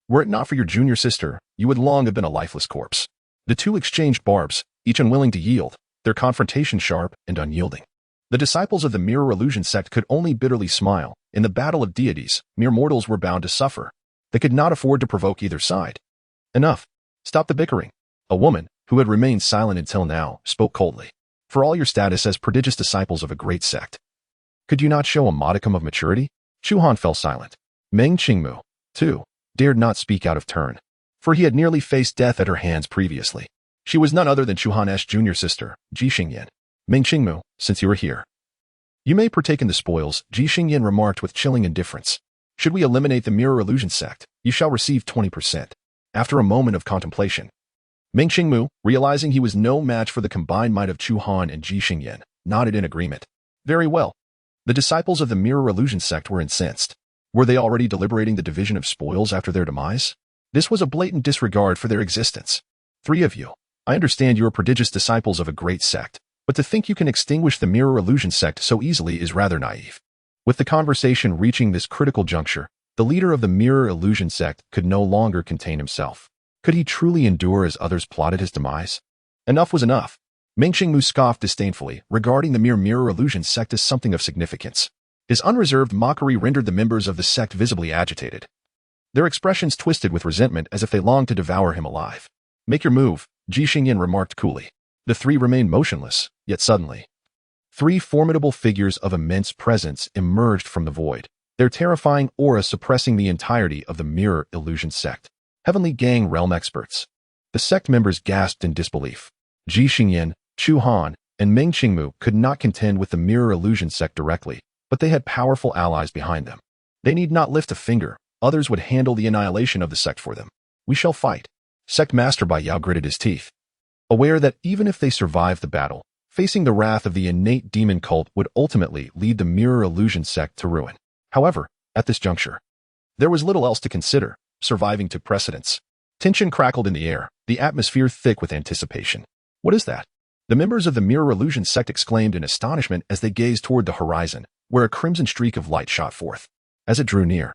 were it not for your junior sister, you would long have been a lifeless corpse. The two exchanged barbs, each unwilling to yield, their confrontation sharp and unyielding. The disciples of the Mirror Illusion Sect could only bitterly smile. In the battle of deities, mere mortals were bound to suffer. They could not afford to provoke either side. Enough. Stop the bickering. A woman, who had remained silent until now, spoke coldly. For all your status as prodigious disciples of a great sect, could you not show a modicum of maturity? Chu Han fell silent. Meng Qingmu, too, dared not speak out of turn, for he had nearly faced death at her hands previously. She was none other than Chu Han's junior sister, Ji Xingyan. Meng Qingmu, since you are here, You may partake in the spoils, Ji Xingyan remarked with chilling indifference. Should we eliminate the mirror illusion sect, you shall receive 20%. After a moment of contemplation, Meng Qingmu, realizing he was no match for the combined might of Chu Han and Ji Xingyan, nodded in agreement. Very well. The disciples of the mirror illusion sect were incensed. Were they already deliberating the division of spoils after their demise? This was a blatant disregard for their existence. 3 of you. I understand you are prodigious disciples of a great sect, but to think you can extinguish the mirror illusion sect so easily is rather naive. With the conversation reaching this critical juncture, the leader of the mirror illusion sect could no longer contain himself. Could he truly endure as others plotted his demise? Enough was enough. Meng Qingmu scoffed disdainfully, regarding the mere mirror illusion sect as something of significance. His unreserved mockery rendered the members of the sect visibly agitated. Their expressions twisted with resentment as if they longed to devour him alive. Make your move, Ji Xingyan remarked coolly. The 3 remained motionless, yet suddenly 3 formidable figures of immense presence emerged from the void, their terrifying aura suppressing the entirety of the mirror illusion sect. Heavenly Gang realm experts. The sect members gasped in disbelief. Ji Xingyan, Chu Han, and Meng Qingmu could not contend with the mirror illusion sect directly, but they had powerful allies behind them. They need not lift a finger, others would handle the annihilation of the sect for them. We shall fight. Sect Master Bai Yao gritted his teeth, aware that even if they survived the battle, facing the wrath of the innate demon cult would ultimately lead the mirror illusion sect to ruin. However, at this juncture, there was little else to consider. Surviving took precedence. Tension crackled in the air, the atmosphere thick with anticipation. What is that? The members of the mirror illusion sect exclaimed in astonishment as they gazed toward the horizon, where a crimson streak of light shot forth. As it drew near,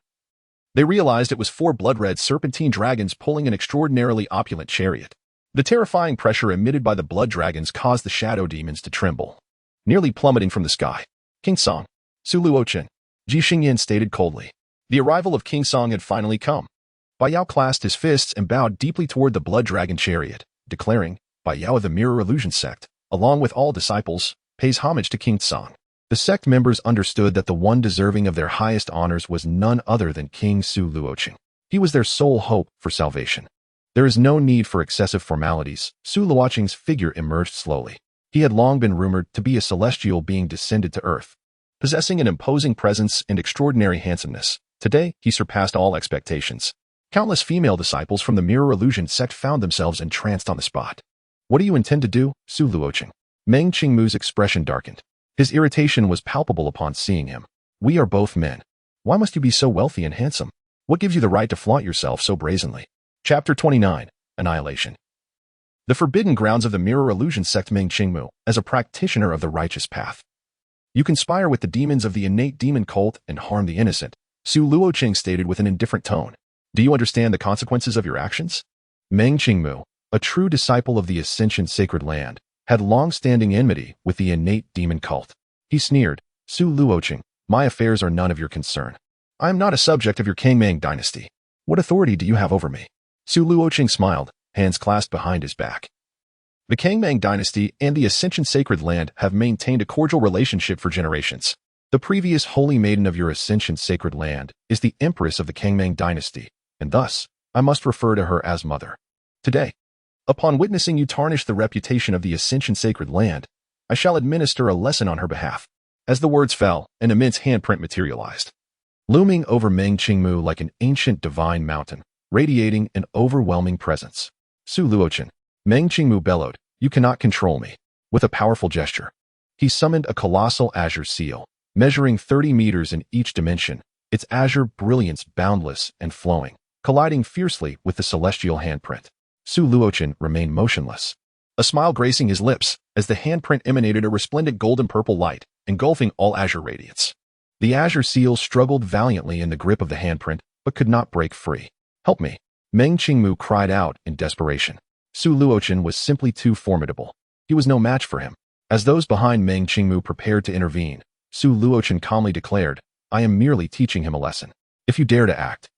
they realized it was 4 blood-red serpentine dragons pulling an extraordinarily opulent chariot. The terrifying pressure emitted by the blood dragons caused the shadow demons to tremble, nearly plummeting from the sky. King Song. Su Luochen. Ji Xingyan stated coldly. The arrival of King Song had finally come. Bai Yao clasped his fists and bowed deeply toward the blood dragon chariot, declaring, Bai Yao of the mirror illusion sect, along with all disciples, pays homage to King Song. The sect members understood that the one deserving of their highest honors was none other than King Su Luochen. He was their sole hope for salvation. There is no need for excessive formalities. Su Luochen's figure emerged slowly. He had long been rumored to be a celestial being descended to earth, possessing an imposing presence and extraordinary handsomeness. Today, he surpassed all expectations. Countless female disciples from the mirror illusion sect found themselves entranced on the spot. What do you intend to do, Su Luochen? Meng Qingmu's expression darkened. His irritation was palpable upon seeing him. We are both men. Why must you be so wealthy and handsome? What gives you the right to flaunt yourself so brazenly? Chapter 29. Annihilation. The forbidden grounds of the mirror illusion sect. Meng Qingmu, as a practitioner of the righteous path. You conspire with the demons of the innate demon cult and harm the innocent, Su Luochen stated with an indifferent tone. Do you understand the consequences of your actions? Meng Qingmu, a true disciple of the Ascension sacred land, had long-standing enmity with the innate demon cult. He sneered, Su Luochen, my affairs are none of your concern. I am not a subject of your Kangmang dynasty. What authority do you have over me? Su Luochen smiled, hands clasped behind his back. The Kangmang dynasty and the Ascension sacred land have maintained a cordial relationship for generations. The previous holy maiden of your Ascension sacred land is the empress of the Kangmang dynasty, and thus, I must refer to her as mother. Today, upon witnessing you tarnish the reputation of the Ascension sacred land, I shall administer a lesson on her behalf. As the words fell, an immense handprint materialized, looming over Meng Qingmu like an ancient divine mountain, radiating an overwhelming presence. Su Luochen. Meng Qingmu bellowed, you cannot control me. With a powerful gesture, he summoned a colossal azure seal, measuring 30 meters in each dimension, its azure brilliance boundless and flowing, colliding fiercely with the celestial handprint. Su Luochen remained motionless, a smile gracing his lips as the handprint emanated a resplendent golden-purple light, engulfing all azure radiance. The azure seal struggled valiantly in the grip of the handprint, but could not break free. Help me! Meng Qingmu cried out in desperation. Su Luochen was simply too formidable. He was no match for him. As those behind Meng Qingmu prepared to intervene, Su Luochen calmly declared, I am merely teaching him a lesson. If you dare to act,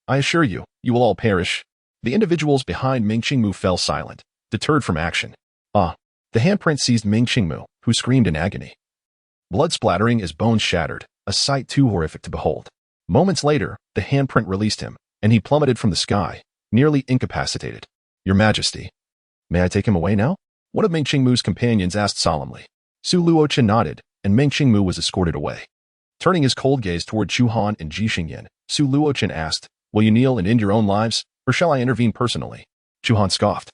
I assure you, you will all perish. The individuals behind Meng Qingmu fell silent, deterred from action. The handprint seized Meng Qingmu, who screamed in agony. Blood splattering as bones shattered, a sight too horrific to behold. Moments later, the handprint released him, and he plummeted from the sky, nearly incapacitated. Your Majesty, may I take him away now? One of Meng Qingmu's companions asked solemnly. Su Luochen nodded, and Meng Qingmu was escorted away. Turning his cold gaze toward Chu Han and Ji Xingyan, Su Luochen asked, "Will you kneel and end your own lives, or shall I intervene personally?" Chu Han scoffed.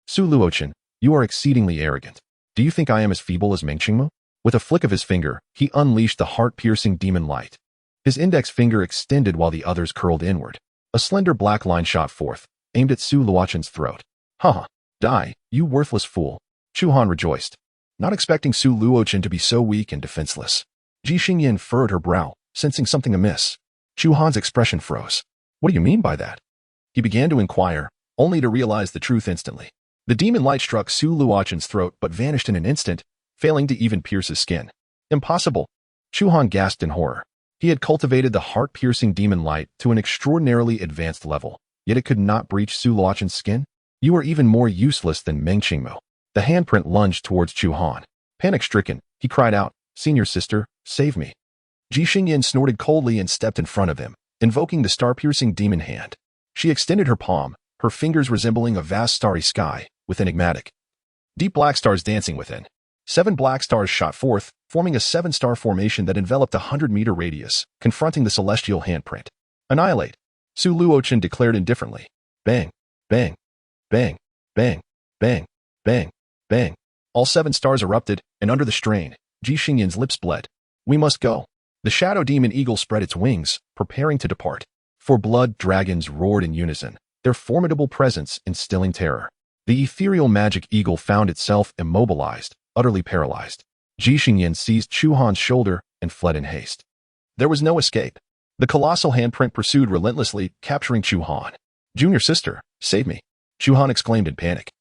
"Su Luochen, you are exceedingly arrogant. Do you think I am as feeble as Meng Qingmu?" With a flick of his finger, he unleashed the heart-piercing demon light. His index finger extended while the others curled inward. A slender black line shot forth, aimed at Su Luochen's throat. "Haha, die, you worthless fool." Chu Han rejoiced, not expecting Su Luochen to be so weak and defenseless. Ji Xingyan furrowed her brow, sensing something amiss. Chu Han's expression froze. "What do you mean by that?" He began to inquire, only to realize the truth instantly. The demon light struck Su Luochen's throat but vanished in an instant, failing to even pierce his skin. "Impossible!" Chu Han gasped in horror. He had cultivated the heart-piercing demon light to an extraordinarily advanced level, yet it could not breach Su Luochen's skin. "You are even more useless than Meng Qingmu." The handprint lunged towards Chu Han. Panic-stricken, he cried out, "Senior sister, save me." Ji Xingyan snorted coldly and stepped in front of him, invoking the star-piercing demon hand. She extended her palm, her fingers resembling a vast starry sky, with enigmatic, deep black stars dancing within. 7 black stars shot forth, forming a 7-star formation that enveloped a 100-meter radius, confronting the celestial handprint. "Annihilate," Su Luochen declared indifferently. Bang, bang, bang, bang, bang, bang, bang. All 7 stars erupted, and under the strain, Ji Xingyan's lips bled. "We must go." The shadow demon eagle spread its wings, preparing to depart. 4 blood dragons roared in unison, their formidable presence instilling terror. The ethereal magic eagle found itself immobilized, utterly paralyzed. Ji Xingyan seized Chu Han's shoulder and fled in haste. There was no escape. The colossal handprint pursued relentlessly, capturing Chu Han. "Junior sister, save me," Chu Han exclaimed in panic,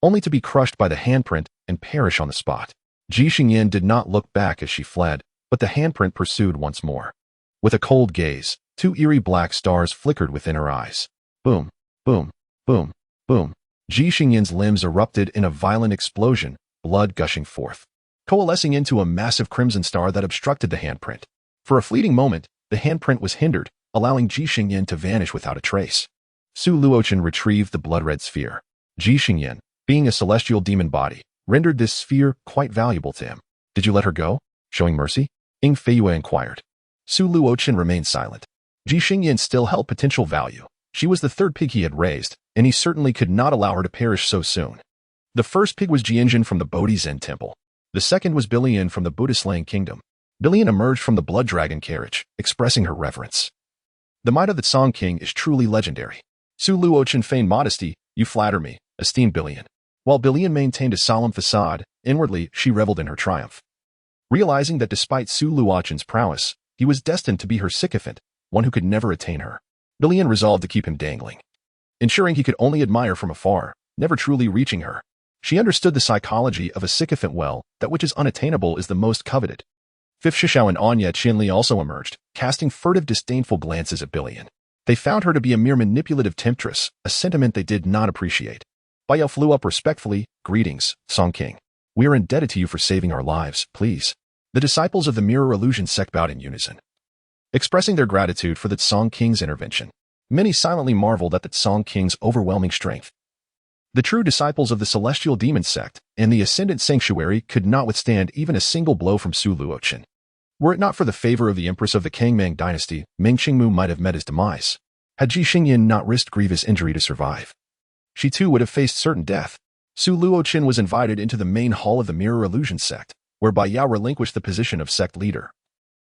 only to be crushed by the handprint and perish on the spot. Ji Xingyan did not look back as she fled, but the handprint pursued once more. With a cold gaze, 2 eerie black stars flickered within her eyes. Boom, boom, boom, boom. Ji Xingyan's limbs erupted in a violent explosion, blood gushing forth, coalescing into a massive crimson star that obstructed the handprint. For a fleeting moment, the handprint was hindered, allowing Ji Xingyan to vanish without a trace. Su Luochen retrieved the blood-red sphere. Ji Xingyan, being a celestial demon body, rendered this sphere quite valuable to him. "Did you let her go? Showing mercy?" Ying Feiyue inquired. Su Luochen remained silent. Ji Xingyan still held potential value. She was the 3rd pig he had raised, and he certainly could not allow her to perish so soon. The first pig was Jianjin from the Bodhi Zen Temple. The second was Bilian from the Buddha-slaying kingdom. Bilian emerged from the blood dragon carriage, expressing her reverence. "The might of the Song King is truly legendary." Su Luochen feigned modesty. "You flatter me, esteemed Bilian." While Bilian maintained a solemn facade, inwardly she reveled in her triumph. Realizing that despite Su Luochen's prowess, he was destined to be her sycophant, one who could never attain her, Bilian resolved to keep him dangling, ensuring he could only admire from afar, never truly reaching her. She understood the psychology of a sycophant well, that which is unattainable is the most coveted. Fifth Shishao and Anya Qianli also emerged, casting furtive disdainful glances at Bilian. They found her to be a mere manipulative temptress, a sentiment they did not appreciate. Baiyao flew up respectfully. "Greetings, Song King. We are indebted to you for saving our lives, please." The disciples of the Mirror Illusion sect bowed in unison, expressing their gratitude for the Song King's intervention. Many silently marveled at the Song King's overwhelming strength. The true disciples of the Celestial Demon sect and the Ascendant Sanctuary could not withstand even a single blow from Su Luochen. Were it not for the favor of the Empress of the Kangmang dynasty, Meng Qingmu might have met his demise. Had Ji Xingyan not risked grievous injury to survive, she too would have faced certain death. Su Luochen was invited into the main hall of the Mirror Illusion sect, where Baiyao relinquished the position of sect leader.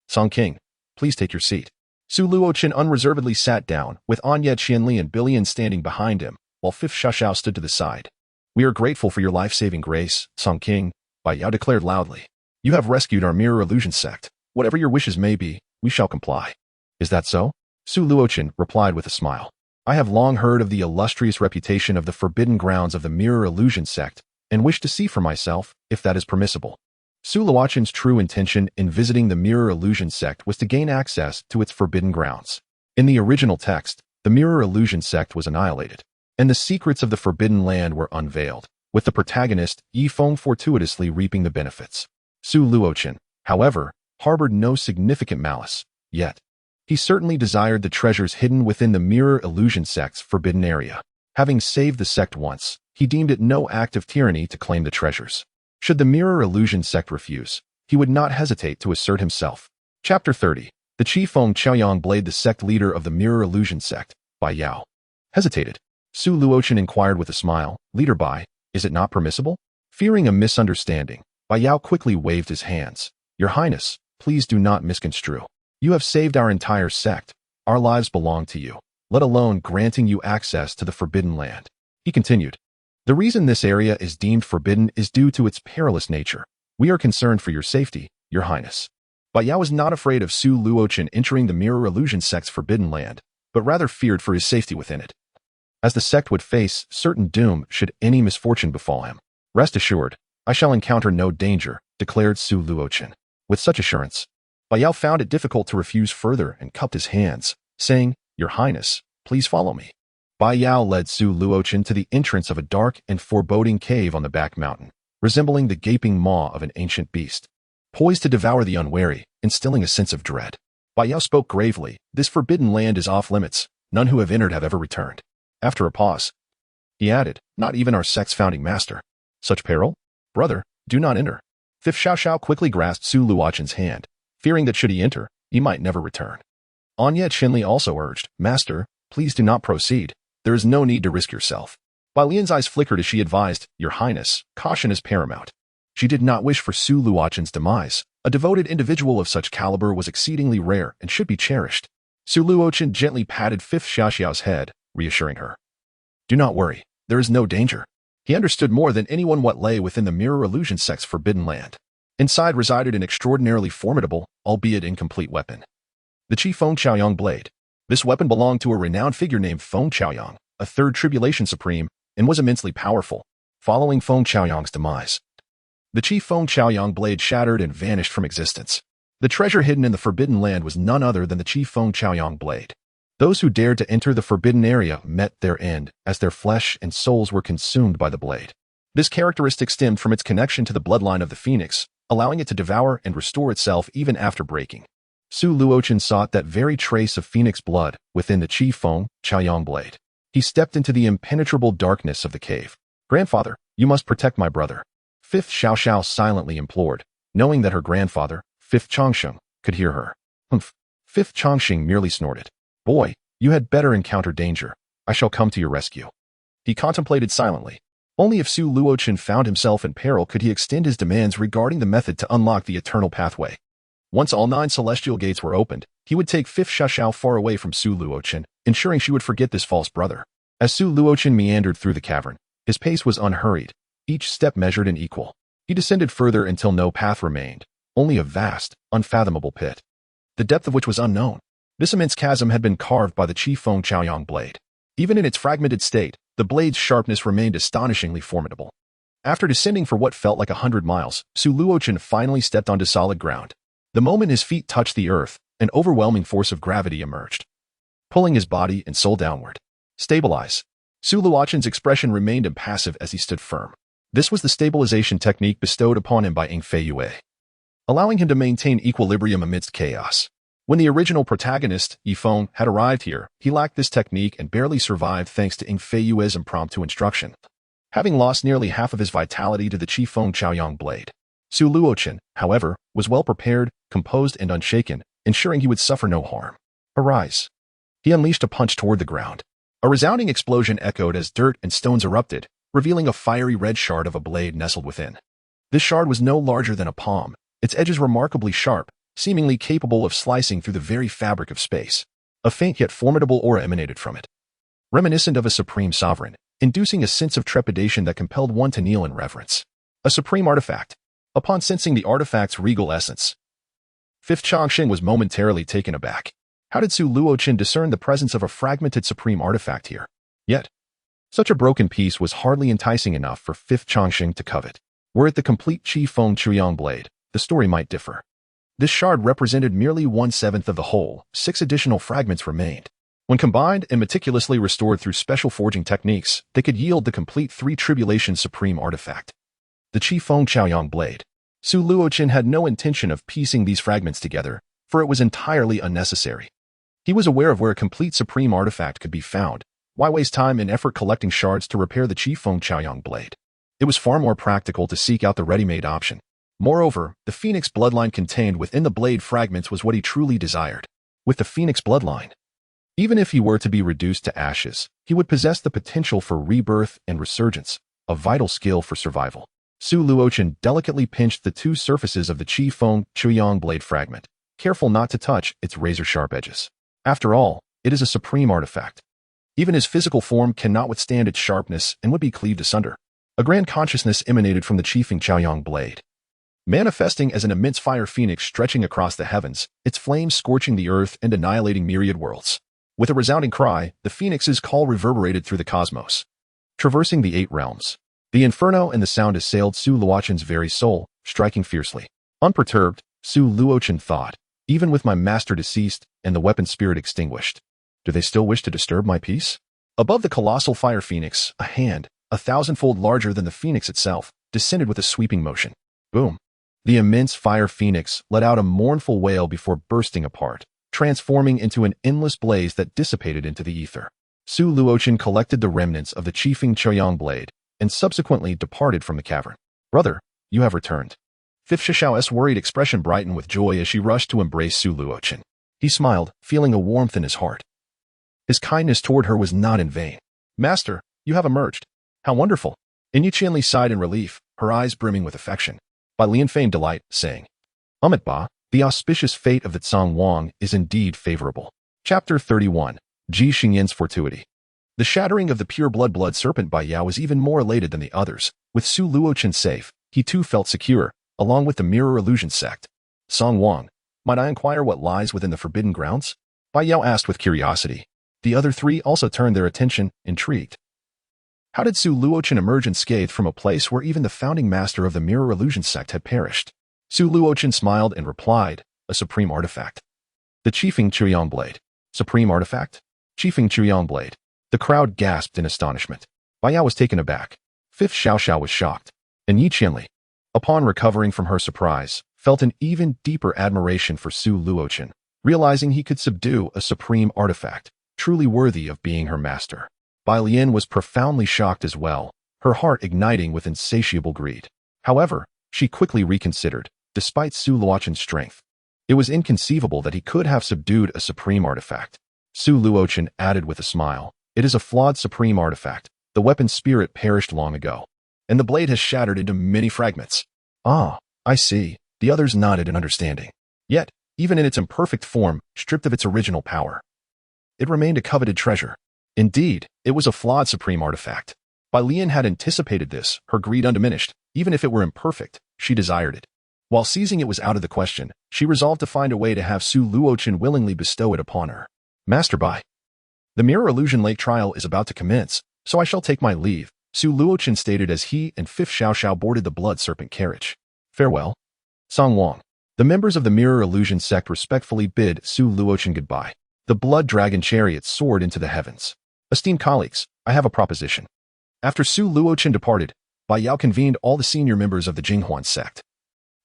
"Song King, please take your seat." Su Luochen unreservedly sat down, with Anya Qianli and Bilian standing behind him, while Fifth Shishao stood to the side. "We are grateful for your life-saving grace, Song King," Baiyao declared loudly. "You have rescued our Mirror Illusion sect. Whatever your wishes may be, we shall comply." "Is that so?" Su Luochen replied with a smile. "I have long heard of the illustrious reputation of the forbidden grounds of the Mirror Illusion sect, and wish to see for myself, if that is permissible." Su Luochen's true intention in visiting the Mirror Illusion sect was to gain access to its forbidden grounds. In the original text, the Mirror Illusion sect was annihilated, and the secrets of the Forbidden Land were unveiled, with the protagonist Yi Feng fortuitously reaping the benefits. Su Luochen, however, harbored no significant malice, yet he certainly desired the treasures hidden within the Mirror Illusion sect's forbidden area. Having saved the sect once, he deemed it no act of tyranny to claim the treasures. Should the Mirror Illusion sect refuse, he would not hesitate to assert himself. Chapter 30. The Qi Feng Chaoyang Blade. The sect leader of the Mirror Illusion sect, Bai Yao, hesitated. Su Luochen inquired with a smile, "Leader Bai, is it not permissible?" Fearing a misunderstanding, Bai Yao quickly waved his hands. "Your Highness, please do not misconstrue. You have saved our entire sect. Our lives belong to you, let alone granting you access to the Forbidden Land." He continued, "The reason this area is deemed forbidden is due to its perilous nature. We are concerned for your safety, Your Highness." Bai Yao was not afraid of Su Luochen entering the Mirror Illusion sect's Forbidden Land, but rather feared for his safety within it, as the sect would face certain doom should any misfortune befall him. "Rest assured, I shall encounter no danger," declared Su Luochen. With such assurance, Bai Yao found it difficult to refuse further and cupped his hands, saying, "Your Highness, please follow me." Bai Yao led Su Luochen to the entrance of a dark and foreboding cave on the back mountain, resembling the gaping maw of an ancient beast, poised to devour the unwary, instilling a sense of dread. Bai Yao spoke gravely, "This forbidden land is off limits. None who have entered have ever returned." After a pause, he added, "Not even our sect's founding master. Such peril? Brother, do not enter." Fifth Xiao quickly grasped Su Luochen's hand, fearing that should he enter, he might never return. Anya Chinli also urged, "Master, please do not proceed. There is no need to risk yourself." Bai Lian's eyes flickered as she advised, "Your Highness, caution is paramount." She did not wish for Su Luochen's demise. A devoted individual of such caliber was exceedingly rare and should be cherished. Su Luochen gently patted Fifth Xiao's head, reassuring her. "Do not worry, there is no danger." He understood more than anyone what lay within the Mirror Illusion sect's Forbidden Land. Inside resided an extraordinarily formidable, albeit incomplete weapon. The Qi Feng Chaoyang Blade. This weapon belonged to a renowned figure named Feng Chaoyang, a third Tribulation Supreme, and was immensely powerful. Following Feng Chaoyang's demise, the Qi Feng Chaoyang Blade shattered and vanished from existence. The treasure hidden in the Forbidden Land was none other than the Qi Feng Chaoyang Blade. Those who dared to enter the forbidden area met their end, as their flesh and souls were consumed by the blade. This characteristic stemmed from its connection to the bloodline of the Phoenix, allowing it to devour and restore itself even after breaking. Su Luochen sought that very trace of Phoenix blood within the Qi Feng Chaoyang Blade. He stepped into the impenetrable darkness of the cave. "Grandfather, you must protect my brother," Fifth Xiao silently implored, knowing that her grandfather, Fifth Chongsheng, could hear her. "Humph." Fifth Chongsheng merely snorted. "Boy, you had better encounter danger. I shall come to your rescue." He contemplated silently. Only if Su Luochen found himself in peril could he extend his demands regarding the method to unlock the eternal pathway. Once all 9 celestial gates were opened, he would take Fifth Xiao far away from Su Luochen, ensuring she would forget this false brother. As Su Luochen meandered through the cavern, his pace was unhurried, each step measured and equal. He descended further until no path remained, only a vast, unfathomable pit, the depth of which was unknown. This immense chasm had been carved by the Qi Feng Chaoyang Blade. Even in its fragmented state, the blade's sharpness remained astonishingly formidable. After descending for what felt like 100 miles, Su Luochen finally stepped onto solid ground. The moment his feet touched the earth, an overwhelming force of gravity emerged, pulling his body and soul downward. "Stabilize." Su Luochen's expression remained impassive as he stood firm. This was the stabilization technique bestowed upon him by Ing Fei Yue, allowing him to maintain equilibrium amidst chaos. When the original protagonist, Yifeng, had arrived here, he lacked this technique and barely survived thanks to Ing Fei Yue's impromptu instruction, having lost nearly half of his vitality to the Qi Feng Chaoyang Blade. Su Luochen, however, was well prepared, composed and unshaken, ensuring he would suffer no harm. "Arise." He unleashed a punch toward the ground. A resounding explosion echoed as dirt and stones erupted, revealing a fiery red shard of a blade nestled within. This shard was no larger than a palm, its edges remarkably sharp, seemingly capable of slicing through the very fabric of space. A faint yet formidable aura emanated from it, reminiscent of a supreme sovereign, inducing a sense of trepidation that compelled one to kneel in reverence. A supreme artifact. Upon sensing the artifact's regal essence, Fifth Chongsheng was momentarily taken aback. How did Su Luochen discern the presence of a fragmented supreme artifact here? Yet, such a broken piece was hardly enticing enough for Fifth Chongsheng to covet. Were it the complete Qi Feng Chaoyang Blade, the story might differ. This shard represented merely 1/7 of the whole. 6 additional fragments remained. When combined and meticulously restored through special forging techniques, they could yield the complete 3 Tribulation Supreme artifact, the Qi Feng Chaoyang Blade. Su Luochen had no intention of piecing these fragments together, for it was entirely unnecessary. He was aware of where a complete Supreme artifact could be found. Why waste time and effort collecting shards to repair the Qi Feng Chaoyang Blade? It was far more practical to seek out the ready-made option. Moreover, the phoenix bloodline contained within the blade fragments was what he truly desired. With the phoenix bloodline, even if he were to be reduced to ashes, he would possess the potential for rebirth and resurgence, a vital skill for survival. Su Luochen delicately pinched the two surfaces of the Qi Feng Chuyang blade fragment, careful not to touch its razor-sharp edges. After all, it is a supreme artifact. Even his physical form cannot withstand its sharpness and would be cleaved asunder. A grand consciousness emanated from the Qi Feng Chuyang blade, manifesting as an immense fire phoenix stretching across the heavens, its flames scorching the earth and annihilating myriad worlds. With a resounding cry, the phoenix's call reverberated through the cosmos, traversing the 8 realms. The inferno and the sound assailed Su Luochen's very soul, striking fiercely. Unperturbed, Su Luochen thought, even with my master deceased and the weapon spirit extinguished, do they still wish to disturb my peace? Above the colossal fire phoenix, a hand, 1,000-fold larger than the phoenix itself, descended with a sweeping motion. Boom! The immense fire phoenix let out a mournful wail before bursting apart, transforming into an endless blaze that dissipated into the ether. Su Luochen collected the remnants of the Qi Feng Chuyang blade and subsequently departed from the cavern. Brother, you have returned. Fifth Shishao's worried expression brightened with joy as she rushed to embrace Su Luochen. He smiled, feeling a warmth in his heart. His kindness toward her was not in vain. Master, you have emerged. How wonderful! Yin Qianli sighed in relief, her eyes brimming with affection. Bai Lian feigned delight, saying, Ba, the auspicious fate of the Tsang Wang is indeed favorable. Chapter 31. Ji Xingyan's Fortuity. The shattering of the pure blood serpent Bai Yao was even more elated than the others. With Su Luochen safe, he too felt secure, along with the mirror illusion sect. Tsang Wang, might I inquire what lies within the forbidden grounds? Bai Yao asked with curiosity. The other 3 also turned their attention, intrigued. How did Su Luochen emerge unscathed from a place where even the founding master of the mirror illusion sect had perished? Su Luochen smiled and replied, a supreme artifact. The Qi Feng Chuyang blade. Supreme artifact? Qi Feng Chuyang blade. The crowd gasped in astonishment. Bai Yao was taken aback. Fifth Xiao was shocked. And Yi Qianli, upon recovering from her surprise, felt an even deeper admiration for Su Luochen, realizing he could subdue a supreme artifact, truly worthy of being her master. Bai Lian was profoundly shocked as well, her heart igniting with insatiable greed. However, she quickly reconsidered. Despite Su Luochen's strength, it was inconceivable that he could have subdued a supreme artifact. Su Luochen added with a smile, it is a flawed supreme artifact. The weapon's spirit perished long ago, and the blade has shattered into many fragments. Ah, I see, the others nodded in understanding. Yet, even in its imperfect form, stripped of its original power, it remained a coveted treasure. Indeed, it was a flawed supreme artifact. Bai Lian had anticipated this, her greed undiminished. Even if it were imperfect, she desired it. While seizing it was out of the question, she resolved to find a way to have Su Luochen willingly bestow it upon her. Master Bai, the Mirror Illusion Lake trial is about to commence, so I shall take my leave, Su Luochen stated as he and Fifth Xiao boarded the blood serpent carriage. Farewell. Tsang Wang. The members of the Mirror Illusion sect respectfully bid Su Luochen goodbye. The blood dragon chariot soared into the heavens. Esteemed colleagues, I have a proposition. After Su Luochen departed, Bai Yao convened all the senior members of the Jinghuan sect,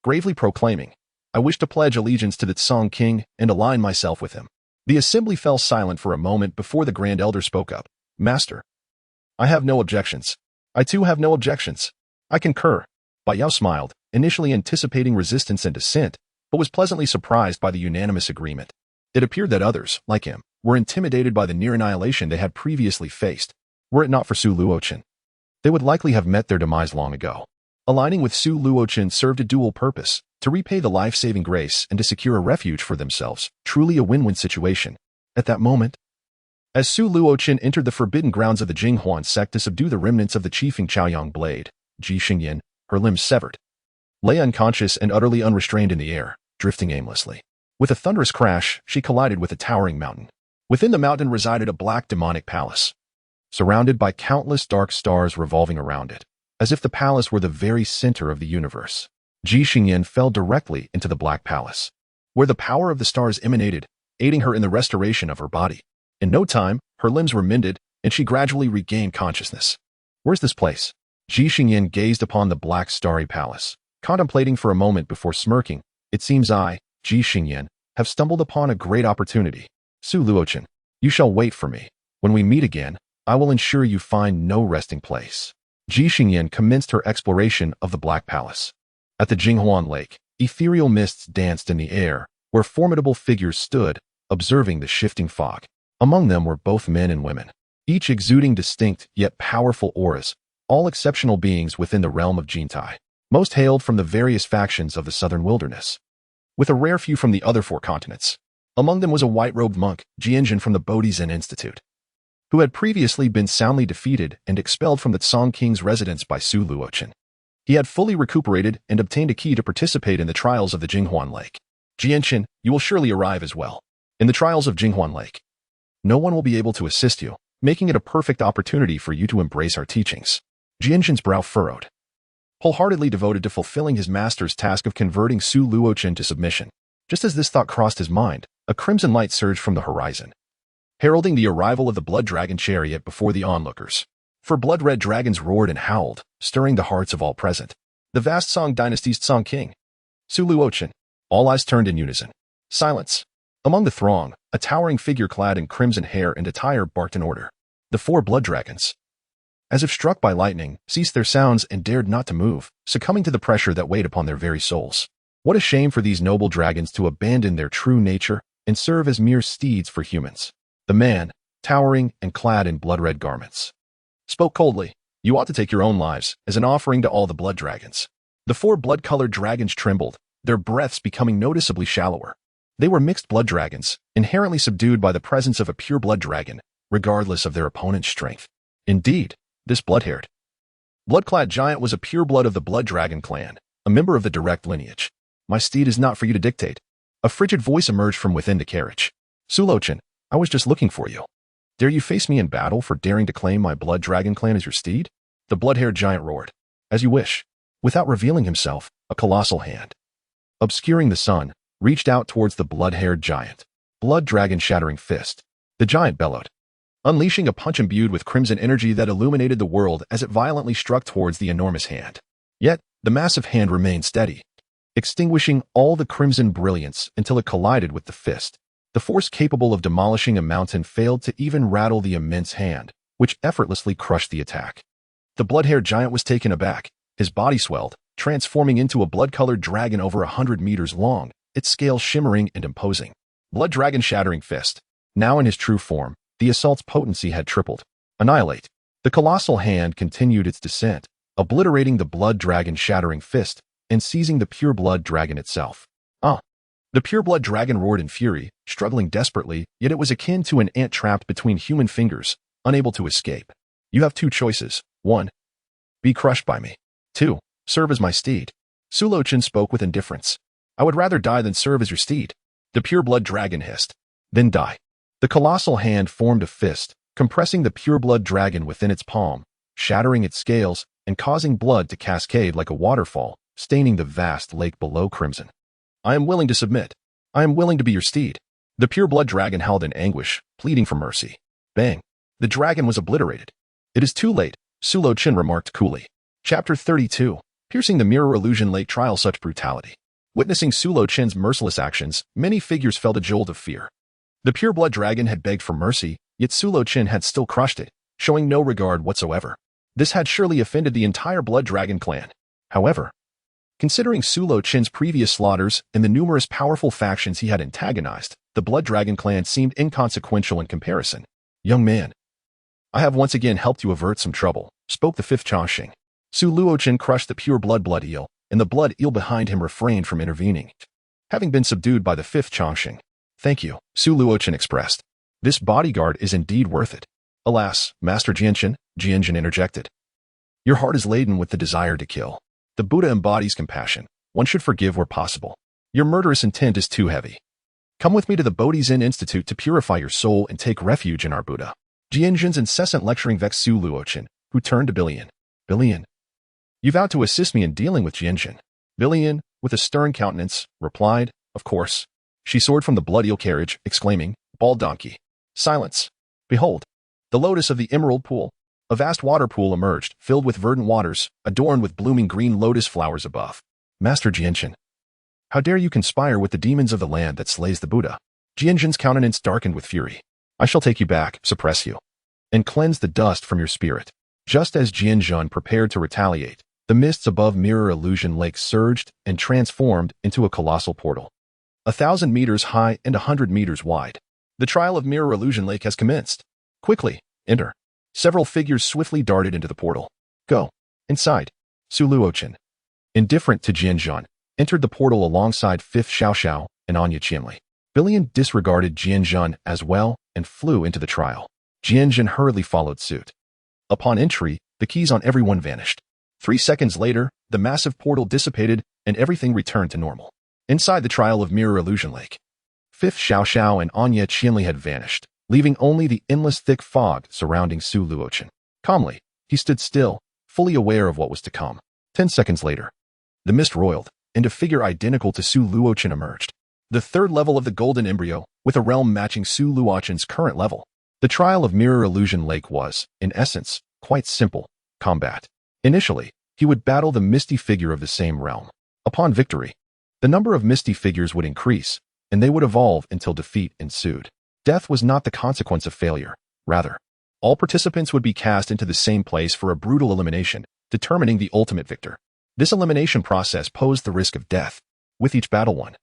gravely proclaiming, I wish to pledge allegiance to the Tsang King and align myself with him. The assembly fell silent for a moment before the Grand Elder spoke up. Master, I have no objections. I too have no objections. I concur. Bai Yao smiled, initially anticipating resistance and dissent, but was pleasantly surprised by the unanimous agreement. It appeared that others, like him, were intimidated by the near annihilation they had previously faced. Were it not for Su Luochen, they would likely have met their demise long ago. Aligning with Su Luochen served a dual purpose, to repay the life-saving grace and to secure a refuge for themselves, truly a win-win situation. At that moment, as Su Luochen entered the forbidden grounds of the Jinghuan sect to subdue the remnants of the Qi Feng Chuyang blade, Ji Xingyan, her limbs severed, lay unconscious and utterly unrestrained in the air, drifting aimlessly. With a thunderous crash, she collided with a towering mountain. Within the mountain resided a black demonic palace, surrounded by countless dark stars revolving around it, as if the palace were the very center of the universe. Ji Xingyan fell directly into the black palace, where the power of the stars emanated, aiding her in the restoration of her body. In no time, her limbs were mended, and she gradually regained consciousness. Where's this place? Ji Xingyan gazed upon the black starry palace, contemplating for a moment before smirking. It seems I, Ji Xingyan, have stumbled upon a great opportunity. Su Luochen, you shall wait for me. When we meet again, I will ensure you find no resting place. Ji Xingyan commenced her exploration of the Black Palace. At the Jinghuan Lake, ethereal mists danced in the air, where formidable figures stood, observing the shifting fog. Among them were both men and women, each exuding distinct yet powerful auras, all exceptional beings within the realm of Jintai. Most hailed from the various factions of the southern wilderness, with a rare few from the other four continents. Among them was a white-robed monk, Jianjin from the Bodhi Zen Institute, who had previously been soundly defeated and expelled from the Song King's residence by Su Luochen. He had fully recuperated and obtained a key to participate in the trials of the Jinghuan Lake. Jianjin, you will surely arrive as well. In the trials of Jinghuan Lake, no one will be able to assist you, making it a perfect opportunity for you to embrace our teachings. Jianjin's brow furrowed, wholeheartedly devoted to fulfilling his master's task of converting Su Luochen to submission. Just as this thought crossed his mind, a crimson light surged from the horizon, heralding the arrival of the blood dragon chariot before the onlookers. For blood-red dragons roared and howled, stirring the hearts of all present. The vast Song dynasty's Song King, Su Luochen. All eyes turned in unison. Silence. Among the throng, a towering figure clad in crimson hair and attire barked an order. The four blood dragons, as if struck by lightning, ceased their sounds and dared not to move, succumbing to the pressure that weighed upon their very souls. What a shame for these noble dragons to abandon their true nature and serve as mere steeds for humans. The man, towering and clad in blood-red garments, spoke coldly. You ought to take your own lives as an offering to all the blood dragons. The four blood-colored dragons trembled, their breaths becoming noticeably shallower. They were mixed blood dragons, inherently subdued by the presence of a pure blood dragon, regardless of their opponent's strength. Indeed, this blood-haired, blood-clad giant was a pure blood of the blood dragon clan, a member of the direct lineage. My steed is not for you to dictate. A frigid voice emerged from within the carriage. Su Luochen, I was just looking for you. Dare you face me in battle for daring to claim my blood dragon clan as your steed? The blood-haired giant roared. As you wish. Without revealing himself, a colossal hand, obscuring the sun, reached out towards the blood-haired giant. Blood dragon shattering fist. The giant bellowed, unleashing a punch imbued with crimson energy that illuminated the world as it violently struck towards the enormous hand. Yet, the massive hand remained steady, extinguishing all the crimson brilliance until it collided with the fist. The force capable of demolishing a mountain failed to even rattle the immense hand, which effortlessly crushed the attack. The blood-haired giant was taken aback. His body swelled, transforming into a blood-colored dragon over 100 meters long, its scales shimmering and imposing. Blood dragon shattering fist. Now in his true form, the assault's potency had tripled. Annihilate. The colossal hand continued its descent, obliterating the blood dragon shattering fist and seizing the pure blood dragon itself. The pure blood dragon roared in fury, struggling desperately, yet it was akin to an ant trapped between human fingers, unable to escape. You have two choices. 1. Be crushed by me. 2. Serve as my steed. Su Luochen spoke with indifference. I would rather die than serve as your steed. The pure blood dragon hissed. Then die. The colossal hand formed a fist, compressing the pure blood dragon within its palm, shattering its scales, and causing blood to cascade like a waterfall, staining the vast lake below crimson. I am willing to submit. I am willing to be your steed. The pure blood dragon howled in anguish, pleading for mercy. Bang. The dragon was obliterated. It is too late, Su Luochen remarked coolly. Chapter 32. Piercing the mirror illusion lake trial such brutality. Witnessing Su Luochen's merciless actions, many figures felt a jolt of fear. The pure blood dragon had begged for mercy, yet Su Luochen had still crushed it, showing no regard whatsoever. This had surely offended the entire blood dragon clan. However, considering Su Luochen's previous slaughters and the numerous powerful factions he had antagonized, the blood dragon clan seemed inconsequential in comparison. Young man, I have once again helped you avert some trouble, spoke the fifth Chongqing. Su Luochen crushed the pure blood eel, and the blood eel behind him refrained from intervening, having been subdued by the fifth Chongqing. Thank you, Su Luochen expressed. This bodyguard is indeed worth it. Alas, Master Jianjin interjected. Your heart is laden with the desire to kill. The Buddha embodies compassion. One should forgive where possible. Your murderous intent is too heavy. Come with me to the Bodhi Zen Institute to purify your soul and take refuge in our Buddha. Jianjin's incessant lecturing vexed Su Luochen, who turned to Billion. Billion, you vowed to assist me in dealing with Jianjin. Billion, with a stern countenance, replied, of course. She soared from the blood eel carriage, exclaiming, Bald donkey. Silence. Behold, the lotus of the emerald pool. A vast water pool emerged, filled with verdant waters, adorned with blooming green lotus flowers above. Master Jianjin, how dare you conspire with the demons of the land that slays the Buddha? Jianjin's countenance darkened with fury. I shall take you back, suppress you, and cleanse the dust from your spirit. Just as Jianjin prepared to retaliate, The mists above Mirror Illusion Lake surged and transformed into a colossal portal. 1,000 meters high and 100 meters wide. The trial of Mirror Illusion Lake has commenced. Quickly, enter. Several figures swiftly darted into the portal. Go. Inside. Su Luochen, indifferent to Jianzhan, entered the portal alongside Fifth Xiaoxiao and Anya Qianli. Billion disregarded Jianzhan as well and flew into the trial. Jianzhan hurriedly followed suit. Upon entry, the keys on everyone vanished. 3 seconds later, the massive portal dissipated and everything returned to normal. Inside the trial of Mirror Illusion Lake, Fifth Xiaoxiao and Anya Qianli had vanished, leaving only the endless thick fog surrounding Su Luochen. Calmly, he stood still, fully aware of what was to come. 10 seconds later, the mist roiled, and a figure identical to Su Luochen emerged. The third level of the Golden Embryo, with a realm matching Su Luochen's current level. The trial of Mirror Illusion Lake was, in essence, quite simple: combat. Initially, he would battle the misty figure of the same realm. Upon victory, the number of misty figures would increase, and they would evolve until defeat ensued. Death was not the consequence of failure. Rather, all participants would be cast into the same place for a brutal elimination, determining the ultimate victor. This elimination process posed the risk of death. With each battle won,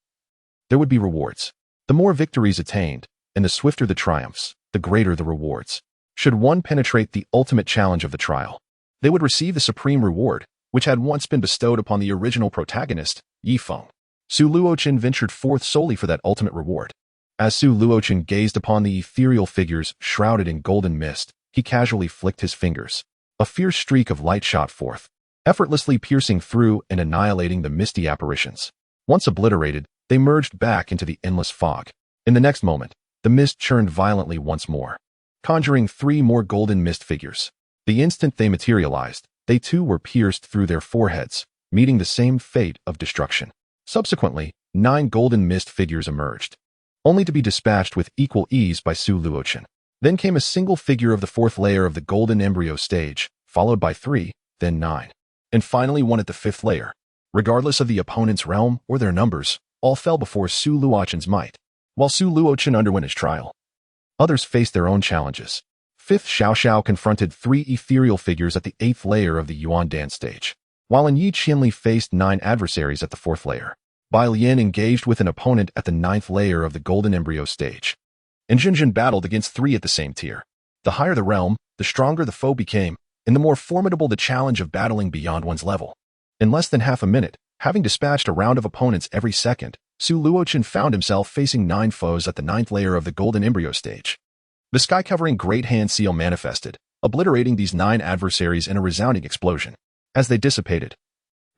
there would be rewards. The more victories attained, and the swifter the triumphs, the greater the rewards. Should one penetrate the ultimate challenge of the trial, they would receive the supreme reward, which had once been bestowed upon the original protagonist, Yi Feng. Su Luochen ventured forth solely for that ultimate reward. As Su Luochen gazed upon the ethereal figures shrouded in golden mist, he casually flicked his fingers. A fierce streak of light shot forth, effortlessly piercing through and annihilating the misty apparitions. Once obliterated, they merged back into the endless fog. In the next moment, the mist churned violently once more, conjuring 3 more golden mist figures. The instant they materialized, they too were pierced through their foreheads, meeting the same fate of destruction. Subsequently, 9 golden mist figures emerged, only to be dispatched with equal ease by Su Luochen. Then came a single figure of the 4th layer of the Golden Embryo stage, followed by 3, then 9, and finally 1 at the 5th layer. Regardless of the opponent's realm or their numbers, all fell before Su Luochen's might. While Su Luochen underwent his trial, others faced their own challenges. Fifth Xiaoxiao confronted 3 ethereal figures at the 8th layer of the Yuan Dan stage, while Yi Qianli faced 9 adversaries at the 4th layer. Bai Lian engaged with an opponent at the 9th layer of the Golden Embryo stage, and Jinjin battled against 3 at the same tier. The higher the realm, the stronger the foe became, and the more formidable the challenge of battling beyond one's level. In less than half a minute, having dispatched a round of opponents every second, Su Luochen found himself facing 9 foes at the 9th layer of the Golden Embryo stage. The sky-covering Great Hand Seal manifested, obliterating these 9 adversaries in a resounding explosion. As they dissipated,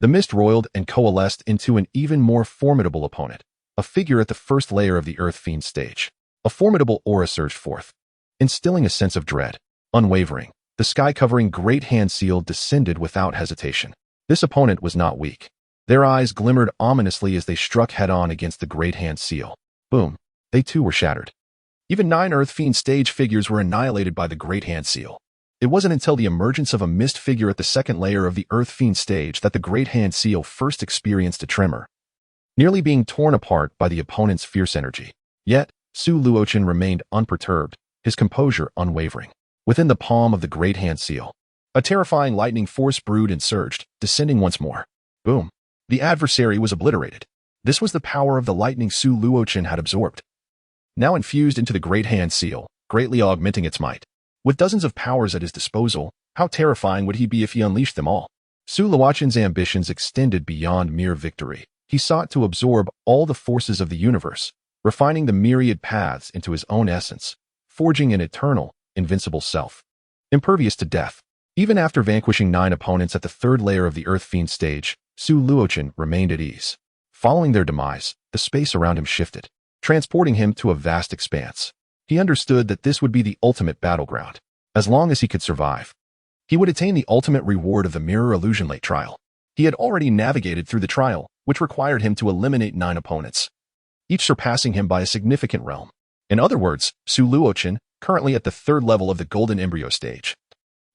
the mist roiled and coalesced into an even more formidable opponent, a figure at the 1st layer of the Earth Fiend stage. A formidable aura surged forth, instilling a sense of dread. Unwavering, the sky-covering Great Hand Seal descended without hesitation. This opponent was not weak. Their eyes glimmered ominously as they struck head-on against the Great Hand Seal. Boom. They too were shattered. Even 9 Earth Fiend stage figures were annihilated by the Great Hand Seal. It wasn't until the emergence of a mist figure at the 2nd layer of the Earth Fiend stage that the Great Hand Seal first experienced a tremor, nearly being torn apart by the opponent's fierce energy. Yet, Su Luochen remained unperturbed, his composure unwavering. Within the palm of the Great Hand Seal, a terrifying lightning force brewed and surged, descending once more. Boom. The adversary was obliterated. This was the power of the lightning Su Luochen had absorbed, now infused into the Great Hand Seal, greatly augmenting its might. With dozens of powers at his disposal, how terrifying would he be if he unleashed them all? Su Luochen's ambitions extended beyond mere victory. He sought to absorb all the forces of the universe, refining the myriad paths into his own essence, forging an eternal, invincible self, impervious to death. Even after vanquishing 9 opponents at the 3rd layer of the Earth Fiend stage, Su Luochen remained at ease. Following their demise, the space around him shifted, transporting him to a vast expanse. He understood that this would be the ultimate battleground. As long as he could survive, he would attain the ultimate reward of the Mirror Illusion Lake trial. He had already navigated through the trial, which required him to eliminate 9 opponents, each surpassing him by a significant realm. In other words, Su Luochen, currently at the 3rd level of the Golden Embryo stage,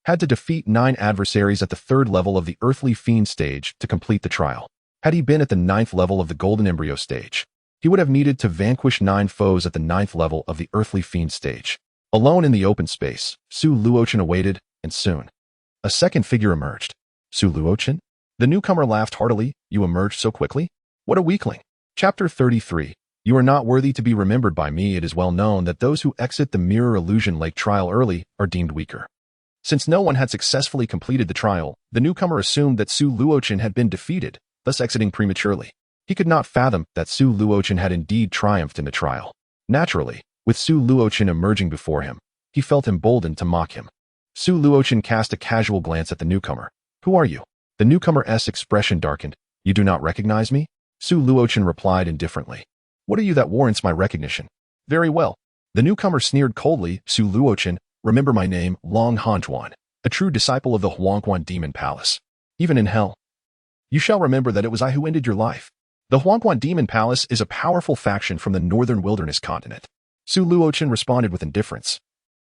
had to defeat 9 adversaries at the 3rd level of the Earthly Fiend stage to complete the trial. Had he been at the 9th level of the Golden Embryo stage, he would have needed to vanquish 9 foes at the 9th level of the Earthly Fiend stage. Alone in the open space, Su Luochen awaited, and soon, a second figure emerged. Su Luochen? The newcomer laughed heartily. You emerged so quickly? What a weakling. Chapter 33. You are not worthy to be remembered by me. It is well known that those who exit the Mirror Illusion Lake trial early are deemed weaker. Since no one had successfully completed the trial, the newcomer assumed that Su Luochen had been defeated, thus exiting prematurely. He could not fathom that Su Luochen had indeed triumphed in the trial. Naturally, with Su Luochen emerging before him, he felt emboldened to mock him. Su Luochen cast a casual glance at the newcomer. Who are you? The newcomer's expression darkened. You do not recognize me? Su Luochen replied indifferently. What are you that warrants my recognition? Very well. The newcomer sneered coldly. Su Luochen, remember my name, Long Hanchuan, a true disciple of the Huangquan Demon Palace. Even in hell, you shall remember that it was I who ended your life. The Huangquan Demon Palace is a powerful faction from the northern wilderness continent. Su Luochen responded with indifference.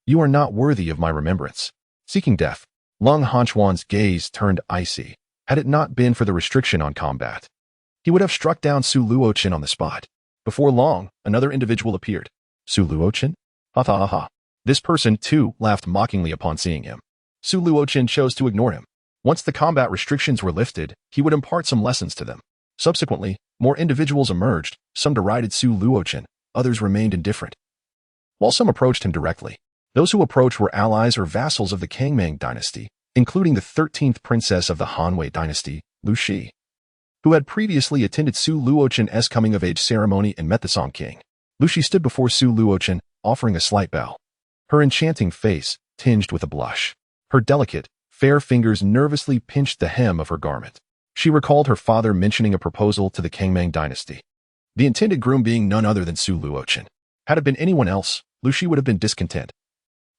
You are not worthy of my remembrance. Seeking death. Long Hanchuan's gaze turned icy. Had it not been for the restriction on combat, he would have struck down Su Luochen on the spot. Before long, another individual appeared. Su Luochen? Ha ha ha ha. This person, too, laughed mockingly upon seeing him. Su Luochen chose to ignore him. Once the combat restrictions were lifted, he would impart some lessons to them. Subsequently, more individuals emerged. Some derided Su Luochen, others remained indifferent, while some approached him directly. Those who approached were allies or vassals of the Kangmang dynasty, including the 13th princess of the Hanwei dynasty, Lu Shi, who had previously attended Su Luochen's coming-of-age ceremony and met the Song King. Lu Shi stood before Su Luochen, offering a slight bow. Her enchanting face tinged with a blush. Her delicate, fair fingers nervously pinched the hem of her garment. She recalled her father mentioning a proposal to the Kangmang dynasty, the intended groom being none other than Su Luochen. Had it been anyone else, Lu Shi would have been discontent,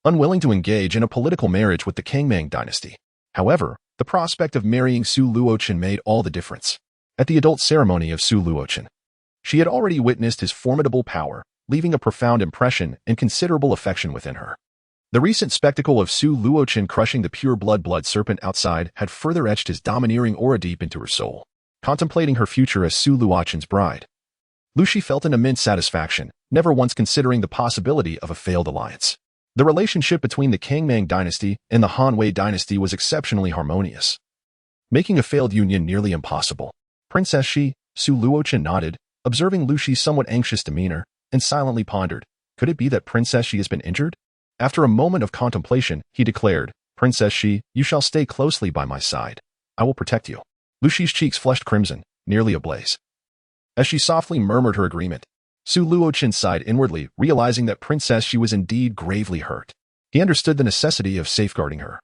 unwilling to engage in a political marriage with the Kangmang dynasty. However, the prospect of marrying Su Luochen made all the difference. At the adult ceremony of Su Luochen, she had already witnessed his formidable power, leaving a profound impression and considerable affection within her. The recent spectacle of Su Luochen crushing the pure blood serpent outside had further etched his domineering aura deep into her soul. Contemplating her future as Su Luochen's bride, Lu Shi felt an immense satisfaction, never once considering the possibility of a failed alliance. The relationship between the Kangmang dynasty and the Hanwei dynasty was exceptionally harmonious, making a failed union nearly impossible. Princess Shi, Su Luochen nodded, observing Lu Shi's somewhat anxious demeanor, and silently pondered. Could it be that Princess Shi has been injured? After a moment of contemplation, he declared, Princess Shi, you shall stay closely by my side. I will protect you. Lu Shi's cheeks flushed crimson, nearly ablaze, as she softly murmured her agreement. Su Luochen sighed inwardly, realizing that Princess Shi was indeed gravely hurt. He understood the necessity of safeguarding her,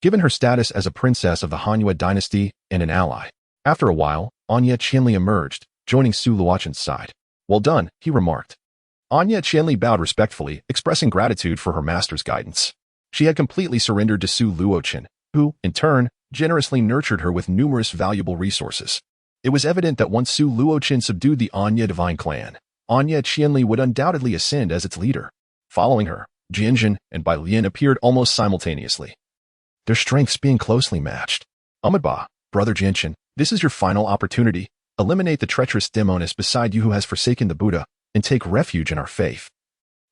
given her status as a princess of the Hanwei dynasty and an ally. After a while, Anya Qianli emerged, joining Su Luochen's side. Well done, he remarked. Anya Qianli bowed respectfully, expressing gratitude for her master's guidance. She had completely surrendered to Su Luochen, who, in turn, generously nurtured her with numerous valuable resources. It was evident that once Su Luochen subdued the Anya divine clan, Anya Qianli would undoubtedly ascend as its leader. Following her, Jianjin and Bai Lian appeared almost simultaneously, their strengths being closely matched. Amitabha, brother Jianjin, this is your final opportunity. Eliminate the treacherous demoness beside you who has forsaken the Buddha, and take refuge in our faith,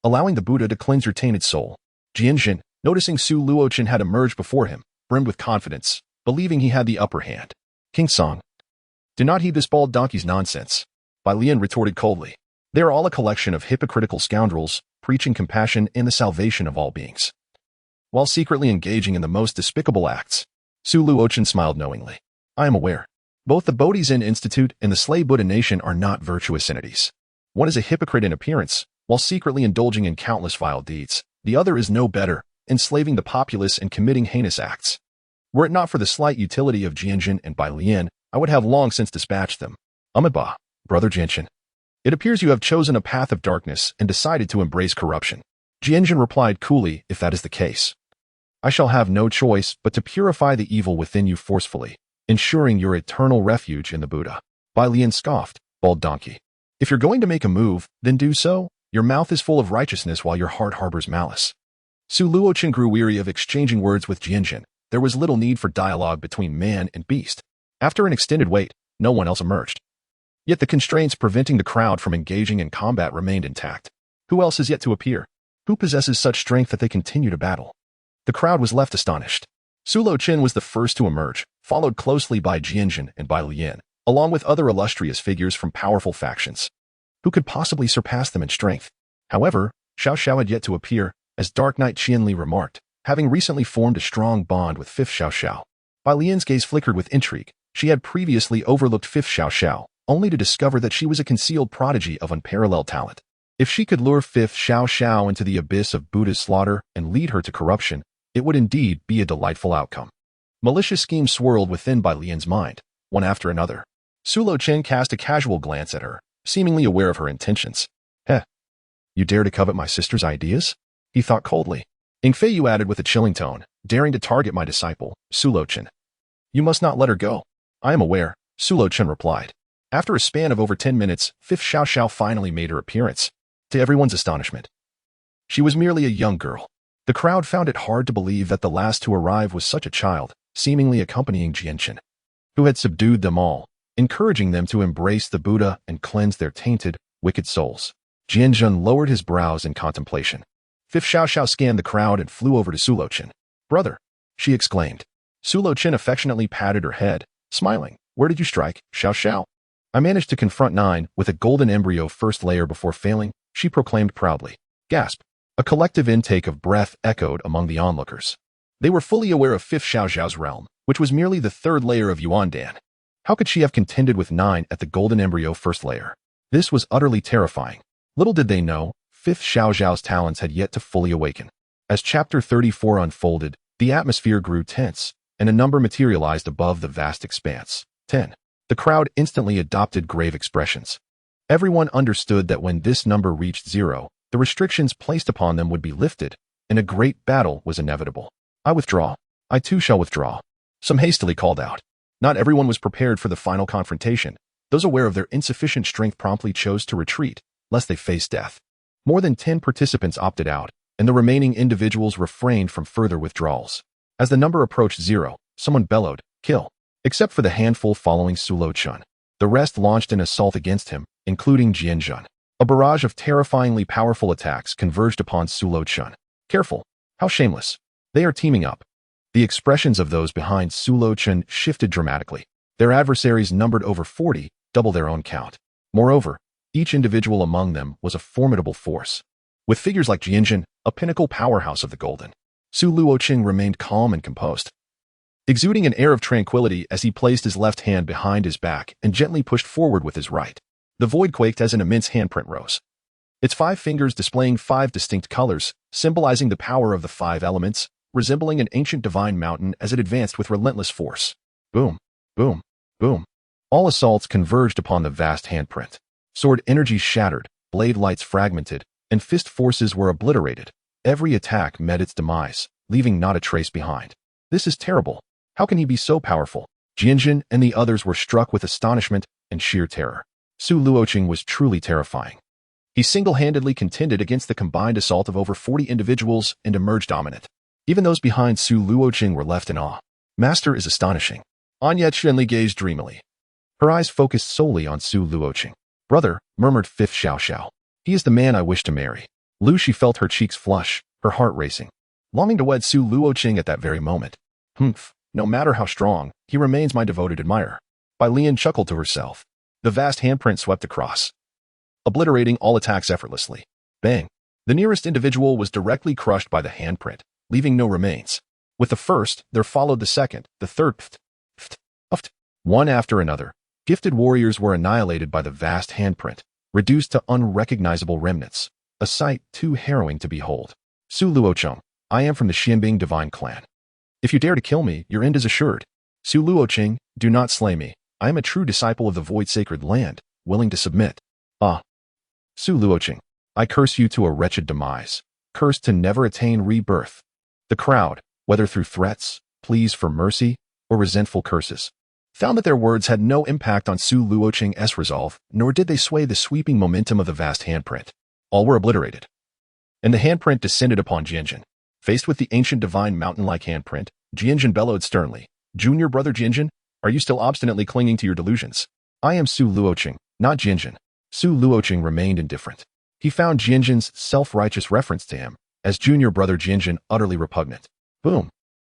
allowing the Buddha to cleanse your tainted soul. Jianjin, noticing Su Luochen had emerged before him, brimmed with confidence, believing he had the upper hand. King Song, do not heed this bald donkey's nonsense. Bai Lian retorted coldly. They are all a collection of hypocritical scoundrels, preaching compassion and the salvation of all beings, while secretly engaging in the most despicable acts. Su Luochen smiled knowingly. I am aware. Both the Bodhi Zen Institute and the Slay Buddha Nation are not virtuous entities. One is a hypocrite in appearance, while secretly indulging in countless vile deeds. The other is no better, enslaving the populace and committing heinous acts. Were it not for the slight utility of Jianjin and Bai Lian, I would have long since dispatched them. Amitabha, brother Jianjin, it appears you have chosen a path of darkness and decided to embrace corruption. Jianjin replied coolly, if that is the case, I shall have no choice but to purify the evil within you forcefully, ensuring your eternal refuge in the Buddha. Bai Lian scoffed, bald donkey. If you're going to make a move, then do so. Your mouth is full of righteousness while your heart harbors malice. Su Luochen grew weary of exchanging words with Jianjin. There was little need for dialogue between man and beast. After an extended wait, no one else emerged. Yet the constraints preventing the crowd from engaging in combat remained intact. Who else is yet to appear? Who possesses such strength that they continue to battle? The crowd was left astonished. Su Luochen was the first to emerge, followed closely by Jianjun and by Lian, along with other illustrious figures from powerful factions. Who could possibly surpass them in strength? However, Xiao Xiao had yet to appear, as Dark Knight Qianli remarked, having recently formed a strong bond with Fifth Xiao Xiao. Bai Lian's gaze flickered with intrigue. She had previously overlooked Fifth Xiao Xiao, only to discover that she was a concealed prodigy of unparalleled talent. If she could lure Fifth Xiao Xiao into the abyss of Buddha's slaughter and lead her to corruption, it would indeed be a delightful outcome. Malicious schemes swirled within Bai Lian's mind, one after another. Su Luochen cast a casual glance at her, seemingly aware of her intentions. Heh, you dare to covet my sister's ideas? He thought coldly. Ing Fei Yu added with a chilling tone, daring to target my disciple, Su Luochen. You must not let her go. I am aware, Su Luochen replied. After a span of over 10 minutes, Fifth Xiao Xiao finally made her appearance. To everyone's astonishment, she was merely a young girl. The crowd found it hard to believe that the last to arrive was such a child, seemingly accompanying Jianjun, who had subdued them all, encouraging them to embrace the Buddha and cleanse their tainted, wicked souls. Jianjun lowered his brows in contemplation. Fifth Xiao Xiao scanned the crowd and flew over to Su Luochen. Brother, she exclaimed. Su Luochen affectionately patted her head, smiling. Where did you strike, Xiao Xiao? I managed to confront 9 with a golden embryo first layer before failing, she proclaimed proudly. Gasp. A collective intake of breath echoed among the onlookers. They were fully aware of Fifth Xiao Xiao's realm, which was merely the 3rd layer of Yuandan. How could she have contended with 9 at the golden embryo first layer? This was utterly terrifying. Little did they know, Fifth Xiao Xiao's talents had yet to fully awaken. As Chapter 34 unfolded, the atmosphere grew tense, and a number materialized above the vast expanse. 10. The crowd instantly adopted grave expressions. Everyone understood that when this number reached 0, the restrictions placed upon them would be lifted, and a great battle was inevitable. I withdraw. I too shall withdraw. Some hastily called out. Not everyone was prepared for the final confrontation. Those aware of their insufficient strength promptly chose to retreat, lest they face death. More than 10 participants opted out, and the remaining individuals refrained from further withdrawals. As the number approached 0, someone bellowed, kill. Except for the handful following Su Luochen, the rest launched an assault against him, including Jianjun. A barrage of terrifyingly powerful attacks converged upon Su Luochen. Careful. How shameless. They are teaming up. The expressions of those behind Su Luochen shifted dramatically. Their adversaries numbered over 40, double their own count. Moreover, each individual among them was a formidable force. With figures like Jianjun, a pinnacle powerhouse of the Golden, Su Luochen remained calm and composed, exuding an air of tranquility as he placed his left hand behind his back and gently pushed forward with his right. The void quaked as an immense handprint rose, its 5 fingers displaying 5 distinct colors, symbolizing the power of the 5 elements, resembling an ancient divine mountain as it advanced with relentless force. Boom, boom, boom. All assaults converged upon the vast handprint. Sword energies shattered, blade lights fragmented, and fist forces were obliterated. Every attack met its demise, leaving not a trace behind. This is terrible. How can he be so powerful? Jianjun and the others were struck with astonishment and sheer terror. Su Luochen was truly terrifying. He single-handedly contended against the combined assault of over 40 individuals and emerged dominant. Even those behind Su Luochen were left in awe. Master is astonishing. Anya Shenli gazed dreamily. Her eyes focused solely on Su Luochen. Brother, murmured Fifth Xiao Xiao. He is the man I wish to marry. She felt her cheeks flush, her heart racing, longing to wed Su Luochen at that very moment. Humph. No matter how strong, he remains my devoted admirer. Bai Lian chuckled to herself. The vast handprint swept across, obliterating all attacks effortlessly. Bang! The nearest individual was directly crushed by the handprint, leaving no remains. With the first, there followed the second, the third. One after another, gifted warriors were annihilated by the vast handprint, reduced to unrecognizable remnants. A sight too harrowing to behold. Su Luochen, I am from the Xianbing divine clan. If you dare to kill me, your end is assured. Su Luochen, do not slay me. I am a true disciple of the void sacred land, willing to submit. Ah. Su Luochen, I curse you to a wretched demise, cursed to never attain rebirth. The crowd, whether through threats, pleas for mercy, or resentful curses, found that their words had no impact on Su Luochen's resolve, nor did they sway the sweeping momentum of the vast handprint. All were obliterated, and the handprint descended upon Jianjun. Faced with the ancient divine mountain-like handprint, Jianjun bellowed sternly, Junior brother Jianjun, are you still obstinately clinging to your delusions? I am Su Luochen, not Jianjun. Su Luochen remained indifferent. He found Jianjun's self-righteous reference to him, as junior brother Jianjun utterly repugnant. Boom.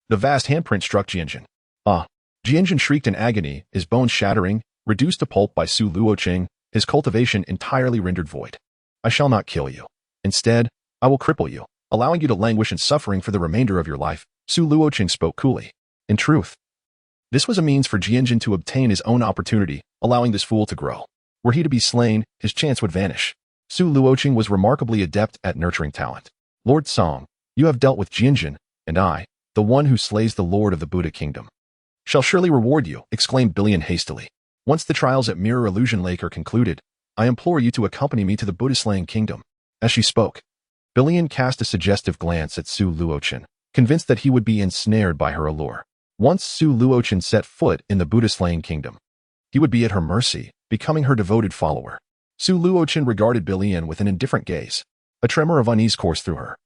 The vast handprint struck Jianjin. Ah! Jianjin shrieked in agony, his bones shattering, reduced to pulp by Su Luochen, his cultivation entirely rendered void. I shall not kill you. Instead, I will cripple you, allowing you to languish in suffering for the remainder of your life, Su Luochen spoke coolly. In truth, this was a means for Jianjin to obtain his own opportunity, allowing this fool to grow. Were he to be slain, his chance would vanish. Su Luochen was remarkably adept at nurturing talent. Lord Song, you have dealt with Jianjin, and I, the one who slays the Lord of the Buddha Kingdom, shall surely reward you, exclaimed Billion hastily. Once the trials at Mirror Illusion Lake are concluded, I implore you to accompany me to the Buddha-slaying kingdom. As she spoke, Billion cast a suggestive glance at Su Luochen, convinced that he would be ensnared by her allure. Once Su Luochen set foot in the Buddha-slaying kingdom, he would be at her mercy, becoming her devoted follower. Su Luochen regarded Billion with an indifferent gaze. A tremor of unease coursed through her.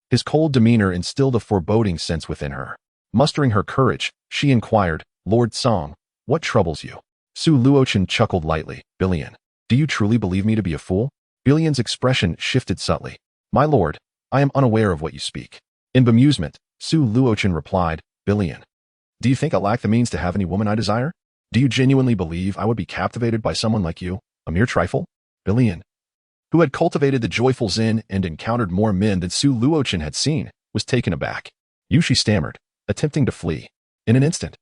His cold demeanor instilled a foreboding sense within her. Mustering her courage, she inquired, Lord Song, what troubles you? Su Luochen chuckled lightly. Billion, do you truly believe me to be a fool? Billion's expression shifted subtly. My lord, I am unaware of what you speak. In bemusement, Su Luochen replied, Billion, do you think I lack the means to have any woman I desire? Do you genuinely believe I would be captivated by someone like you, a mere trifle? Billion, who had cultivated the joyful Zen and encountered more men than Su Luochen had seen, was taken aback. You, she stammered, attempting to flee. In an instant,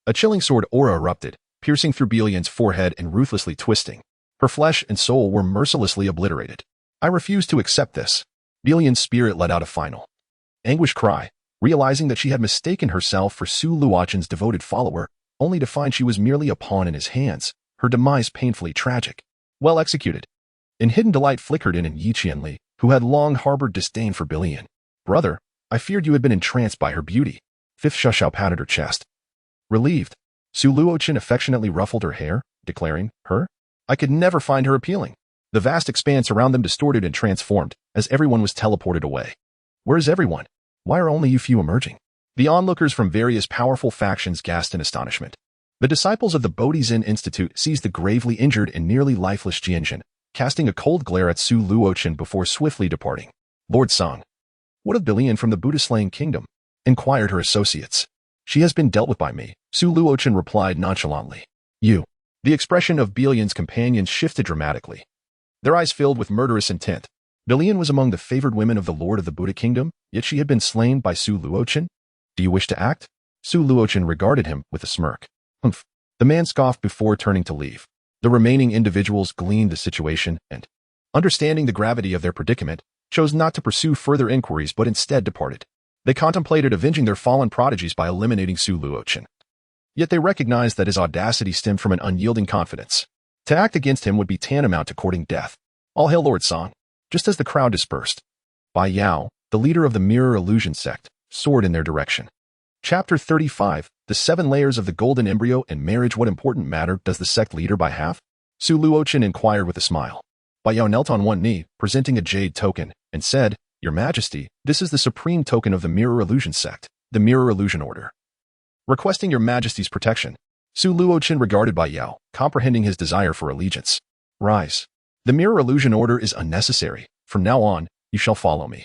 a chilling sword aura erupted, piercing through Billion's forehead and ruthlessly twisting. Her flesh and soul were mercilessly obliterated. I refuse to accept this. Billion's spirit let out a final anguish cry, realizing that she had mistaken herself for Su Luochen's devoted follower, only to find she was merely a pawn in his hands, her demise painfully tragic. Well executed. In hidden delight flickered in Yi Qianli, who had long harbored disdain for Billion. Brother, I feared you had been entranced by her beauty. Fifth Shushao patted her chest. Relieved, Su Luochen affectionately ruffled her hair, declaring, Her? I could never find her appealing. The vast expanse around them distorted and transformed, as everyone was teleported away. Where is everyone? Why are only you few emerging? The onlookers from various powerful factions gasped in astonishment. The disciples of the Bodhi Zen Institute seized the gravely injured and nearly lifeless Jianjin, casting a cold glare at Su Luochen before swiftly departing. Lord Song, what of Billion from the Buddha-slaying kingdom? Inquired her associates. She has been dealt with by me, Su Luochen replied nonchalantly. You. The expression of Billion's companions shifted dramatically. Their eyes filled with murderous intent. Billion was among the favored women of the Lord of the Buddha Kingdom, yet she had been slain by Su Luochen? Do you wish to act? Su Luochen regarded him with a smirk. Humph. The man scoffed before turning to leave. The remaining individuals gleaned the situation and, understanding the gravity of their predicament, chose not to pursue further inquiries but instead departed. They contemplated avenging their fallen prodigies by eliminating Su Luochen. Yet they recognized that his audacity stemmed from an unyielding confidence. To act against him would be tantamount to courting death. All hail Lord Song. Just as the crowd dispersed, Bai Yao, the leader of the Mirror Illusion sect, soared in their direction. Chapter 35, The 7 Layers of the Golden Embryo and Marriage. What important matter does the sect leader Bai have? Su Luochen inquired with a smile. Bai Yao knelt on one knee, presenting a jade token, and said, Your Majesty, this is the supreme token of the Mirror Illusion sect, the Mirror Illusion Order. Requesting Your Majesty's protection. Su Luochen regarded Bai Yao, comprehending his desire for allegiance. Rise. The Mirror Illusion Order is unnecessary. From now on, you shall follow me.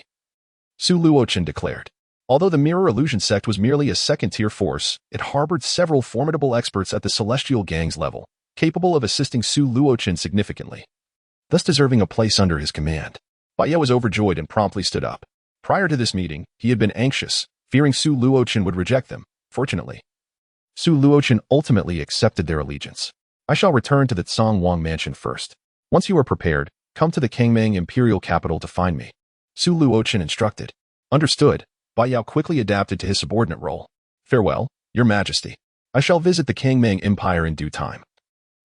Su Luochen declared. Although the Mirror Illusion sect was merely a second-tier force, it harbored several formidable experts at the Celestial Gang's level, capable of assisting Su Luochen significantly, thus deserving a place under his command. Bai Yao was overjoyed and promptly stood up. Prior to this meeting, he had been anxious, fearing Su Luochen would reject them. Fortunately, Su Luochen ultimately accepted their allegiance. I shall return to the Tsongwang mansion first. Once you are prepared, come to the Kangmang imperial capital to find me. Su Luochen instructed. Understood. Bai Yao quickly adapted to his subordinate role. Farewell, Your Majesty. I shall visit the Kangmang Empire in due time.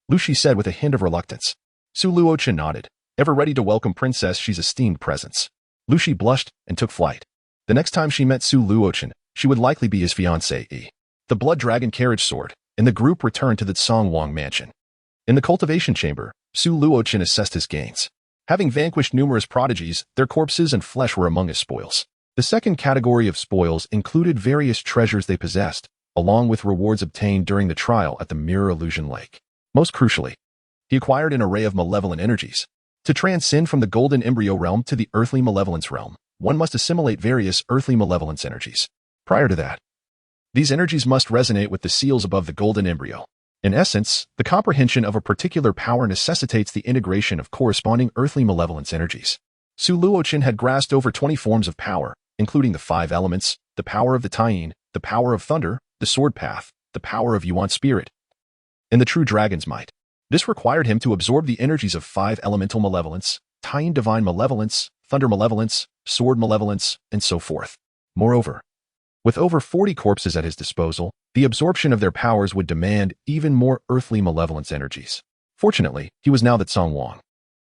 Lu Shi said with a hint of reluctance. Su Luochen nodded, ever ready to welcome Princess Xi's esteemed presence. Lu Shi blushed and took flight. The next time she met Su Luochen, she would likely be his fiancée. The Blood Dragon carriage soared, and the group returned to the Tsongwang mansion. In the cultivation chamber, Su Luochen assessed his gains. Having vanquished numerous prodigies, their corpses and flesh were among his spoils. The second category of spoils included various treasures they possessed, along with rewards obtained during the trial at the Mirror Illusion Lake. Most crucially, he acquired an array of malevolent energies. To transcend from the golden embryo realm to the earthly malevolence realm, one must assimilate various earthly malevolence energies. Prior to that, These energies must resonate with the seals above the golden embryo. In essence, the comprehension of a particular power necessitates the integration of corresponding earthly malevolence energies. Su Luochen had grasped over 20 forms of power, including the 5 elements, the power of the Taiyin, the power of thunder, the sword path, the power of Yuan spirit, and the true dragon's might. This required him to absorb the energies of 5 elemental malevolence, Taiyin divine malevolence, thunder malevolence, sword malevolence, and so forth. Moreover, with over 40 corpses at his disposal, the absorption of their powers would demand even more earthly malevolence energies. Fortunately, he was now the Zhongwang,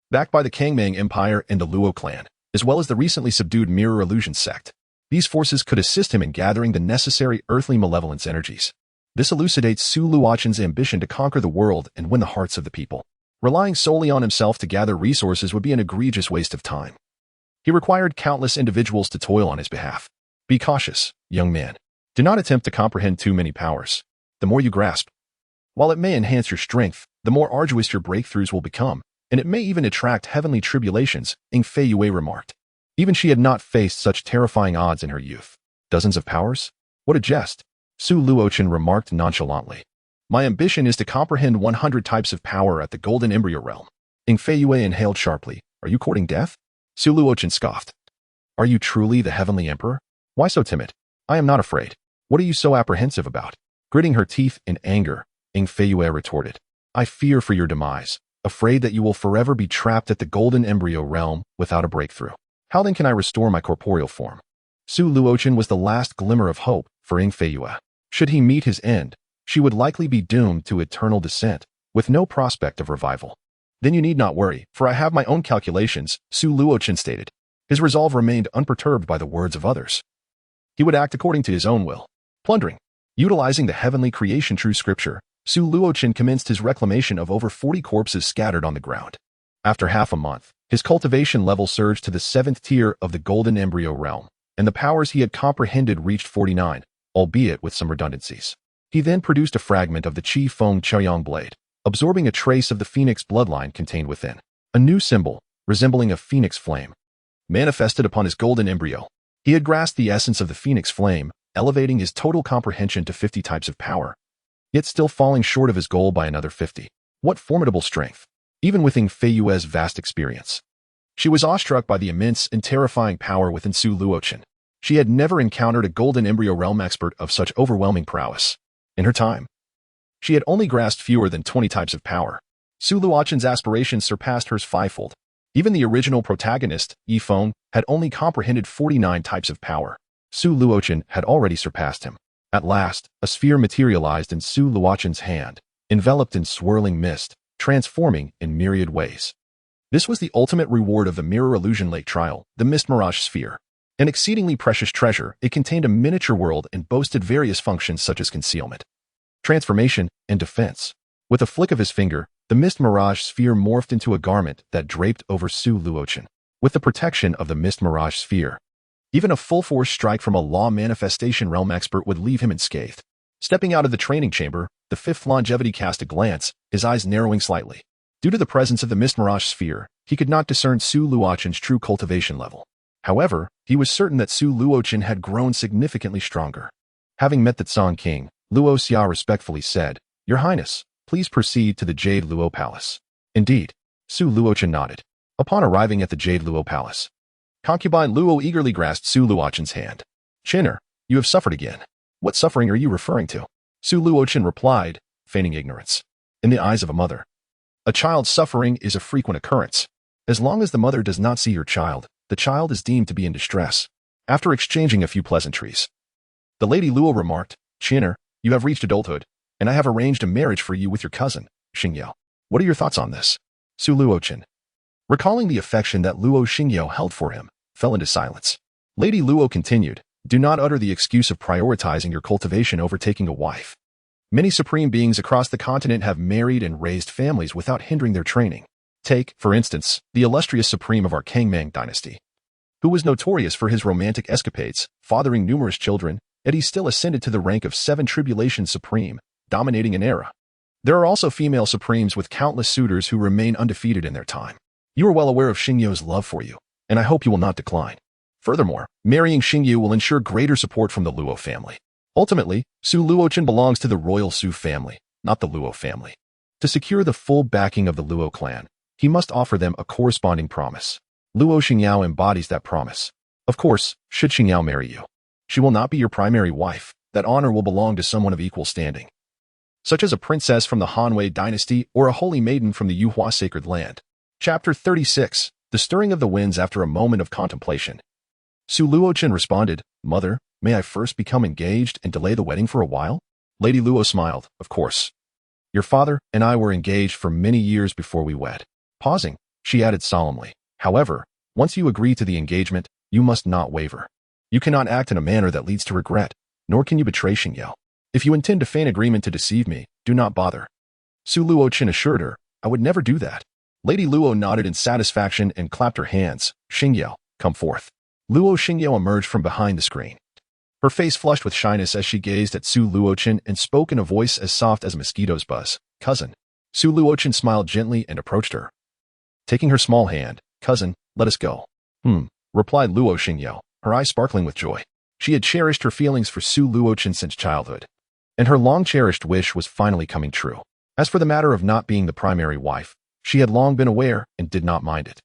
backed by the Kangmang Empire and the Luo clan, as well as the recently subdued Mirror Illusion sect. These forces could assist him in gathering the necessary earthly malevolence energies. This elucidates Su Luochen's ambition to conquer the world and win the hearts of the people. Relying solely on himself to gather resources would be an egregious waste of time. He required countless individuals to toil on his behalf. Be cautious, young man. Do not attempt to comprehend too many powers. The more you grasp, while it may enhance your strength, the more arduous your breakthroughs will become, and it may even attract heavenly tribulations, Ing Fei Yue remarked. Even she had not faced such terrifying odds in her youth. Dozens of powers? What a jest. Su Luochen remarked nonchalantly. My ambition is to comprehend 100 types of power at the golden embryo realm. Ing Fei Yue inhaled sharply. Are you courting death? Su Luochen scoffed. Are you truly the heavenly emperor? Why so timid? I am not afraid. What are you so apprehensive about? Gritting her teeth in anger, Ing Fei Yue retorted. I fear for your demise, afraid that you will forever be trapped at the golden embryo realm without a breakthrough. How then can I restore my corporeal form? Su Luochen was the last glimmer of hope for Ing Fei Yue. Should he meet his end, she would likely be doomed to eternal descent, with no prospect of revival. Then you need not worry, for I have my own calculations, Su Luochen stated. His resolve remained unperturbed by the words of others. He would act according to his own will. Plundering. Utilizing the heavenly creation true scripture, Su Luochen commenced his reclamation of over 40 corpses scattered on the ground. After half a month, his cultivation level surged to the 7th tier of the golden embryo realm, and the powers he had comprehended reached 49, albeit with some redundancies. He then produced a fragment of the Qi Feng Chaoyang blade, absorbing a trace of the phoenix bloodline contained within. A new symbol, resembling a phoenix flame, manifested upon his golden embryo. He had grasped the essence of the phoenix flame, elevating his total comprehension to 50 types of power, yet still falling short of his goal by another 50. What formidable strength, even with Ing Fei Yue's vast experience. She was awestruck by the immense and terrifying power within Su Luochen. She had never encountered a golden embryo realm expert of such overwhelming prowess. In her time, she had only grasped fewer than 20 types of power. Su Luochen's aspirations surpassed hers fivefold. Even the original protagonist, Yi Feng, had only comprehended 49 types of power. Su Luochen had already surpassed him. At last, a sphere materialized in Su Luochen's hand, enveloped in swirling mist, transforming in myriad ways. This was the ultimate reward of the Mirror Illusion Lake trial, the Mist Mirage Sphere. An exceedingly precious treasure, it contained a miniature world and boasted various functions such as concealment, transformation, and defense. With a flick of his finger, the Mist Mirage Sphere morphed into a garment that draped over Su Luochen. With the protection of the Mist Mirage Sphere, even a full-force strike from a law manifestation realm expert would leave him unscathed. Stepping out of the training chamber, the fifth longevity cast a glance, his eyes narrowing slightly. Due to the presence of the Mist Mirage Sphere, he could not discern Su Luochen's true cultivation level. However, he was certain that Su Luochen had grown significantly stronger. Having met the Tsang King, Luo Xia respectfully said, Your Highness, please proceed to the Jade Luo Palace. Indeed, Su Luochen nodded. Upon arriving at the Jade Luo Palace, concubine Luo eagerly grasped Su Luochen's hand. Chinner, you have suffered again. What suffering are you referring to? Su Luochen replied, feigning ignorance. In the eyes of a mother, a child's suffering is a frequent occurrence. As long as the mother does not see your child, the child is deemed to be in distress. After exchanging a few pleasantries, the Lady Luo remarked, Chinner, you have reached adulthood, and I have arranged a marriage for you with your cousin, Xingyao. What are your thoughts on this? Su Luochen, recalling the affection that Luo Xingyao held for him, fell into silence. Lady Luo continued, Do not utter the excuse of prioritizing your cultivation over taking a wife. Many supreme beings across the continent have married and raised families without hindering their training. Take, for instance, the illustrious supreme of our Kangmang dynasty, who was notorious for his romantic escapades, fathering numerous children, yet he still ascended to the rank of 7 Tribulation Supreme, dominating an era. There are also female supremes with countless suitors who remain undefeated in their time. You are well aware of Xingyao's love for you, and I hope you will not decline. Furthermore, marrying Xingyu will ensure greater support from the Luo family. Ultimately, Su Luochen belongs to the royal Su family, not the Luo family. To secure the full backing of the Luo clan, he must offer them a corresponding promise. Luo Xingyao embodies that promise. Of course, should Xingyao marry you, she will not be your primary wife. That honor will belong to someone of equal standing, such as a princess from the Han dynasty or a holy maiden from the Yuhua sacred land. Chapter 36. The Stirring of the Winds. After a moment of contemplation, Su Luochen responded, "Mother, may I first become engaged and delay the wedding for a while?" Lady Luo smiled, "Of course. Your father and I were engaged for many years before we wed." Pausing, she added solemnly, "However, once you agree to the engagement, you must not waver. You cannot act in a manner that leads to regret, nor can you betray Xingyao. If you intend to feign agreement to deceive me, do not bother." Su Luochen assured her, "I would never do that." Lady Luo nodded in satisfaction and clapped her hands. "Xingyao, come forth." Luo Xingyao emerged from behind the screen. Her face flushed with shyness as she gazed at Su Luochen and spoke in a voice as soft as a mosquito's buzz. "Cousin." Su Luochen smiled gently and approached her. Taking her small hand, "Cousin, let us go." Replied Luo Xingyao, her eyes sparkling with joy. She had cherished her feelings for Su Luochen since childhood, and her long-cherished wish was finally coming true. As for the matter of not being the primary wife, she had long been aware and did not mind it.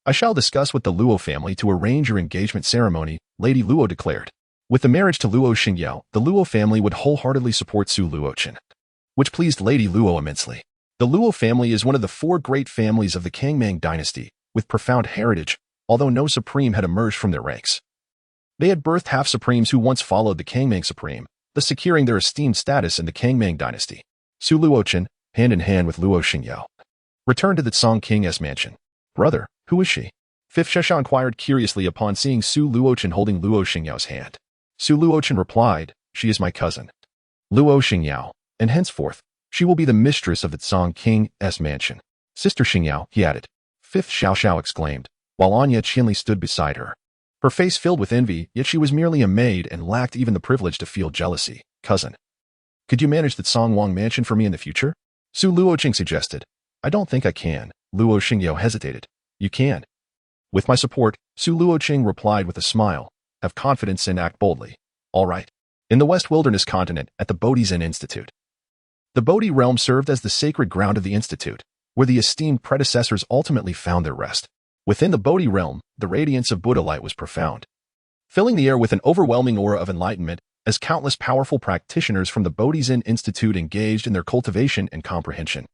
"I shall discuss with the Luo family to arrange your engagement ceremony," Lady Luo declared. With the marriage to Luo Xingyao, the Luo family would wholeheartedly support Su Luochen, which pleased Lady Luo immensely. The Luo family is one of the four great families of the Kangmang dynasty, with profound heritage, although no supreme had emerged from their ranks. They had birthed half-supremes who once followed the Kangmang supreme, thus securing their esteemed status in the Kangmang dynasty. Su Luochen, hand in hand with Luo Xingyao, returned to the Song King's mansion. "Brother, who is she?" Fifth Shesha inquired curiously upon seeing Su Luochen holding Luo Xingyao's hand. Su Luochen replied, "She is my cousin, Luo Xingyao, and henceforth, she will be the mistress of the Song King's mansion." "Sister Xingyao," he added. Fifth Xiao exclaimed, while Anya Qinli stood beside her. Her face filled with envy, yet she was merely a maid and lacked even the privilege to feel jealousy. "Cousin, could you manage the Song Wang mansion for me in the future?" Su Luochen suggested. "I don't think I can." Luo Xingyao hesitated. "You can. With my support," Su Luochen replied with a smile. "Have confidence and act boldly." "All right." In the West Wilderness continent, at the Bodhi Zen Institute. The Bodhi realm served as the sacred ground of the Institute, where the esteemed predecessors ultimately found their rest. Within the Bodhi realm, the radiance of Buddha light was profound, filling the air with an overwhelming aura of enlightenment as countless powerful practitioners from the Bodhi Zen Institute engaged in their cultivation and comprehension.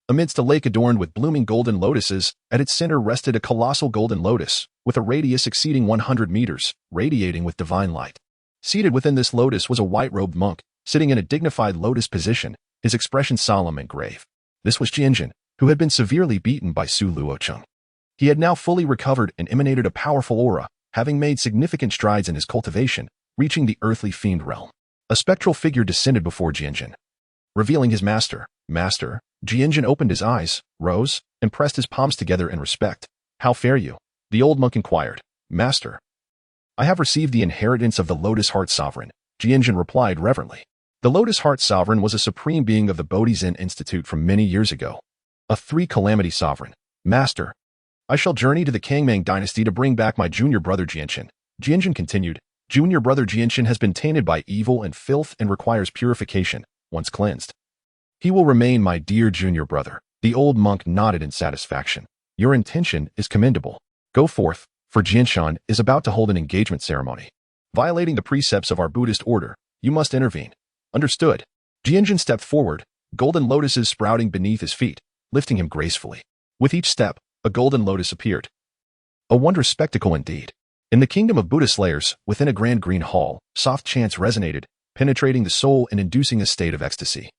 Amidst a lake adorned with blooming golden lotuses, at its center rested a colossal golden lotus, with a radius exceeding 100 meters, radiating with divine light. Seated within this lotus was a white-robed monk, sitting in a dignified lotus position, his expression solemn and grave. This was Jianjin, who had been severely beaten by Su Luochen. He had now fully recovered and emanated a powerful aura, having made significant strides in his cultivation, reaching the earthly fiend realm. A spectral figure descended before Jianjin, revealing his master. "Master." Jianjin opened his eyes, rose, and pressed his palms together in respect. "How fare you?" the old monk inquired. "Master, I have received the inheritance of the Lotus Heart Sovereign," Jianjin replied reverently. The Lotus Heart Sovereign was a supreme being of the Bodhi Zen Institute from many years ago. A three-calamity sovereign. "Master, I shall journey to the Kangmang dynasty to bring back my junior brother Jianjin." Jianjin continued, "Junior brother Jianjin has been tainted by evil and filth and requires purification. Once cleansed, he will remain my dear junior brother." The old monk nodded in satisfaction. "Your intention is commendable. Go forth, for Jianshan is about to hold an engagement ceremony. Violating the precepts of our Buddhist order, you must intervene." "Understood." Jianjin stepped forward, golden lotuses sprouting beneath his feet, lifting him gracefully. With each step, a golden lotus appeared. A wondrous spectacle indeed. In the kingdom of Buddha slayers, within a grand green hall, soft chants resonated, penetrating the soul and inducing a state of ecstasy,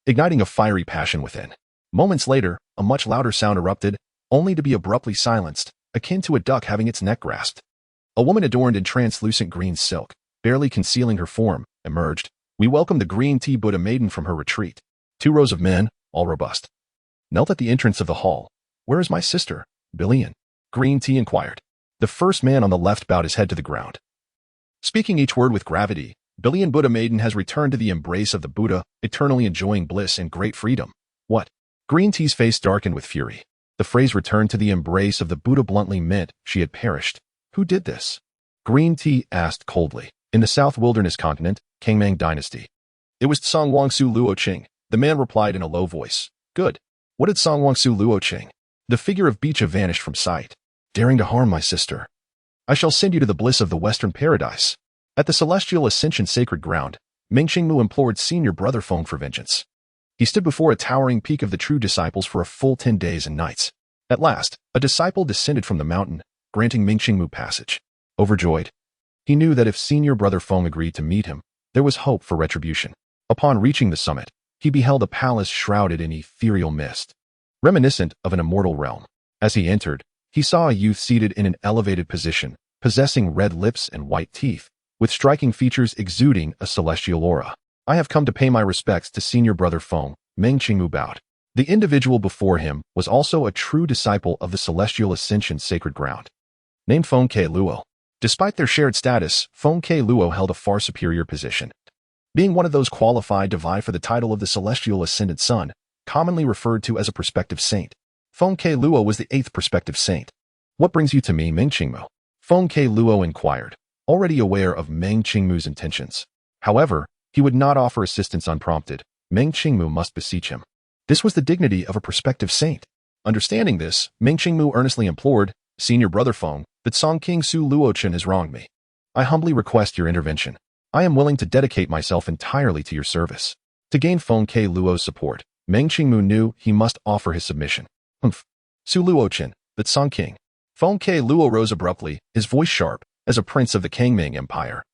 igniting a fiery passion within. Moments later, a much louder sound erupted, only to be abruptly silenced, akin to a duck having its neck grasped. A woman adorned in translucent green silk, barely concealing her form, emerged. "We welcome the green tea Buddha maiden from her retreat." 2 rows of men, all robust, knelt at the entrance of the hall. "Where is my sister, Billion?" Green tea inquired. The first man on the left bowed his head to the ground, speaking each word with gravity. "Billion Buddha maiden has returned to the embrace of the Buddha, eternally enjoying bliss and great freedom." "What?" Green tea's face darkened with fury. The phrase "returned to the embrace of the Buddha" bluntly meant she had perished. "Who did this?" Green tea asked coldly. In the South Wilderness continent, Kangmang Dynasty. It was Song Wangsu Luocheng. The man replied in a low voice. Good. What did Song Wangsu Luocheng? The figure of Bicha vanished from sight. Daring to harm my sister. I shall send you to the bliss of the Western Paradise. At the Celestial Ascension Sacred Ground, Meng Qingmu implored senior brother Feng for vengeance. He stood before a towering peak of the true disciples for a full 10 days and nights. At last, a disciple descended from the mountain, granting Meng Qingmu passage. Overjoyed, he knew that if senior brother Feng agreed to meet him, there was hope for retribution. Upon reaching the summit, he beheld a palace shrouded in ethereal mist, reminiscent of an immortal realm. As he entered, he saw a youth seated in an elevated position, possessing red lips and white teeth, with striking features exuding a celestial aura. I have come to pay my respects to senior brother Feng, Meng Qingmu bowed. The individual before him was also a true disciple of the Celestial Ascension Sacred Ground, named Feng Ke Luo. Despite their shared status, Feng Ke Luo held a far superior position. Being one of those qualified to vie for the title of the Celestial Ascendant Son, commonly referred to as a prospective saint, Feng Ke Luo was the 8th prospective saint. What brings you to me, Meng Qingmu? Feng Ke Luo inquired, already aware of Meng Qingmu's intentions. However, he would not offer assistance unprompted. Meng Qingmu must beseech him. This was the dignity of a prospective saint. Understanding this, Meng Qingmu earnestly implored, Senior brother Feng, that Song King Su Luochen has wronged me. I humbly request your intervention. I am willing to dedicate myself entirely to your service. To gain Feng Ke Luo's support, Meng Qingmu knew he must offer his submission. Su Luochen, that Song King. Feng Ke Luo rose abruptly, his voice sharp, as a prince of the Kangmang Empire.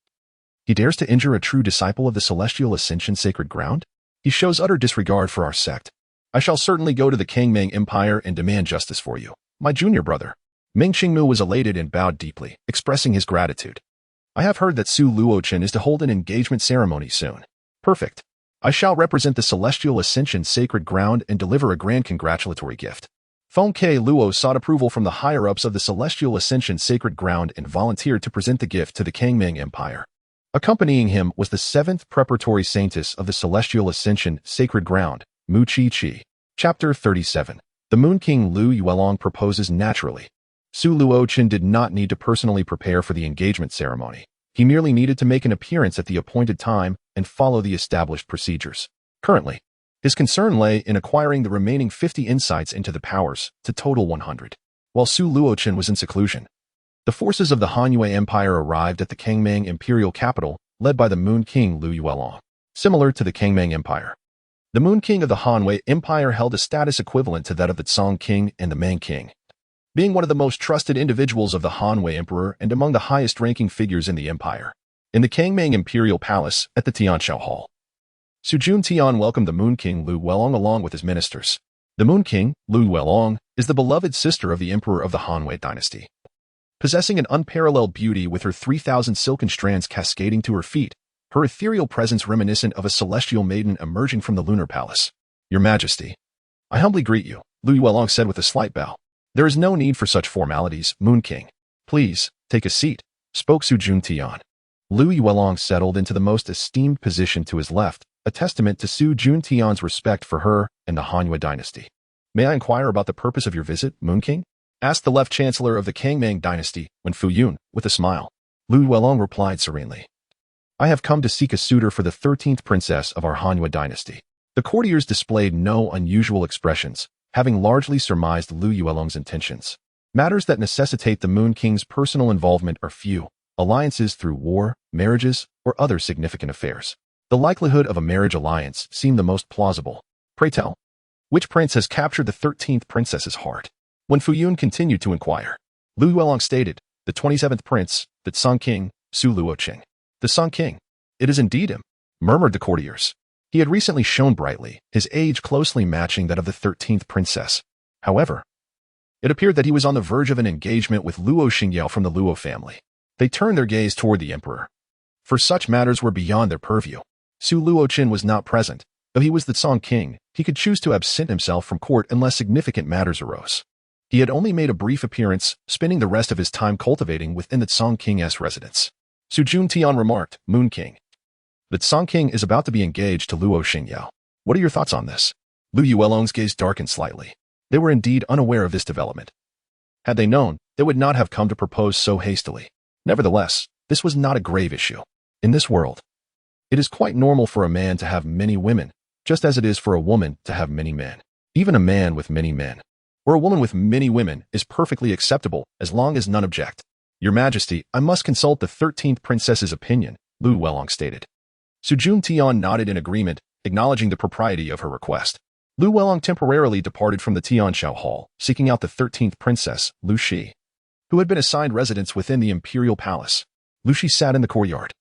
He dares to injure a true disciple of the Celestial Ascension Sacred Ground? He shows utter disregard for our sect. I shall certainly go to the Kangmang Empire and demand justice for you, my junior brother. Meng Qingmu was elated and bowed deeply, expressing his gratitude. I have heard that Su Luochen is to hold an engagement ceremony soon. Perfect. I shall represent the Celestial Ascension Sacred Ground and deliver a grand congratulatory gift. Feng Ke Luo sought approval from the higher-ups of the Celestial Ascension Sacred Ground and volunteered to present the gift to the Kangmang Empire. Accompanying him was the 7th preparatory saintess of the Celestial Ascension Sacred Ground, Mu Chi. Chapter 37. The Moon King Lu Yuelong proposes naturally. Su Luochen did not need to personally prepare for the engagement ceremony. He merely needed to make an appearance at the appointed time and follow the established procedures. Currently, his concern lay in acquiring the remaining 50 insights into the powers, to total 100. While Su Luochen was in seclusion, the forces of the Hanyu Empire arrived at the Kangmang Imperial capital, led by the Moon King Lu Yuelong. Similar to the Kangmang Empire, the Moon King of the Hanwei Empire held a status equivalent to that of the Song King and the Mang King, being one of the most trusted individuals of the Hanwei Emperor and among the highest-ranking figures in the empire. In the Kangmang Imperial Palace at the Tianshao Hall, Sujun Tian welcomed the Moon King Lu Yuelong along with his ministers. The Moon King, Lu Yuelong, is the beloved sister of the Emperor of the Hanwei dynasty. Possessing an unparalleled beauty with her 3,000 silken strands cascading to her feet, her ethereal presence reminiscent of a celestial maiden emerging from the lunar palace. Your Majesty, I humbly greet you, Lu Yuelong said with a slight bow. There is no need for such formalities, Moon King. Please, take a seat, spoke Sujun Tian. Lu Yuelong settled into the most esteemed position to his left, a testament to Sujun Tian's respect for her and the Hanyu dynasty. May I inquire about the purpose of your visit, Moon King? Asked the left chancellor of the Kangmang dynasty, when Fu Yun, with a smile. Lu Yuelong replied serenely. I have come to seek a suitor for the 13th princess of our Hanyu dynasty. The courtiers displayed no unusual expressions, having largely surmised Lu Yuelong's intentions. Matters that necessitate the Moon King's personal involvement are few: alliances through war, marriages, or other significant affairs. The likelihood of a marriage alliance seemed the most plausible. Pray tell, which prince has captured the 13th princess's heart? When Fu Yun continued to inquire, Lu Yuelong stated, the 27th prince, that Song King, Su Luocheng. The Song King. It is indeed him, murmured the courtiers. He had recently shone brightly, his age closely matching that of the 13th princess. However, it appeared that he was on the verge of an engagement with Luo Xingyao from the Luo family. They turned their gaze toward the emperor, for such matters were beyond their purview. Su Luochen was not present. Though he was the Song King, he could choose to absent himself from court unless significant matters arose. He had only made a brief appearance, spending the rest of his time cultivating within the Song King's residence. Sujun Tian remarked, Moon King, that Song King is about to be engaged to Luo Xingyao. What are your thoughts on this? Lu Yuelong's gaze darkened slightly. They were indeed unaware of this development. Had they known, they would not have come to propose so hastily. Nevertheless, this was not a grave issue. In this world, it is quite normal for a man to have many women, just as it is for a woman to have many men. Even a man with many men, or a woman with many women, is perfectly acceptable as long as none object. Your Majesty, I must consult the 13th princess's opinion, Lu Welong stated. Su Juntian nodded in agreement, acknowledging the propriety of her request. Lu Welong temporarily departed from the Tianshao Hall, seeking out the 13th princess, Lu Shi, who had been assigned residence within the imperial palace. Lu Shi sat in the courtyard,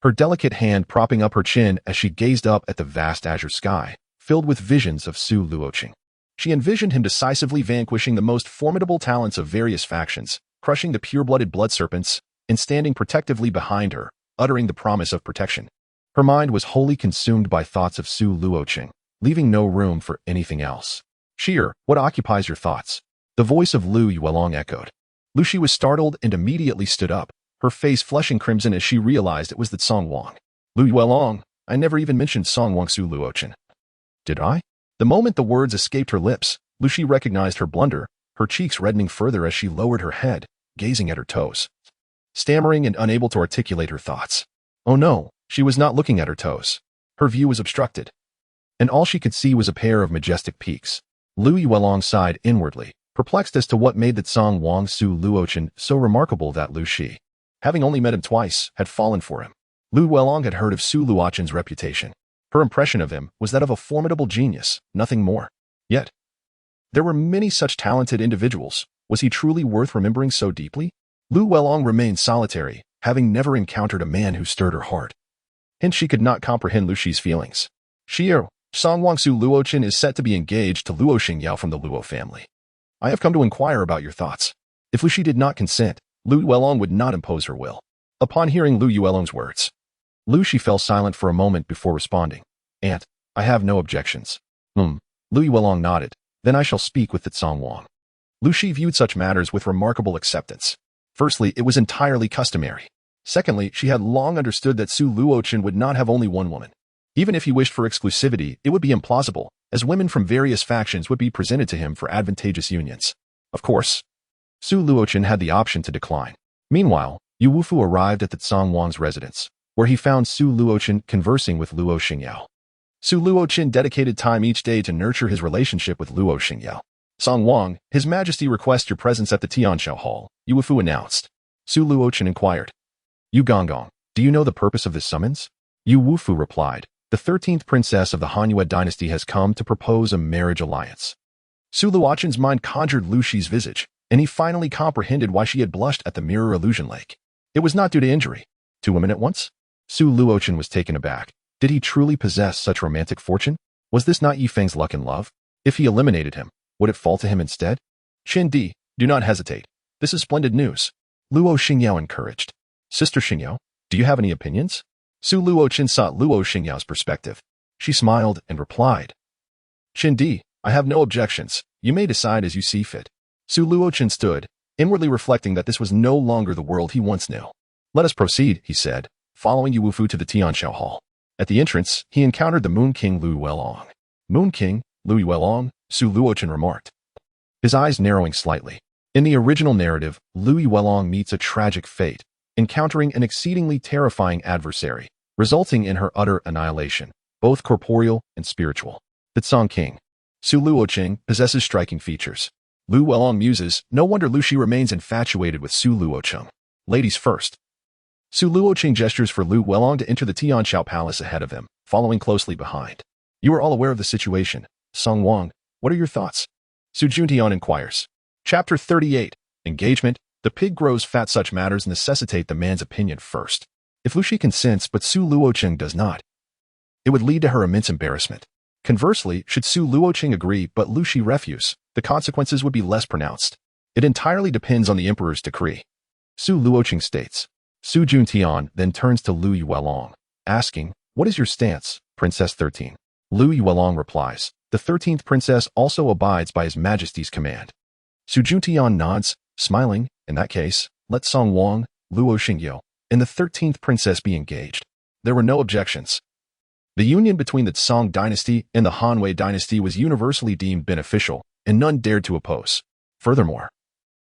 her delicate hand propping up her chin as she gazed up at the vast azure sky, filled with visions of Su Luochen. She envisioned him decisively vanquishing the most formidable talents of various factions, crushing the pure-blooded blood serpents, and standing protectively behind her, uttering the promise of protection. Her mind was wholly consumed by thoughts of Su Luochen, leaving no room for anything else. Sheer, what occupies your thoughts? The voice of Lu Yuelong echoed. Lu Shi was startled and immediately stood up, her face flushing crimson as she realized it was that Song Wang. Lu Yuelong, I never even mentioned Song Wang Su Luochen. Did I? The moment the words escaped her lips, Lu Shi recognized her blunder, her cheeks reddening further as she lowered her head, gazing at her toes, stammering and unable to articulate her thoughts. Oh no, she was not looking at her toes. Her view was obstructed, and all she could see was a pair of majestic peaks. Lu Yuelong sighed inwardly, perplexed as to what made that Song Wang Su Luochen so remarkable that Lu Shi, having only met him twice, had fallen for him. Lu Yuelong had heard of Su Luochen's reputation. Her impression of him was that of a formidable genius, nothing more. Yet, there were many such talented individuals. Was he truly worth remembering so deeply? Lu Yuelong remained solitary, having never encountered a man who stirred her heart. Hence she could not comprehend Lu Shi's feelings. Xiao, Song Wang Su Luochen is set to be engaged to Luo Xingyao from the Luo family. I have come to inquire about your thoughts. If Lu Shi did not consent, Lu Yuelong would not impose her will. Upon hearing Lu Yuelong's words, Lu Shi fell silent for a moment before responding. Aunt, I have no objections. Lu Yuelong nodded. Then I shall speak with the Song Wang. Lu Shi viewed such matters with remarkable acceptance. Firstly, it was entirely customary. Secondly, she had long understood that Su Luochen would not have only one woman. Even if he wished for exclusivity, it would be implausible, as women from various factions would be presented to him for advantageous unions. Of course, Su Luochen had the option to decline. Meanwhile, Yu Wufu arrived at the Song Wang's residence, where he found Su Luochen conversing with Luo Xingyao. Su Luochen dedicated time each day to nurture his relationship with Luo Xingyao. Song Wang, His Majesty requests your presence at the Tianshao Hall, Yu Wufu announced. Su Luochen inquired. Yu Gonggong, do you know the purpose of this summons? Yu Wufu replied. The 13th princess of the Hanyue dynasty has come to propose a marriage alliance. Su Luochen's mind conjured Lu Shi's visage, and he finally comprehended why she had blushed at the mirror illusion lake. It was not due to injury. 2 women at once? Su Luochen was taken aback. Did he truly possess such romantic fortune? Was this not Yifeng's luck and love? If he eliminated him, would it fall to him instead? Qin Di, do not hesitate. This is splendid news. Luo Xingyao encouraged. Sister Xingyao, do you have any opinions? Su Luochen sought Luo Xingyao's perspective. She smiled and replied. Qin Di, I have no objections. You may decide as you see fit. Su Luochen stood, inwardly reflecting that this was no longer the world he once knew. Let us proceed, he said, following Yu Wufu to the Tianshao Hall. At the entrance, he encountered the Moon King Lu Yuelong. Moon King, Lu Yuelong, Su Luochen remarked, his eyes narrowing slightly. In the original narrative, Lu Yuelong meets a tragic fate, encountering an exceedingly terrifying adversary, resulting in her utter annihilation, both corporeal and spiritual. The Tsong King, Su Luochen, possesses striking features. Lu Yuelong muses, no wonder Lu Shi remains infatuated with Su Luochen. Ladies first. Su Luochen gestures for Lu Yuelong to enter the Tianshao Palace ahead of him, following closely behind. You are all aware of the situation. Song Wang, what are your thoughts? Su Juntian inquires. Chapter 38. Engagement. The pig grows fat. Such matters necessitate the man's opinion first. If Lu Shi consents but Su Luochen does not, it would lead to her immense embarrassment. Conversely, should Su Luochen agree but Lu Shi refuse, the consequences would be less pronounced. It entirely depends on the emperor's decree. Su Luochen states. Su Juntian then turns to Lu Yuelong, asking, what is your stance, Princess 13? Lu Yuelong replies, the 13th princess also abides by His Majesty's command. Su Juntian nods, smiling. In that case, let Song Wang, Luo Xingyao, and the 13th princess be engaged. There were no objections. The union between the Song dynasty and the Hanwei dynasty was universally deemed beneficial, and none dared to oppose. Furthermore,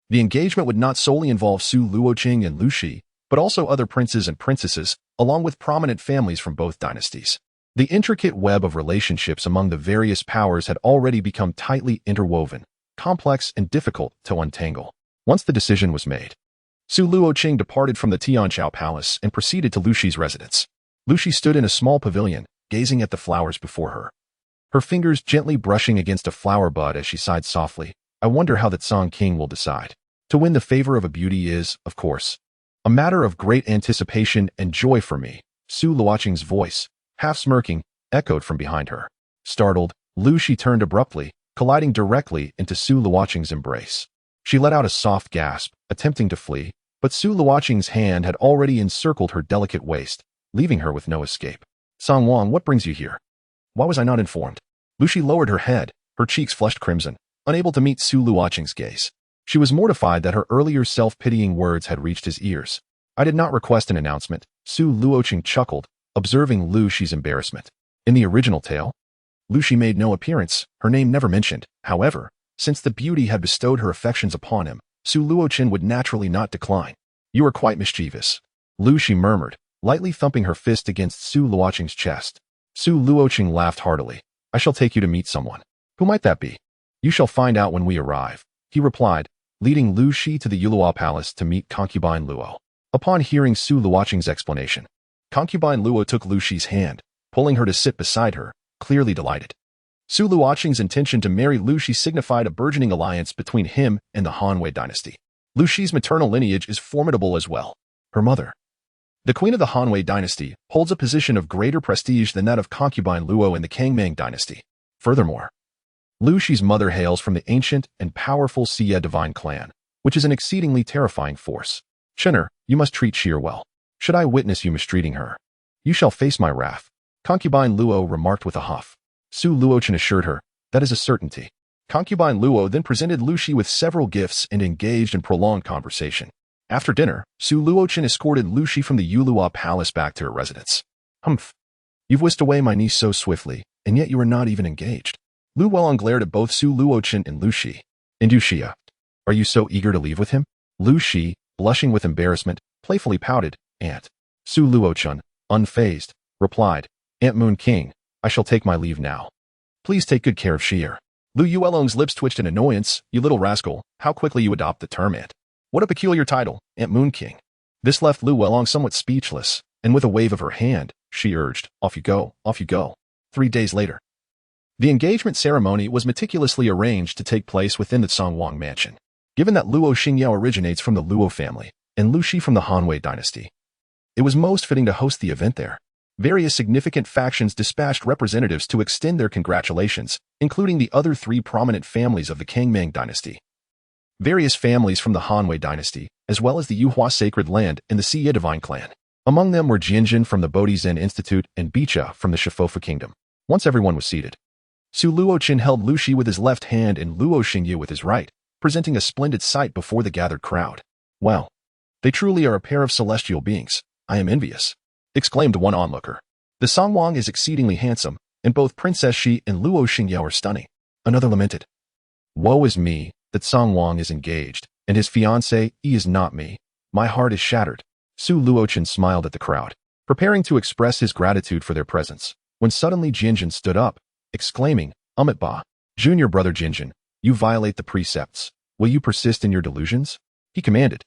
the engagement would not solely involve Su Luochen and Lu Shi, but also other princes and princesses, along with prominent families from both dynasties. The intricate web of relationships among the various powers had already become tightly interwoven, complex and difficult to untangle. Once the decision was made, Su Luochen departed from the Tianqiao Palace and proceeded to Lu Shi's residence. Lu Shi stood in a small pavilion, gazing at the flowers before her. Her fingers gently brushing against a flower bud as she sighed softly. I wonder how that Song King will decide. To win the favor of a beauty is, of course, a matter of great anticipation and joy for me. Su Luocheng's voice, half smirking, echoed from behind her. Startled, Lu Shi turned abruptly, colliding directly into Su Luocheng's embrace. She let out a soft gasp, attempting to flee, but Su Luocheng's hand had already encircled her delicate waist, leaving her with no escape. Song Wang, what brings you here? Why was I not informed? Lu Shi lowered her head, her cheeks flushed crimson, unable to meet Su Luocheng's gaze. She was mortified that her earlier self-pitying words had reached his ears. I did not request an announcement, Su Luocheng chuckled, observing Lu Shi's embarrassment. In the original tale, Lu Shi made no appearance, her name never mentioned. However, since the beauty had bestowed her affections upon him, Su Luochen would naturally not decline. You are quite mischievous, Lu Shi murmured, lightly thumping her fist against Su Luocheng's chest. Su Luocheng laughed heartily. I shall take you to meet someone. Who might that be? You shall find out when we arrive, he replied, leading Lu Shi to the Yulua Palace to meet concubine Luo. Upon hearing Su Luocheng's explanation, concubine Luo took Lu Shi's hand, pulling her to sit beside her, clearly delighted. Su Luocheng's intention to marry Lu Shi signified a burgeoning alliance between him and the Han dynasty. Lu Shi's maternal lineage is formidable as well. Her mother, the queen of the Han dynasty, holds a position of greater prestige than that of concubine Luo in the Kangming dynasty. Furthermore, Lu Shi's mother hails from the ancient and powerful Xie divine clan, which is an exceedingly terrifying force. Chenner, you must treat Xie well. Should I witness you mistreating her, you shall face my wrath, concubine Luo remarked with a huff. Su Luochen assured her, that is a certainty. Concubine Luo then presented Lu Shi with several gifts and engaged in prolonged conversation. After dinner, Su Luochen escorted Lu Shi from the Yulua Palace back to her residence. Humph. You've whisked away my niece so swiftly, and yet you are not even engaged. Lu Welong glared at both Su Luochen and Lu Shi. And you, Xia, are you so eager to leave with him? Lu Shi, blushing with embarrassment, playfully pouted. Aunt. Su Luochen, unfazed, replied, Aunt Moon King, I shall take my leave now. Please take good care of Xia. Lu Yuelong's lips twitched in annoyance. You little rascal, how quickly you adopt the term aunt. What a peculiar title, Aunt Moon King. This left Lu Welong somewhat speechless, and with a wave of her hand, she urged, off you go, off you go. 3 days later, the engagement ceremony was meticulously arranged to take place within the Songwang mansion. Given that Luo Xingyao originates from the Luo family, and Lu Shi from the Han dynasty, it was most fitting to host the event there. Various significant factions dispatched representatives to extend their congratulations, including the other 3 prominent families of the Kangming dynasty. Various families from the Han dynasty, as well as the Yuhua sacred land and the Xie divine clan. Among them were Jianjin from the Bodhi Zen Institute and Bicha from the Shifofu kingdom. Once everyone was seated, Su Luochen held Lu Shi with his left hand and Luo Xingyu with his right, presenting a splendid sight before the gathered crowd. Well, they truly are a pair of celestial beings. I am envious, exclaimed one onlooker. The Songwang is exceedingly handsome, and both Princess Shi and Luo Xingyao are stunning. Another lamented. Woe is me, that Songwang is engaged, and his fiancée, is not me. My heart is shattered. Su Luochen smiled at the crowd, preparing to express his gratitude for their presence, when suddenly Jinjin stood up, exclaiming, Ba, junior brother Jinjin, you violate the precepts. Will you persist in your delusions? He commanded.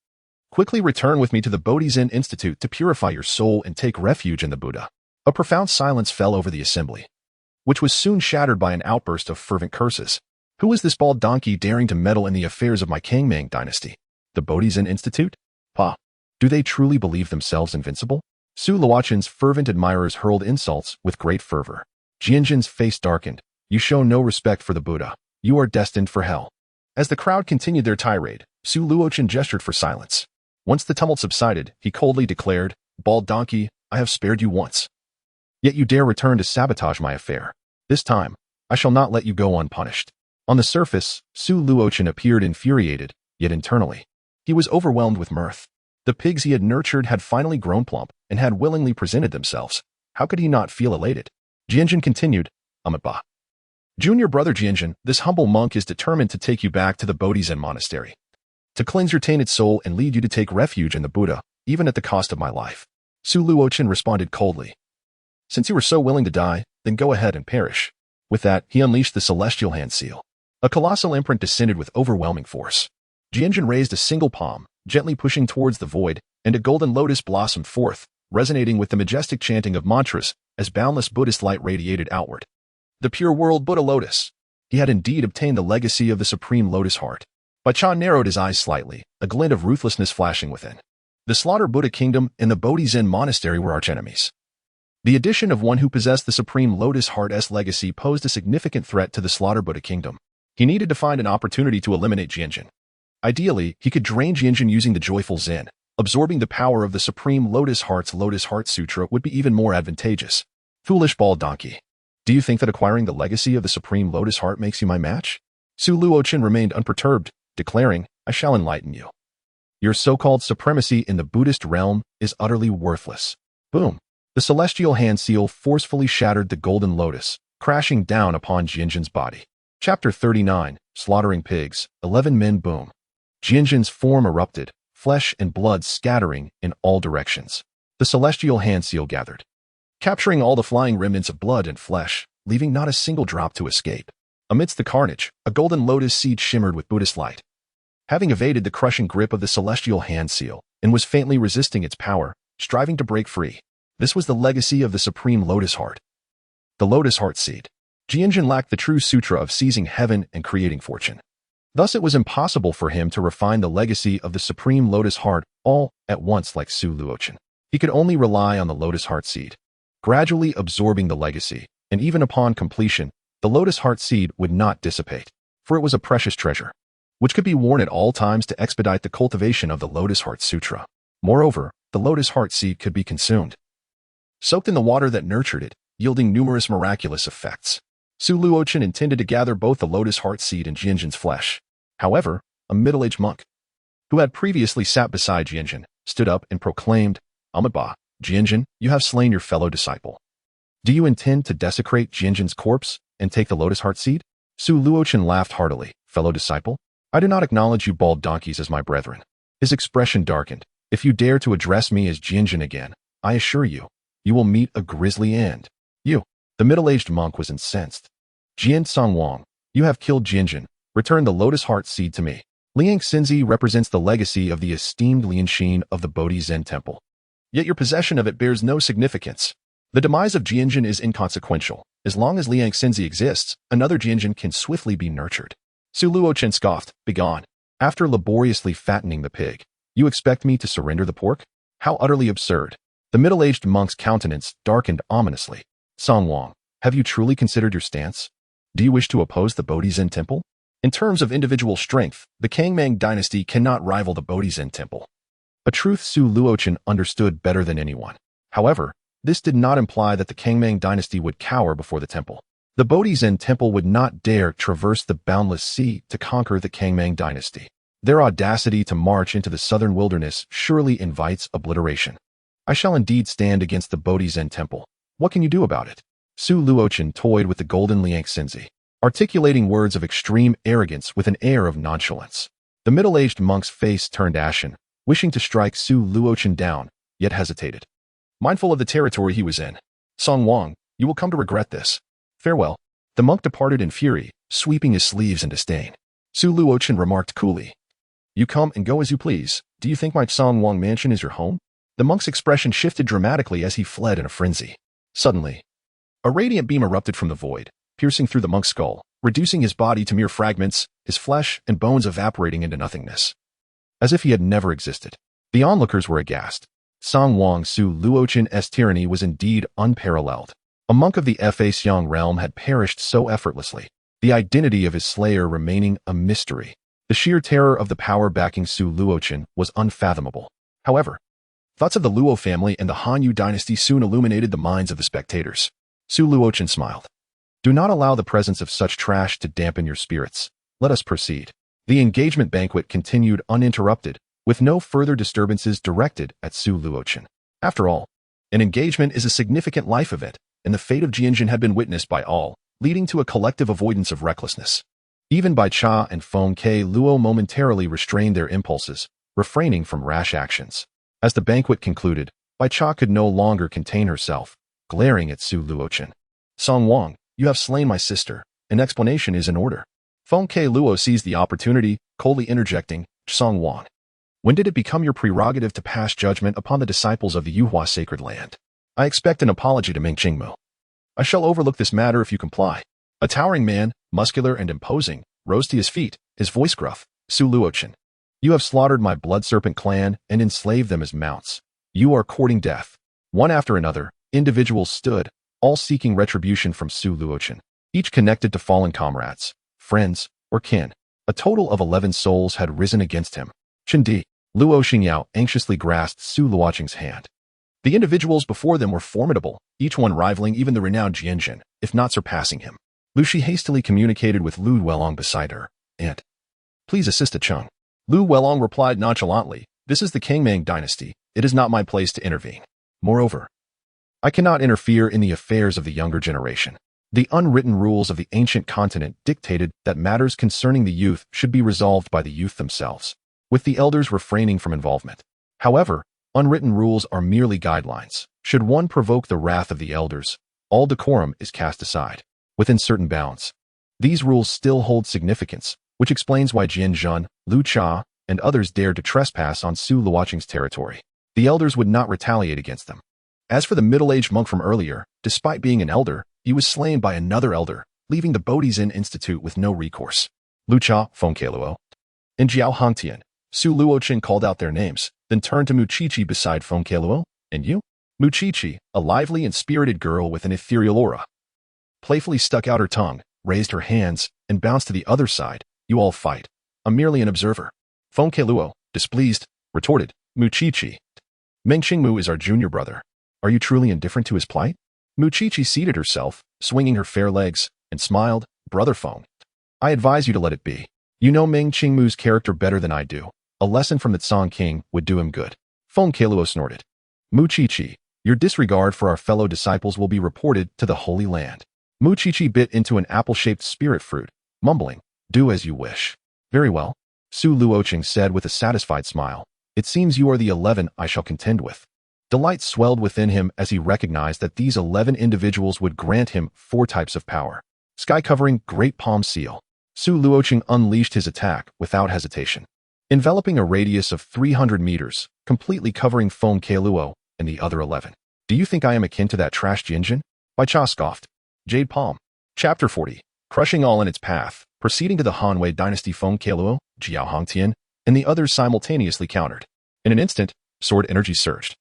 Quickly return with me to the Bodhi Zen Institute to purify your soul and take refuge in the Buddha. A profound silence fell over the assembly, which was soon shattered by an outburst of fervent curses. Who is this bald donkey daring to meddle in the affairs of my Kangming dynasty? The Bodhi Zen Institute? Pa, do they truly believe themselves invincible? Su Luochen's fervent admirers hurled insults with great fervor. Jianjin's face darkened. You show no respect for the Buddha. You are destined for hell. As the crowd continued their tirade, Su Luochen gestured for silence. Once the tumult subsided, he coldly declared, Bald donkey, I have spared you once. Yet you dare return to sabotage my affair. This time, I shall not let you go unpunished. On the surface, Su Luochen appeared infuriated, yet internally, he was overwhelmed with mirth. The pigs he had nurtured had finally grown plump and had willingly presented themselves. How could he not feel elated? Jianjin continued, Ba. Junior brother Jianjin, this humble monk is determined to take you back to the Bodhi Zen monastery, to cleanse your tainted soul and lead you to take refuge in the Buddha, even at the cost of my life. Su Luochen responded coldly. Since you were so willing to die, then go ahead and perish. With that, he unleashed the celestial hand seal. A colossal imprint descended with overwhelming force. Jianjun raised a single palm, gently pushing towards the void, and a golden lotus blossomed forth, resonating with the majestic chanting of mantras as boundless Buddhist light radiated outward. The pure world Buddha lotus. He had indeed obtained the legacy of the supreme lotus heart. Bachan narrowed his eyes slightly, a glint of ruthlessness flashing within. The Slaughter Buddha Kingdom and the Bodhi Zen Monastery were archenemies. The addition of one who possessed the supreme lotus heart's legacy posed a significant threat to the Slaughter Buddha Kingdom. He needed to find an opportunity to eliminate Jianjun. Ideally, he could drain Jianjun using the joyful Zen. Absorbing the power of the supreme lotus heart's Lotus Heart Sutra would be even more advantageous. Foolish bald donkey. Do you think that acquiring the legacy of the supreme lotus heart makes you my match? Su Luochen remained unperturbed, declaring, I shall enlighten you. Your so-called supremacy in the Buddhist realm is utterly worthless. Boom. The celestial hand seal forcefully shattered the golden lotus, crashing down upon Jianjun's body. Chapter 39, Slaughtering Pigs, 11 Men Boom. Jianjun's form erupted, flesh and blood scattering in all directions. The celestial hand seal gathered, capturing all the flying remnants of blood and flesh, leaving not a single drop to escape. Amidst the carnage, a golden lotus seed shimmered with Buddhist light. Having evaded the crushing grip of the celestial hand seal, and was faintly resisting its power, striving to break free. This was the legacy of the supreme lotus heart. The lotus heart seed. Jianjun lacked the true sutra of seizing heaven and creating fortune. Thus it was impossible for him to refine the legacy of the supreme lotus heart all at once like Su Luochen. He could only rely on the lotus heart seed, gradually absorbing the legacy, and even upon completion, the lotus heart seed would not dissipate, for it was a precious treasure, which could be worn at all times to expedite the cultivation of the Lotus Heart Sutra. Moreover, the lotus heart seed could be consumed, soaked in the water that nurtured it, yielding numerous miraculous effects. Su Luochen intended to gather both the lotus heart seed and Jianjun's flesh. However, a middle-aged monk, who had previously sat beside Jianjun, stood up and proclaimed, Amitabha, Jianjun, you have slain your fellow disciple. Do you intend to desecrate Jianjun's corpse and take the lotus heart seed? Su Luochen laughed heartily. Fellow disciple? I do not acknowledge you bald donkeys as my brethren. His expression darkened. If you dare to address me as Jianjun again, I assure you, you will meet a grisly end. You. The middle-aged monk was incensed. Jian Songwang, you have killed Jianjun. Return the lotus heart seed to me. Liang Xinzi represents the legacy of the esteemed Lianshin of the Bodhi Zen Temple. Yet your possession of it bears no significance. The demise of Jianjun is inconsequential. As long as Liang Xinzi exists, another Jianjun can swiftly be nurtured. Su Luochen scoffed, begone. After laboriously fattening the pig, you expect me to surrender the pork? How utterly absurd. The middle-aged monk's countenance darkened ominously. Songwang, have you truly considered your stance? Do you wish to oppose the Bodhi Zen Temple? In terms of individual strength, the Kangmang dynasty cannot rival the Bodhi Zen Temple. A truth Su Luochen understood better than anyone. However, this did not imply that the Kangmang dynasty would cower before the temple. The Bodhi Zen Temple would not dare traverse the boundless sea to conquer the Kangmang dynasty. Their audacity to march into the southern wilderness surely invites obliteration. I shall indeed stand against the Bodhi Zen Temple. What can you do about it? Su Luochen toyed with the golden Liang Xinzi, articulating words of extreme arrogance with an air of nonchalance. The middle-aged monk's face turned ashen, wishing to strike Su Luochen down, yet hesitated. Mindful of the territory he was in. Songwang, you will come to regret this. Farewell. The monk departed in fury, sweeping his sleeves in disdain. Su Luochen remarked coolly. You come and go as you please. Do you think my Songwang mansion is your home? The monk's expression shifted dramatically as he fled in a frenzy. Suddenly, a radiant beam erupted from the void, piercing through the monk's skull, reducing his body to mere fragments, his flesh and bones evaporating into nothingness. As if he had never existed. The onlookers were aghast. Songwang Su Luochen's tyranny was indeed unparalleled. A monk of the Fa Xiang realm had perished so effortlessly, the identity of his slayer remaining a mystery. The sheer terror of the power backing Su Luochen was unfathomable. However, thoughts of the Luo family and the Hanyu dynasty soon illuminated the minds of the spectators. Su Luochen smiled. Do not allow the presence of such trash to dampen your spirits. Let us proceed. The engagement banquet continued uninterrupted, with no further disturbances directed at Su Luochen. After all, an engagement is a significant life event, and the fate of Jianjun had been witnessed by all, leading to a collective avoidance of recklessness. Even Bai Cha and Feng Ke Luo momentarily restrained their impulses, refraining from rash actions. As the banquet concluded, Bai Cha could no longer contain herself, glaring at Su Luochen. Song Wang, you have slain my sister. An explanation is in order. Feng Ke Luo seized the opportunity, coldly interjecting, Song Wang. When did it become your prerogative to pass judgment upon the disciples of the Yuhua sacred land? I expect an apology to Ming Qingmu. I shall overlook this matter if you comply. A towering man, muscular and imposing, rose to his feet, his voice gruff. Su Luochen. You have slaughtered my blood serpent clan and enslaved them as mounts. You are courting death. One after another, individuals stood, all seeking retribution from Su Luochen, each connected to fallen comrades, friends, or kin. A total of 11 souls had risen against him. Chendi, Luo Xingyao anxiously grasped Su Luocheng's hand. The individuals before them were formidable, each one rivaling even the renowned Jianjin, if not surpassing him. Lu Shi hastily communicated with Lu Welong beside her, and, please assist a Chung. Lu Welong replied nonchalantly, this is the Kangmang dynasty, it is not my place to intervene. Moreover, I cannot interfere in the affairs of the younger generation. The unwritten rules of the ancient continent dictated that matters concerning the youth should be resolved by the youth themselves, with the elders refraining from involvement. However, unwritten rules are merely guidelines. Should one provoke the wrath of the elders, all decorum is cast aside, within certain bounds. These rules still hold significance, which explains why Jian Zhen, Lu Cha, and others dared to trespass on Su Luocheng's territory. The elders would not retaliate against them. As for the middle-aged monk from earlier, despite being an elder, he was slain by another elder, leaving the Bodhisattva Institute with no recourse. Lu Cha, Feng Ke Luo, and Jiao Hongtian. Su Luochen called out their names, then turned to Muqiqi beside Feng Ke Luo. And you? Muqiqi, a lively and spirited girl with an ethereal aura, playfully stuck out her tongue, raised her hands, and bounced to the other side. You all fight. I'm merely an observer. Feng Ke Luo, displeased, retorted, Muqiqi. Meng Qingmu is our junior brother. Are you truly indifferent to his plight? Muqiqi seated herself, swinging her fair legs, and smiled, Brother Feng. I advise you to let it be. You know Meng Qingmu's character better than I do. A lesson from the Song King would do him good. Feng Ke Luo snorted. Muqiqi, your disregard for our fellow disciples will be reported to the Holy Land. Muqiqi bit into an apple-shaped spirit fruit, mumbling, do as you wish. Very well, Su Luocheng said with a satisfied smile. It seems you are the 11 I shall contend with. Delight swelled within him as he recognized that these 11 individuals would grant him 4 types of power. Sky-covering Great Palm Seal. Su Luocheng unleashed his attack without hesitation, enveloping a radius of 300 meters, completely covering Feng Ke Luo and the other 11. Do you think I am akin to that trash Jianjin? Bai Cha scoffed. Jade Palm. Chapter 40. Crushing all in its path, proceeding to the Hanwei dynasty. Feng Ke Luo, Jiao Hongtian, and the others simultaneously countered. In an instant, sword energy surged,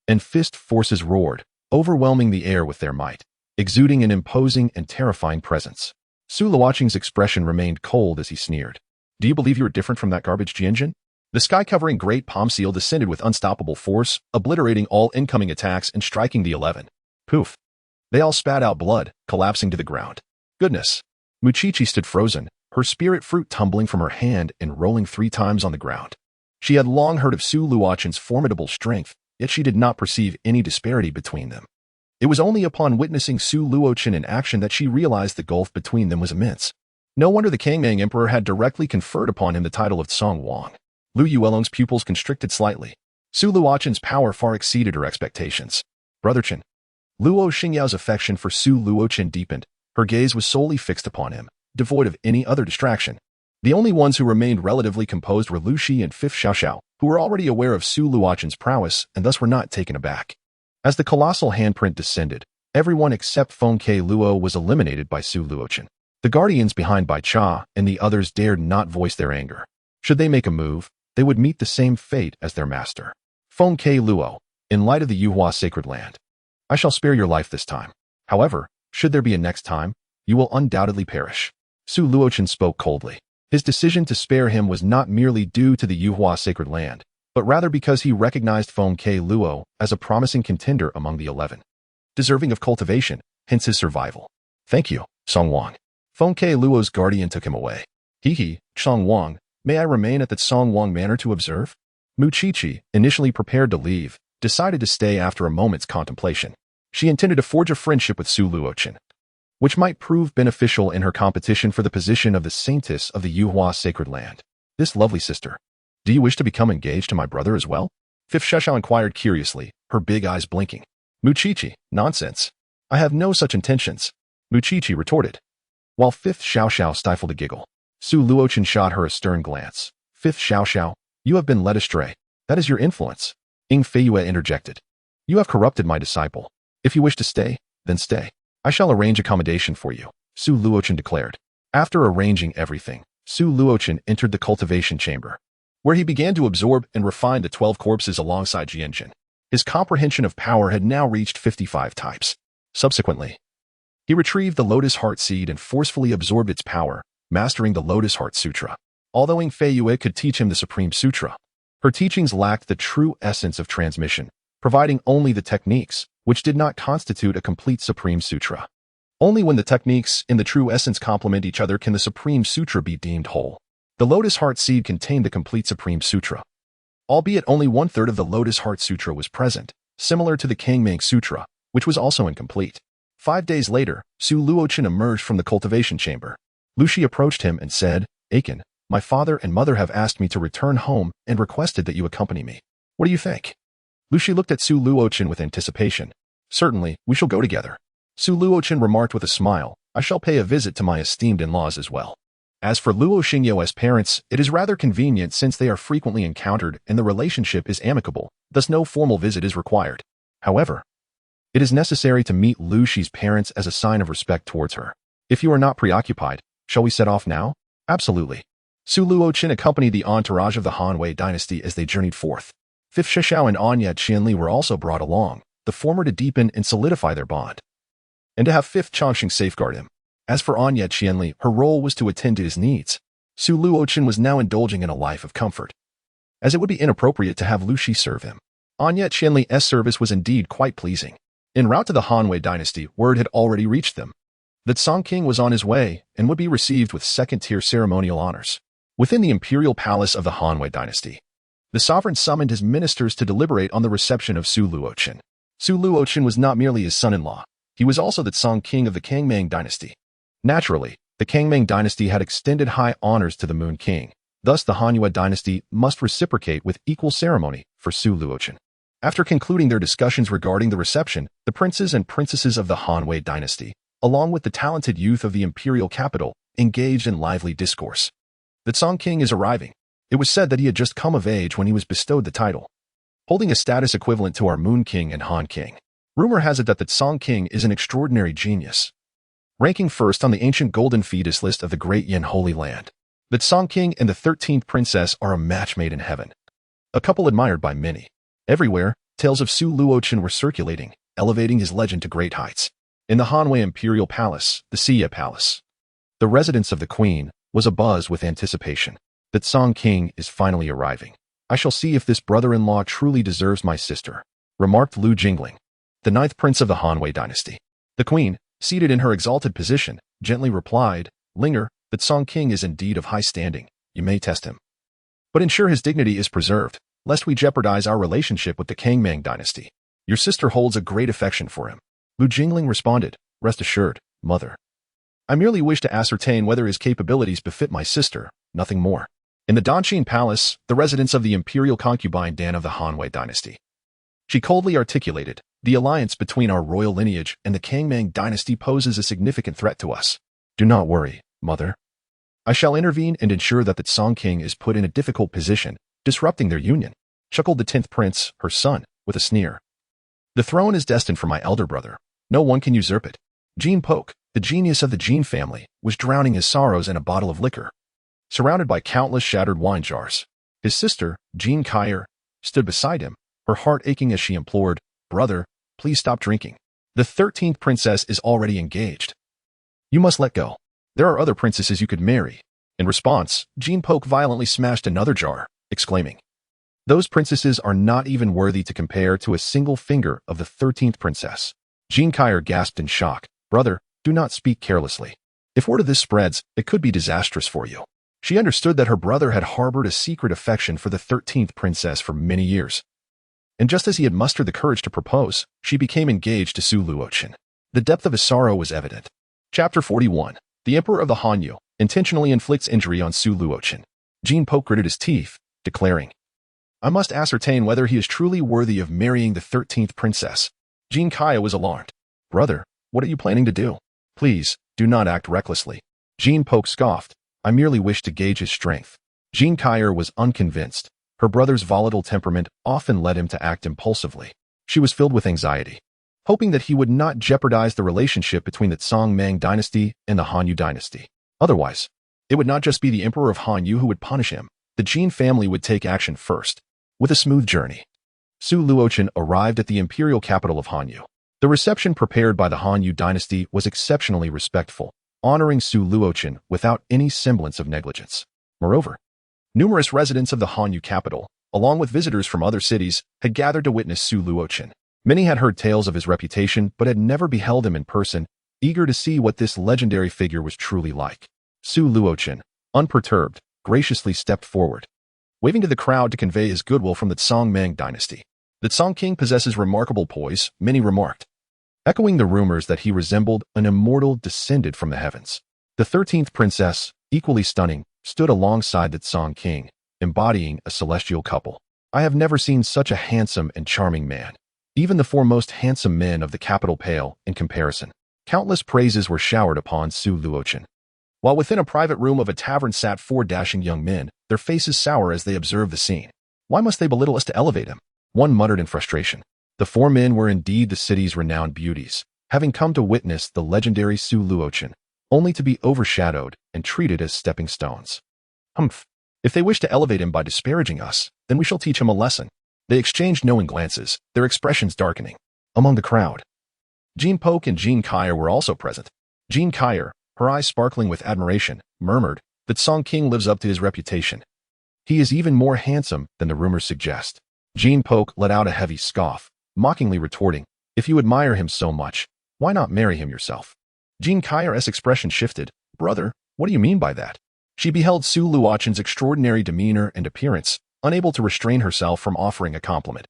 and fist forces roared, overwhelming the air with their might, exuding an imposing and terrifying presence. Su Luocheng's expression remained cold as he sneered. Do you believe you are different from that garbage Jianjin? The sky-covering Great Palm Seal descended with unstoppable force, obliterating all incoming attacks and striking the 11. Poof. They all spat out blood, collapsing to the ground. Goodness. Muqiqi stood frozen, her spirit fruit tumbling from her hand and rolling 3 times on the ground. She had long heard of Su Luochen's formidable strength, yet she did not perceive any disparity between them. It was only upon witnessing Su Luochen in action that she realized the gulf between them was immense. No wonder the Kangmang Emperor had directly conferred upon him the title of Song Wang. Lu Yuelong's pupils constricted slightly. Su Luochen's power far exceeded her expectations. Brother Chen. Luo Xingyao's affection for Su Luochen deepened. Her gaze was solely fixed upon him, devoid of any other distraction. The only ones who remained relatively composed were Lu Shi and Fifth Xiaoxiao, who were already aware of Su Luochen's prowess and thus were not taken aback. As the colossal handprint descended, everyone except Feng Ke Luo was eliminated by Su Luochen. The guardians behind Bai Cha and the others dared not voice their anger. Should they make a move, they would meet the same fate as their master. Feng Ke Luo, in light of the Yuhua sacred land, I shall spare your life this time. However, should there be a next time, you will undoubtedly perish. Su Luochen spoke coldly. His decision to spare him was not merely due to the Yuhua sacred land, but rather because he recognized Feng Ke Luo as a promising contender among the 11, deserving of cultivation, hence his survival. Thank you, Song Wang. Feng Ke Luo's guardian took him away. He, Song Wang, may I remain at the Song Wang manor to observe? Muqiqi, initially prepared to leave, decided to stay after a moment's contemplation. She intended to forge a friendship with Su Luochen, which might prove beneficial in her competition for the position of the saintess of the Yuhua sacred land. This lovely sister. Do you wish to become engaged to my brother as well? Fifth Xiaoxiao inquired curiously, her big eyes blinking. Muchichi, nonsense. I have no such intentions, Muchichi retorted. While Fifth Xiao stifled a giggle, Su Luochen shot her a stern glance. Fifth Xiao, you have been led astray. That is your influence. Ying Feiyue interjected. You have corrupted my disciple. If you wish to stay, then stay. I shall arrange accommodation for you, Su Luochen declared. After arranging everything, Su Luochen entered the cultivation chamber, where he began to absorb and refine the 12 corpses alongside Jianjin. His comprehension of power had now reached 55 types. Subsequently, he retrieved the Lotus Heart Seed and forcefully absorbed its power, mastering the Lotus Heart Sutra. Although Ying Feiyue could teach him the Supreme Sutra, her teachings lacked the true essence of transmission, providing only the techniques, which did not constitute a complete Supreme Sutra. Only when the techniques in the true essence complement each other can the Supreme Sutra be deemed whole. The Lotus Heart Seed contained the complete Supreme Sutra, albeit only 1/3 of the Lotus Heart Sutra was present, similar to the Kangming Sutra, which was also incomplete. 5 days later, Su Luochen emerged from the cultivation chamber. Lushi approached him and said, Aiken, my father and mother have asked me to return home and requested that you accompany me. What do you think? Lushi looked at Su Luochen with anticipation. Certainly, we shall go together. Su Luochen remarked with a smile, I shall pay a visit to my esteemed in-laws as well. As for Luo Xingyou's parents, it is rather convenient since they are frequently encountered and the relationship is amicable, thus no formal visit is required. However, it is necessary to meet Lu Shi's parents as a sign of respect towards her. If you are not preoccupied, shall we set off now? Absolutely. Su Luochen accompanied the entourage of the Han dynasty as they journeyed forth. Fifth Shishao and Anya Qianli were also brought along, the former to deepen and solidify their bond, and to have Fifth Chongqing safeguard him. As for Anya Qianli, her role was to attend to his needs. Su Luochen was now indulging in a life of comfort, as it would be inappropriate to have Lu Shi serve him. Anya Qianli's service was indeed quite pleasing. En route to the Han dynasty, word had already reached them that Song King was on his way and would be received with second-tier ceremonial honors. Within the imperial palace of the Han dynasty, the sovereign summoned his ministers to deliberate on the reception of Su Luochen. Su Luochen was not merely his son-in-law, he was also the Song King of the Kangming dynasty. Naturally, the Kangming dynasty had extended high honors to the Moon King, thus the Hanyu dynasty must reciprocate with equal ceremony for Su Luochen. After concluding their discussions regarding the reception, the princes and princesses of the Han dynasty, along with the talented youth of the imperial capital, engaged in lively discourse. The Song King is arriving. It was said that he had just come of age when he was bestowed the title, holding a status equivalent to our Moon King and Han King. Rumor has it that the Song King is an extraordinary genius, ranking first on the ancient golden fetus list of the great Yin Holy Land. The Song King and the 13th princess are a match made in heaven, a couple admired by many. Everywhere, tales of Su Luochen were circulating, elevating his legend to great heights. In the Hanwei Imperial Palace, the Xie Palace, the residence of the Queen, was abuzz with anticipation. That Song King is finally arriving. I shall see if this brother-in-law truly deserves my sister, remarked Lu Jingling, the 9th prince of the Han dynasty. The Queen, seated in her exalted position, gently replied, Linger, that Song King is indeed of high standing. You may test him, but ensure his dignity is preserved, lest we jeopardize our relationship with the Kangming dynasty. Your sister holds a great affection for him. Lu Jingling responded, Rest assured, mother. I merely wish to ascertain whether his capabilities befit my sister, nothing more. In the Danqing Palace, the residence of the imperial concubine Dan of the Han dynasty, she coldly articulated, the alliance between our royal lineage and the Kangming dynasty poses a significant threat to us. Do not worry, mother. I shall intervene and ensure that the Song King is put in a difficult position, disrupting their union, chuckled the 10th prince, her son, with a sneer. The throne is destined for my elder brother. No one can usurp it. Jean Poke, the genius of the Jean family, was drowning his sorrows in a bottle of liquor, surrounded by countless shattered wine jars. His sister, Jean Kyer, stood beside him, her heart aching as she implored, Brother, please stop drinking. The 13th princess is already engaged. You must let go. There are other princesses you could marry. In response, Jean Poke violently smashed another jar, exclaiming, Those princesses are not even worthy to compare to a single finger of the 13th princess. Jean Kyer gasped in shock, Brother, do not speak carelessly. If word of this spreads, it could be disastrous for you. She understood that her brother had harbored a secret affection for the 13th princess for many years. And just as he had mustered the courage to propose, she became engaged to Su Luochen. The depth of his sorrow was evident. Chapter 41. The Emperor of the Hanyu intentionally inflicts injury on Su Luochen. Jean Poke gritted his teeth, declaring, I must ascertain whether he is truly worthy of marrying the 13th princess. Jean Kaya was alarmed. Brother, what are you planning to do? Please, do not act recklessly. Jean Poke scoffed. I merely wish to gauge his strength. Jean Kaya was unconvinced. Her brother's volatile temperament often led him to act impulsively. She was filled with anxiety, hoping that he would not jeopardize the relationship between the Song-Mang dynasty and the Hanyu dynasty. Otherwise, it would not just be the Emperor of Hanyu who would punish him. The Jin family would take action first. With a smooth journey, Su Luochen arrived at the imperial capital of Hanyu. The reception prepared by the Hanyu dynasty was exceptionally respectful, honoring Su Luochen without any semblance of negligence. Moreover, numerous residents of the Hanyu capital, along with visitors from other cities, had gathered to witness Su Luochen. Many had heard tales of his reputation but had never beheld him in person, eager to see what this legendary figure was truly like. Su Luochen, unperturbed, graciously stepped forward, waving to the crowd to convey his goodwill from the Song-Mang dynasty. The Song King possesses remarkable poise, many remarked, echoing the rumors that he resembled an immortal descended from the heavens. The 13th princess, equally stunning, stood alongside the Song King, embodying a celestial couple. I have never seen such a handsome and charming man. Even the four most handsome men of the capital pale in comparison. Countless praises were showered upon Su Luochen. While within a private room of a tavern sat four dashing young men, their faces sour as they observed the scene. Why must they belittle us to elevate him? One muttered in frustration. The four men were indeed the city's renowned beauties, having come to witness the legendary Su Luochen, only to be overshadowed and treated as stepping stones. Humph. If they wish to elevate him by disparaging us, then we shall teach him a lesson. They exchanged knowing glances, their expressions darkening. Among the crowd, Jean Poke and Jean Kaya were also present. Jean Kaya, her eyes sparkling with admiration, murmured that Song King lives up to his reputation. He is even more handsome than the rumors suggest. Jean Poke let out a heavy scoff, mockingly retorting, if you admire him so much, why not marry him yourself? Jean Kaya's expression shifted. Brother, what do you mean by that? She beheld Su Luochen's extraordinary demeanor and appearance, unable to restrain herself from offering a compliment.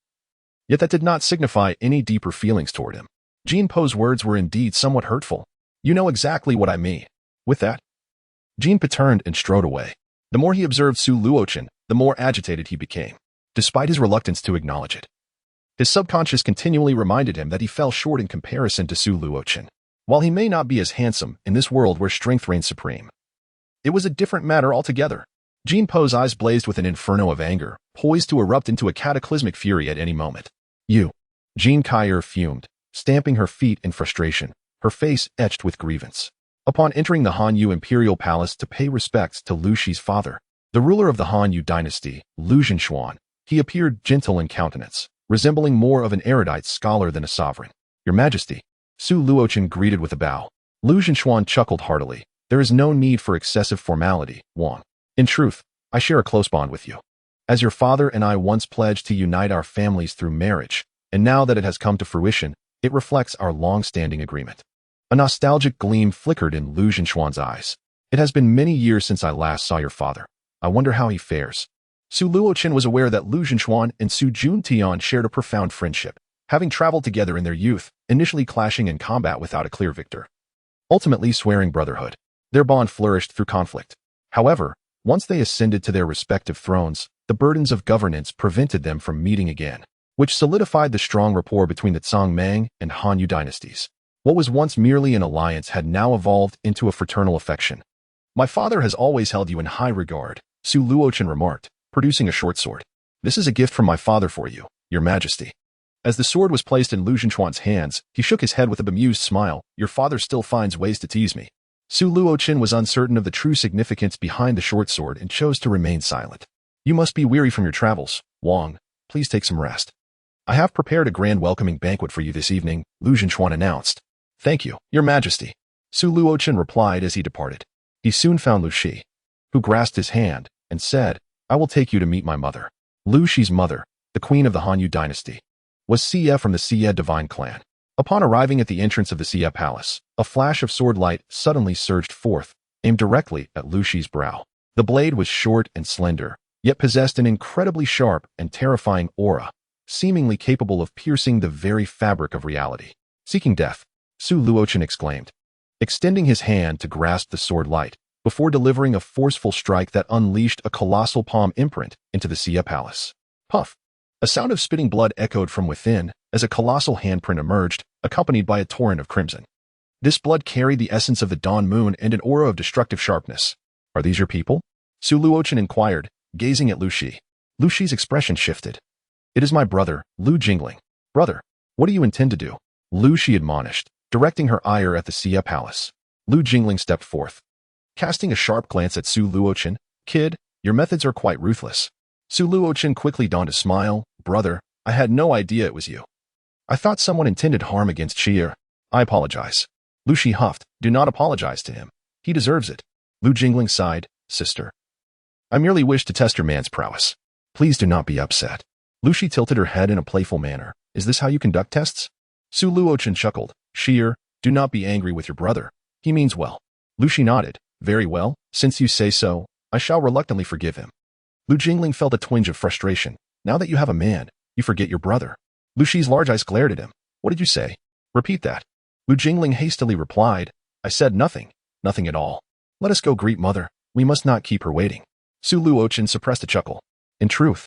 Yet that did not signify any deeper feelings toward him. Jean Po's words were indeed somewhat hurtful. You know exactly what I mean. With that, Jean Po turned and strode away. The more he observed Su Luochen, the more agitated he became, despite his reluctance to acknowledge it. His subconscious continually reminded him that he fell short in comparison to Su Luochen. While he may not be as handsome in this world where strength reigns supreme, it was a different matter altogether. Jean Po's eyes blazed with an inferno of anger, poised to erupt into a cataclysmic fury at any moment. You. Jean Kaya fumed, stamping her feet in frustration, her face etched with grievance. Upon entering the Hanyu imperial palace to pay respects to Lu Shi's father, the ruler of the Hanyu dynasty, Lu Zhenxuan, he appeared gentle in countenance, resembling more of an erudite scholar than a sovereign. Your Majesty, Su Luochen greeted with a bow. Lu Zhenxuan chuckled heartily. There is no need for excessive formality, Wang. In truth, I share a close bond with you. As your father and I once pledged to unite our families through marriage, and now that it has come to fruition, it reflects our long-standing agreement. A nostalgic gleam flickered in Lu Zhenxuan's eyes. It has been many years since I last saw your father. I wonder how he fares. Su Luochen was aware that Lu Zhenxuan and Su Juntian shared a profound friendship, having traveled together in their youth, initially clashing in combat without a clear victor, ultimately swearing brotherhood. Their bond flourished through conflict. However, once they ascended to their respective thrones, the burdens of governance prevented them from meeting again, which solidified the strong rapport between the Song-Mang and Hanyu dynasties. What was once merely an alliance had now evolved into a fraternal affection. My father has always held you in high regard, Su Luochen remarked, producing a short sword. This is a gift from my father for you, Your Majesty. As the sword was placed in Lu Zhenxuan's hands, he shook his head with a bemused smile. Your father still finds ways to tease me. Su Luochen was uncertain of the true significance behind the short sword and chose to remain silent. You must be weary from your travels, Wang. Please take some rest. I have prepared a grand welcoming banquet for you this evening, Lu Zhenxuan announced. Thank you, Your Majesty. Su Luochen replied as he departed. He soon found Lu Shi, who grasped his hand and said, I will take you to meet my mother. Lu Shi's mother, the queen of the Hanyu dynasty, was Xie from the Xie divine clan. Upon arriving at the entrance of the Xie palace, a flash of sword light suddenly surged forth, aimed directly at Lu Shi's brow. The blade was short and slender, yet possessed an incredibly sharp and terrifying aura, seemingly capable of piercing the very fabric of reality. Seeking death, Su Luochen exclaimed, extending his hand to grasp the sword light, before delivering a forceful strike that unleashed a colossal palm imprint into the Xie palace. Puff! A sound of spitting blood echoed from within as a colossal handprint emerged, accompanied by a torrent of crimson. This blood carried the essence of the dawn moon and an aura of destructive sharpness. Are these your people? Su Luochen inquired, gazing at Lu Shi. Lu Shi's expression shifted. It is my brother, Lu Jingling. Brother, what do you intend to do? Lu Shi admonished, directing her ire at the Xia Palace. Lu Jingling stepped forth. Casting a sharp glance at Su Luochen, kid, your methods are quite ruthless. Su Luochen quickly donned a smile. Brother, I had no idea it was you. I thought someone intended harm against Xia. I apologize. Lu Shi huffed. Do not apologize to him. He deserves it. Lu Jingling sighed. Sister. I merely wish to test your man's prowess. Please do not be upset. Lu Shi tilted her head in a playful manner. Is this how you conduct tests? Su Luochen chuckled. Xia, do not be angry with your brother. He means well. Lu Shi nodded. Very well, since you say so, I shall reluctantly forgive him. Lu Jingling felt a twinge of frustration. Now that you have a man, you forget your brother. Lu Shi's large eyes glared at him. What did you say? Repeat that. Lu Jingling hastily replied. I said nothing. Nothing at all. Let us go greet mother. We must not keep her waiting. Su Luochen suppressed a chuckle. In truth,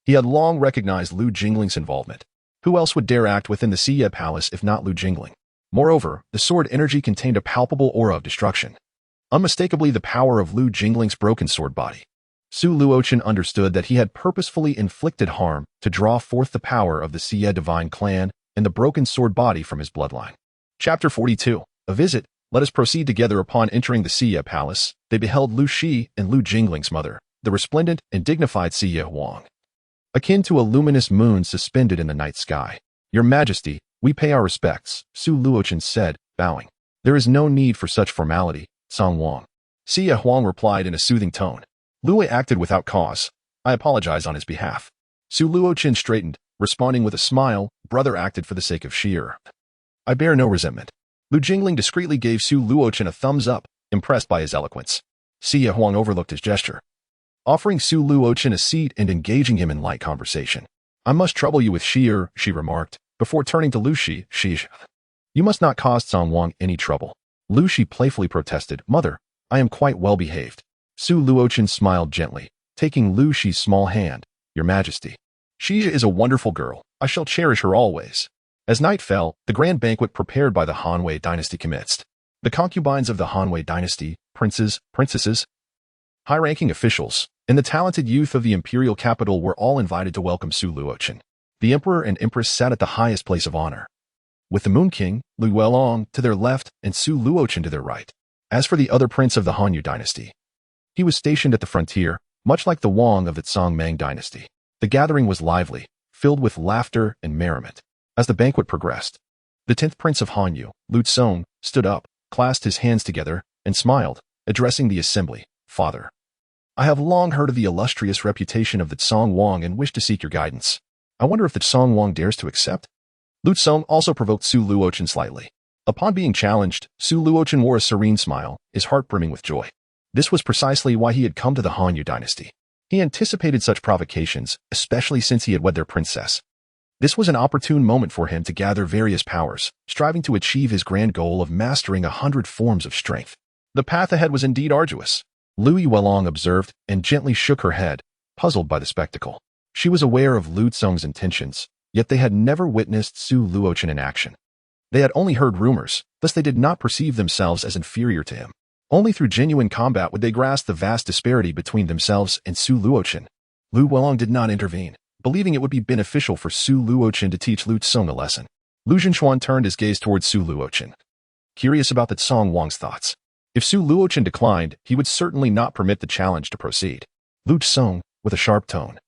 he had long recognized Lu Jingling's involvement. Who else would dare act within the Xia Palace if not Lu Jingling? Moreover, the sword energy contained a palpable aura of destruction. Unmistakably the power of Lu Jingling's broken sword body. Su Luochen understood that he had purposefully inflicted harm to draw forth the power of the Xia divine clan and the broken sword body from his bloodline. Chapter 42. A visit. Let us proceed together. Upon entering the Xia Palace, they beheld Lu Shi and Lu Jingling's mother, the resplendent and dignified Xia Huang. Akin to a luminous moon suspended in the night sky. Your Majesty, we pay our respects, Su Luochen said, bowing. There is no need for such formality, Song Wang. Xia Huang replied in a soothing tone. Luo acted without cause. I apologize on his behalf. Su Luochen straightened, responding with a smile. Brother acted for the sake of Xia. I bear no resentment. Lu Jingling discreetly gave Su Luochen a thumbs up, impressed by his eloquence. Xia Huang overlooked his gesture, offering Su Luochen a seat and engaging him in light conversation. I must trouble you with Xia, she remarked, before turning to Lu Shi. Xia, you must not cause Song Wang any trouble. Lu Shi playfully protested. Mother, I am quite well behaved. Su Luochen smiled gently, taking Lu Shi's small hand. Your Majesty. Xia is a wonderful girl. I shall cherish her always. As night fell, the grand banquet prepared by the Han dynasty commenced. The concubines of the Han dynasty, princes, princesses, high-ranking officials, and the talented youth of the imperial capital were all invited to welcome Su Luochen. The emperor and empress sat at the highest place of honor, with the Moon King, Lu Welong, to their left and Su Luochen to their right. As for the other prince of the Han dynasty, he was stationed at the frontier, much like the Wang of the Tsang-Mang dynasty. The gathering was lively, filled with laughter and merriment. As the banquet progressed, the 10th prince of Hanyu, Lu Tsong, stood up, clasped his hands together, and smiled, addressing the assembly. Father, I have long heard of the illustrious reputation of the Tsang Wang and wish to seek your guidance. I wonder if the Tsang Wang dares to accept? Lu Tsong also provoked Su Luochen slightly. Upon being challenged, Su Luochen wore a serene smile, his heart brimming with joy. This was precisely why he had come to the Hanyu dynasty. He anticipated such provocations, especially since he had wed their princess. This was an opportune moment for him to gather various powers, striving to achieve his grand goal of mastering 100 forms of strength. The path ahead was indeed arduous. Lu Welong observed and gently shook her head, puzzled by the spectacle. She was aware of Lu Tsong's intentions, yet they had never witnessed Su Luochen in action. They had only heard rumors, thus they did not perceive themselves as inferior to him. Only through genuine combat would they grasp the vast disparity between themselves and Su Luochen. Lu Welong did not intervene, believing it would be beneficial for Su Luochen to teach Lu Tsong a lesson. Lu Zhenchuan turned his gaze towards Su Luochen, curious about the Tsang Wang's thoughts. If Su Luochen declined, he would certainly not permit the challenge to proceed. Lu Tsong, with a sharp tone,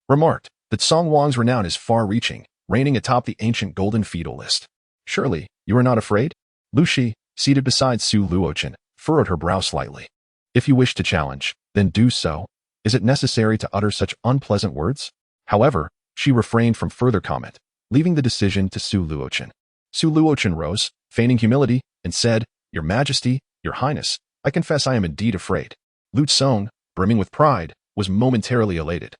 remarked that Tsang Wang's renown is far-reaching, reigning atop the ancient golden feudal list. Surely, you are not afraid? Lu Shi, seated beside Su Luochen, furrowed her brow slightly. If you wish to challenge, then do so. Is it necessary to utter such unpleasant words? However, she refrained from further comment, leaving the decision to Su Luochen. Su Luochen rose, feigning humility, and said, Your Majesty, Your Highness, I confess I am indeed afraid. Lu Tsong, brimming with pride, was momentarily elated.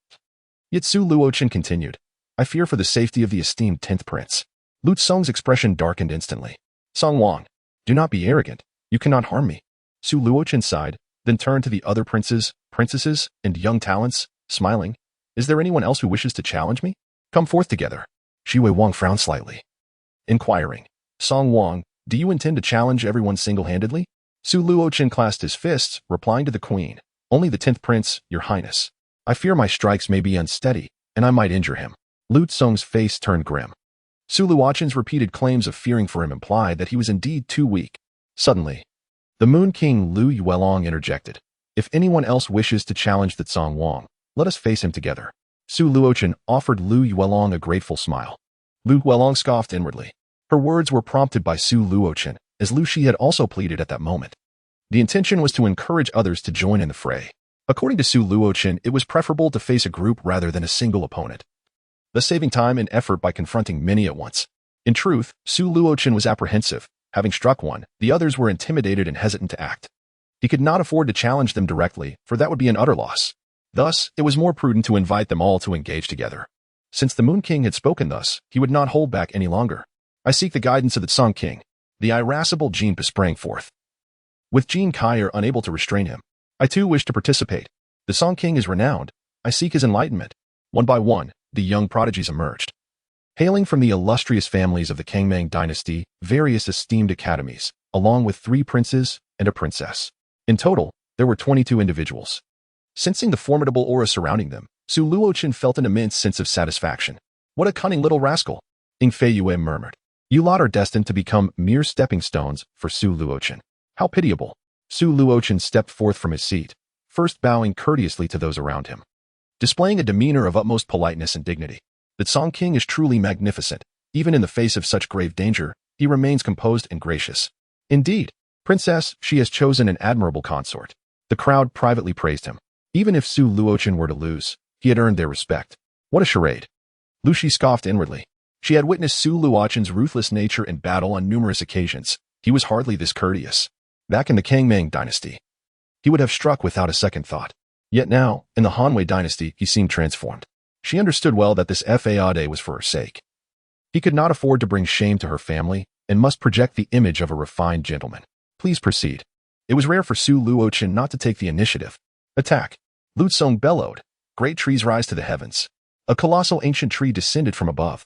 Yet Su Luochen continued, I fear for the safety of the esteemed 10th prince. Lu Tsong's expression darkened instantly. Song Wang, do not be arrogant. You cannot harm me. Su Luochen sighed, then turned to the other princes, princesses, and young talents, smiling. Is there anyone else who wishes to challenge me? Come forth together. Xi Wang frowned slightly, inquiring, Song Wang, do you intend to challenge everyone single-handedly? Su Luochen clasped his fists, replying to the queen, only the 10th prince, your highness. I fear my strikes may be unsteady, and I might injure him. Lu Tsong's face turned grim. Su Luochen's repeated claims of fearing for him implied that he was indeed too weak. Suddenly, the Moon King Lu Yuelong interjected. If anyone else wishes to challenge the Song Wang, let us face him together. Su Luochen offered Lu Yuelong a grateful smile. Lu Yuelong scoffed inwardly. Her words were prompted by Su Luochen, as Lu Shi had also pleaded at that moment. The intention was to encourage others to join in the fray. According to Su Luochen, it was preferable to face a group rather than a single opponent, thus saving time and effort by confronting many at once. In truth, Su Luochen was apprehensive. Having struck one, the others were intimidated and hesitant to act. He could not afford to challenge them directly, for that would be an utter loss. Thus, it was more prudent to invite them all to engage together. Since the Moon King had spoken thus, he would not hold back any longer. I seek the guidance of the Song King. The irascible Jinpa sprang forth. With Jin Kaier unable to restrain him, I too wish to participate. The Song King is renowned. I seek his enlightenment. One by one, the young prodigies emerged. Hailing from the illustrious families of the Kangmang dynasty, various esteemed academies, along with 3 princes and a princess. In total, there were 22 individuals. Sensing the formidable aura surrounding them, Su Luochen felt an immense sense of satisfaction. What a cunning little rascal! Ying Fei Yue murmured. You lot are destined to become mere stepping stones for Su Luochen. How pitiable! Su Luochen stepped forth from his seat, first bowing courteously to those around him, displaying a demeanor of utmost politeness and dignity. The Song King is truly magnificent. Even in the face of such grave danger, he remains composed and gracious. Indeed, Princess, she has chosen an admirable consort. The crowd privately praised him. Even if Su Luochen were to lose, he had earned their respect. What a charade! Lu Shi scoffed inwardly. She had witnessed Su Luochen's ruthless nature in battle on numerous occasions. He was hardly this courteous. Back in the Kangmang dynasty, he would have struck without a second thought. Yet now, in the Hanwei dynasty, he seemed transformed. She understood well that this Fade was for her sake. He could not afford to bring shame to her family and must project the image of a refined gentleman. Please proceed. It was rare for Su Luochen not to take the initiative. Attack! Lu Tsong bellowed. Great trees rise to the heavens. A colossal ancient tree descended from above,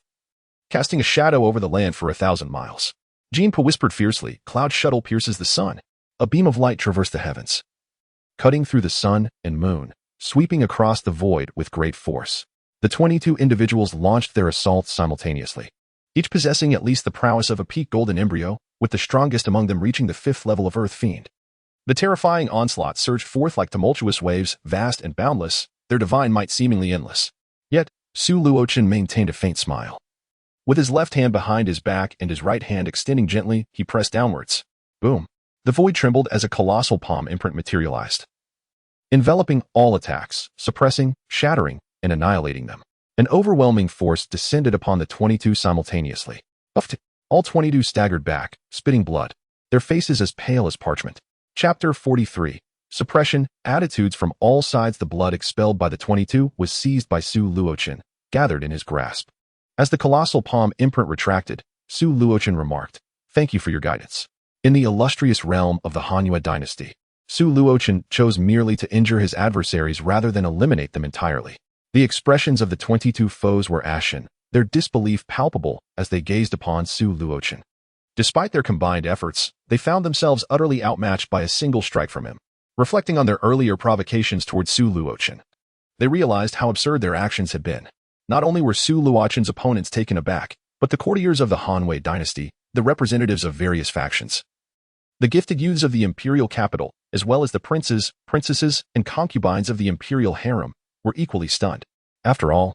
casting a shadow over the land for 1,000 miles. Jinpa whispered fiercely, Cloud shuttle pierces the sun. A beam of light traversed the heavens, cutting through the sun and moon, sweeping across the void with great force. The 22 individuals launched their assaults simultaneously, each possessing at least the prowess of a peak golden embryo, with the strongest among them reaching the 5th level of Earth Fiend. The terrifying onslaught surged forth like tumultuous waves, vast and boundless, their divine might seemingly endless. Yet, Su Luochen maintained a faint smile. With his left hand behind his back and his right hand extending gently, he pressed downwards. Boom! The void trembled as a colossal palm imprint materialized, enveloping all attacks, suppressing, shattering, and annihilating them. An overwhelming force descended upon the 22 simultaneously. All 22 staggered back, spitting blood, their faces as pale as parchment. Chapter 43. Suppression, attitudes from all sides. The blood expelled by the 22 was seized by Su Luochen, gathered in his grasp. As the colossal palm imprint retracted, Su Luochen remarked, Thank you for your guidance. In the illustrious realm of the Hanwei dynasty, Su Luochen chose merely to injure his adversaries rather than eliminate them entirely. The expressions of the 22 foes were ashen, their disbelief palpable as they gazed upon Su Luochen. Despite their combined efforts, they found themselves utterly outmatched by a single strike from him. Reflecting on their earlier provocations towards Su Luochen, they realized how absurd their actions had been. Not only were Su Luochen's opponents taken aback, but the courtiers of the Hanwei dynasty, the representatives of various factions, the gifted youths of the imperial capital, as well as the princes, princesses, and concubines of the imperial harem, were equally stunned. After all,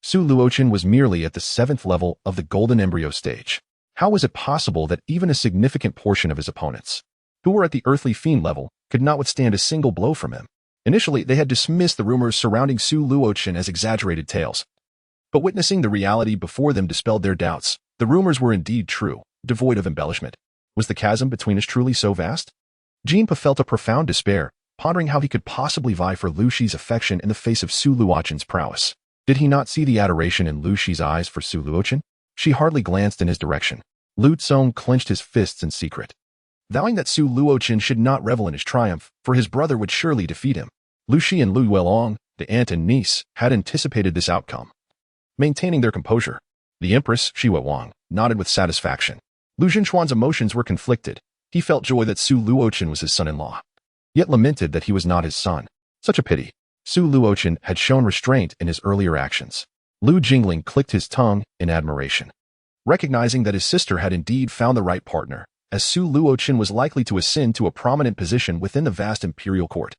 Su Luochen was merely at the 7th level of the golden embryo stage. How was it possible that even a significant portion of his opponents, who were at the earthly fiend level, could not withstand a single blow from him? Initially, they had dismissed the rumors surrounding Su Luochen as exaggerated tales. But witnessing the reality before them dispelled their doubts. The rumors were indeed true, devoid of embellishment. Was the chasm between us truly so vast? Jinpa felt a profound despair, pondering how he could possibly vie for Lu Shi's affection in the face of Su Luochen's prowess. Did he not see the adoration in Lu Shi's eyes for Su Luochen? She hardly glanced in his direction. Lu Tsong clenched his fists in secret, vowing that Su Luochen should not revel in his triumph, for his brother would surely defeat him. Lu Shi and Lu Yuelong, the aunt and niece, had anticipated this outcome. Maintaining their composure, the Empress, Xue Wang, nodded with satisfaction. Lu Jinchuan's emotions were conflicted. He felt joy that Su Luochen was his son-in-law, yet lamented that he was not his son. Such a pity. Su Luochen had shown restraint in his earlier actions. Lu Jingling clicked his tongue in admiration, recognizing that his sister had indeed found the right partner, as Su Luochen was likely to ascend to a prominent position within the vast imperial court.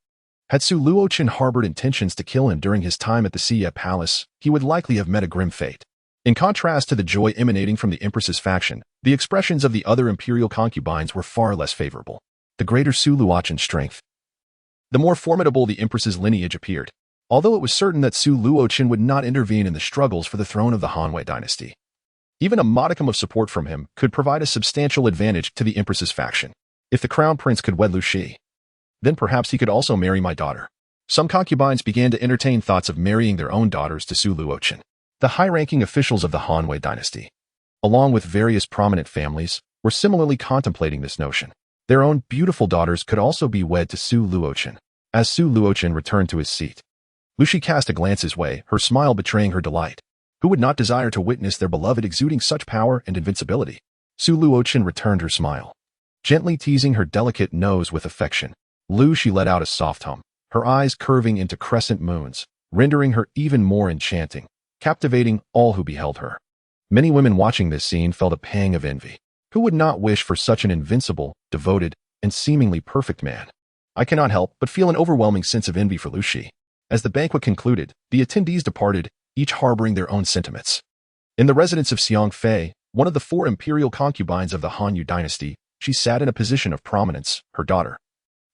Had Su Luochen harbored intentions to kill him during his time at the Xie Palace, he would likely have met a grim fate. In contrast to the joy emanating from the Empress's faction, the expressions of the other imperial concubines were far less favorable. The greater Su Luochen's strength, the more formidable the Empress's lineage appeared, although it was certain that Su Luochen would not intervene in the struggles for the throne of the Han dynasty. Even a modicum of support from him could provide a substantial advantage to the Empress's faction. If the crown prince could wed Lu Shi, then perhaps he could also marry my daughter. Some concubines began to entertain thoughts of marrying their own daughters to Su Luochen. The high-ranking officials of the Han dynasty, along with various prominent families, were similarly contemplating this notion. Their own beautiful daughters could also be wed to Su Luochen. As Su Luochen returned to his seat, Lu Shi cast a glance his way, her smile betraying her delight. Who would not desire to witness their beloved exuding such power and invincibility? Su Luochen returned her smile, gently teasing her delicate nose with affection. Lu Shi let out a soft hum, her eyes curving into crescent moons, rendering her even more enchanting, captivating all who beheld her. Many women watching this scene felt a pang of envy. Who would not wish for such an invincible, devoted, and seemingly perfect man? I cannot help but feel an overwhelming sense of envy for Lu Shi. As the banquet concluded, the attendees departed, each harboring their own sentiments. In the residence of Xiang Fei, one of the 4 imperial concubines of the Han dynasty, she sat in a position of prominence, her daughter,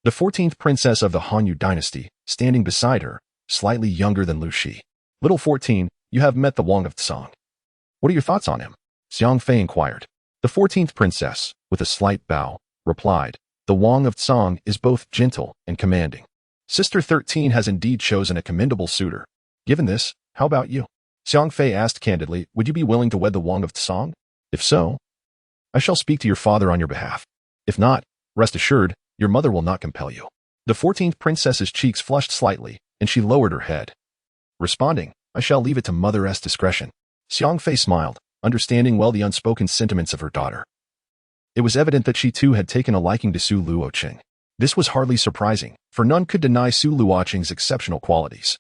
the 14th princess of the Han dynasty, standing beside her, slightly younger than Lu Shi. Little 14, you have met the Wang of Tsang. What are your thoughts on him? Xiang Fei inquired. The 14th princess, with a slight bow, replied, the Wang of Tsang is both gentle and commanding. Sister 13 has indeed chosen a commendable suitor. Given this, how about you? Xiang Fei asked candidly, would you be willing to wed the Wang of Tsang? If so, I shall speak to your father on your behalf. If not, rest assured, your mother will not compel you. The 14th princess's cheeks flushed slightly, and she lowered her head, responding, I shall leave it to mother's discretion. Xiang Fei smiled, understanding well the unspoken sentiments of her daughter. It was evident that she too had taken a liking to Su Luochen. This was hardly surprising, for none could deny Su Luochen's exceptional qualities,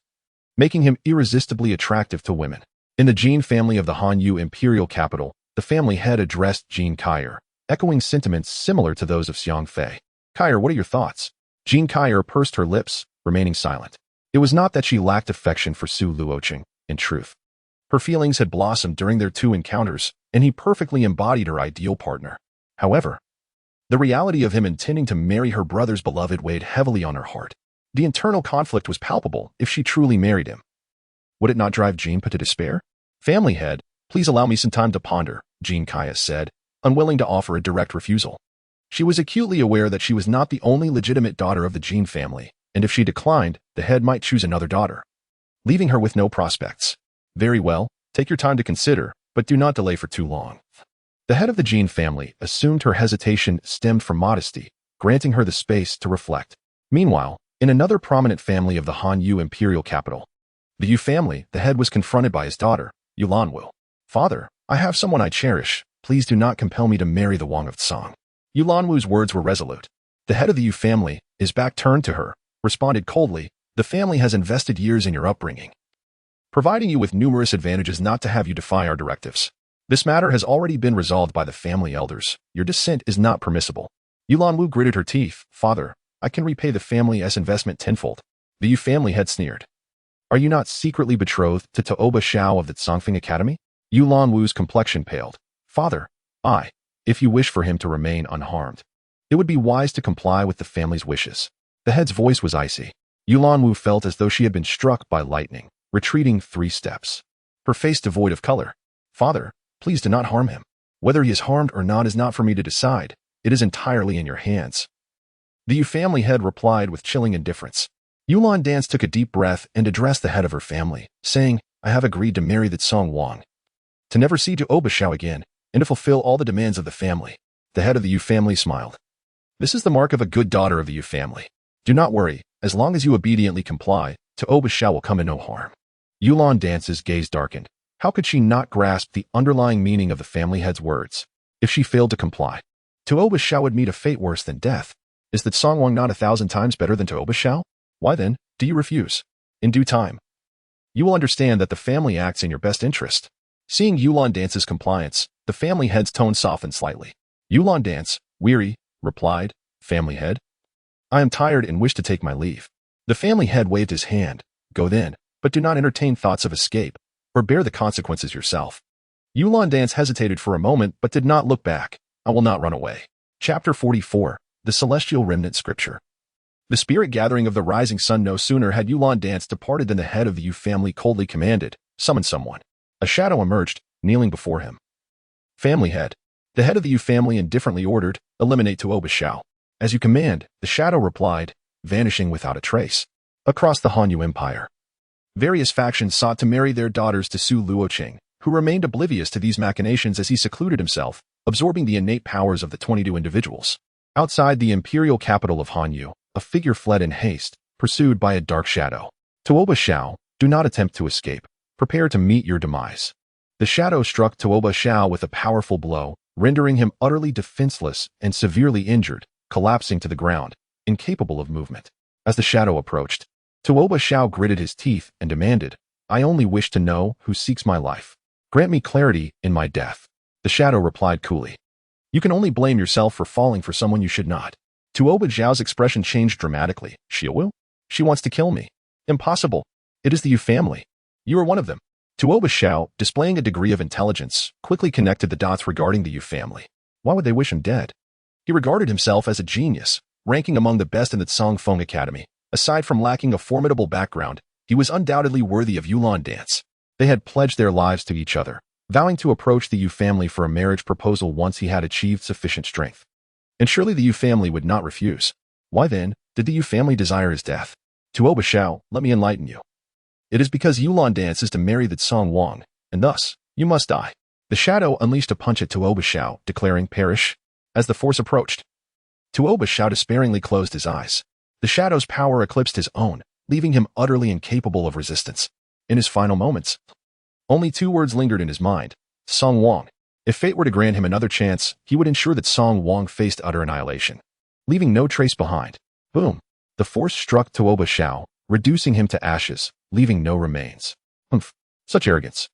making him irresistibly attractive to women. In the Jin family of the Hanyu imperial capital, the family head addressed Jin Kaier, echoing sentiments similar to those of Xiang Fei. Kaier, what are your thoughts? Jin Kaier pursed her lips, remaining silent. It was not that she lacked affection for Su Luochen, in truth. Her feelings had blossomed during their 2 encounters, and he perfectly embodied her ideal partner. However, the reality of him intending to marry her brother's beloved weighed heavily on her heart. The internal conflict was palpable if she truly married him. Would it not drive Jinpa to despair? Family head, please allow me some time to ponder, Jin Kaier said, unwilling to offer a direct refusal. She was acutely aware that she was not the only legitimate daughter of the Jin family, and if she declined, the head might choose another daughter, leaving her with no prospects. Very well, take your time to consider, but do not delay for too long. The head of the Jin family assumed her hesitation stemmed from modesty, granting her the space to reflect. Meanwhile, in another prominent family of the Hanyu imperial capital, the Yu family, the head was confronted by his daughter, Yu Lanwu. Father, I have someone I cherish. Please do not compel me to marry the Wang of Tsang. Yu Lanwu's words were resolute. The head of the Yu family, his back turned to her, responded coldly, the family has invested years in your upbringing, providing you with numerous advantages not to have you defy our directives. This matter has already been resolved by the family elders. Your dissent is not permissible. Yu Lanwu gritted her teeth. Father, I can repay the family's investment tenfold. The Yu family had sneered. Are you not secretly betrothed to Taoba Xiao of the Tsangfeng Academy? Yu Lanwu's complexion paled. Father, if you wish for him to remain unharmed, it would be wise to comply with the family's wishes. The head's voice was icy. Yu Lanwu felt as though she had been struck by lightning, retreating 3 steps, her face devoid of color. Father, please do not harm him. Whether he is harmed or not is not for me to decide. It is entirely in your hands. The Yu family head replied with chilling indifference. Yulan Dance took a deep breath and addressed the head of her family, saying, I have agreed to marry the Tsang Wang, to never see to Obashao again, and to fulfill all the demands of the family. The head of the Yu family smiled. This is the mark of a good daughter of the Yu family. Do not worry, as long as you obediently comply, to Obashao will come in no harm. Yulan Dance's gaze darkened. How could she not grasp the underlying meaning of the family head's words? If she failed to comply, to Obashao would meet a fate worse than death. Is that Songwang not 1,000 times better than to Obashao? Why then, do you refuse? In due time, you will understand that the family acts in your best interest. Seeing Yulan Dance's compliance, the family head's tone softened slightly. Yulan Dance, weary, replied, family head, I am tired and wish to take my leave. The family head waved his hand. Go then, but do not entertain thoughts of escape, or bear the consequences yourself. Yulan Dance hesitated for a moment but did not look back. I will not run away. Chapter 44, The Celestial Remnant Scripture. The spirit gathering of the rising sun. No sooner had Yulan Dance departed than the head of the Yu family coldly commanded, summon someone. A shadow emerged, kneeling before him. Family head. The head of the Yu family indifferently ordered, eliminate to Obashao. As you command, the shadow replied, vanishing without a trace. Across the Hanyu Empire, various factions sought to marry their daughters to Su Luochen, who remained oblivious to these machinations as he secluded himself, absorbing the innate powers of the 22 individuals. Outside the imperial capital of Hanyu, a figure fled in haste, pursued by a dark shadow. To Obashao, do not attempt to escape. Prepare to meet your demise. The shadow struck to Obashao with a powerful blow, rendering him utterly defenseless and severely injured, collapsing to the ground, incapable of movement. As the shadow approached, to Obashao gritted his teeth and demanded, I only wish to know who seeks my life. Grant me clarity in my death. The shadow replied coolly. You can only blame yourself for falling for someone you should not. To Obashao's expression changed dramatically. She will? She wants to kill me. Impossible. It is the Yu family. You are one of them. To Obashao, displaying a degree of intelligence, quickly connected the dots regarding the Yu family. Why would they wish him dead? He regarded himself as a genius, ranking among the best in the Congfeng Academy. Aside from lacking a formidable background, he was undoubtedly worthy of Yulan Dance. They had pledged their lives to each other, vowing to approach the Yu family for a marriage proposal once he had achieved sufficient strength. And surely the Yu family would not refuse. Why then, did the Yu family desire his death? To Obashao, let me enlighten you. It is because Yulan Dance is to marry the Songwang, and thus, you must die. The shadow unleashed a punch at To Obashao, declaring, perish. As the force approached, To Obashao despairingly closed his eyes. The shadow's power eclipsed his own, leaving him utterly incapable of resistance. In his final moments, only two words lingered in his mind, Songwang. If fate were to grant him another chance, he would ensure that Songwang faced utter annihilation, leaving no trace behind. Boom! The force struck To Obashao, reducing him to ashes, leaving no remains. Humph! Such arrogance.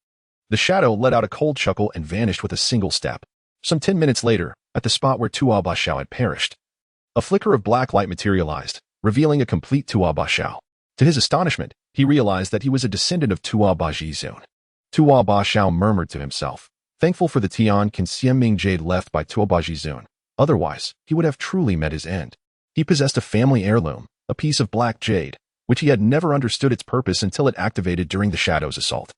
The shadow let out a cold chuckle and vanished with a single step. Some 10 minutes later, at the spot where To Obashao had perished, a flicker of black light materialized, revealing a complete To Obashao. To his astonishment, he realized that he was a descendant of To Obashizun. To Obashao murmured to himself, thankful for the Tian Consieming jade left by To Obashizun. Otherwise, he would have truly met his end. He possessed a family heirloom, a piece of black jade, which he had never understood its purpose until it activated during the shadow's assault,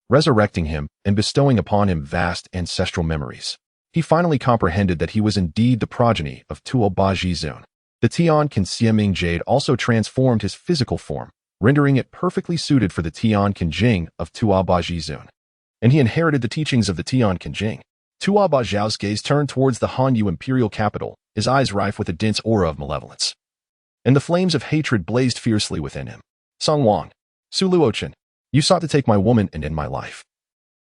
resurrecting him and bestowing upon him vast ancestral memories. He finally comprehended that he was indeed the progeny of To Obashizun. The Tian Consieming jade also transformed his physical form, rendering it perfectly suited for the Tian Kenjing of To Obashizun. And he inherited the teachings of the Tian Kenjing. To Obashao's gaze turned towards the Hanyu imperial capital, his eyes rife with a dense aura of malevolence. And the flames of hatred blazed fiercely within him. Songwang, Su Luochen, you sought to take my woman and end my life.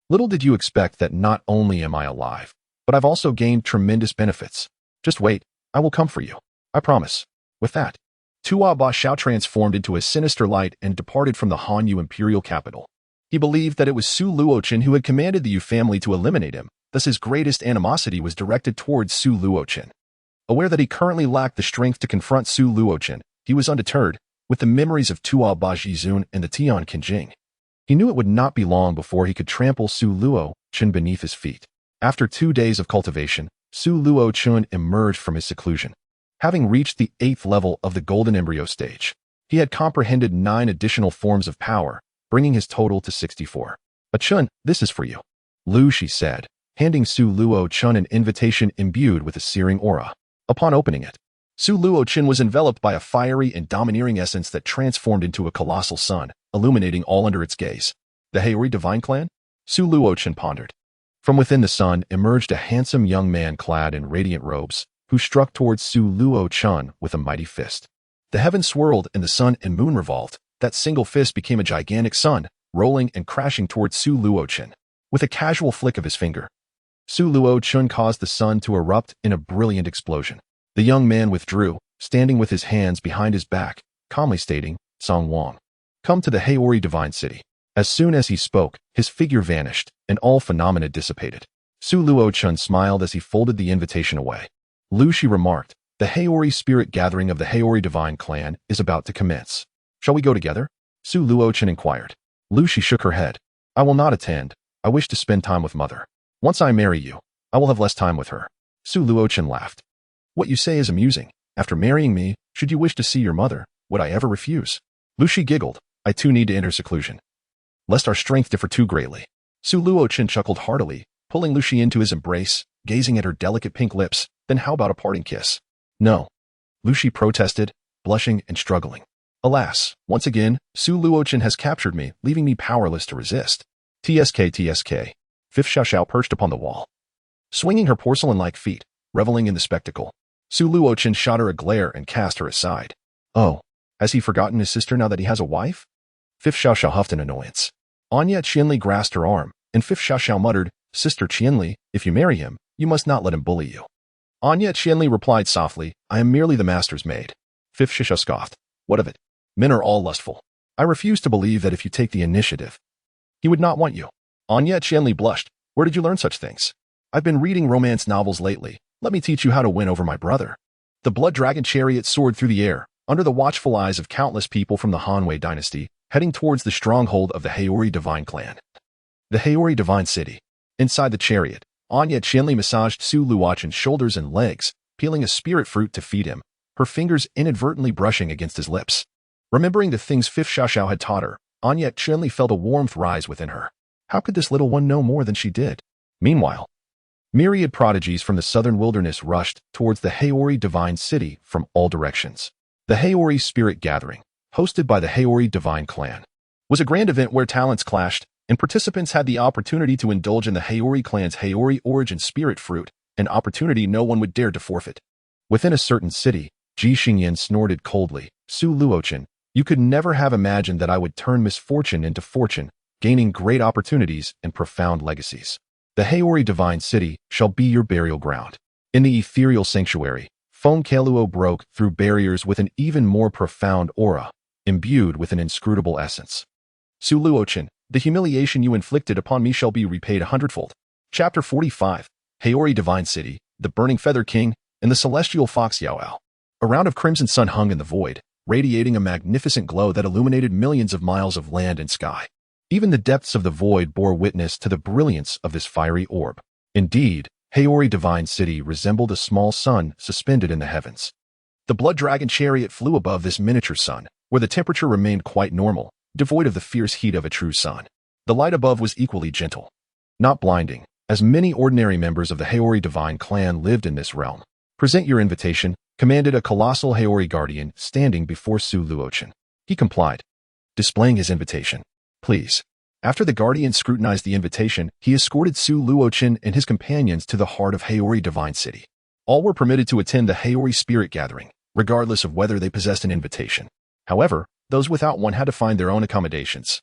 Little did you expect that not only am I alive, but I've also gained tremendous benefits. Just wait, I will come for you. I promise. With that, To Obashao transformed into a sinister light and departed from the Hanyu imperial capital. He believed that it was Su Luochen who had commanded the Yu family to eliminate him, thus his greatest animosity was directed towards Su Luochen. Aware that he currently lacked the strength to confront Su Luochen, he was undeterred, with the memories of To Obashizun and the Tian Kenjing. He knew it would not be long before he could trample Su Luochen beneath his feet. After 2 days of cultivation, Su Luochen emerged from his seclusion. Having reached the 8th level of the golden embryo stage, he had comprehended 9 additional forms of power, bringing his total to 64. "But Chun, this is for you," Lu Shi said, handing Su Luochen an invitation imbued with a searing aura. Upon opening it, Su Luochen was enveloped by a fiery and domineering essence that transformed into a colossal sun, illuminating all under its gaze. The Haori divine clan? Su Luochen pondered. From within the sun emerged a handsome young man clad in radiant robes, who struck towards Su Luochen with a mighty fist. The heavens swirled and the sun and moon revolved, that single fist became a gigantic sun, rolling and crashing towards Su Luochen. With a casual flick of his finger, Su Luochen caused the sun to erupt in a brilliant explosion. The young man withdrew, standing with his hands behind his back, calmly stating, "Song Wang, come to the Haori Divine City." As soon as he spoke, his figure vanished, and all phenomena dissipated. Su Luochen smiled as he folded the invitation away. Lu Shi remarked, "The Haori spirit gathering of the Haori Divine Clan is about to commence. Shall we go together?" Su Luochen inquired. Lu Shi shook her head. "I will not attend. I wish to spend time with mother. Once I marry you, I will have less time with her." Su Luochen laughed. "What you say is amusing. After marrying me, should you wish to see your mother, would I ever refuse?" Lu Shi giggled. "I too need to enter seclusion, lest our strength differ too greatly." Su Luochen chuckled heartily, pulling Lu Shi into his embrace, gazing at her delicate pink lips. "Then how about a parting kiss?" "No," Lu Shi protested, blushing and struggling. "Alas, once again, Su Luochen has captured me, leaving me powerless to resist." TSK. Fifth Xiaoxiao perched upon the wall, swinging her porcelain-like feet, reveling in the spectacle. Su Luochen shot her a glare and cast her aside. "Oh, has he forgotten his sister now that he has a wife?" Fifth Xiaoxiao huffed in annoyance. Anya Qianli grasped her arm, and Fifth Xiaoxiao muttered, "Sister Qianli, if you marry him, you must not let him bully you." Anya Qianli replied softly, "I am merely the master's maid." Fifth Xiaoxiao scoffed. "What of it? Men are all lustful. I refuse to believe that if you take the initiative, he would not want you." Anya Qianli blushed. "Where did you learn such things?" "I've been reading romance novels lately. Let me teach you how to win over my brother." The blood dragon chariot soared through the air, under the watchful eyes of countless people from the Hanwei dynasty, heading towards the stronghold of the Haori Divine Clan. The Haori Divine City. Inside the chariot, Anya Qianli massaged Su Luochen's shoulders and legs, peeling a spirit fruit to feed him, her fingers inadvertently brushing against his lips. Remembering the things Fifth Xiaoxiao had taught her, Anya Qianli felt a warmth rise within her. How could this little one know more than she did? Meanwhile, myriad prodigies from the southern wilderness rushed towards the Haori Divine City from all directions. The Haori Spirit Gathering, hosted by the Haori Divine Clan, was a grand event where talents clashed, and participants had the opportunity to indulge in the Haori clan's Haori origin spirit fruit, an opportunity no one would dare to forfeit. Within a certain city, Ji Xingyan snorted coldly, "Su Luochen, you could never have imagined that I would turn misfortune into fortune, gaining great opportunities and profound legacies. The Haori Divine City shall be your burial ground." In the ethereal sanctuary, Feng Kaluo broke through barriers with an even more profound aura, imbued with an inscrutable essence. "Su Luochen, the humiliation you inflicted upon me shall be repaid 100-fold. Chapter 45, Haori Divine City, the Burning Feather King, and the Celestial Fox Yaoao. A round of crimson sun hung in the void, radiating a magnificent glow that illuminated millions of miles of land and sky. Even the depths of the void bore witness to the brilliance of this fiery orb. Indeed, Haori Divine City resembled a small sun suspended in the heavens. The blood dragon chariot flew above this miniature sun, where the temperature remained quite normal, devoid of the fierce heat of a true sun. The light above was equally gentle, not blinding, as many ordinary members of the Haori Divine Clan lived in this realm. "Present your invitation," commanded a colossal Haori guardian standing before Su Luochen. He complied, displaying his invitation. "Please." After the guardian scrutinized the invitation, he escorted Su Luochen and his companions to the heart of Haori Divine City. All were permitted to attend the Haori Spirit Gathering, regardless of whether they possessed an invitation. However, those without one had to find their own accommodations,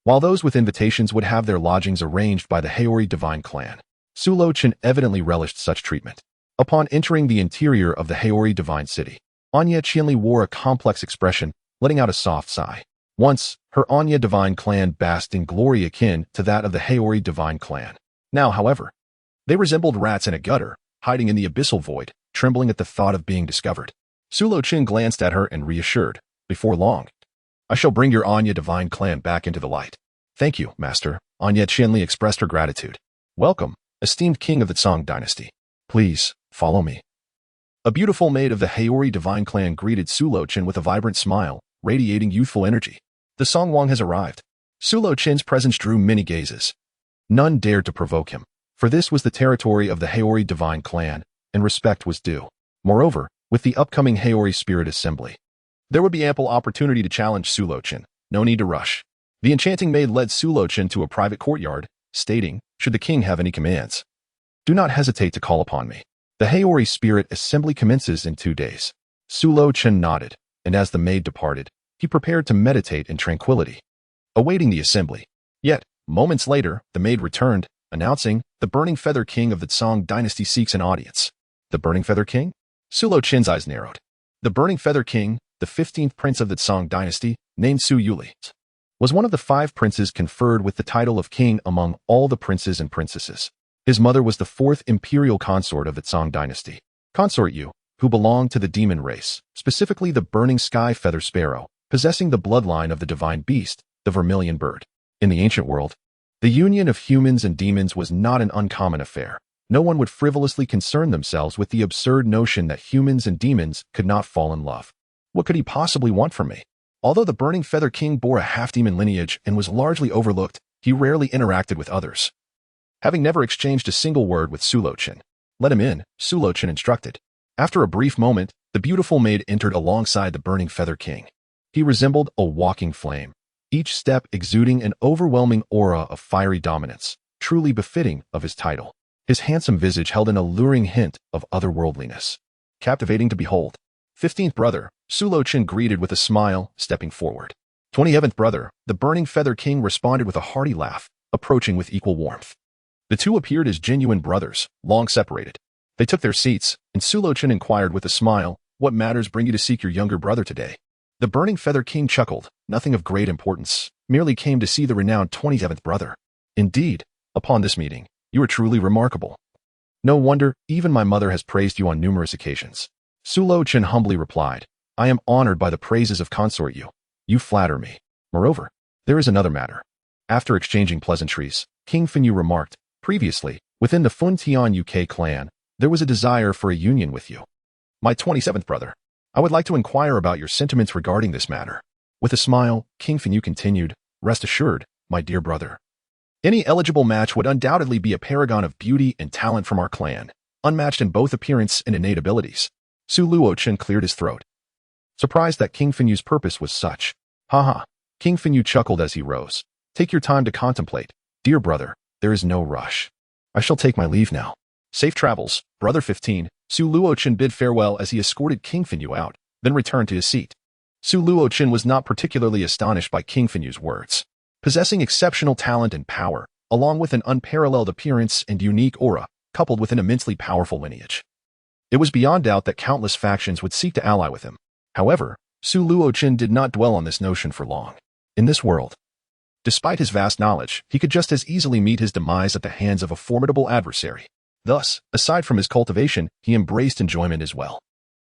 while those with invitations would have their lodgings arranged by the Haori Divine Clan. Su Luochen evidently relished such treatment. Upon entering the interior of the Haori Divine City, Anya Qianli wore a complex expression, letting out a soft sigh. Once, her Anya Divine Clan basked in glory akin to that of the Haori Divine Clan. Now, however, they resembled rats in a gutter, hiding in the abyssal void, trembling at the thought of being discovered. Su Luochen glanced at her and reassured, "Before long, I shall bring your Anya Divine Clan back into the light." "Thank you, Master." Anya Qianli expressed her gratitude. "Welcome, esteemed king of the Song dynasty. Please, follow me." A beautiful maid of the Haori Divine Clan greeted Su Luochen with a vibrant smile, radiating youthful energy. The Song Wang has arrived. Su Luochen's presence drew many gazes. None dared to provoke him, for this was the territory of the Haori Divine Clan, and respect was due. Moreover, with the upcoming Haori Spirit Assembly, there would be ample opportunity to challenge Su Luochen. No need to rush. The enchanting maid led Su Luochen to a private courtyard, stating, "Should the king have any commands, do not hesitate to call upon me. The Haori Spirit Assembly commences in 2 days." Su Luochen nodded, and as the maid departed, He prepared to meditate in tranquility, awaiting the assembly. Yet, moments later, the maid returned, announcing, "The Burning Feather King of the Song dynasty seeks an audience." The Burning Feather King? Luochen's eyes narrowed. The Burning Feather King, the 15th prince of the Song dynasty, named Su Yuli, was one of the 5 princes conferred with the title of king among all the princes and princesses. His mother was the 4th imperial consort of the Song dynasty, Consort Yu, who belonged to the demon race, specifically the burning sky feather sparrow, possessing the bloodline of the divine beast, the vermilion bird. In the ancient world, the union of humans and demons was not an uncommon affair. No one would frivolously concern themselves with the absurd notion that humans and demons could not fall in love. What could he possibly want from me? Although the Burning Feather King bore a half-demon lineage and was largely overlooked, he rarely interacted with others. Having never exchanged a single word with Luochen. "Let him in," Luochen instructed. After a brief moment, the beautiful maid entered alongside the Burning Feather King. He resembled a walking flame, each step exuding an overwhelming aura of fiery dominance, truly befitting of his title. His handsome visage held an alluring hint of otherworldliness, captivating to behold. 15th brother, Luochen greeted with a smile, stepping forward. 27th brother, the Burning Feather King responded with a hearty laugh, approaching with equal warmth. The two appeared as genuine brothers, long separated. They took their seats, and Luochen inquired with a smile, "What matters bring you to seek your younger brother today?" The Burning Feather King chuckled, "Nothing of great importance, merely came to see the renowned 27th brother." "Indeed, upon this meeting, you are truly remarkable. No wonder, even my mother has praised you on numerous occasions." Luochen humbly replied, "I am honored by the praises of Consort Yu. You flatter me. Moreover, there is another matter." After exchanging pleasantries, King Fenyu remarked, "Previously, within the Fun Tian UK clan, there was a desire for a union with you. My 27th brother, I would like to inquire about your sentiments regarding this matter." With a smile, King Fenyu continued, "Rest assured, my dear brother. Any eligible match would undoubtedly be a paragon of beauty and talent from our clan, unmatched in both appearance and innate abilities." Luochen cleared his throat, surprised that King Fenyu's purpose was such. "Haha." King Fenyu chuckled as he rose. "Take your time to contemplate. Dear brother, there is no rush. I shall take my leave now." "Safe travels, brother 15. Luochen bid farewell as he escorted King Fenyu out, then returned to his seat. Luochen was not particularly astonished by King Fenyu's words. Possessing exceptional talent and power, along with an unparalleled appearance and unique aura, coupled with an immensely powerful lineage, it was beyond doubt that countless factions would seek to ally with him. However, Luochen did not dwell on this notion for long. In this world, despite his vast knowledge, he could just as easily meet his demise at the hands of a formidable adversary. Thus, aside from his cultivation, he embraced enjoyment as well.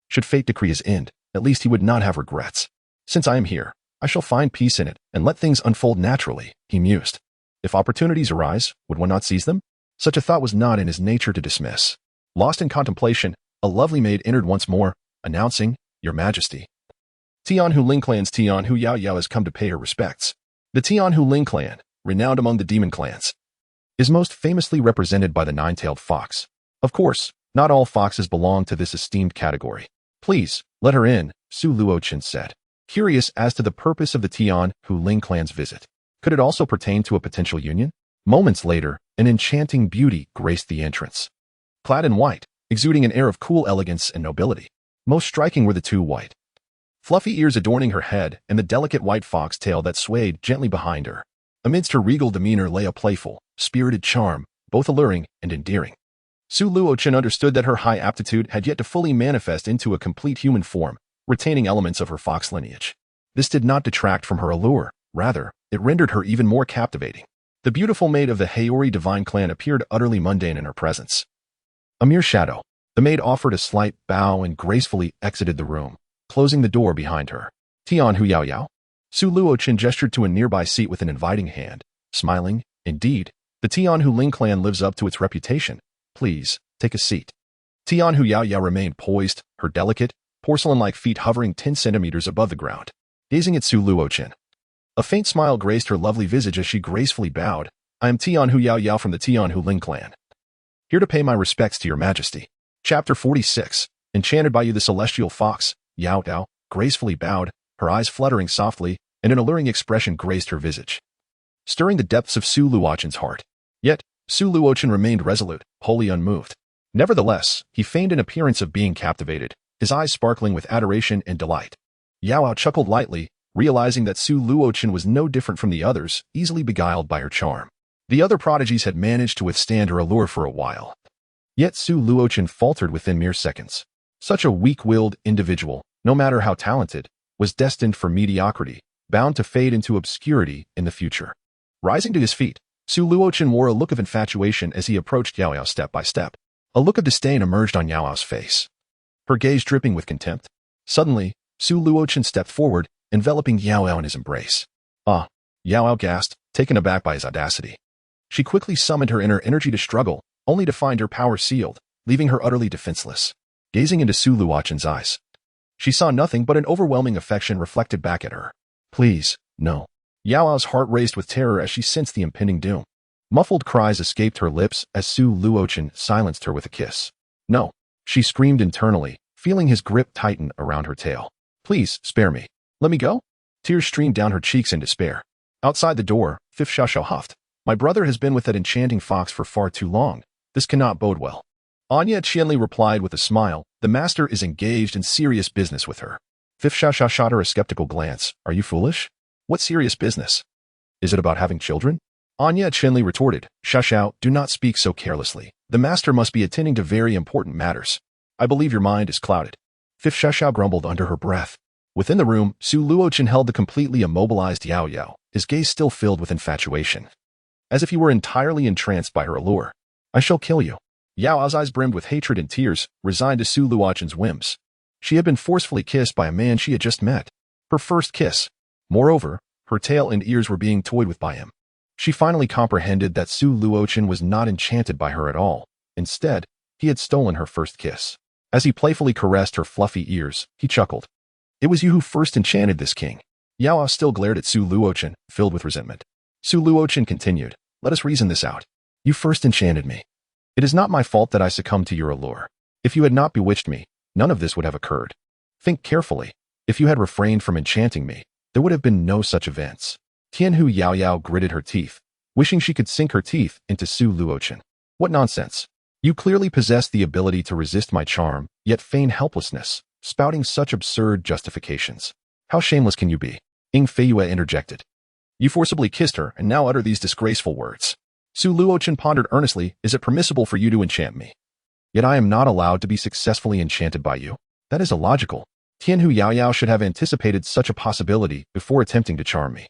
Should fate decree his end, at least he would not have regrets. "Since I am here, I shall find peace in it and let things unfold naturally," he mused. If opportunities arise, would one not seize them? Such a thought was not in his nature to dismiss. Lost in contemplation, a lovely maid entered once more, announcing, "Your Majesty. Tianhu Ling clan's Tianhu Yao Yao has come to pay her respects." The Tianhu Ling clan, renowned among the demon clans, is most famously represented by the nine-tailed fox. Of course, not all foxes belong to this esteemed category. "Please, let her in," Luochen said, curious as to the purpose of the Tianhu Ling clan's visit. Could it also pertain to a potential union? Moments later, an enchanting beauty graced the entrance. Clad in white, exuding an air of cool elegance and nobility. Most striking were the two white, fluffy ears adorning her head and the delicate white fox tail that swayed gently behind her. Amidst her regal demeanor lay a playful, spirited charm, both alluring and endearing. Luochen understood that her high aptitude had yet to fully manifest into a complete human form, retaining elements of her fox lineage. This did not detract from her allure, rather, it rendered her even more captivating. The beautiful maid of the Haori divine clan appeared utterly mundane in her presence. A mere shadow, the maid offered a slight bow and gracefully exited the room, closing the door behind her. "Tianhu Yao Yao?" Luochen gestured to a nearby seat with an inviting hand, smiling, "Indeed, the Tianhu Ling clan lives up to its reputation. Please, take a seat." Tianhu Yao Yao remained poised, her delicate, porcelain-like feet hovering 10 centimeters above the ground, gazing at Luochen. A faint smile graced her lovely visage as she gracefully bowed. "I am Tianhu Yao Yao from the Tianhu Ling clan. Here to pay my respects to your majesty." Chapter 46. Enchanted by you, the celestial fox, Yao Dao, gracefully bowed, her eyes fluttering softly, and an alluring expression graced her visage, stirring the depths of Luochen's heart. Yet, Luochen remained resolute, wholly unmoved. Nevertheless, he feigned an appearance of being captivated, his eyes sparkling with adoration and delight. Yao Yao chuckled lightly, realizing that Su Luochen was no different from the others, easily beguiled by her charm. The other prodigies had managed to withstand her allure for a while. Yet Su Luochen faltered within mere seconds. Such a weak-willed individual, no matter how talented, was destined for mediocrity, bound to fade into obscurity in the future. Rising to his feet, Su Luochen wore a look of infatuation as he approached Yao Yao step by step. A look of disdain emerged on Yao Yao's face, her gaze dripping with contempt. Suddenly, Su Luochen stepped forward, enveloping Yao Yao in his embrace. Ah! Yao Yao gasped, taken aback by his audacity. She quickly summoned her inner energy to struggle, only to find her power sealed, leaving her utterly defenseless. Gazing into Su Luochen's eyes, she saw nothing but an overwhelming affection reflected back at her. Please, no. Yao Yao's heart raced with terror as she sensed the impending doom. Muffled cries escaped her lips as Su Luochen silenced her with a kiss. No, she screamed internally, feeling his grip tighten around her tail. Please, spare me. Let me go? Tears streamed down her cheeks in despair. Outside the door, Fifth Xiaoxiao huffed. My brother has been with that enchanting fox for far too long. This cannot bode well. Anya Qianli replied with a smile. The master is engaged in serious business with her. Fifth Xiaoxiao shot her a skeptical glance. Are you foolish? What serious business? Is it about having children? Anya Qianli retorted. Xiaoxiao, do not speak so carelessly. The master must be attending to very important matters. I believe your mind is clouded. Fifth Xiaoxiao grumbled under her breath. Within the room, Su Luochen held the completely immobilized Yao Yao, his gaze still filled with infatuation. As if he were entirely entranced by her allure. I shall kill you. Yao Yao's eyes brimmed with hatred and tears, resigned to Su Luochen's whims. She had been forcefully kissed by a man she had just met. Her first kiss. Moreover, her tail and ears were being toyed with by him. She finally comprehended that Su Luochen was not enchanted by her at all. Instead, he had stolen her first kiss. As he playfully caressed her fluffy ears, he chuckled. It was you who first enchanted this king. Yao Yao still glared at Su Luochen, filled with resentment. Su Luochen continued. Let us reason this out. You first enchanted me. It is not my fault that I succumbed to your allure. If you had not bewitched me, none of this would have occurred. Think carefully. If you had refrained from enchanting me, there would have been no such events. Tianhu Yao Yao gritted her teeth, wishing she could sink her teeth into Su Luochen. What nonsense. You clearly possess the ability to resist my charm, yet feign helplessness, spouting such absurd justifications. How shameless can you be? Ying Feiyue interjected. You forcibly kissed her and now utter these disgraceful words. Su Luochen pondered earnestly, is it permissible for you to enchant me? Yet I am not allowed to be successfully enchanted by you. That is illogical. Tianhu Yao Yao should have anticipated such a possibility before attempting to charm me.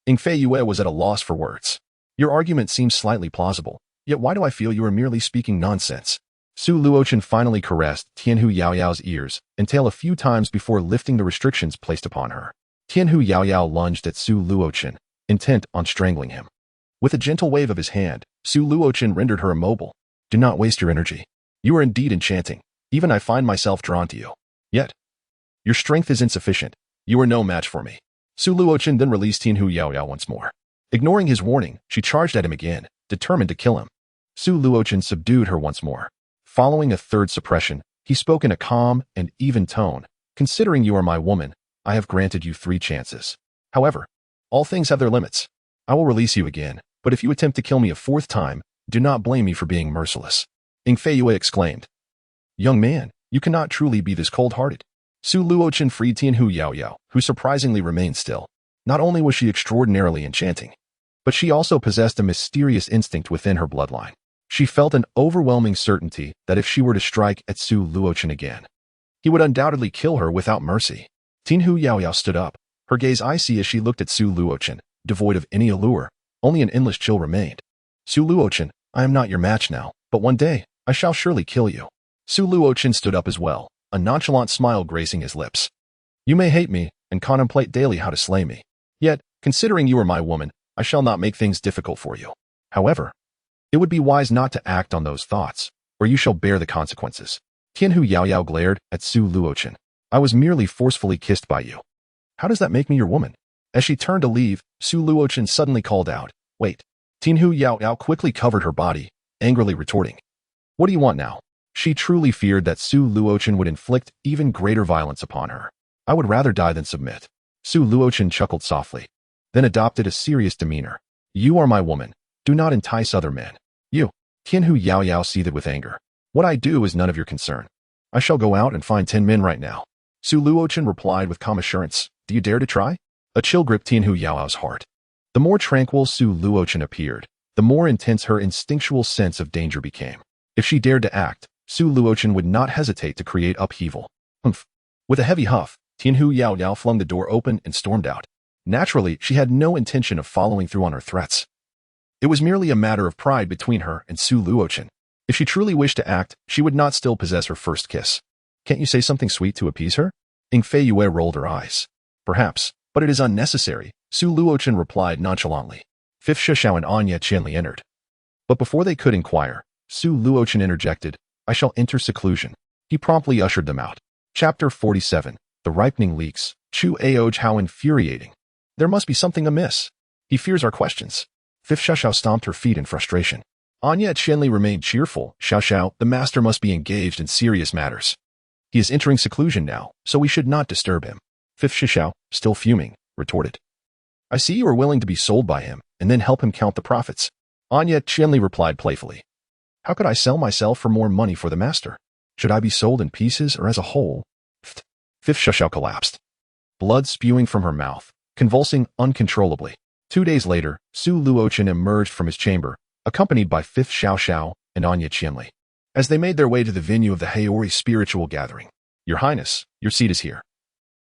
Ying Feiyue was at a loss for words. Your argument seems slightly plausible, yet why do I feel you are merely speaking nonsense? Su Luochen finally caressed Tianhu Yao Yao's ears and tail a few times before lifting the restrictions placed upon her. Tianhu Yao Yao lunged at Su Luochen, intent on strangling him. With a gentle wave of his hand, Su Luochen rendered her immobile. Do not waste your energy. You are indeed enchanting. Even I find myself drawn to you. Yet, your strength is insufficient. You are no match for me. Su Luochen then released Tianhu Yao Yao once more. Ignoring his warning, she charged at him again, determined to kill him. Su Luochen subdued her once more. Following a third suppression, he spoke in a calm and even tone. Considering you are my woman, I have granted you 3 chances. However, all things have their limits. I will release you again, but if you attempt to kill me a 4th time, do not blame me for being merciless. Ying Feiyue exclaimed. Young man, you cannot truly be this cold-hearted. Su Luochen freed Tianhu Yao Yao, who surprisingly remained still. Not only was she extraordinarily enchanting, but she also possessed a mysterious instinct within her bloodline. She felt an overwhelming certainty that if she were to strike at Su Luochen again, he would undoubtedly kill her without mercy. Tianhu Yao Yao stood up, her gaze icy as she looked at Su Luochen, devoid of any allure. Only an endless chill remained. Su Luochen, I am not your match now, but one day, I shall surely kill you. Su Luochen stood up as well, a nonchalant smile gracing his lips. You may hate me and contemplate daily how to slay me. Yet, considering you are my woman, I shall not make things difficult for you. However, it would be wise not to act on those thoughts, or you shall bear the consequences. Tianhu Yao Yao glared at Su Luochen. I was merely forcefully kissed by you. How does that make me your woman? As she turned to leave, Su Luochen suddenly called out, Wait. Tianhu Yao Yao quickly covered her body, angrily retorting. What do you want now? She truly feared that Su Luochen would inflict even greater violence upon her. I would rather die than submit. Su Luochen chuckled softly, then adopted a serious demeanor. You are my woman. Do not entice other men. You. Tianhu Yao Yao seethed with anger. What I do is none of your concern. I shall go out and find 10 men right now. Su Luochen replied with calm assurance. Do you dare to try? A chill gripped Tianhu Yao's heart. The more tranquil Su Luochen appeared, the more intense her instinctual sense of danger became. If she dared to act, Su Luochen would not hesitate to create upheaval. Humph. With a heavy huff, Tianhu Yao flung the door open and stormed out. Naturally, she had no intention of following through on her threats. It was merely a matter of pride between her and Su Luochen. If she truly wished to act, she would not still possess her first kiss. Can't you say something sweet to appease her? Ying Fei Yue rolled her eyes. Perhaps, but it is unnecessary, Su Luochen replied nonchalantly. Fifth Shishao and Anya Qianli entered. But before they could inquire, Su Luochen interjected, I shall enter seclusion. He promptly ushered them out. Chapter 47. The Ripening Leaks. Chu Aoj, how infuriating. There must be something amiss. He fears our questions. Fifth Shishao stomped her feet in frustration. Anya Qianli remained cheerful. Xiao, the master must be engaged in serious matters. He is entering seclusion now, so we should not disturb him. Fifth Shishao, still fuming, retorted. I see you are willing to be sold by him, and then help him count the profits. Anya Qianli replied playfully. How could I sell myself for more money for the master? Should I be sold in pieces or as a whole? Fifth Shishao collapsed. Blood spewing from her mouth, convulsing uncontrollably. 2 days later, Su Luochen emerged from his chamber, accompanied by Fifth Xiao and Anya Qianli. As they made their way to the venue of the Haori spiritual gathering, Your Highness, your seat is here.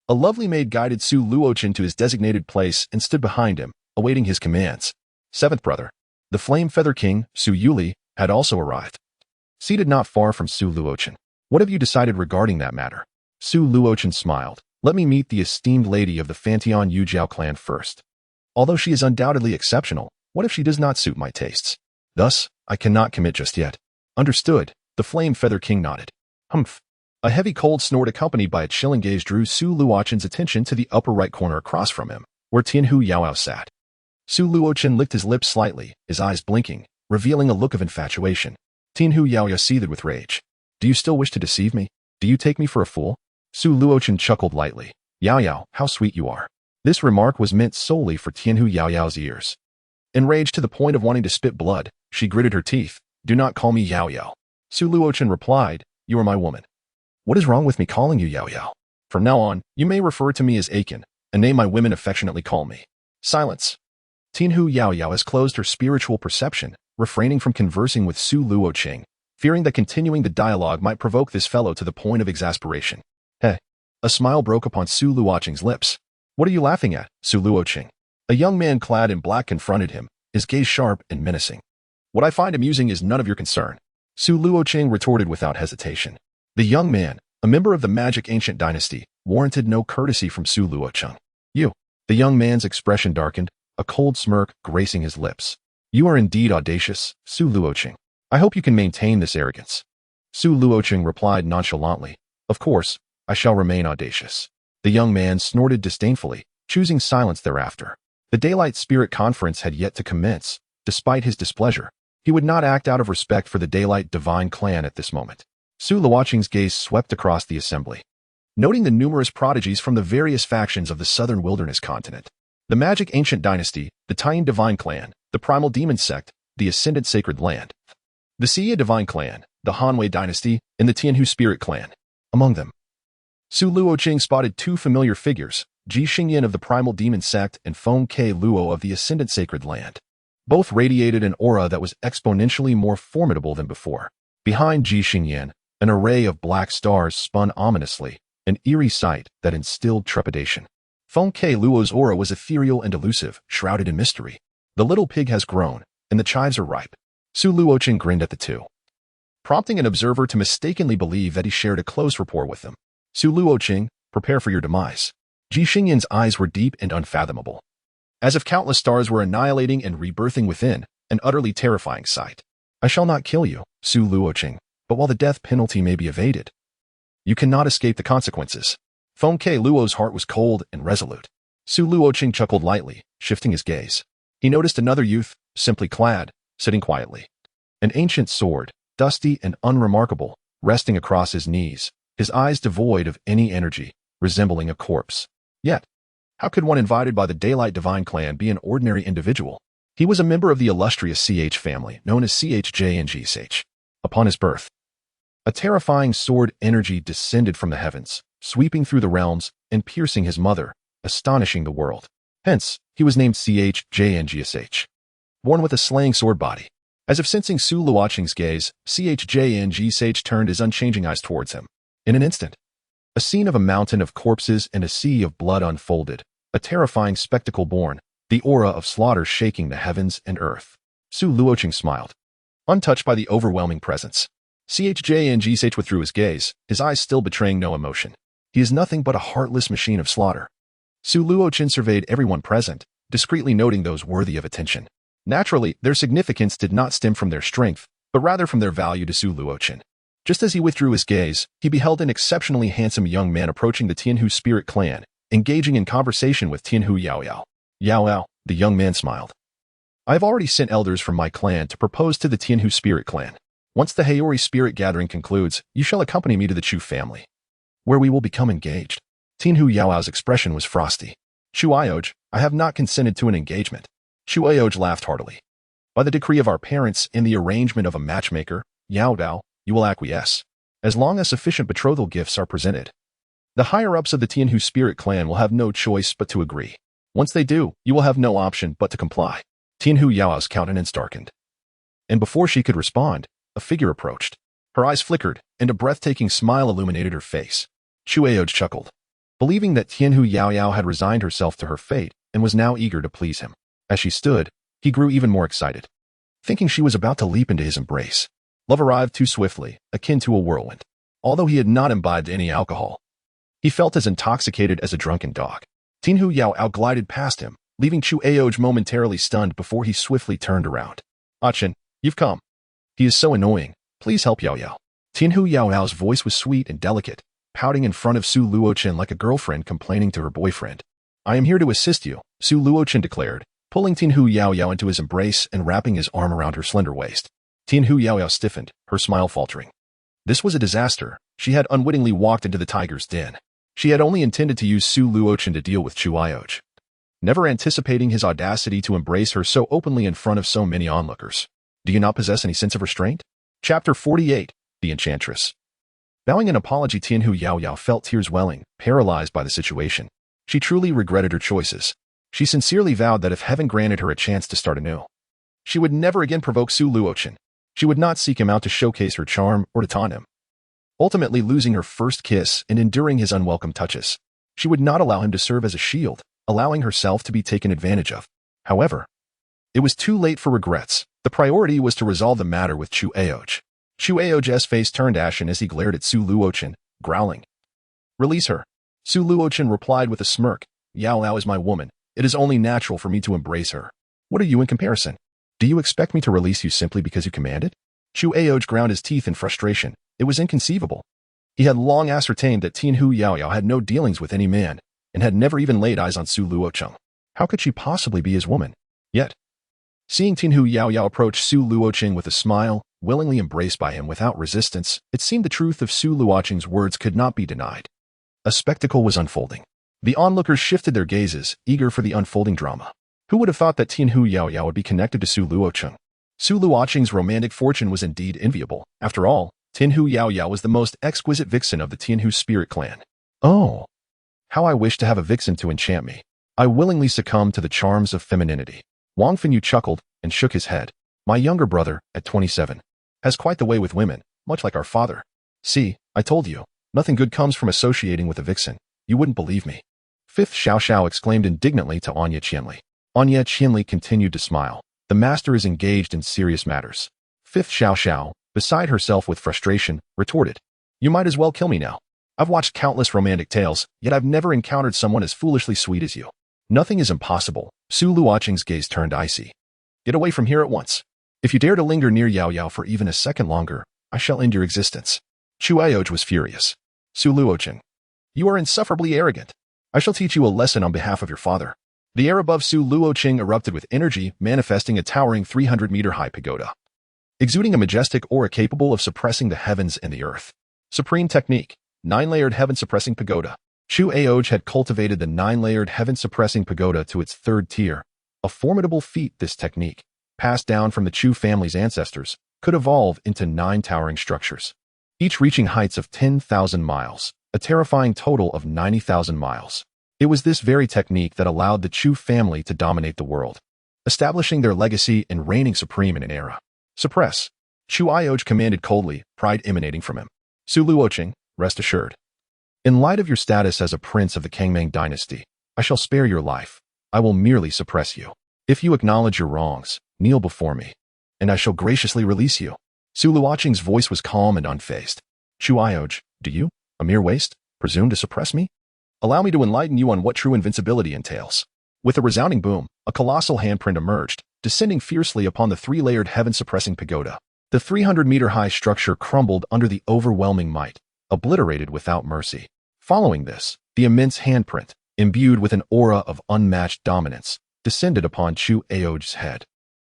A lovely maid guided Su Luochen to his designated place and stood behind him, awaiting his commands. Seventh brother, the Flame Feather King, Su Yuli, had also arrived. Seated not far from Su Luochen. What have you decided regarding that matter? Su Luochen smiled. Let me meet the esteemed lady of the Fantian Yujiao clan first. Although she is undoubtedly exceptional, what if she does not suit my tastes? Thus, I cannot commit just yet. Understood, the Flame Feather King nodded. Humph. A heavy cold snort accompanied by a chilling gaze drew Su Luochen's attention to the upper right corner across from him, where Tianhu Yao sat. Su Luochen licked his lips slightly, his eyes blinking, revealing a look of infatuation. Tianhu Yao seethed with rage. Do you still wish to deceive me? Do you take me for a fool? Su Luochen chuckled lightly. Yao, how sweet you are. This remark was meant solely for Tianhu Yao's ears. Enraged to the point of wanting to spit blood, she gritted her teeth. Do not call me Yao. Su Luochen replied, you are my woman. What is wrong with me calling you Yao? From now on, you may refer to me as Aiken, a name my women affectionately call me. Silence. Tianhu Yao has closed her spiritual perception, refraining from conversing with Su Luochen, fearing that continuing the dialogue might provoke this fellow to the point of exasperation. Hey. A smile broke upon Su Luochen's lips. What are you laughing at, Su Luochen? A young man clad in black confronted him, his gaze sharp and menacing. What I find amusing is none of your concern. Su Luochen retorted without hesitation. The young man, a member of the magic ancient dynasty, warranted no courtesy from Su Luochen. You. The young man's expression darkened, a cold smirk gracing his lips. You are indeed audacious, Su Luochen. I hope you can maintain this arrogance. Su Luochen replied nonchalantly. Of course, I shall remain audacious. The young man snorted disdainfully, choosing silence thereafter. The Daylight Spirit Conference had yet to commence. Despite his displeasure, he would not act out of respect for the Daylight Divine Clan at this moment. Su Luochen's gaze swept across the assembly. Noting the numerous prodigies from the various factions of the southern wilderness continent, the Magic Ancient Dynasty, the Taiyin Divine Clan, the Primal Demon Sect, the Ascendant Sacred Land, the Xia Divine Clan, the Hanwei Dynasty, and the Tianhu Spirit Clan. Among them, Su Luochen spotted two familiar figures, Ji Xingyan of the Primal Demon Sect and Feng Ke Luo of the Ascendant Sacred Land. Both radiated an aura that was exponentially more formidable than before. Behind Ji Xingyan, an array of black stars spun ominously, an eerie sight that instilled trepidation. Feng Ke Luo's aura was ethereal and elusive, shrouded in mystery. The little pig has grown, and the chives are ripe. Su Luochen grinned at the two, prompting an observer to mistakenly believe that he shared a close rapport with them. Su Luochen, prepare for your demise. Ji Xingyan's eyes were deep and unfathomable, as if countless stars were annihilating and rebirthing within, an utterly terrifying sight. I shall not kill you, Su Luochen, but while the death penalty may be evaded, you cannot escape the consequences. Feng Ke Luo's heart was cold and resolute. Su Luochen chuckled lightly, shifting his gaze. He noticed another youth, simply clad, sitting quietly. An ancient sword, dusty and unremarkable, resting across his knees, his eyes devoid of any energy, resembling a corpse. Yet, how could one invited by the Daylight Divine Clan be an ordinary individual? He was a member of the illustrious CH family, known as CHJ and GSH. Upon his birth, a terrifying sword energy descended from the heavens, sweeping through the realms and piercing his mother, astonishing the world. Hence, he was named Chjngsh. Born with a slaying sword body. As if sensing Su Luocheng's gaze, Chjngsh turned his unchanging eyes towards him. In an instant, a scene of a mountain of corpses and a sea of blood unfolded, a terrifying spectacle born, the aura of slaughter shaking the heavens and earth. Su Luocheng smiled, untouched by the overwhelming presence. Chjngsh withdrew his gaze, his eyes still betraying no emotion. He is nothing but a heartless machine of slaughter. Su Luochen surveyed everyone present, discreetly noting those worthy of attention. Naturally, their significance did not stem from their strength, but rather from their value to Su Luochen. Just as he withdrew his gaze, he beheld an exceptionally handsome young man approaching the Tianhu spirit clan, engaging in conversation with Tianhu Yaoyao. Yaoyao, the young man smiled. I have already sent elders from my clan to propose to the Tianhu spirit clan. Once the Haori spirit gathering concludes, you shall accompany me to the Chu family, where we will become engaged. Tianhu Yaoyao's expression was frosty. Chu Ioj, I have not consented to an engagement. Chu Ioj laughed heartily. By the decree of our parents and the arrangement of a matchmaker, Yao Dao, you will acquiesce, as long as sufficient betrothal gifts are presented. The higher-ups of the Tianhu spirit clan will have no choice but to agree. Once they do, you will have no option but to comply. Tianhu Yao's countenance darkened. And before she could respond, a figure approached. Her eyes flickered, and a breathtaking smile illuminated her face. Chu Aoj chuckled, believing that Tianhu Yaoyao had resigned herself to her fate and was now eager to please him. As she stood, he grew even more excited, thinking she was about to leap into his embrace. Love arrived too swiftly, akin to a whirlwind. Although he had not imbibed any alcohol, he felt as intoxicated as a drunken dog. Tianhu Yaoyao glided past him, leaving Chu Aoj momentarily stunned before he swiftly turned around. Achin, you've come. He is so annoying. Please help Yaoyao. Tianhu Yaoyao's voice was sweet and delicate, pouting in front of Su Luochen like a girlfriend complaining to her boyfriend. I am here to assist you, Su Luochen declared, pulling Tianhu Yaoyao into his embrace and wrapping his arm around her slender waist. Tianhu Yaoyao stiffened, her smile faltering. This was a disaster. She had unwittingly walked into the tiger's den. She had only intended to use Su Luochen to deal with Chu Ioj, never anticipating his audacity to embrace her so openly in front of so many onlookers. Do you not possess any sense of restraint? Chapter 48, The Enchantress. Bowing an apology, Tianhu Yaoyao felt tears welling, paralyzed by the situation. She truly regretted her choices. She sincerely vowed that if heaven granted her a chance to start anew, she would never again provoke Su Luochen. She would not seek him out to showcase her charm or to taunt him. Ultimately losing her first kiss and enduring his unwelcome touches, she would not allow him to serve as a shield, allowing herself to be taken advantage of. However, it was too late for regrets. The priority was to resolve the matter with Chu Aoj. Chu Aoj's face turned ashen as he glared at Su Luochen, growling. Release her. Su Luochen replied with a smirk. Yaoyao is my woman. It is only natural for me to embrace her. What are you in comparison? Do you expect me to release you simply because you commanded? Chu Aoj ground his teeth in frustration. It was inconceivable. He had long ascertained that Tianhu Yaoyao had no dealings with any man, and had never even laid eyes on Su Luochen. How could she possibly be his woman? Yet, seeing Tianhu Yaoyao approach Su Luochen with a smile, willingly embraced by him without resistance, it seemed the truth of Su Luochen's words could not be denied. A spectacle was unfolding. The onlookers shifted their gazes, eager for the unfolding drama. Who would have thought that Tianhu Yaoyao would be connected to Su Luochen? Su Luochen's romantic fortune was indeed enviable. After all, Tianhu Yaoyao was the most exquisite vixen of the Tianhu spirit clan. Oh, how I wish to have a vixen to enchant me. I willingly succumb to the charms of femininity. Wang Fenyu chuckled and shook his head. My younger brother, at 27, has quite the way with women, much like our father. See, I told you, nothing good comes from associating with a vixen. You wouldn't believe me. Fifth Xiao Xiao exclaimed indignantly to Anya Qianli. Anya Qianli continued to smile. The master is engaged in serious matters. Fifth Xiao Xiao, beside herself with frustration, retorted. You might as well kill me now. I've watched countless romantic tales, yet I've never encountered someone as foolishly sweet as you. Nothing is impossible. Su Luocheng's gaze turned icy. Get away from here at once. If you dare to linger near Yaoyao for even a second longer, I shall end your existence. Chu Aoj was furious. Su Luochen, you are insufferably arrogant. I shall teach you a lesson on behalf of your father. The air above Su Luochen erupted with energy, manifesting a towering 300-meter-high pagoda, exuding a majestic aura capable of suppressing the heavens and the earth. Supreme technique, 9-layered heaven-suppressing pagoda. Chu Aoj had cultivated the 9-layered heaven-suppressing pagoda to its third tier. A formidable feat, this technique, passed down from the Chu family's ancestors, could evolve into 9 towering structures, each reaching heights of 10,000 miles, a terrifying total of 90,000 miles. It was this very technique that allowed the Chu family to dominate the world, establishing their legacy and reigning supreme in an era. Suppress. Chu Ioj commanded coldly, pride emanating from him. Su Luochen, rest assured. In light of your status as a prince of the Kangmang dynasty, I shall spare your life. I will merely suppress you. If you acknowledge your wrongs, kneel before me, and I shall graciously release you. Su Luocheng's voice was calm and unfazed. Chu Ioj, do you, a mere waste, presume to suppress me? Allow me to enlighten you on what true invincibility entails. With a resounding boom, a colossal handprint emerged, descending fiercely upon the three-layered heaven-suppressing pagoda. The 300-meter-high structure crumbled under the overwhelming might, obliterated without mercy. Following this, the immense handprint, imbued with an aura of unmatched dominance, descended upon Chu Ioj's head.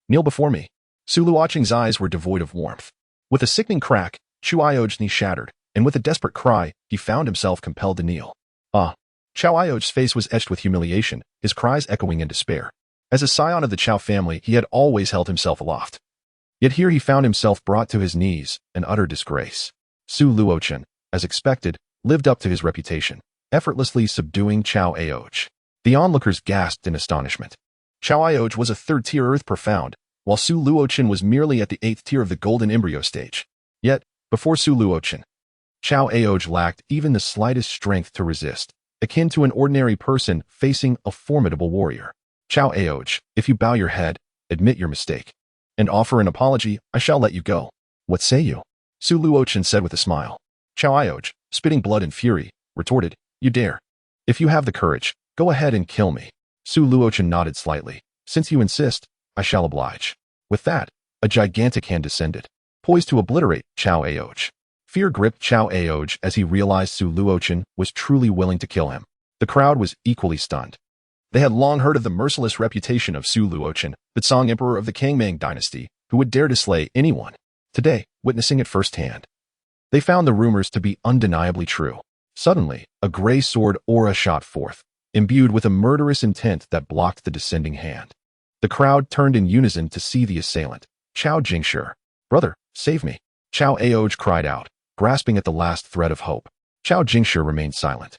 Kneel before me. Su Luocheng's eyes were devoid of warmth. With a sickening crack, Chu Ioj's knee shattered, and with a desperate cry, he found himself compelled to kneel. Ah! Chow Ioj's face was etched with humiliation, his cries echoing in despair. As a scion of the Chow family, he had always held himself aloft. Yet here he found himself brought to his knees, in utter disgrace. Su Luochen, as expected, lived up to his reputation, effortlessly subduing Chow Ioj. The onlookers gasped in astonishment. Chow Ioj was a third-tier earth profound, while Su Luochen was merely at the 8th tier of the golden embryo stage. Yet, before Su Luochen, Chow Ioj lacked even the slightest strength to resist, akin to an ordinary person facing a formidable warrior. Chow Ioj, if you bow your head, admit your mistake, and offer an apology, I shall let you go. What say you? Su Luochen said with a smile. Chow Ioj, spitting blood and fury, retorted, you dare. If you have the courage, go ahead and kill me. Su Luochen nodded slightly. Since you insist, I shall oblige. With that, a gigantic hand descended, poised to obliterate Chow Ioj. Fear gripped Chow Ioj as he realized Su Luochen was truly willing to kill him. The crowd was equally stunned. They had long heard of the merciless reputation of Su Luochen, the Song Emperor of the Kangmang dynasty, who would dare to slay anyone. Today, witnessing it firsthand, they found the rumors to be undeniably true. Suddenly, a gray sword aura shot forth, imbued with a murderous intent that blocked the descending hand. The crowd turned in unison to see the assailant. Chow Jingshi, brother, save me. Chow Ioj cried out, grasping at the last thread of hope. Chow Jingshi remained silent,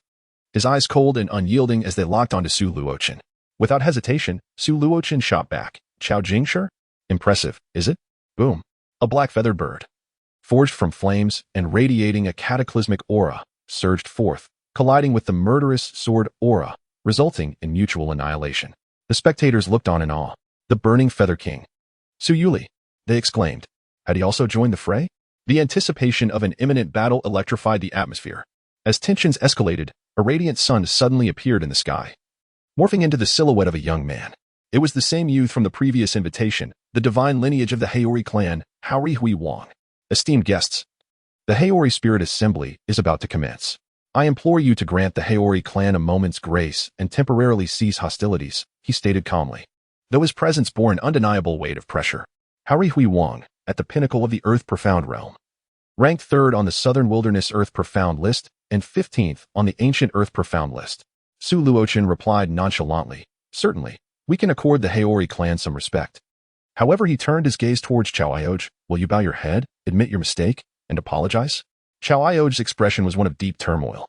his eyes cold and unyielding as they locked onto Su Luochen. Without hesitation, Su Luochen shot back. Chow Jingshi? Impressive, is it? Boom. A black-feathered bird, forged from flames and radiating a cataclysmic aura, surged forth, colliding with the murderous sword aura, resulting in mutual annihilation. The spectators looked on in awe. The burning Feather King. Su Yuli, they exclaimed. Had he also joined the fray? The anticipation of an imminent battle electrified the atmosphere. As tensions escalated, a radiant sun suddenly appeared in the sky, morphing into the silhouette of a young man. It was the same youth from the previous invitation, the divine lineage of the Haori clan, Haori Hui Wang. Esteemed guests, the Haori Spirit Assembly is about to commence. I implore you to grant the Haori clan a moment's grace and temporarily cease hostilities, he stated calmly, though his presence bore an undeniable weight of pressure. Haori Hui Wang, at the pinnacle of the Earth Profound realm, ranked 3rd on the Southern Wilderness Earth Profound list and 15th on the Ancient Earth Profound list. Su Luochen replied nonchalantly, certainly, we can accord the Haori clan some respect. However, he turned his gaze towards Chow Ioj. Will you bow your head, admit your mistake, and apologize? Chow Ioj's expression was one of deep turmoil.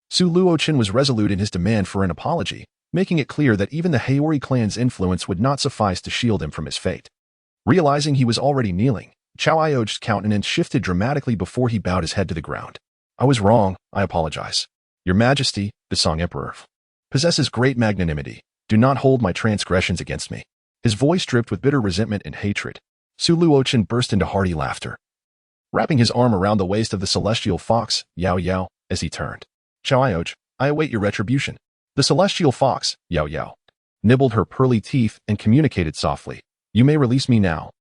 Su Luochen was resolute in his demand for an apology, making it clear that even the Haori clan's influence would not suffice to shield him from his fate. Realizing he was already kneeling, Chow Ioj's countenance shifted dramatically before he bowed his head to the ground. I was wrong, I apologize. Your Majesty, the Song Emperor, possesses great magnanimity. Do not hold my transgressions against me. His voice dripped with bitter resentment and hatred. Su Luochen burst into hearty laughter, wrapping his arm around the waist of the celestial fox, Yao Yao, as he turned. Chow Ioj, I await your retribution. The celestial fox, Yao Yao, nibbled her pearly teeth and communicated softly. You may release me now,